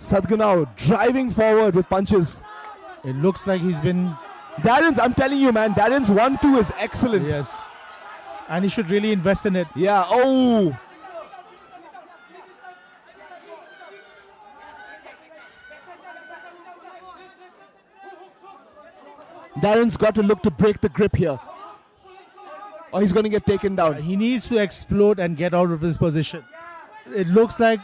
Sadgunau driving forward with punches. It looks like he's been... Darren's, I'm telling you, man, Darren's 1-2 is excellent. Yes. And he should really invest in it. Yeah, oh. Darren's got to look to break the grip here. Or he's going to get taken down. He needs to explode and get out of his position. It looks like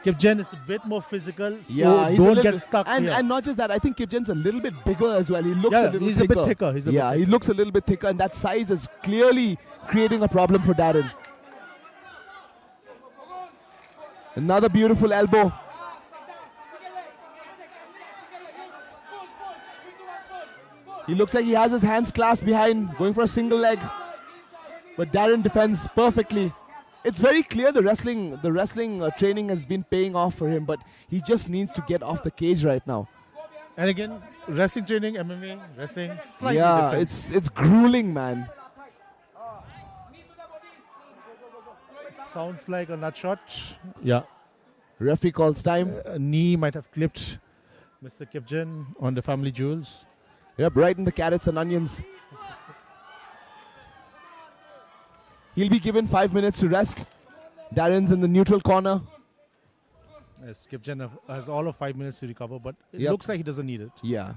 Kipjan is a bit more physical, so he's don't get stuck here. And not just that, I think Kipjan's a little bit bigger as well. He looks a little he's thicker. a bit thicker. He looks a little bit thicker, and that size is clearly creating a problem for Darren. Another beautiful elbow. He looks like he has his hands clasped behind, going for a single leg. But Darren defends perfectly. It's very clear the wrestling training has been paying off for him, but he just needs to get off the cage right now. And again, wrestling training, MMA, wrestling, slightly yeah, different. it's grueling, man. Sounds like a nut shot. Yeah. Referee calls time. A knee might have clipped Mr. Kipjan on the family jewels. Yep, right in the carrots and onions. He'll be given 5 minutes to rest. Darren's in the neutral corner. Yes, Kipjan has all of 5 minutes to recover, but it looks like he doesn't need it. Yeah.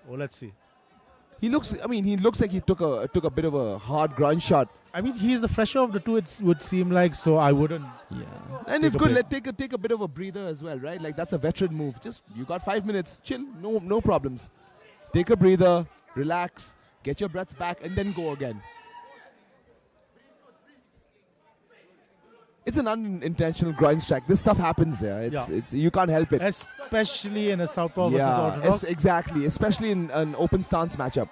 Oh, let's see. He looks like he took a bit of a hard ground shot. I mean, he's the fresher of the two, it would seem like, so I wouldn't. Yeah. And it's good. Take a bit of a breather as well, right? Like that's a veteran move. Just you got 5 minutes, chill, no problems. Take a breather, relax, get your breath back, and then go again. It's an unintentional groin strike. This stuff happens there. It's you can't help it. Especially in a southpaw versus orthodox. Exactly. Especially in an open stance matchup.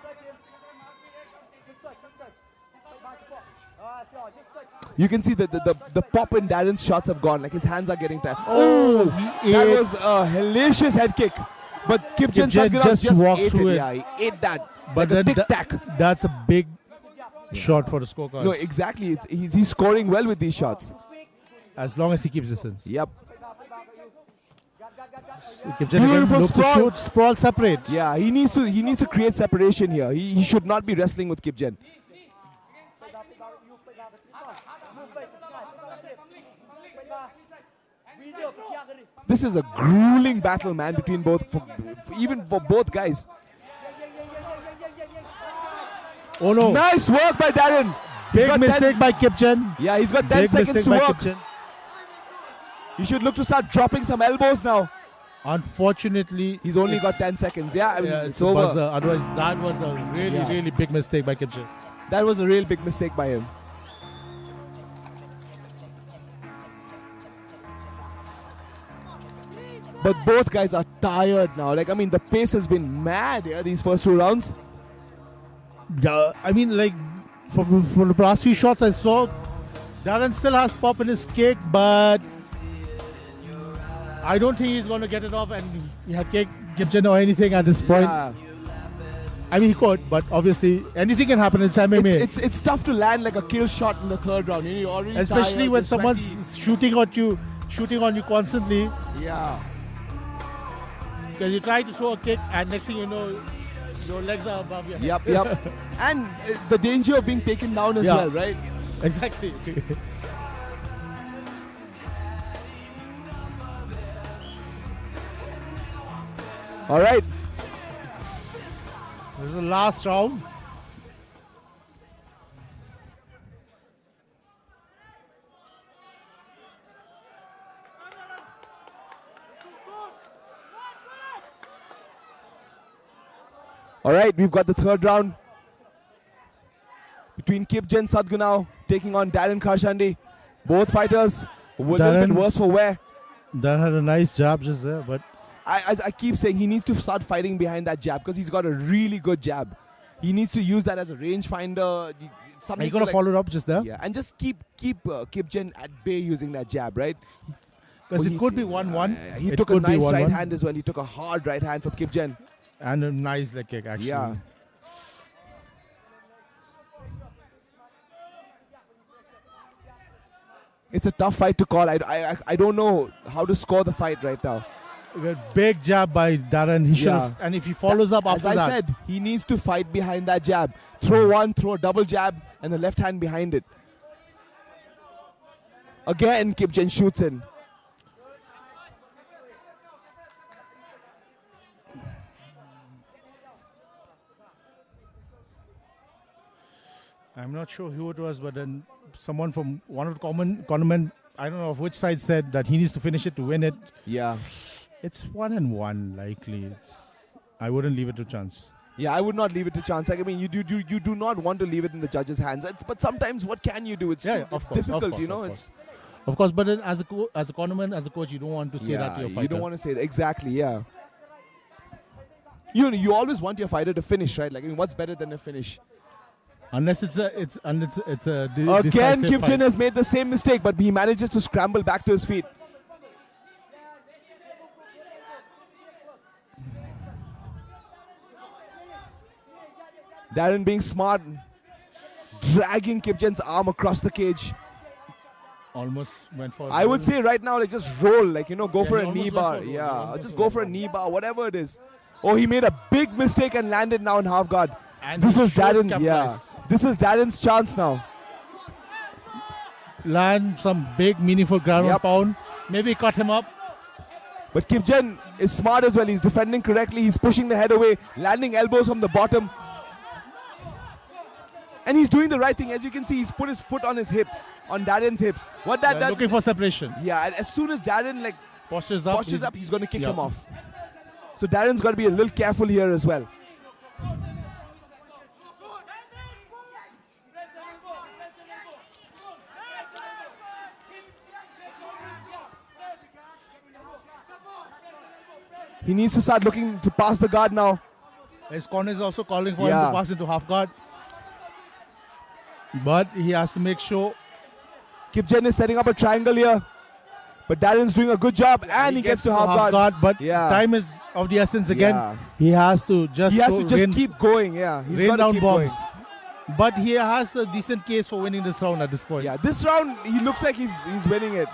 You can see the pop in Darren's shots have gone. Like his hands are getting tired. Oh, that was a hellacious head kick. But Kipjan just walked through it. Yeah, he ate that. But like a tic-tac. That's a big shot for the scorecards. No, exactly. He's scoring well with these shots. As long as he keeps distance. Yep. Kipjan again look to shoot, sprawl separate. Yeah, he needs to create separation here. He should not be wrestling with Kipjan. This is a grueling battle, man, between even for both guys. Oh no! Nice work by Darren. Big mistake by Kipjan. Yeah, he's got 10 seconds to work. He should look to start dropping some elbows now. Unfortunately, he's only got 10 seconds. Yeah, I mean, it's over. Buzzer. Otherwise, that was a really big mistake by Kipjan. That was a real big mistake by him. But both guys are tired now. Like, I mean, the pace has been mad here, these first 2 rounds. Yeah, I mean, like, from the last few shots I saw, Darren still has pop in his kick, but I don't think he's going to get it off and kick Kipjan or anything at this point. Yeah. I mean, he could, but obviously anything can happen in MMA. It's tough to land like a kill shot in the 3rd round. You're already especially tired, when someone's shooting on you constantly. Yeah. Because you try to throw a kick and next thing you know, your legs are above your head. Yep. And the danger of being taken down as well, right? Exactly. All right. This is the last round. All right, we've got the third round between Kipchen Sadgunau taking on Darren Karshandi. Both fighters a little bit worse for wear. Darren had a nice jab just there, but I keep saying he needs to start fighting behind that jab because he's got a really good jab. He needs to use that as a rangefinder. Are you going to follow it up just there? Yeah, and just keep Kipchen at bay using that jab, right? Because it could be 1-1. He took a nice right hand as well. He took a hard right hand from Kipchen. And a nice leg kick, actually. Yeah. It's a tough fight to call. I don't know how to score the fight right now. A big jab by Darren. He should have, and if he follows up after that. As I said, he needs to fight behind that jab. Throw one, throw a double jab, and the left hand behind it. Again, Kipchen shoots in. I'm not sure who it was, but then someone from one of the comment, I don't know of which side, said that he needs to finish it to win it. Yeah. It's 1-1 likely. I wouldn't leave it to chance. Yeah, I would not leave it to chance. I mean, you do not want to leave it in the judges' hands. But sometimes, what can you do? It's difficult, you know. Of course, but then as a cornerman, as a coach, you don't want to say that to your fighter. You don't want to say that. Exactly. Yeah. You always want your fighter to finish, right? Like, I mean, what's better than a finish? Unless it's a Again, Kipchen has made the same mistake, but he manages to scramble back to his feet. Darren being smart, dragging Kipchen's arm across the cage. Almost went for. I would say right now, like just roll, like go for a knee bar. Yeah, just go for a knee bar, whatever it is. Oh, he made a big mistake and landed now in half guard. And this is Darren. Yeah, this is Darren's chance now. Land some big, meaningful ground and pound. Maybe cut him up. But Kipchen is smart as well. He's defending correctly. He's pushing the head away, landing elbows from the bottom. And he's doing the right thing. As you can see, he's put his foot on his hips, on Darren's hips. What that does, looking for separation. Yeah, and as soon as Darren postures up, he's going to kick him off. So Darren's got to be a little careful here as well. He needs to start looking to pass the guard now. His corner is also calling for him to pass into half guard. But he has to make sure. Kipchen is setting up a triangle here. But Darren's doing a good job and he gets to half guard. But time is of the essence again. Yeah. He has to just keep going. Yeah, he's rain got to down keep bombs. going. But he has a decent case for winning this round at this point. Yeah, this round he looks like he's winning it.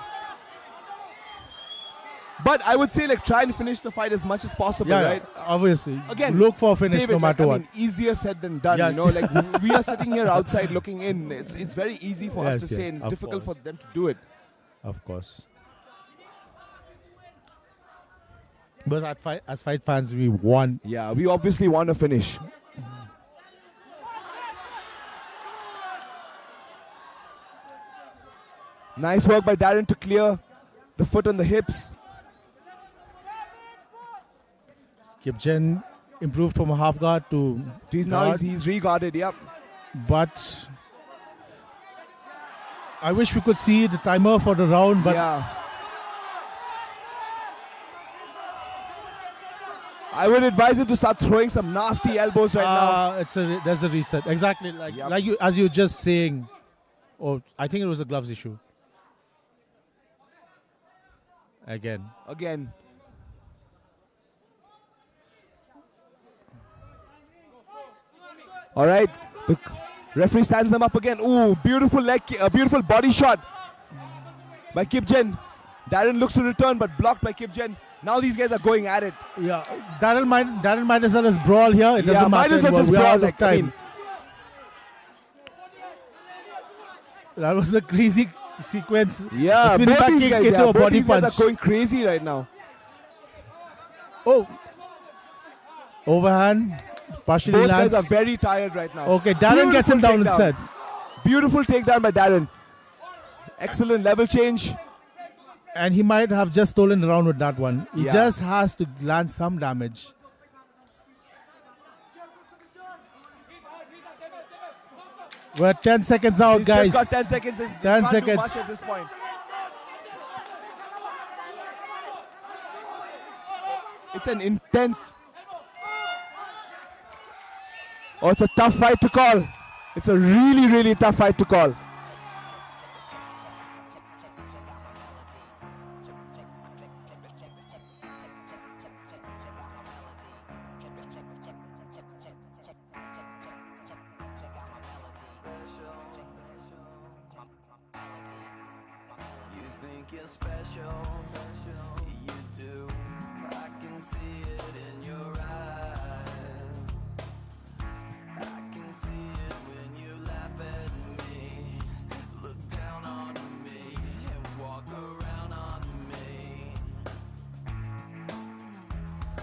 But I would say try and finish the fight as much as possible, right? Obviously. Again, look for a finish David, no matter what. I mean, easier said than done. Yes. We are sitting here outside looking in. It's very easy for us to say, and it's difficult for them to do it. Of course. But as fight fans, we want. Yeah, we obviously want a finish. Nice work by Darren to clear the foot on the hips. Kipchen improved from a half guard to he's re-guarded, yep. But I wish we could see the timer for the round, but I would advise him to start throwing some nasty elbows right now. There's a reset. Exactly as you were just saying. Oh, I think it was a gloves issue. Again. All right, the referee stands them up again. Ooh, beautiful beautiful body shot by Kipchen. Darren looks to return, but blocked by Kipchen. Now these guys are going at it. Yeah, Darren might as well as brawl here. It doesn't matter. Might as well just brawl. That was a crazy sequence. Yeah, both these guys, both guys are going crazy right now. Oh, overhand. Partially both lands. guys are very tired right now. Okay, Darren gets him down instead. Beautiful takedown by Darren. Excellent level change. And he might have just stolen the round with that one. He just has to land some damage. We're 10 seconds out, He's guys. just got 10 seconds. He 10 can't do seconds. much at this point. It's an intense... Oh, it's a tough fight to call. It's a really, really tough fight to call. You're special, you do. I can see it in your eyes. I can see it when you laugh at me, look down on me, and walk around on me.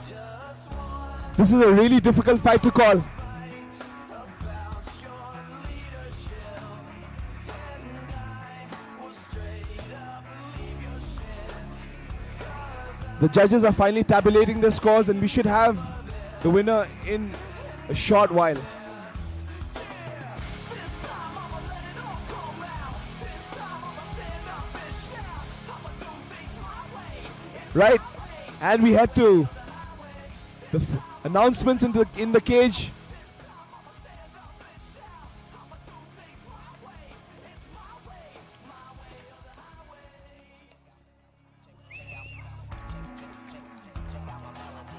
Just one This is a really difficult fight to call. about your leadership, and I will straight up leave your shit. The judges are finally tabulating the scores, and we should have the winner in a short while. Right, and we head to the announcements in the cage.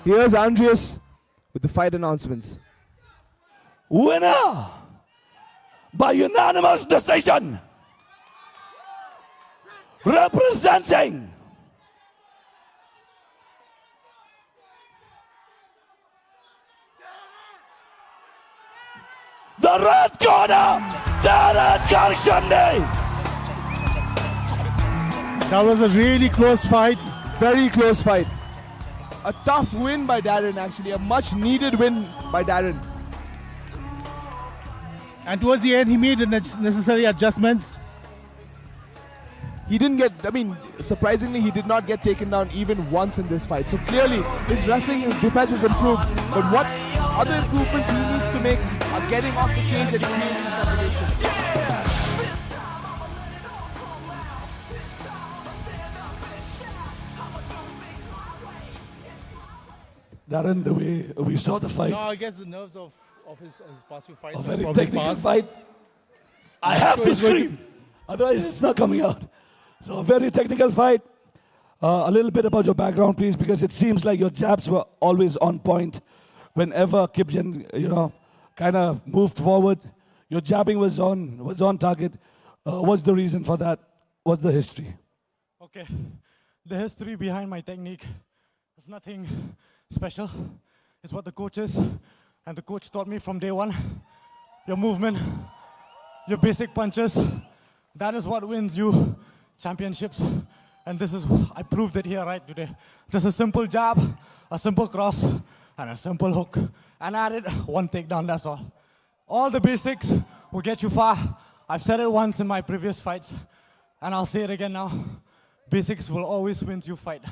Here's Andreas with the fight announcements. Winner by unanimous decision, representing the red corner, Darren Karshande. That was a really close fight. Very close fight. A tough win by Darren, actually. A much needed win by Darren. And towards the end, he made the necessary adjustments. He didn't get, surprisingly, he did not get taken down even once in this fight. So clearly, his wrestling, his defense has improved. But what other improvements he needs to make are getting off the cage and creating the combination. Darren, the way we saw the fight, No, I guess the nerves of his past few fights a has very probably technical passed. fight. I have to It's going to- scream, otherwise it's not coming out. So a very technical fight. A little bit about your background, please, because it seems like your jabs were always on point. Whenever Kipchen, kind of moved forward, your jabbing was on target. What's the reason for that? What's the history? Okay, the history behind my technique is nothing special. It's what the coach is, and the coach taught me from day one. Your movement, your basic punches, that is what wins you championships. And this is, I proved it here right today. Just a simple jab, a simple cross, and a simple hook. And added one takedown, that's all. All the basics will get you far. I've said it once in my previous fights, and I'll say it again now. Basics will always win you fight.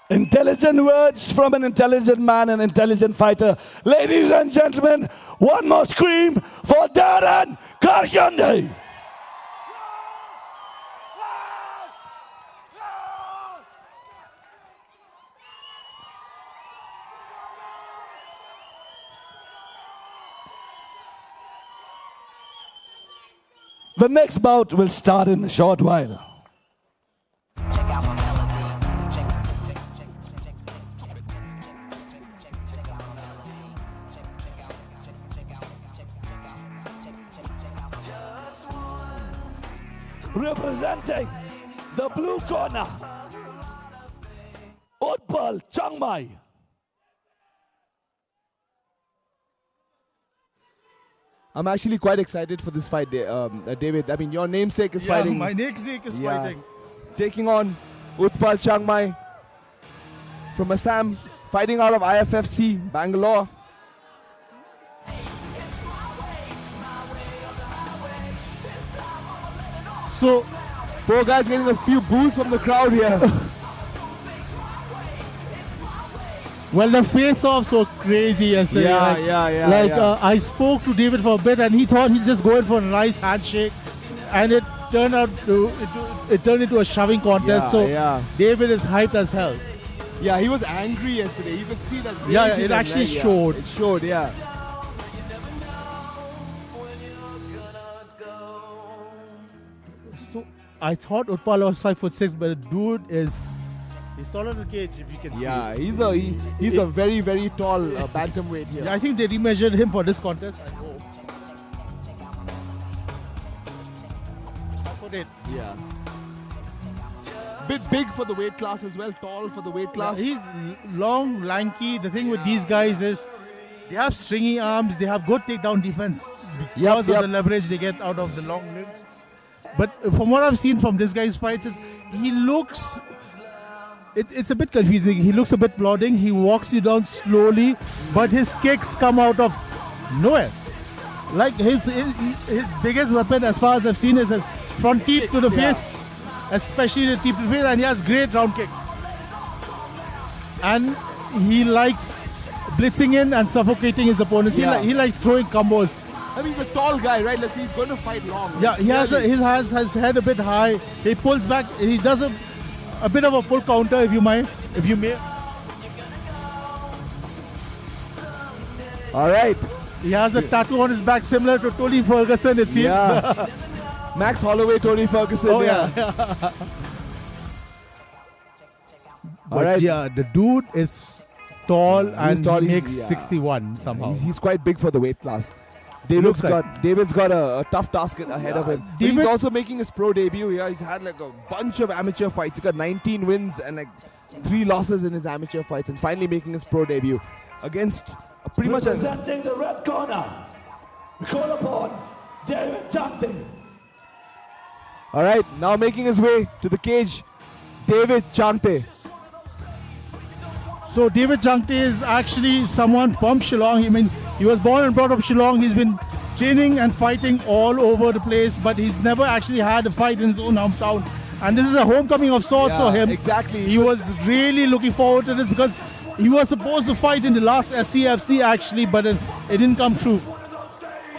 Intelligent words from an intelligent man, an intelligent fighter. Ladies and gentlemen, one more scream for Darren Karshande. The next bout will start in a short while. Representing the blue corner, Utpal Changmai. I'm actually quite excited for this fight, David. I mean, your namesake is Yeah, fighting. my namesake is fighting. Taking on Utpal Changmai from Assam, fighting out of IFFC, Bangalore. So, poor guy's getting a few boos from the crowd here. Well, the face-offs were crazy yesterday. Yeah. I spoke to David for a bit, and he thought he'd just go in for a nice handshake, and it turned into a shoving contest. David is hyped as hell. Yeah, he was angry yesterday. You could see that. Yeah, it actually showed. It showed, yeah. So I thought Utpal was 5'6", but the dude he's taller than the cage, if you can see. Yeah, he's a very, very tall bantamweight here. Yeah, I think they remeasured him for this contest. I hope. Yeah. Bit big for the weight class as well, tall for the weight class. Yeah, he's long, lanky. The thing with these guys is they have stringy arms, they have good takedown defense because of the leverage they get out of the long limbs. But from what I've seen from this guy's fights, he looks... It's a bit confusing. He looks a bit plodding. He walks you down slowly, but his kicks come out of nowhere. Like his biggest weapon, as far as I've seen, is his front teeth to the face, especially the teeth to the face, and he has great round kicks. And he likes blitzing in and suffocating his opponents. He likes throwing combos. I mean, he's a tall guy, right? Like, he's going to fight long. Yeah, he has his head a bit high. He pulls back. He does a bit of a pull counter, if you may. All right. He has a tattoo on his back similar to Tony Ferguson, it seems. Yeah. Max Holloway, Tony Ferguson. Oh, yeah. All right. Yeah, the dude is tall and he makes 61 somehow. He's quite big for the weight class. David's got a tough task ahead of him. He's also making his pro debut here. He's had like a bunch of amateur fights. He got 19 wins and like 3 losses in his amateur fights, and finally making his pro debut against pretty much representing the red corner. We call upon David Chante. All right, now making his way to the cage, David Chante. So David Chante is actually someone from Shillong. He was born and brought up Shillong. He's been training and fighting all over the place, but he's never actually had a fight in his own hometown. And this is a homecoming of sorts for him. Exactly. He was really looking forward to this because he was supposed to fight in the last SCFC actually, but it didn't come through.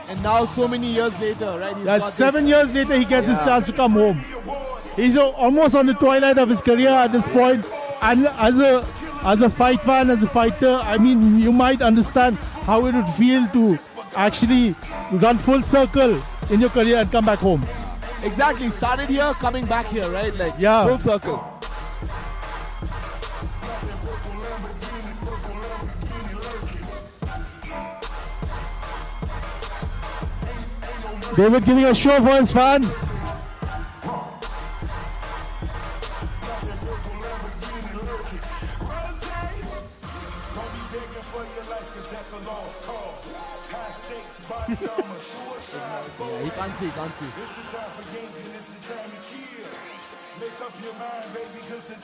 And now so many years later, right? 7 years later, he gets his chance to come home. He's almost on the twilight of his career at this point. And as a fight fan, as a fighter, you might understand how it would feel to actually run full circle in your career and come back home. Exactly. Started here, coming back here, right? Full circle. David giving a show for his fans. He can't see.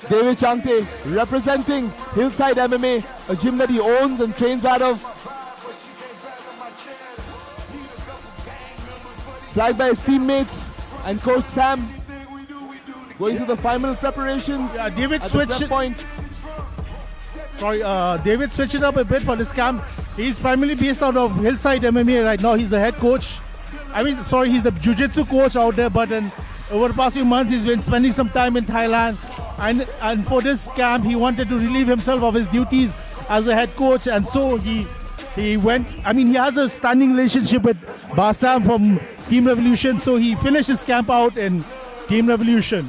David Chante representing Hillside MMA, a gym that he owns and trains out of. Flagged by his teammates and Coach Sam. Going to the final preparations. Yeah, David switched David switched it up a bit for this camp. He's primarily based out of Hillside MMA right now. He's the head coach. He's the jiu-jitsu coach out there, but then over the past few months he's been spending some time in Thailand, and for this camp he wanted to relieve himself of his duties as a head coach, and so he went. He has a standing relationship with Basam from Team Revolution, so he finished his camp out in Team Revolution.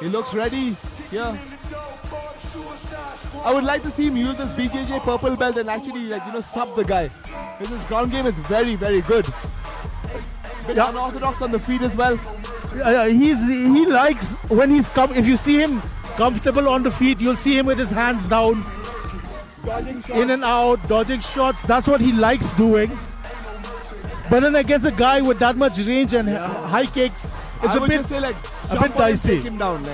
He looks ready here. I would like to see him use this BJJ purple belt and actually sub the guy. His ground game is very, very good. Bit unorthodox on the feet as well. He likes when if you see him comfortable on the feet, you'll see him with his hands down, in and out, dodging shots. That's what he likes doing. But then against a guy with that much range and high kicks, it's a bit dicey. Take him down,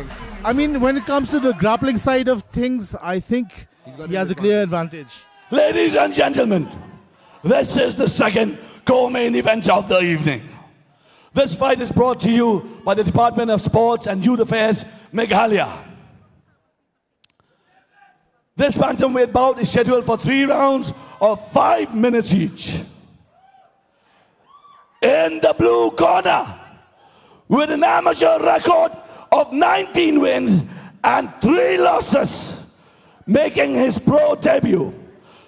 when it comes to the grappling side of things, I think he has a clear advantage. Ladies and gentlemen, this is the second co-main event of the evening. This fight is brought to you by the Department of Sports and Youth Affairs, Meghalaya. This bantamweight bout is scheduled for 3 rounds of 5 minutes each. In the blue corner, with an amateur record of 19 wins and 3 losses, making his pro debut,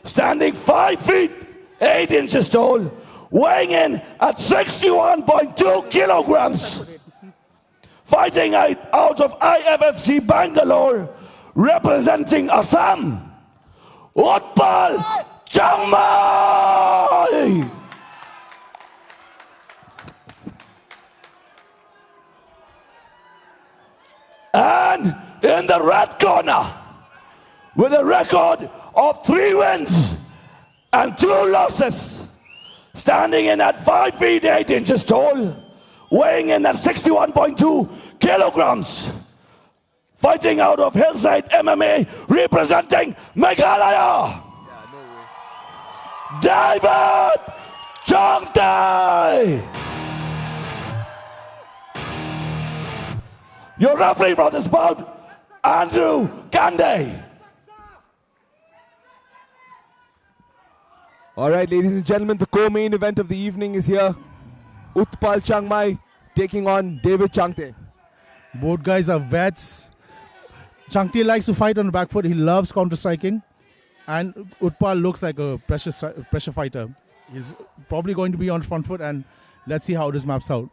standing 5 feet 8 inches tall, weighing in at 61.2 kilograms, fighting out of IFFC Bangalore, representing Assam, Utpal Changmai. And in the red corner, with a record of 3 wins and 2 losses, standing in at 5 feet 8 inches tall, weighing in at 61.2 kilograms, fighting out of Hillside MMA, representing Meghalaya, David Chongtai. Your referee for this bout, Andrew Kande. All right, ladies and gentlemen, the co-main event of the evening is here. Utpal Changmai taking on David Changte. Both guys are vets. Changte likes to fight on the back foot. He loves counter-striking. And Utpal looks like a pressure fighter. He's probably going to be on front foot, and let's see how this maps out.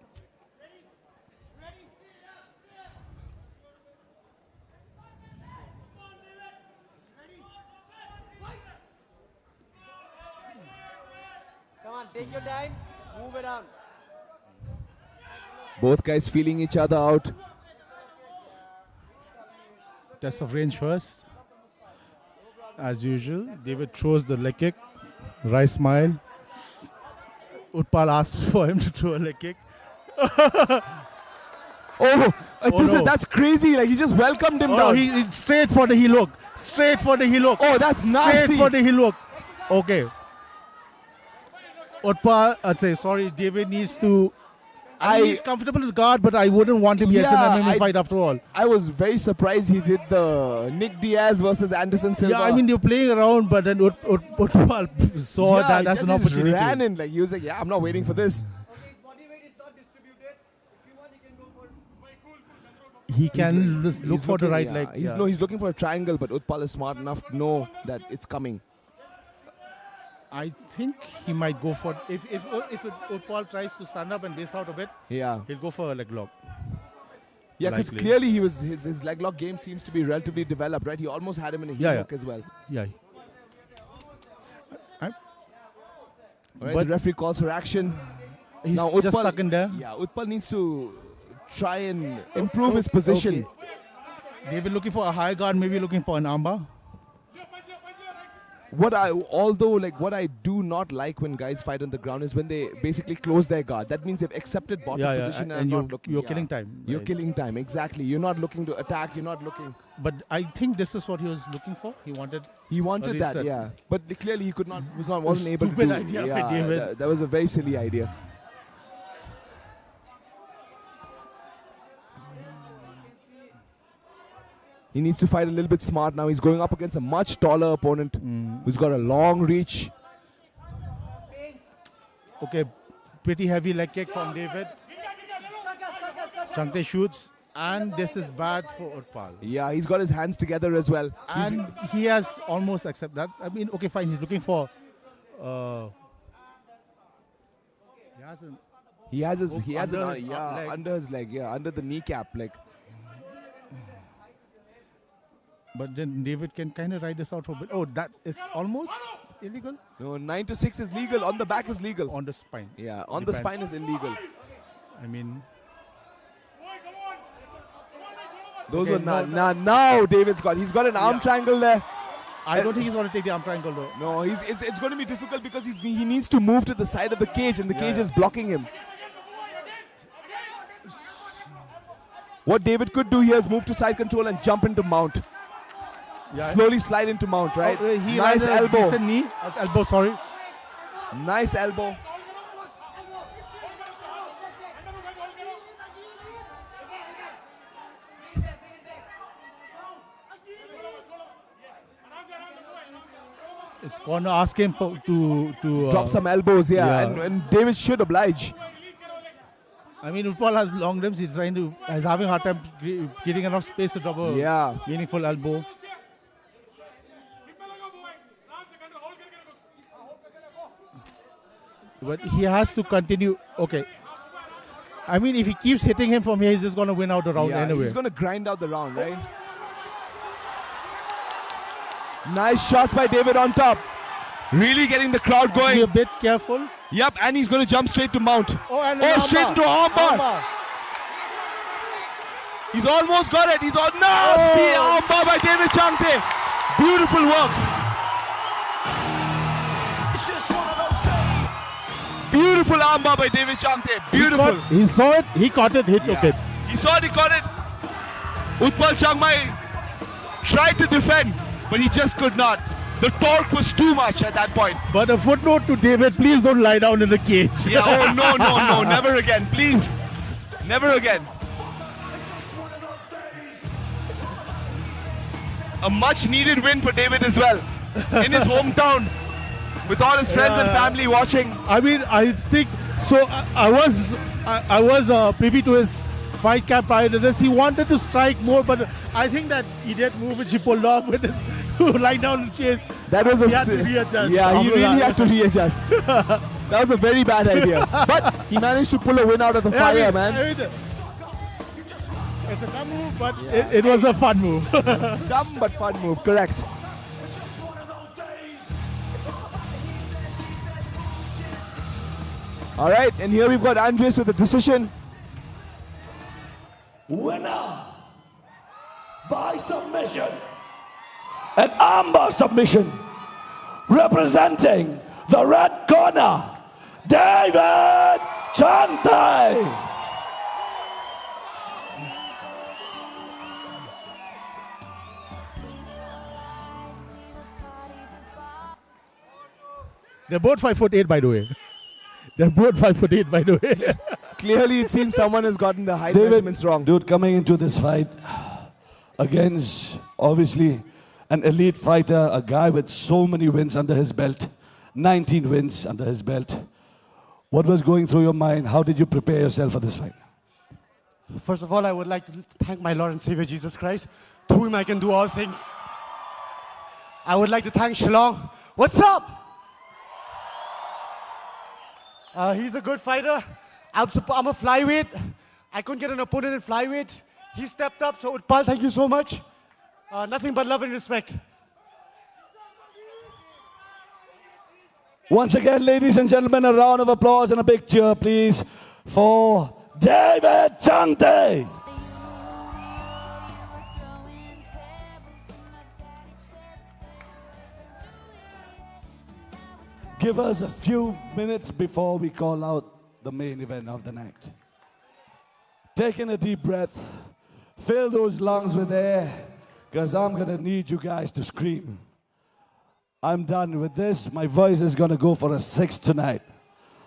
Come on, take your time, move around. Both guys feeling each other out. Test of range first. As usual, David throws the leg kick. Right smile. Utpal asks for him to throw a leg kick. That's crazy. Like, he just welcomed him down. He's straight for the heel hook. Straight for the heel hook. Oh, that's nasty. Straight for the heel hook. Okay. Utpal, David needs to... he's comfortable with guard, but I wouldn't want him here. It's an MMA fight after all. I was very surprised he did the Nick Diaz versus Anderson Silva. Yeah, I mean, they're playing around, but then Utpal saw that as an opportunity. He ran in. Like, he was like, I'm not waiting for this. He can look for the right leg. He's looking for a triangle, but Utpal is smart enough to know that it's coming. I think he might go for if Utpal tries to stand up and base out a bit. Yeah, he'll go for a leg lock. Yeah, because clearly his leg lock game seems to be relatively developed, right? He almost had him in a heel hook as well. Yeah. Right, the referee calls for action. He's now, just stuck in there. Yeah, Utpal needs to try and improve his position. Okay. David looking for a high guard, maybe looking for an armbar. What I do not like when guys fight on the ground is when they basically close their guard. That means they've accepted bottom position and not looking. You're killing time. You're killing time, exactly. You're not looking to attack. You're not looking. But I think this is what he was looking for. He wanted that, yeah. But clearly he wasn't able to do. Stupid idea by David. That was a very silly idea. He needs to fight a little bit smart now. He's going up against a much taller opponent who's got a long reach. Okay, pretty heavy leg kick from David. Changte shoots, and this is bad for Utpal. Yeah, he's got his hands together as well. And he has almost accepted that. I mean, okay, fine. He's looking for... He has under his leg, under the kneecap, like. But then David can kind of ride this out for a bit. Oh, that is almost illegal? No, 9 to 6 is legal. On the back is legal. On the spine. Yeah, on the spine is illegal. I mean... Those were now David's he's got an arm triangle there. I don't think he's going to take the arm triangle though. No, it's going to be difficult because he needs to move to the side of the cage and the cage is blocking him. What David could do here is move to side control and jump into mount. Yeah. Slowly slide into mount, right? Nice elbow. Knee. Elbow, sorry. Nice elbow. It's going to ask him to drop some elbows, and David should oblige. I mean, Utpal has long limbs. He's having a hard time getting enough space to drop a meaningful elbow. But he has to continue. Okay. I mean, if he keeps hitting him from here, he's just going to win out the round anyway. He's going to grind out the round, right? Nice shots by David on top. Really getting the crowd going. Be a bit careful. Yep, and he's going to jump straight to mount. Straight into armbar. He's almost got it. He's on nasty armbar by David Changte. Beautiful work. Beautiful armbar by David Changte. Beautiful. He saw it. He caught it. He took it. He saw it. He caught it. Utpal Changmai tried to defend, but he just could not. The torque was too much at that point. But a footnote to David, please don't lie down in the cage. Yeah, oh no, never again, please. Never again. A much needed win for David as well. In his hometown, with all his friends and family watching. I mean, I think, so I was privy to his fight camp prior to this. He wanted to strike more, but I think that idiot move which he pulled off with his lie down in the case. That was he had to readjust. Yeah, he really had to readjust. That was a very bad idea. But he managed to pull a win out of the fire, man. It's a dumb move, but it was a fun move. Dumb but fun move, correct. All right, and here we've got Andres with a decision. Winner by submission. An armbar submission. Representing the red corner, David Changte. They're both 5'8", by the way. They're both 5'8", by the way. Clearly, it seems someone has gotten the height measurements wrong. Dude, coming into this fight against, obviously, an elite fighter, a guy with so many wins under his belt, 19 wins under his belt. What was going through your mind? How did you prepare yourself for this fight? First of all, I would like to thank my Lord and Savior Jesus Christ. Through him I can do all things. I would like to thank Shillong. What's up? He's a good fighter. I'm a flyweight. I couldn't get an opponent in flyweight. He stepped up, so Utpal, thank you so much. Nothing but love and respect. Once again, ladies and gentlemen, a round of applause and a big cheer, please, for David Changte. Give us a few minutes before we call out the main event of the night. Taking a deep breath, fill those lungs with air, because I'm going to need you guys to scream. I'm done with this. My voice is going to go for a 6 tonight.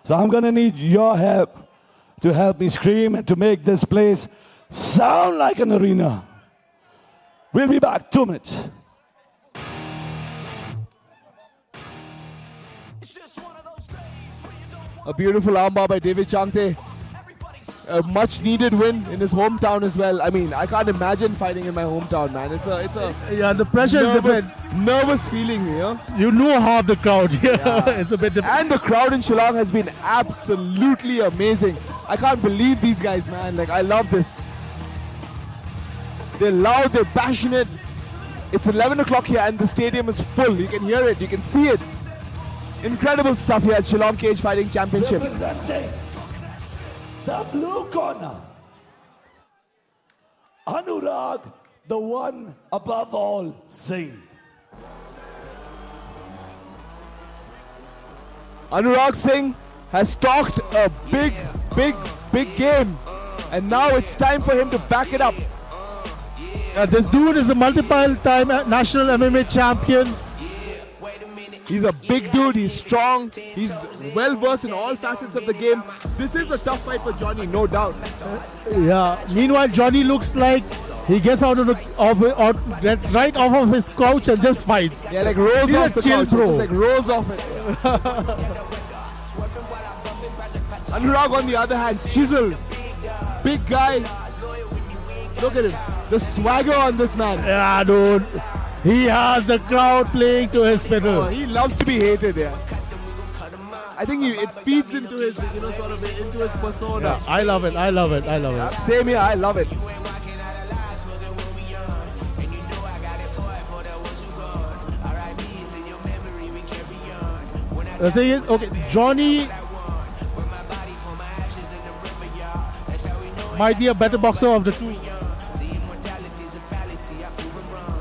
So I'm going to need your help to help me scream and to make this place sound like an arena. We'll be back 2 minutes. A beautiful armbar by David Changte. A much needed win in his hometown as well. I mean, I can't imagine fighting in my hometown, man. It's a yeah, the pressure is different. Nervous feeling here. You know how the crowd here. It's a bit different. And the crowd in Shillong has been absolutely amazing. I can't believe these guys, man. Like, I love this. They're loud, they're passionate. It's 11 o'clock here and the stadium is full. You can hear it, you can see it. Incredible stuff here at Shillong Cage Fighting Championships. Representing the blue corner, Anurag, the one above all, Singh. Anurag Singh has talked a big game. And now it's time for him to back it up. This dude is a multiple-time national MMA champion. He's a big dude, he's strong, he's well versed in all facets of the game. This is a tough fight for Johnny, no doubt. Yeah, meanwhile Johnny looks like He gets out of the gets right off of his couch and just fights. Yeah, like rolls He's off a the chill couch. pro. Just like rolls off it. Anurag on the other hand, chiseled. Big guy. Look at him. The swagger on this man. Yeah, dude. He has the crowd playing to his fiddle. Oh, he loves to be hated, yeah. I think it feeds into his, sort of into his persona. Yeah, I love it. I love it. I love it. Same here, I love it. The thing is, okay, Johnny might be a better boxer of the two.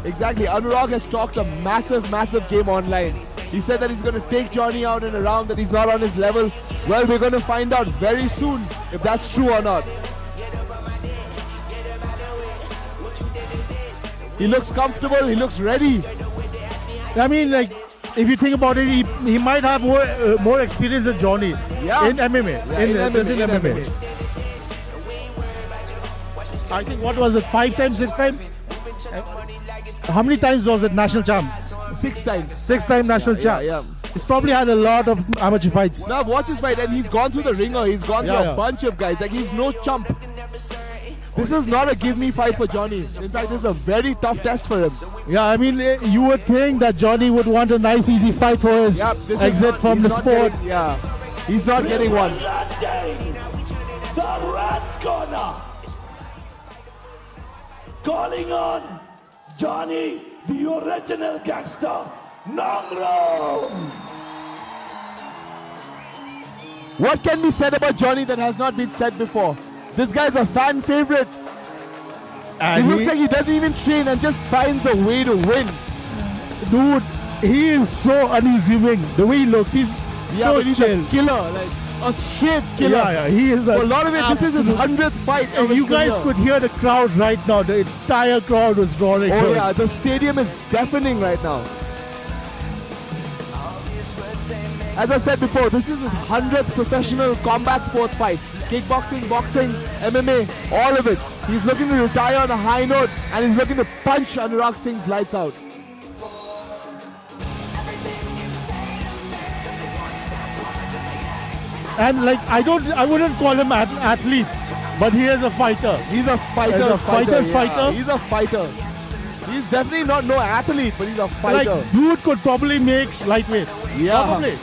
Exactly. Anurag has talked a massive, massive game online. He said that he's going to take Johnny out in a round, that he's not on his level. Well, we're going to find out very soon if that's true or not. He looks comfortable. He looks ready. I mean, like, if you think about it, he might have more experience than Johnny in MMA. Yeah, in MMA. MMA. I think, what was it, 5 times, 6 times? How many times was it national champ? 6 times. 6 time national champ. Yeah. He's probably had a lot of amateur fights. Now watch his fight, and he's gone through the ringer. He's gone through a bunch of guys. Like, he's no chump. This is not a give me fight for Johnny. In fact, this is a very tough test for him. Yeah, I mean, you would think that Johnny would want a nice, easy fight for his exit from the sport. He's not getting one. The red corner. Calling on Johnny, the original gangster, Nongro. What can be said about Johnny that has not been said before? This guy's a fan favorite. And it looks like he doesn't even train and just finds a way to win. Dude, he is so unassuming. The way he looks, he's so but he's chill. a killer, like a straight killer. Yeah, he is For a lot of it, this is his 100th fight. If you guys could hear the crowd right now, the entire crowd was roaring. Oh yeah, the stadium is deafening right now. As I said before, this is his 100th professional combat sports fight. Kickboxing, boxing, MMA, all of it. He's looking to retire on a high note, and he's looking to punch Anurag Singh's lights out. And like, I wouldn't call him an athlete, but he is a fighter. He's a fighter. He's a fighter's fighter. He's a fighter. He's definitely not no athlete, but he's a fighter. Like, dude could probably make lightweight. Yeah. Probably.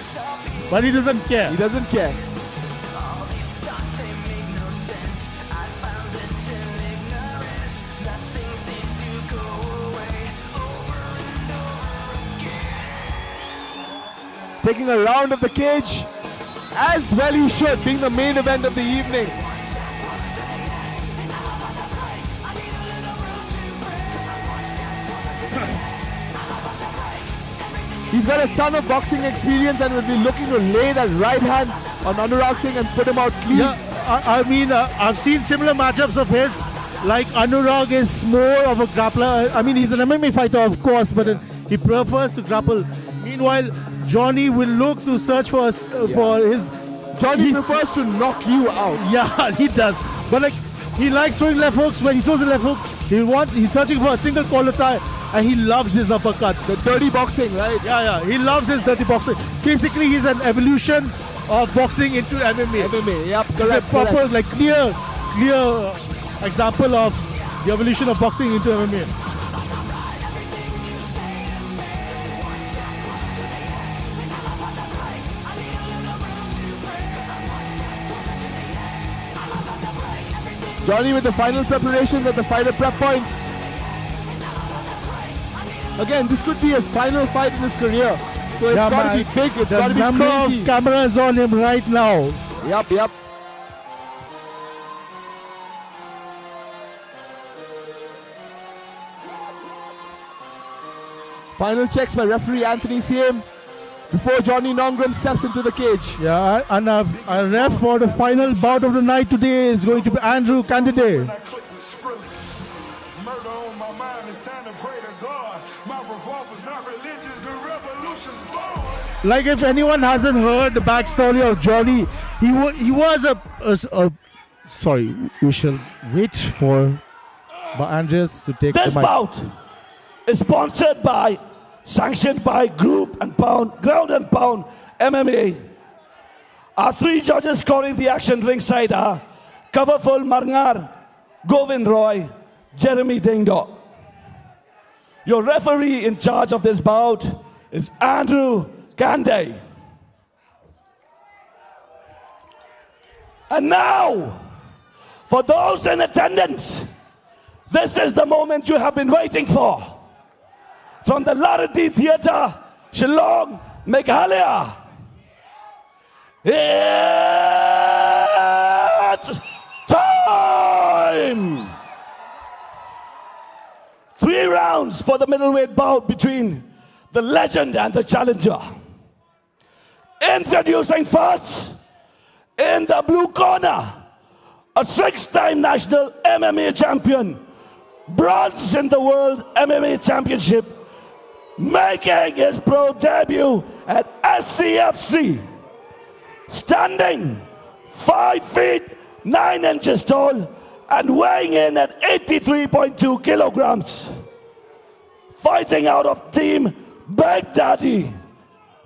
But he doesn't care. He doesn't care. Taking a round of the cage, as well he should, being the main event of the evening. He's got a ton of boxing experience and will be looking to lay that right hand on Anurag Singh and put him out clean. Yeah, I mean, I've seen similar matchups of his. Like, Anurag is more of a grappler. I mean, he's an MMA fighter, of course, but he prefers to grapple. Meanwhile, Johnny will look to search for his... Johnny prefers to knock you out. Yeah, he does. But like, he likes throwing left hooks. When he throws a left hook, he's searching for a single collar tie, and he loves his uppercuts. The dirty boxing, right? Yeah, he loves his dirty boxing. Basically, he's an evolution of boxing into MMA. MMA, yep, It's correct. a proper, like, clear example of the evolution of boxing into MMA. Johnny with the final preparations at the fighter prep point. Again, this could be his final fight in his career. So it's got to be big, it's got to be number crazy. of cameras on him right now. Yep. Final checks by referee Anthony Siem before Johnny Nongrum steps into the cage. Yeah, and a ref for the final bout of the night today is going to be Andrew Candide. Like, if anyone hasn't heard the backstory of Johnny, he was sorry, we shall wait for Andreas to take This the mic. bout is sponsored by, sanctioned by Ground and Pound MMA. Our three judges scoring the action ringside are Coverful Marngar, Govind Roy, Jeremy Dingdo. Your referee in charge of this bout is Andrew Kande. And now, for those in attendance, this is the moment you have been waiting for. From the Lariti Theatre, Shillong, Meghalaya. It's time! 3 rounds for the middleweight bout between the legend and the challenger. Introducing first, in the blue corner, a 6-time national MMA champion, bronze in the World MMA Championship, making his pro debut at SCFC, standing 5 feet 9 inches tall and weighing in at 83.2 kilograms. Fighting out of Team Big Daddy,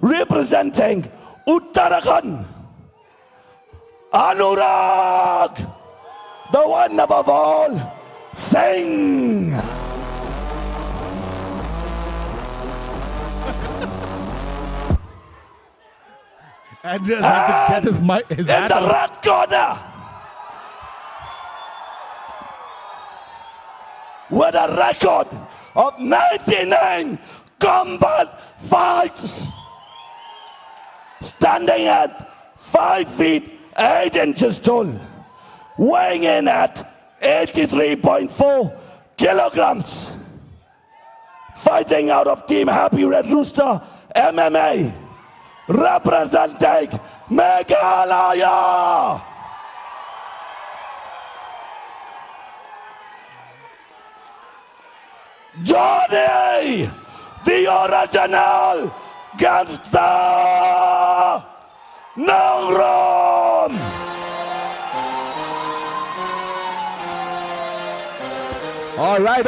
representing Uttarakhand, Anurag, the one above all, Singh. Andreas had to get his in hat the on. red corner, with a record of 99 combat fights, standing at 5 feet 8 inches tall, weighing in at 83.4 kilograms. Fighting out of Team Happy Red Rooster MMA, representing Meghalaya, Johnny, the original gangster, Nongrom. All right.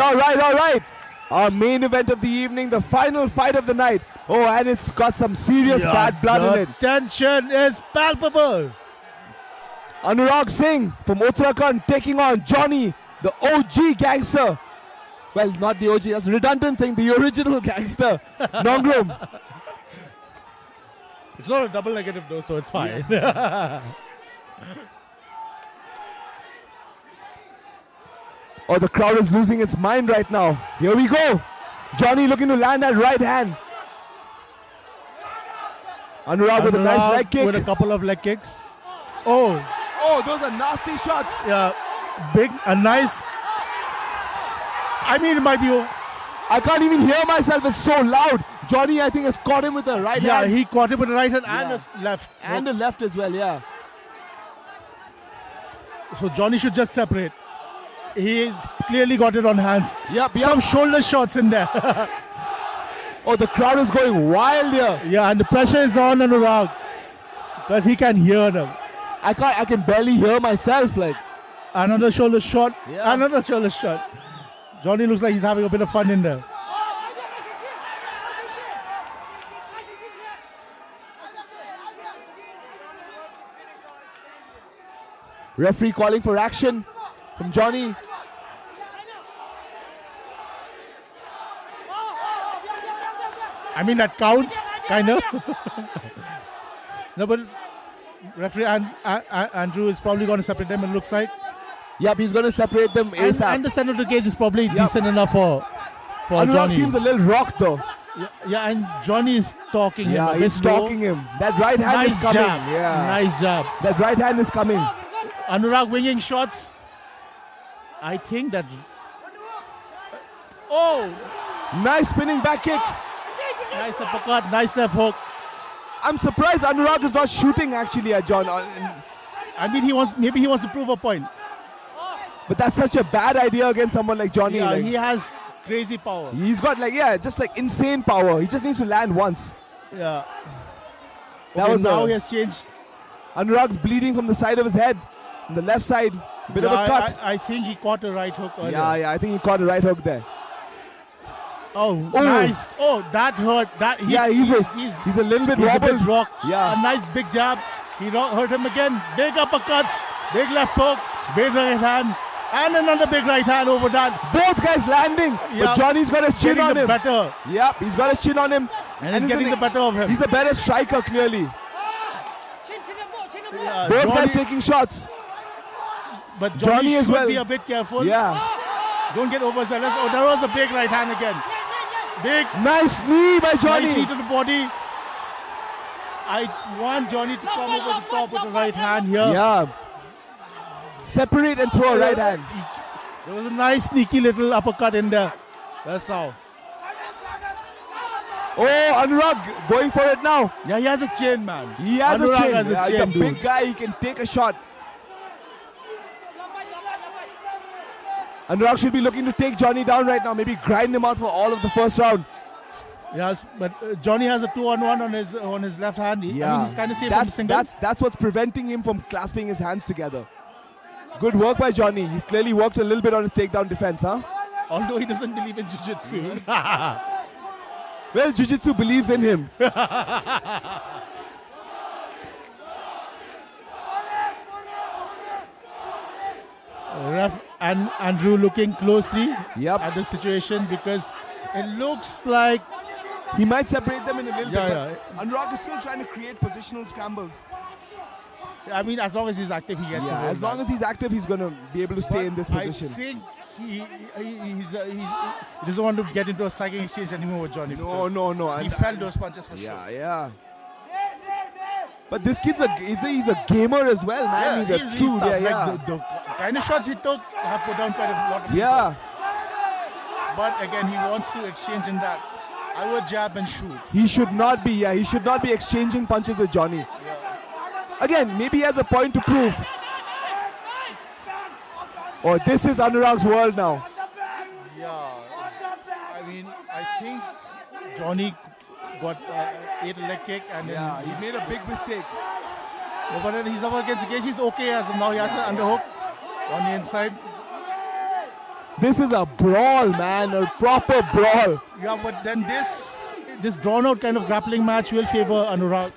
Our main event of the evening, the final fight of the night. Oh, and it's got some serious bad blood in it. Tension is palpable. Anurag Singh from Uttarakhand taking on Johnny, the OG gangster. Well, not the OG, that's a redundant thing, the original gangster, Nongrom. It's not a double negative though, so it's fine. Oh, the crowd is losing its mind right now. Here we go. Johnny looking to land that right hand. Anurag with a nice leg kick. With a couple of leg kicks. Oh, those are nasty shots. yeah, big, a nice. I mean, it might be. I can't even hear myself, it's so loud. Johnny, I think, has caught him with the right hand. Yeah, he caught him with the right hand and the left. And the left as well, yeah. So Johnny should just separate. He's clearly got it on hands. Yep. Some shoulder shots in there. Oh, the crowd is going wild here. Yeah, and the pressure is on Anurag. But he can hear them. I can barely hear myself. Like, another shoulder shot. Yeah. Another shoulder shot. Johnny looks like he's having a bit of fun in there. referee calling for action from Johnny. I mean, that counts, kind of. No, but referee Andrew is probably going to separate them, it looks like. Yep, he's going to separate them ASAP. And the center of the cage is probably decent enough for Anurag Johnny. Seems a little rocked though. Yeah, and Johnny is stalking him. Yeah, he's stalking him. That right hand is coming. Jab. Yeah. Nice jab. That right hand is coming. Anurag winging shots. I think that... Oh! Nice spinning back kick. Nice uppercut, nice left hook. I'm surprised Anurag is not shooting actually at John. I mean, maybe he wants to prove a point. But that's such a bad idea against someone like Johnny. Yeah, like, he has crazy power. He's got just like insane power. He just needs to land once. Yeah. That was now he has changed. Anurag's bleeding from the side of his head, on the left side. Bit of a cut. I think he caught a right hook earlier. Yeah, I think he caught a right hook there. Oh, nice. Oh, that hurt. He's a little bit wobbled. A bit rocked. Yeah. A nice big jab. He hurt him again. Big uppercuts. Big left hook. Big right hand. And another big right hand over that. Both guys landing. But Johnny's got a chin on him. Better. Yep, he's got a chin on him. And he's getting the better of him. He's a better striker, clearly. Both guys taking shots. But Johnny as well. Be a bit careful. Yeah. Don't get overzealous. Oh, there was a big right hand again. Big. Nice knee by Johnny. Nice knee to the body. I want Johnny to come over the top with the right hand here. Yeah. Separate and throw a right hand. There was a nice sneaky little uppercut in there. That's how. Oh, Anurag going for it now. Yeah, he has a chin, man. He has Anurag a chin. Has a chin, he's a dude. big guy. He can take a shot. Anurag should be looking to take Johnny down right now. Maybe grind him out for all of the first round. Yes, but Johnny has a 2-on-1 on his left hand. I mean, he's kind of safe from single. That's what's preventing him from clasping his hands together. Good work by Johnny. He's clearly worked a little bit on his takedown defense, huh? Although he doesn't believe in jiu-jitsu. Well, jiu-jitsu believes in him. Ref and Andrew looking closely at the situation because it looks like he might separate them in a little bit. Yeah. Anurag is still trying to create positional scrambles. I mean, as long as he's active, he gets it. As long as he's active, he's going to be able to stay in this position. I think he doesn't want to get into a striking exchange anymore with Johnny. No. He felt those punches for sure. Yeah. But this kid's he's a gamer as well, man. Yeah, he's a true. The kind of shots he took have put down quite a lot of people. Yeah. But again, he wants to exchange in that. I would jab and shoot. He should not be. He should not be exchanging punches with Johnny. Again, maybe he has a point to prove. Oh, this is Anurag's world now. Yeah. I mean, I think Johnny got ate a leg kick and then he made a big mistake. But then he's up against the cage. He's okay as of now. He has an underhook on the inside. This is a brawl, man, a proper brawl. Yeah, but then this drawn-out kind of grappling match will favor Anurag.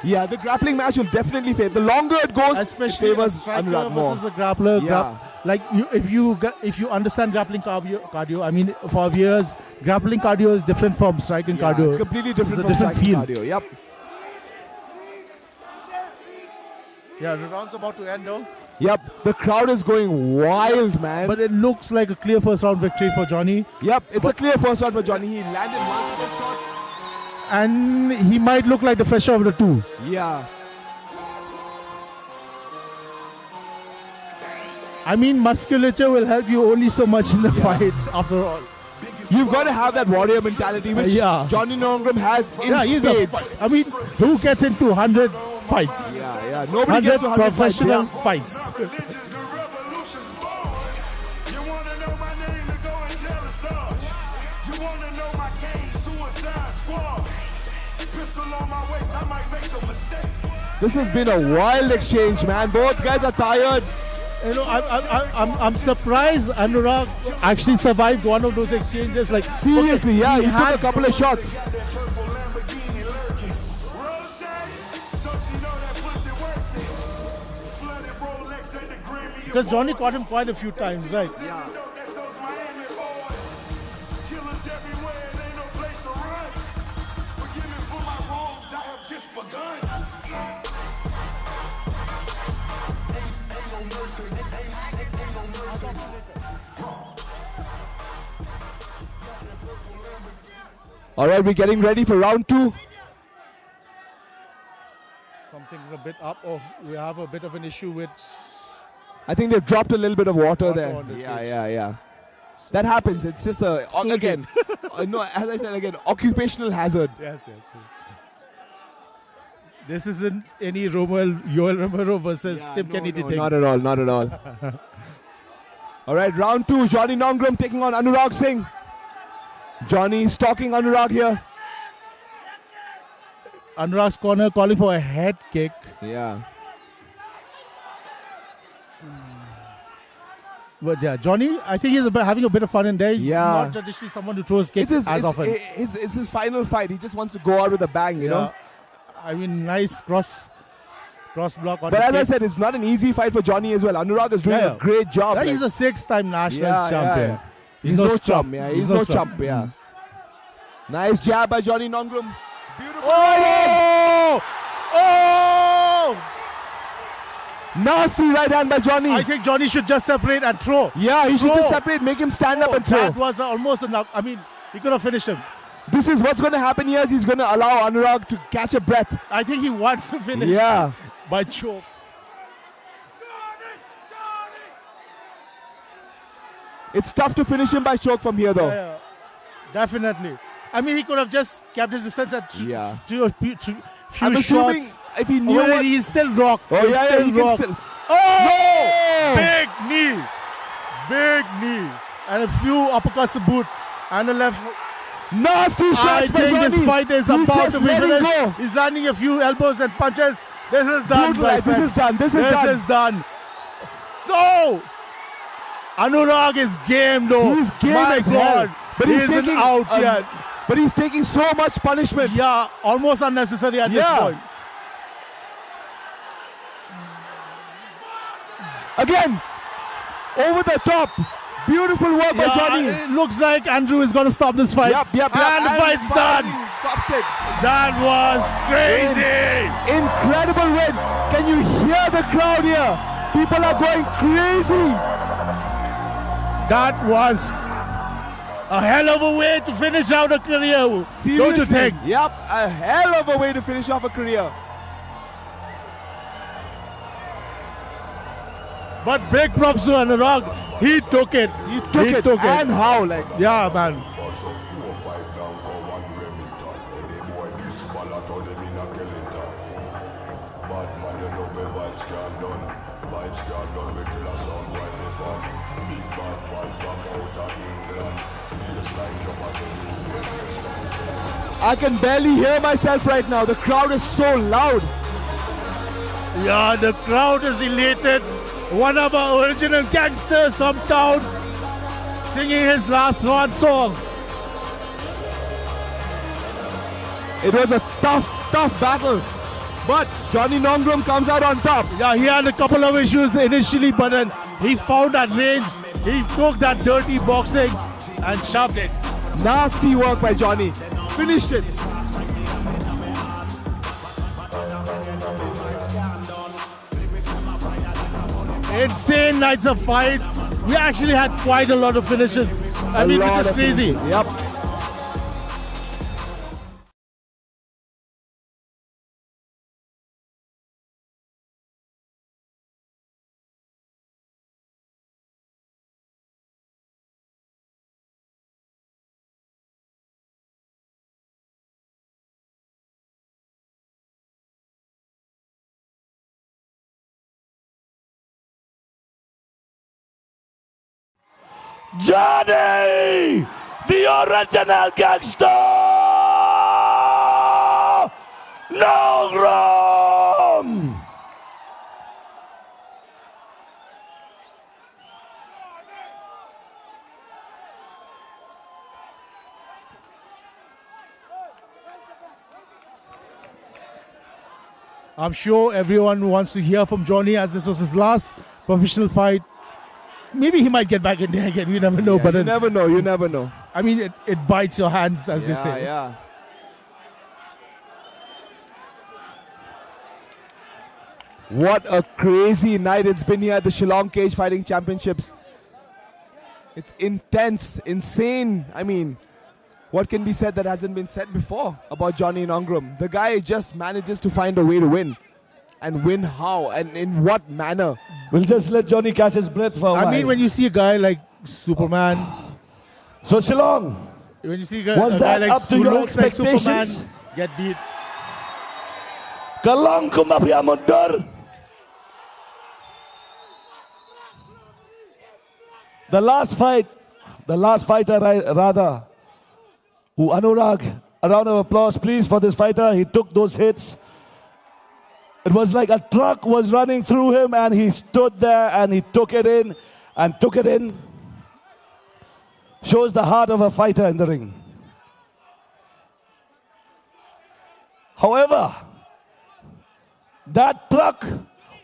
Yeah, the grappling match will definitely favor. The longer it goes, especially it favors a striker Anurag more. versus a grappler. Yeah. If you understand grappling cardio, I mean, for years, grappling cardio is different from striking cardio. It's completely different from different striking feel. cardio. Yep. Yeah, the round's about to end though. Yep, the crowd is going wild, man. But it looks like a clear first round victory for Johnny. Yep, it's a clear first round for Johnny. He landed multiple shots. And he might look like the fresher of the two. Yeah. I mean, musculature will help you only so much in the fight, after all. You've got to have that warrior mentality, which Johnny Nongram has in spades. I mean, who gets into 100 fights? Yeah. Nobody gets to 100 professional fights. This has been a wild exchange, man. Both guys are tired. You know, I'm surprised Anurag actually survived one of those exchanges. Like seriously, he took a couple of shots. Because Johnny caught him quite a few times, right? Yeah. All right, we're getting ready for round two. Something's a bit up. Oh, we have a bit of an issue with... I think they've dropped a little bit of water there. On the Yeah. That happens. It's just again, no, as I said again, occupational hazard. Yes. This isn't any Yoel Romero versus Tim Kennedy thing. Not at all. All right, round two. Johnny Nongram taking on Anurag Singh. Johnny stalking Anurag here. Anurag's corner calling for a head kick. Yeah. But yeah, Johnny, I think he's having a bit of fun in there. He's Yeah. not traditionally someone who throws kicks as often. It's his final fight. He just wants to go out with a bang, you know. I mean, nice cross block on But the as I kick. said, it's not an easy fight for Johnny as well. Anurag is doing a great job. Yeah, he's a 6-time national champion. Yeah. He's no chump. Yeah, he's no chump. Yeah. Nice jab by Johnny Nongrum. Beautiful. Oh! Nasty right hand by Johnny. I think Johnny should just separate and throw. Yeah, he should just separate, make him stand up and throw. That was almost enough. I mean, he could have finished him. This is what's going to happen here. Is he's going to allow Anurag to catch a breath. I think he wants to finish. Yeah. By choke. It's tough to finish him by choke from here, though. Yeah, definitely. I mean, he could have just kept his distance at few I'm assuming shots. if he knew Already he's still rocked. Oh, He's yeah, still he can rocked. still. Oh! Big knee. Big knee. And a few uppercuts to boot. And a left. Nasty shots I by think Johnny. this fight is He's about just to be letting finished. go. He's landing a few elbows and punches. This is done. Brutal, my this friends. is done. This is done. So, Anurag is game though. He's game My as God. hell. But he isn't out yet. But he's taking so much punishment. Yeah, almost unnecessary at this point. Again, over the top. Beautiful work by Johnny. It looks like Andrew is going to stop this fight. Yep. And the fight's done. Stops it. That was crazy. Incredible win. Can you hear the crowd here? People are going crazy. That was a hell of a way to finish out a career. Seriously. Don't you think? Yep, a hell of a way to finish off a career. But big props to Anurag. He took it. He took it. And how? Like, yeah, man. I can barely hear myself right now. The crowd is so loud. Yeah, the crowd is elated. One of our original gangsters from town singing his last one song. It was a tough battle. But Johnny Nongrum comes out on top. Yeah, he had a couple of issues initially, but then he found that range. He took that dirty boxing and shoved it. Nasty work by Johnny. Finished it. Insane nights of fights. We actually had quite a lot of finishes. I mean, which is crazy. Yep. Johnny, the original gangster, Nongrum. I'm sure everyone wants to hear from Johnny as this was his last professional fight. Maybe he might get back in there again. You never know. But you never know. You never know. I mean, it bites your hands, as they say. Yeah. What a crazy night it's been here at the Shillong Cage Fighting Championships. It's intense, insane. I mean, what can be said that hasn't been said before about Johnny Nongrum? The guy just manages to find a way to win. And win how? And in what manner? We'll just let Johnny catch his breath for a while. I mean, when you see a guy like Superman. So Shillong, when you see a guy, was that like up to your expectations? Like Superman, get beat. Kalang kumapia mundur. The last fighter rather, who Anurag, a round of applause please for this fighter. He took those hits. It was like a truck was running through him and he stood there and he took it in and took it in. Shows the heart of a fighter in the ring. However, that truck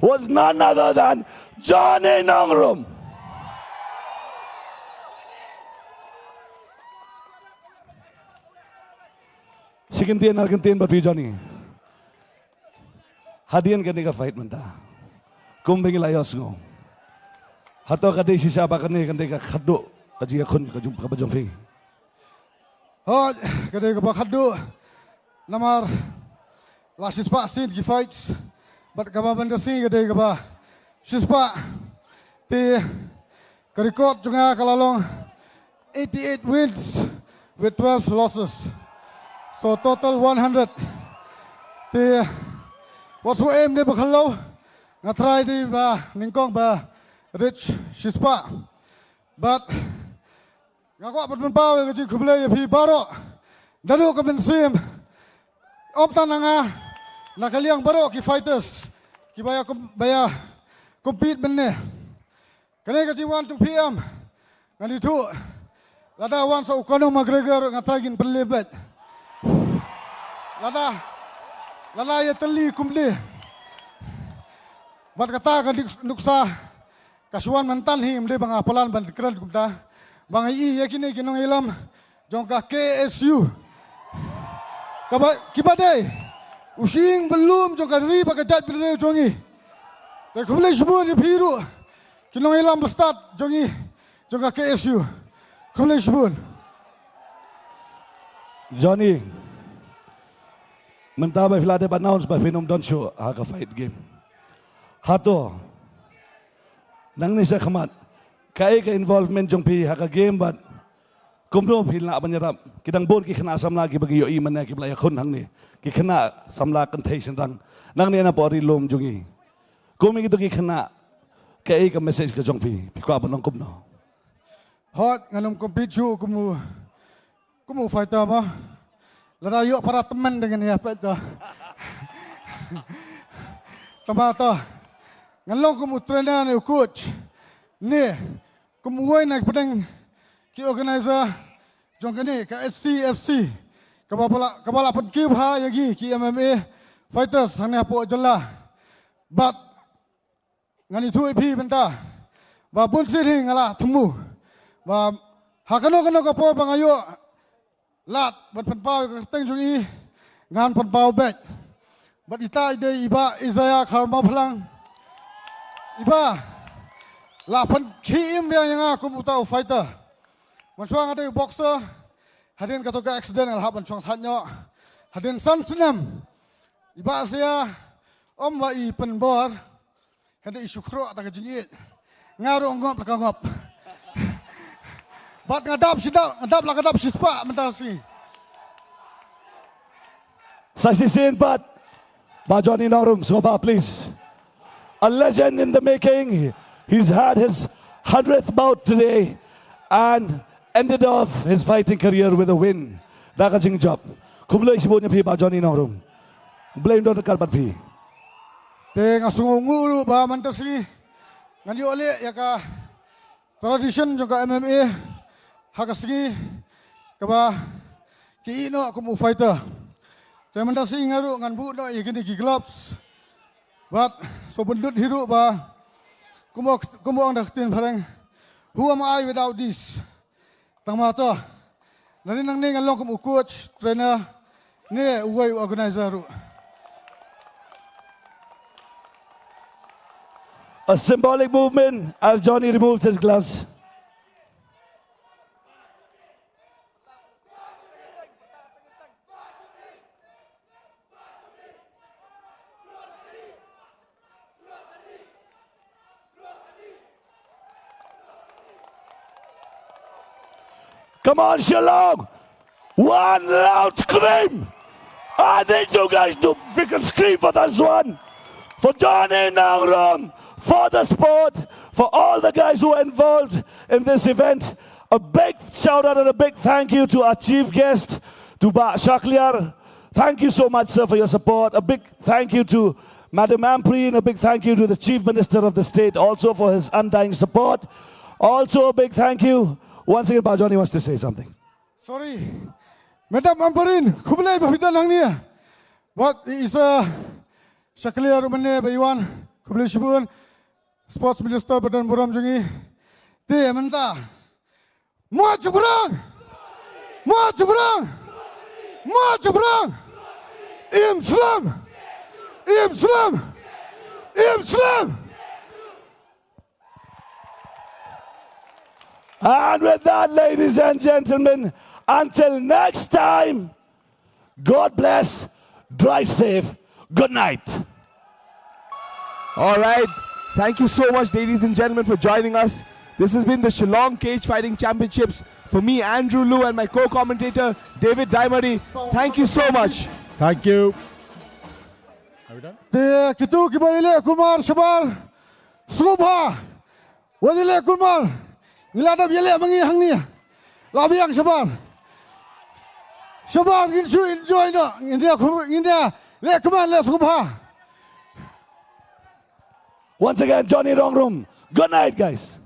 was none other than Johnny Nongrum. Sikintian Argentine but we Johnny. Hadian ka ka fight manta. Kumbing layos ngo. Hato ka di sisaba ka ni ka khaddo ka jiga khun ka jum ka bajong fi. Oh, kada ka ba khaddo. Namar last spot sin ki fights. But ka ba banda sin kada ka ba. Shispa ti ka record junga kalalong 88 wins with 12 losses. So total 100. Ti what's what aim de bakalo nga try di ba ningkong ba rich shispa. But nga ko pat pa ka ji kuble pi baro dalu ka bensim opta na nga nakaliang baro ki fighters ki baya compete benne kani ka ji 1 PM nga ditu lada wan sa ukano McGregor nga tagin perlebet lada ya teli kumli bat kata ka nuksa kasuan mantan him de bang apalan ban kran kumta bang i yakini kinong ilam jong ka KSU kibade using belum jong ka ri ba ka jat bile jongi te kumli shbu ni phiru kinong ilam start jongi jong ka KSU kumli shbu Johnny mentaba filade announce by Phenom Don't Show haka fight game. Hato nang ni sa khamat kai ka involvement jong pi haka game but kumno phil na banyarap kidang bon ki khana samla ki bagi yo i man ki blaya khun hang ni ki khana samla contation rang nang ni na pori lom jongi kumi ki to ki khana kai ka message ka jong pi kwa banong kumno hot nganong compete chu kumu fighter ba lada yuk para teman dengan ya Pak tu. Tomato. Ngalong kumu trainer ni coach. Ni kumu wai nak pedang ki organizer jong kini ka SCFC. Kabala pun ki ha yagi ki MMA fighters hanya po jela. But ngani tu ip benta. Ba bun sini ngala temu. Ba hakano ka po bangayo lat bat panpau teng jungi ngan panpau bet bat ita ide iba izaya kharma phalang iba la pan khim yang aku mutau fighter mansuang ade boxer hadin ka to ka accident al haban chong thanyo hadin san tunam iba sia om wa i penbor hade isu khro ta ka jungi ngaro ngop ka ngop Bat ngadap la ngadap sispa mentasi. Saksi sin but Johnny Nongrum so far please. A legend in the making. He's had his 100th bout today and ended off his fighting career with a win. Dakajing job. Kumlo isibunya pi Johnny Nongrum. Blame don karbat pi. Te ngasungunguru ba mentasi. Ngani ole ya ka tradition juga MMA. Hakasgi kaba ki ino kumu fighter. Saya mentasi ngaru ngan bu no igini ki gloves. But so bundut hiru ba kumu ang daktin parang who am I without this? Tangmato. Nani nang ning along kumu coach, trainer, ni uway organizer. A symbolic movement as Johnny removes his gloves. Come on, Shillong! One loud scream! I need you guys to freaking scream for this one! For Johnny Nongrum, for the sport, for all the guys who are involved in this event. A big shout out and a big thank you to our chief guest, to Ba Shakliar. Thank you so much, sir, for your support. A big thank you to Madam Ampri, and a big thank you to the Chief Minister of the state also for his undying support. Also a big thank you. Once again, Johnny wants to say something. Sorry. Madam Amparin, kublai bafidan hangnia. What is Shakliya Rumane Baywan, Kublai Shibun, Sports Minister Badan Buram Jungi, Te Amanta. March Brang! March Brang! March Brang! Im Slam! Im Slam! Im Slam! And with that, ladies and gentlemen, until next time, God bless, drive safe, good night. All right. Thank you so much, ladies and gentlemen, for joining us. This has been the Shillong Cage Fighting Championships. For me, Andrew Liu, and my co-commentator, David Daimari. Thank you so much. Thank you. Are we done? Te kitu kibalile Kumar Shabar Subha Walile Kumar Nilada Biele Mangi Hangnia Labiang Shabar Shabar enjoy no India Le Kumar Le Subha. Once again, Johnny Rongroom. Good night, guys.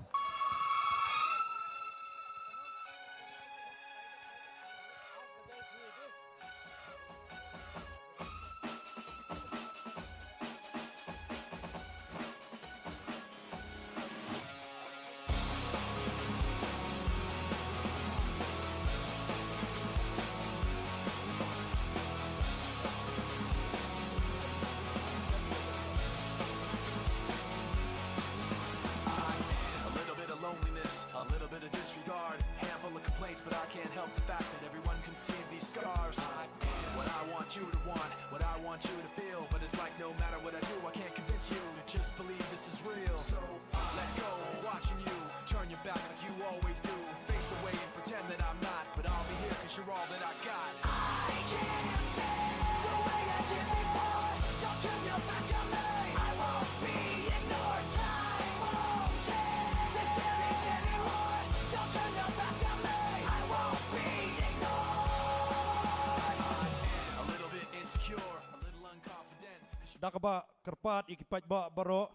Dakaba kerpat ikipat ba baro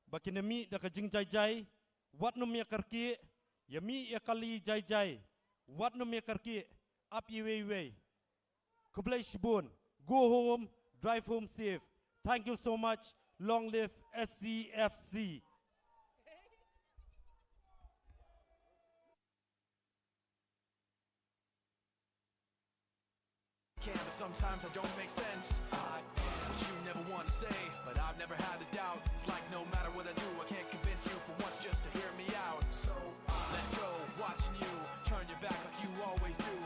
bakinami dakajing jai wat no mi karki yami yakali jai wat no mi karki up way Kublai Shibun, go home, drive home safe. Thank you so much. Long live SCFC. But sometimes I don't make sense. What you never want to say, but I've never had a doubt. It's like no matter what I do, I can't convince you for once just to hear me out. So let go, watching you turn your back like you always do.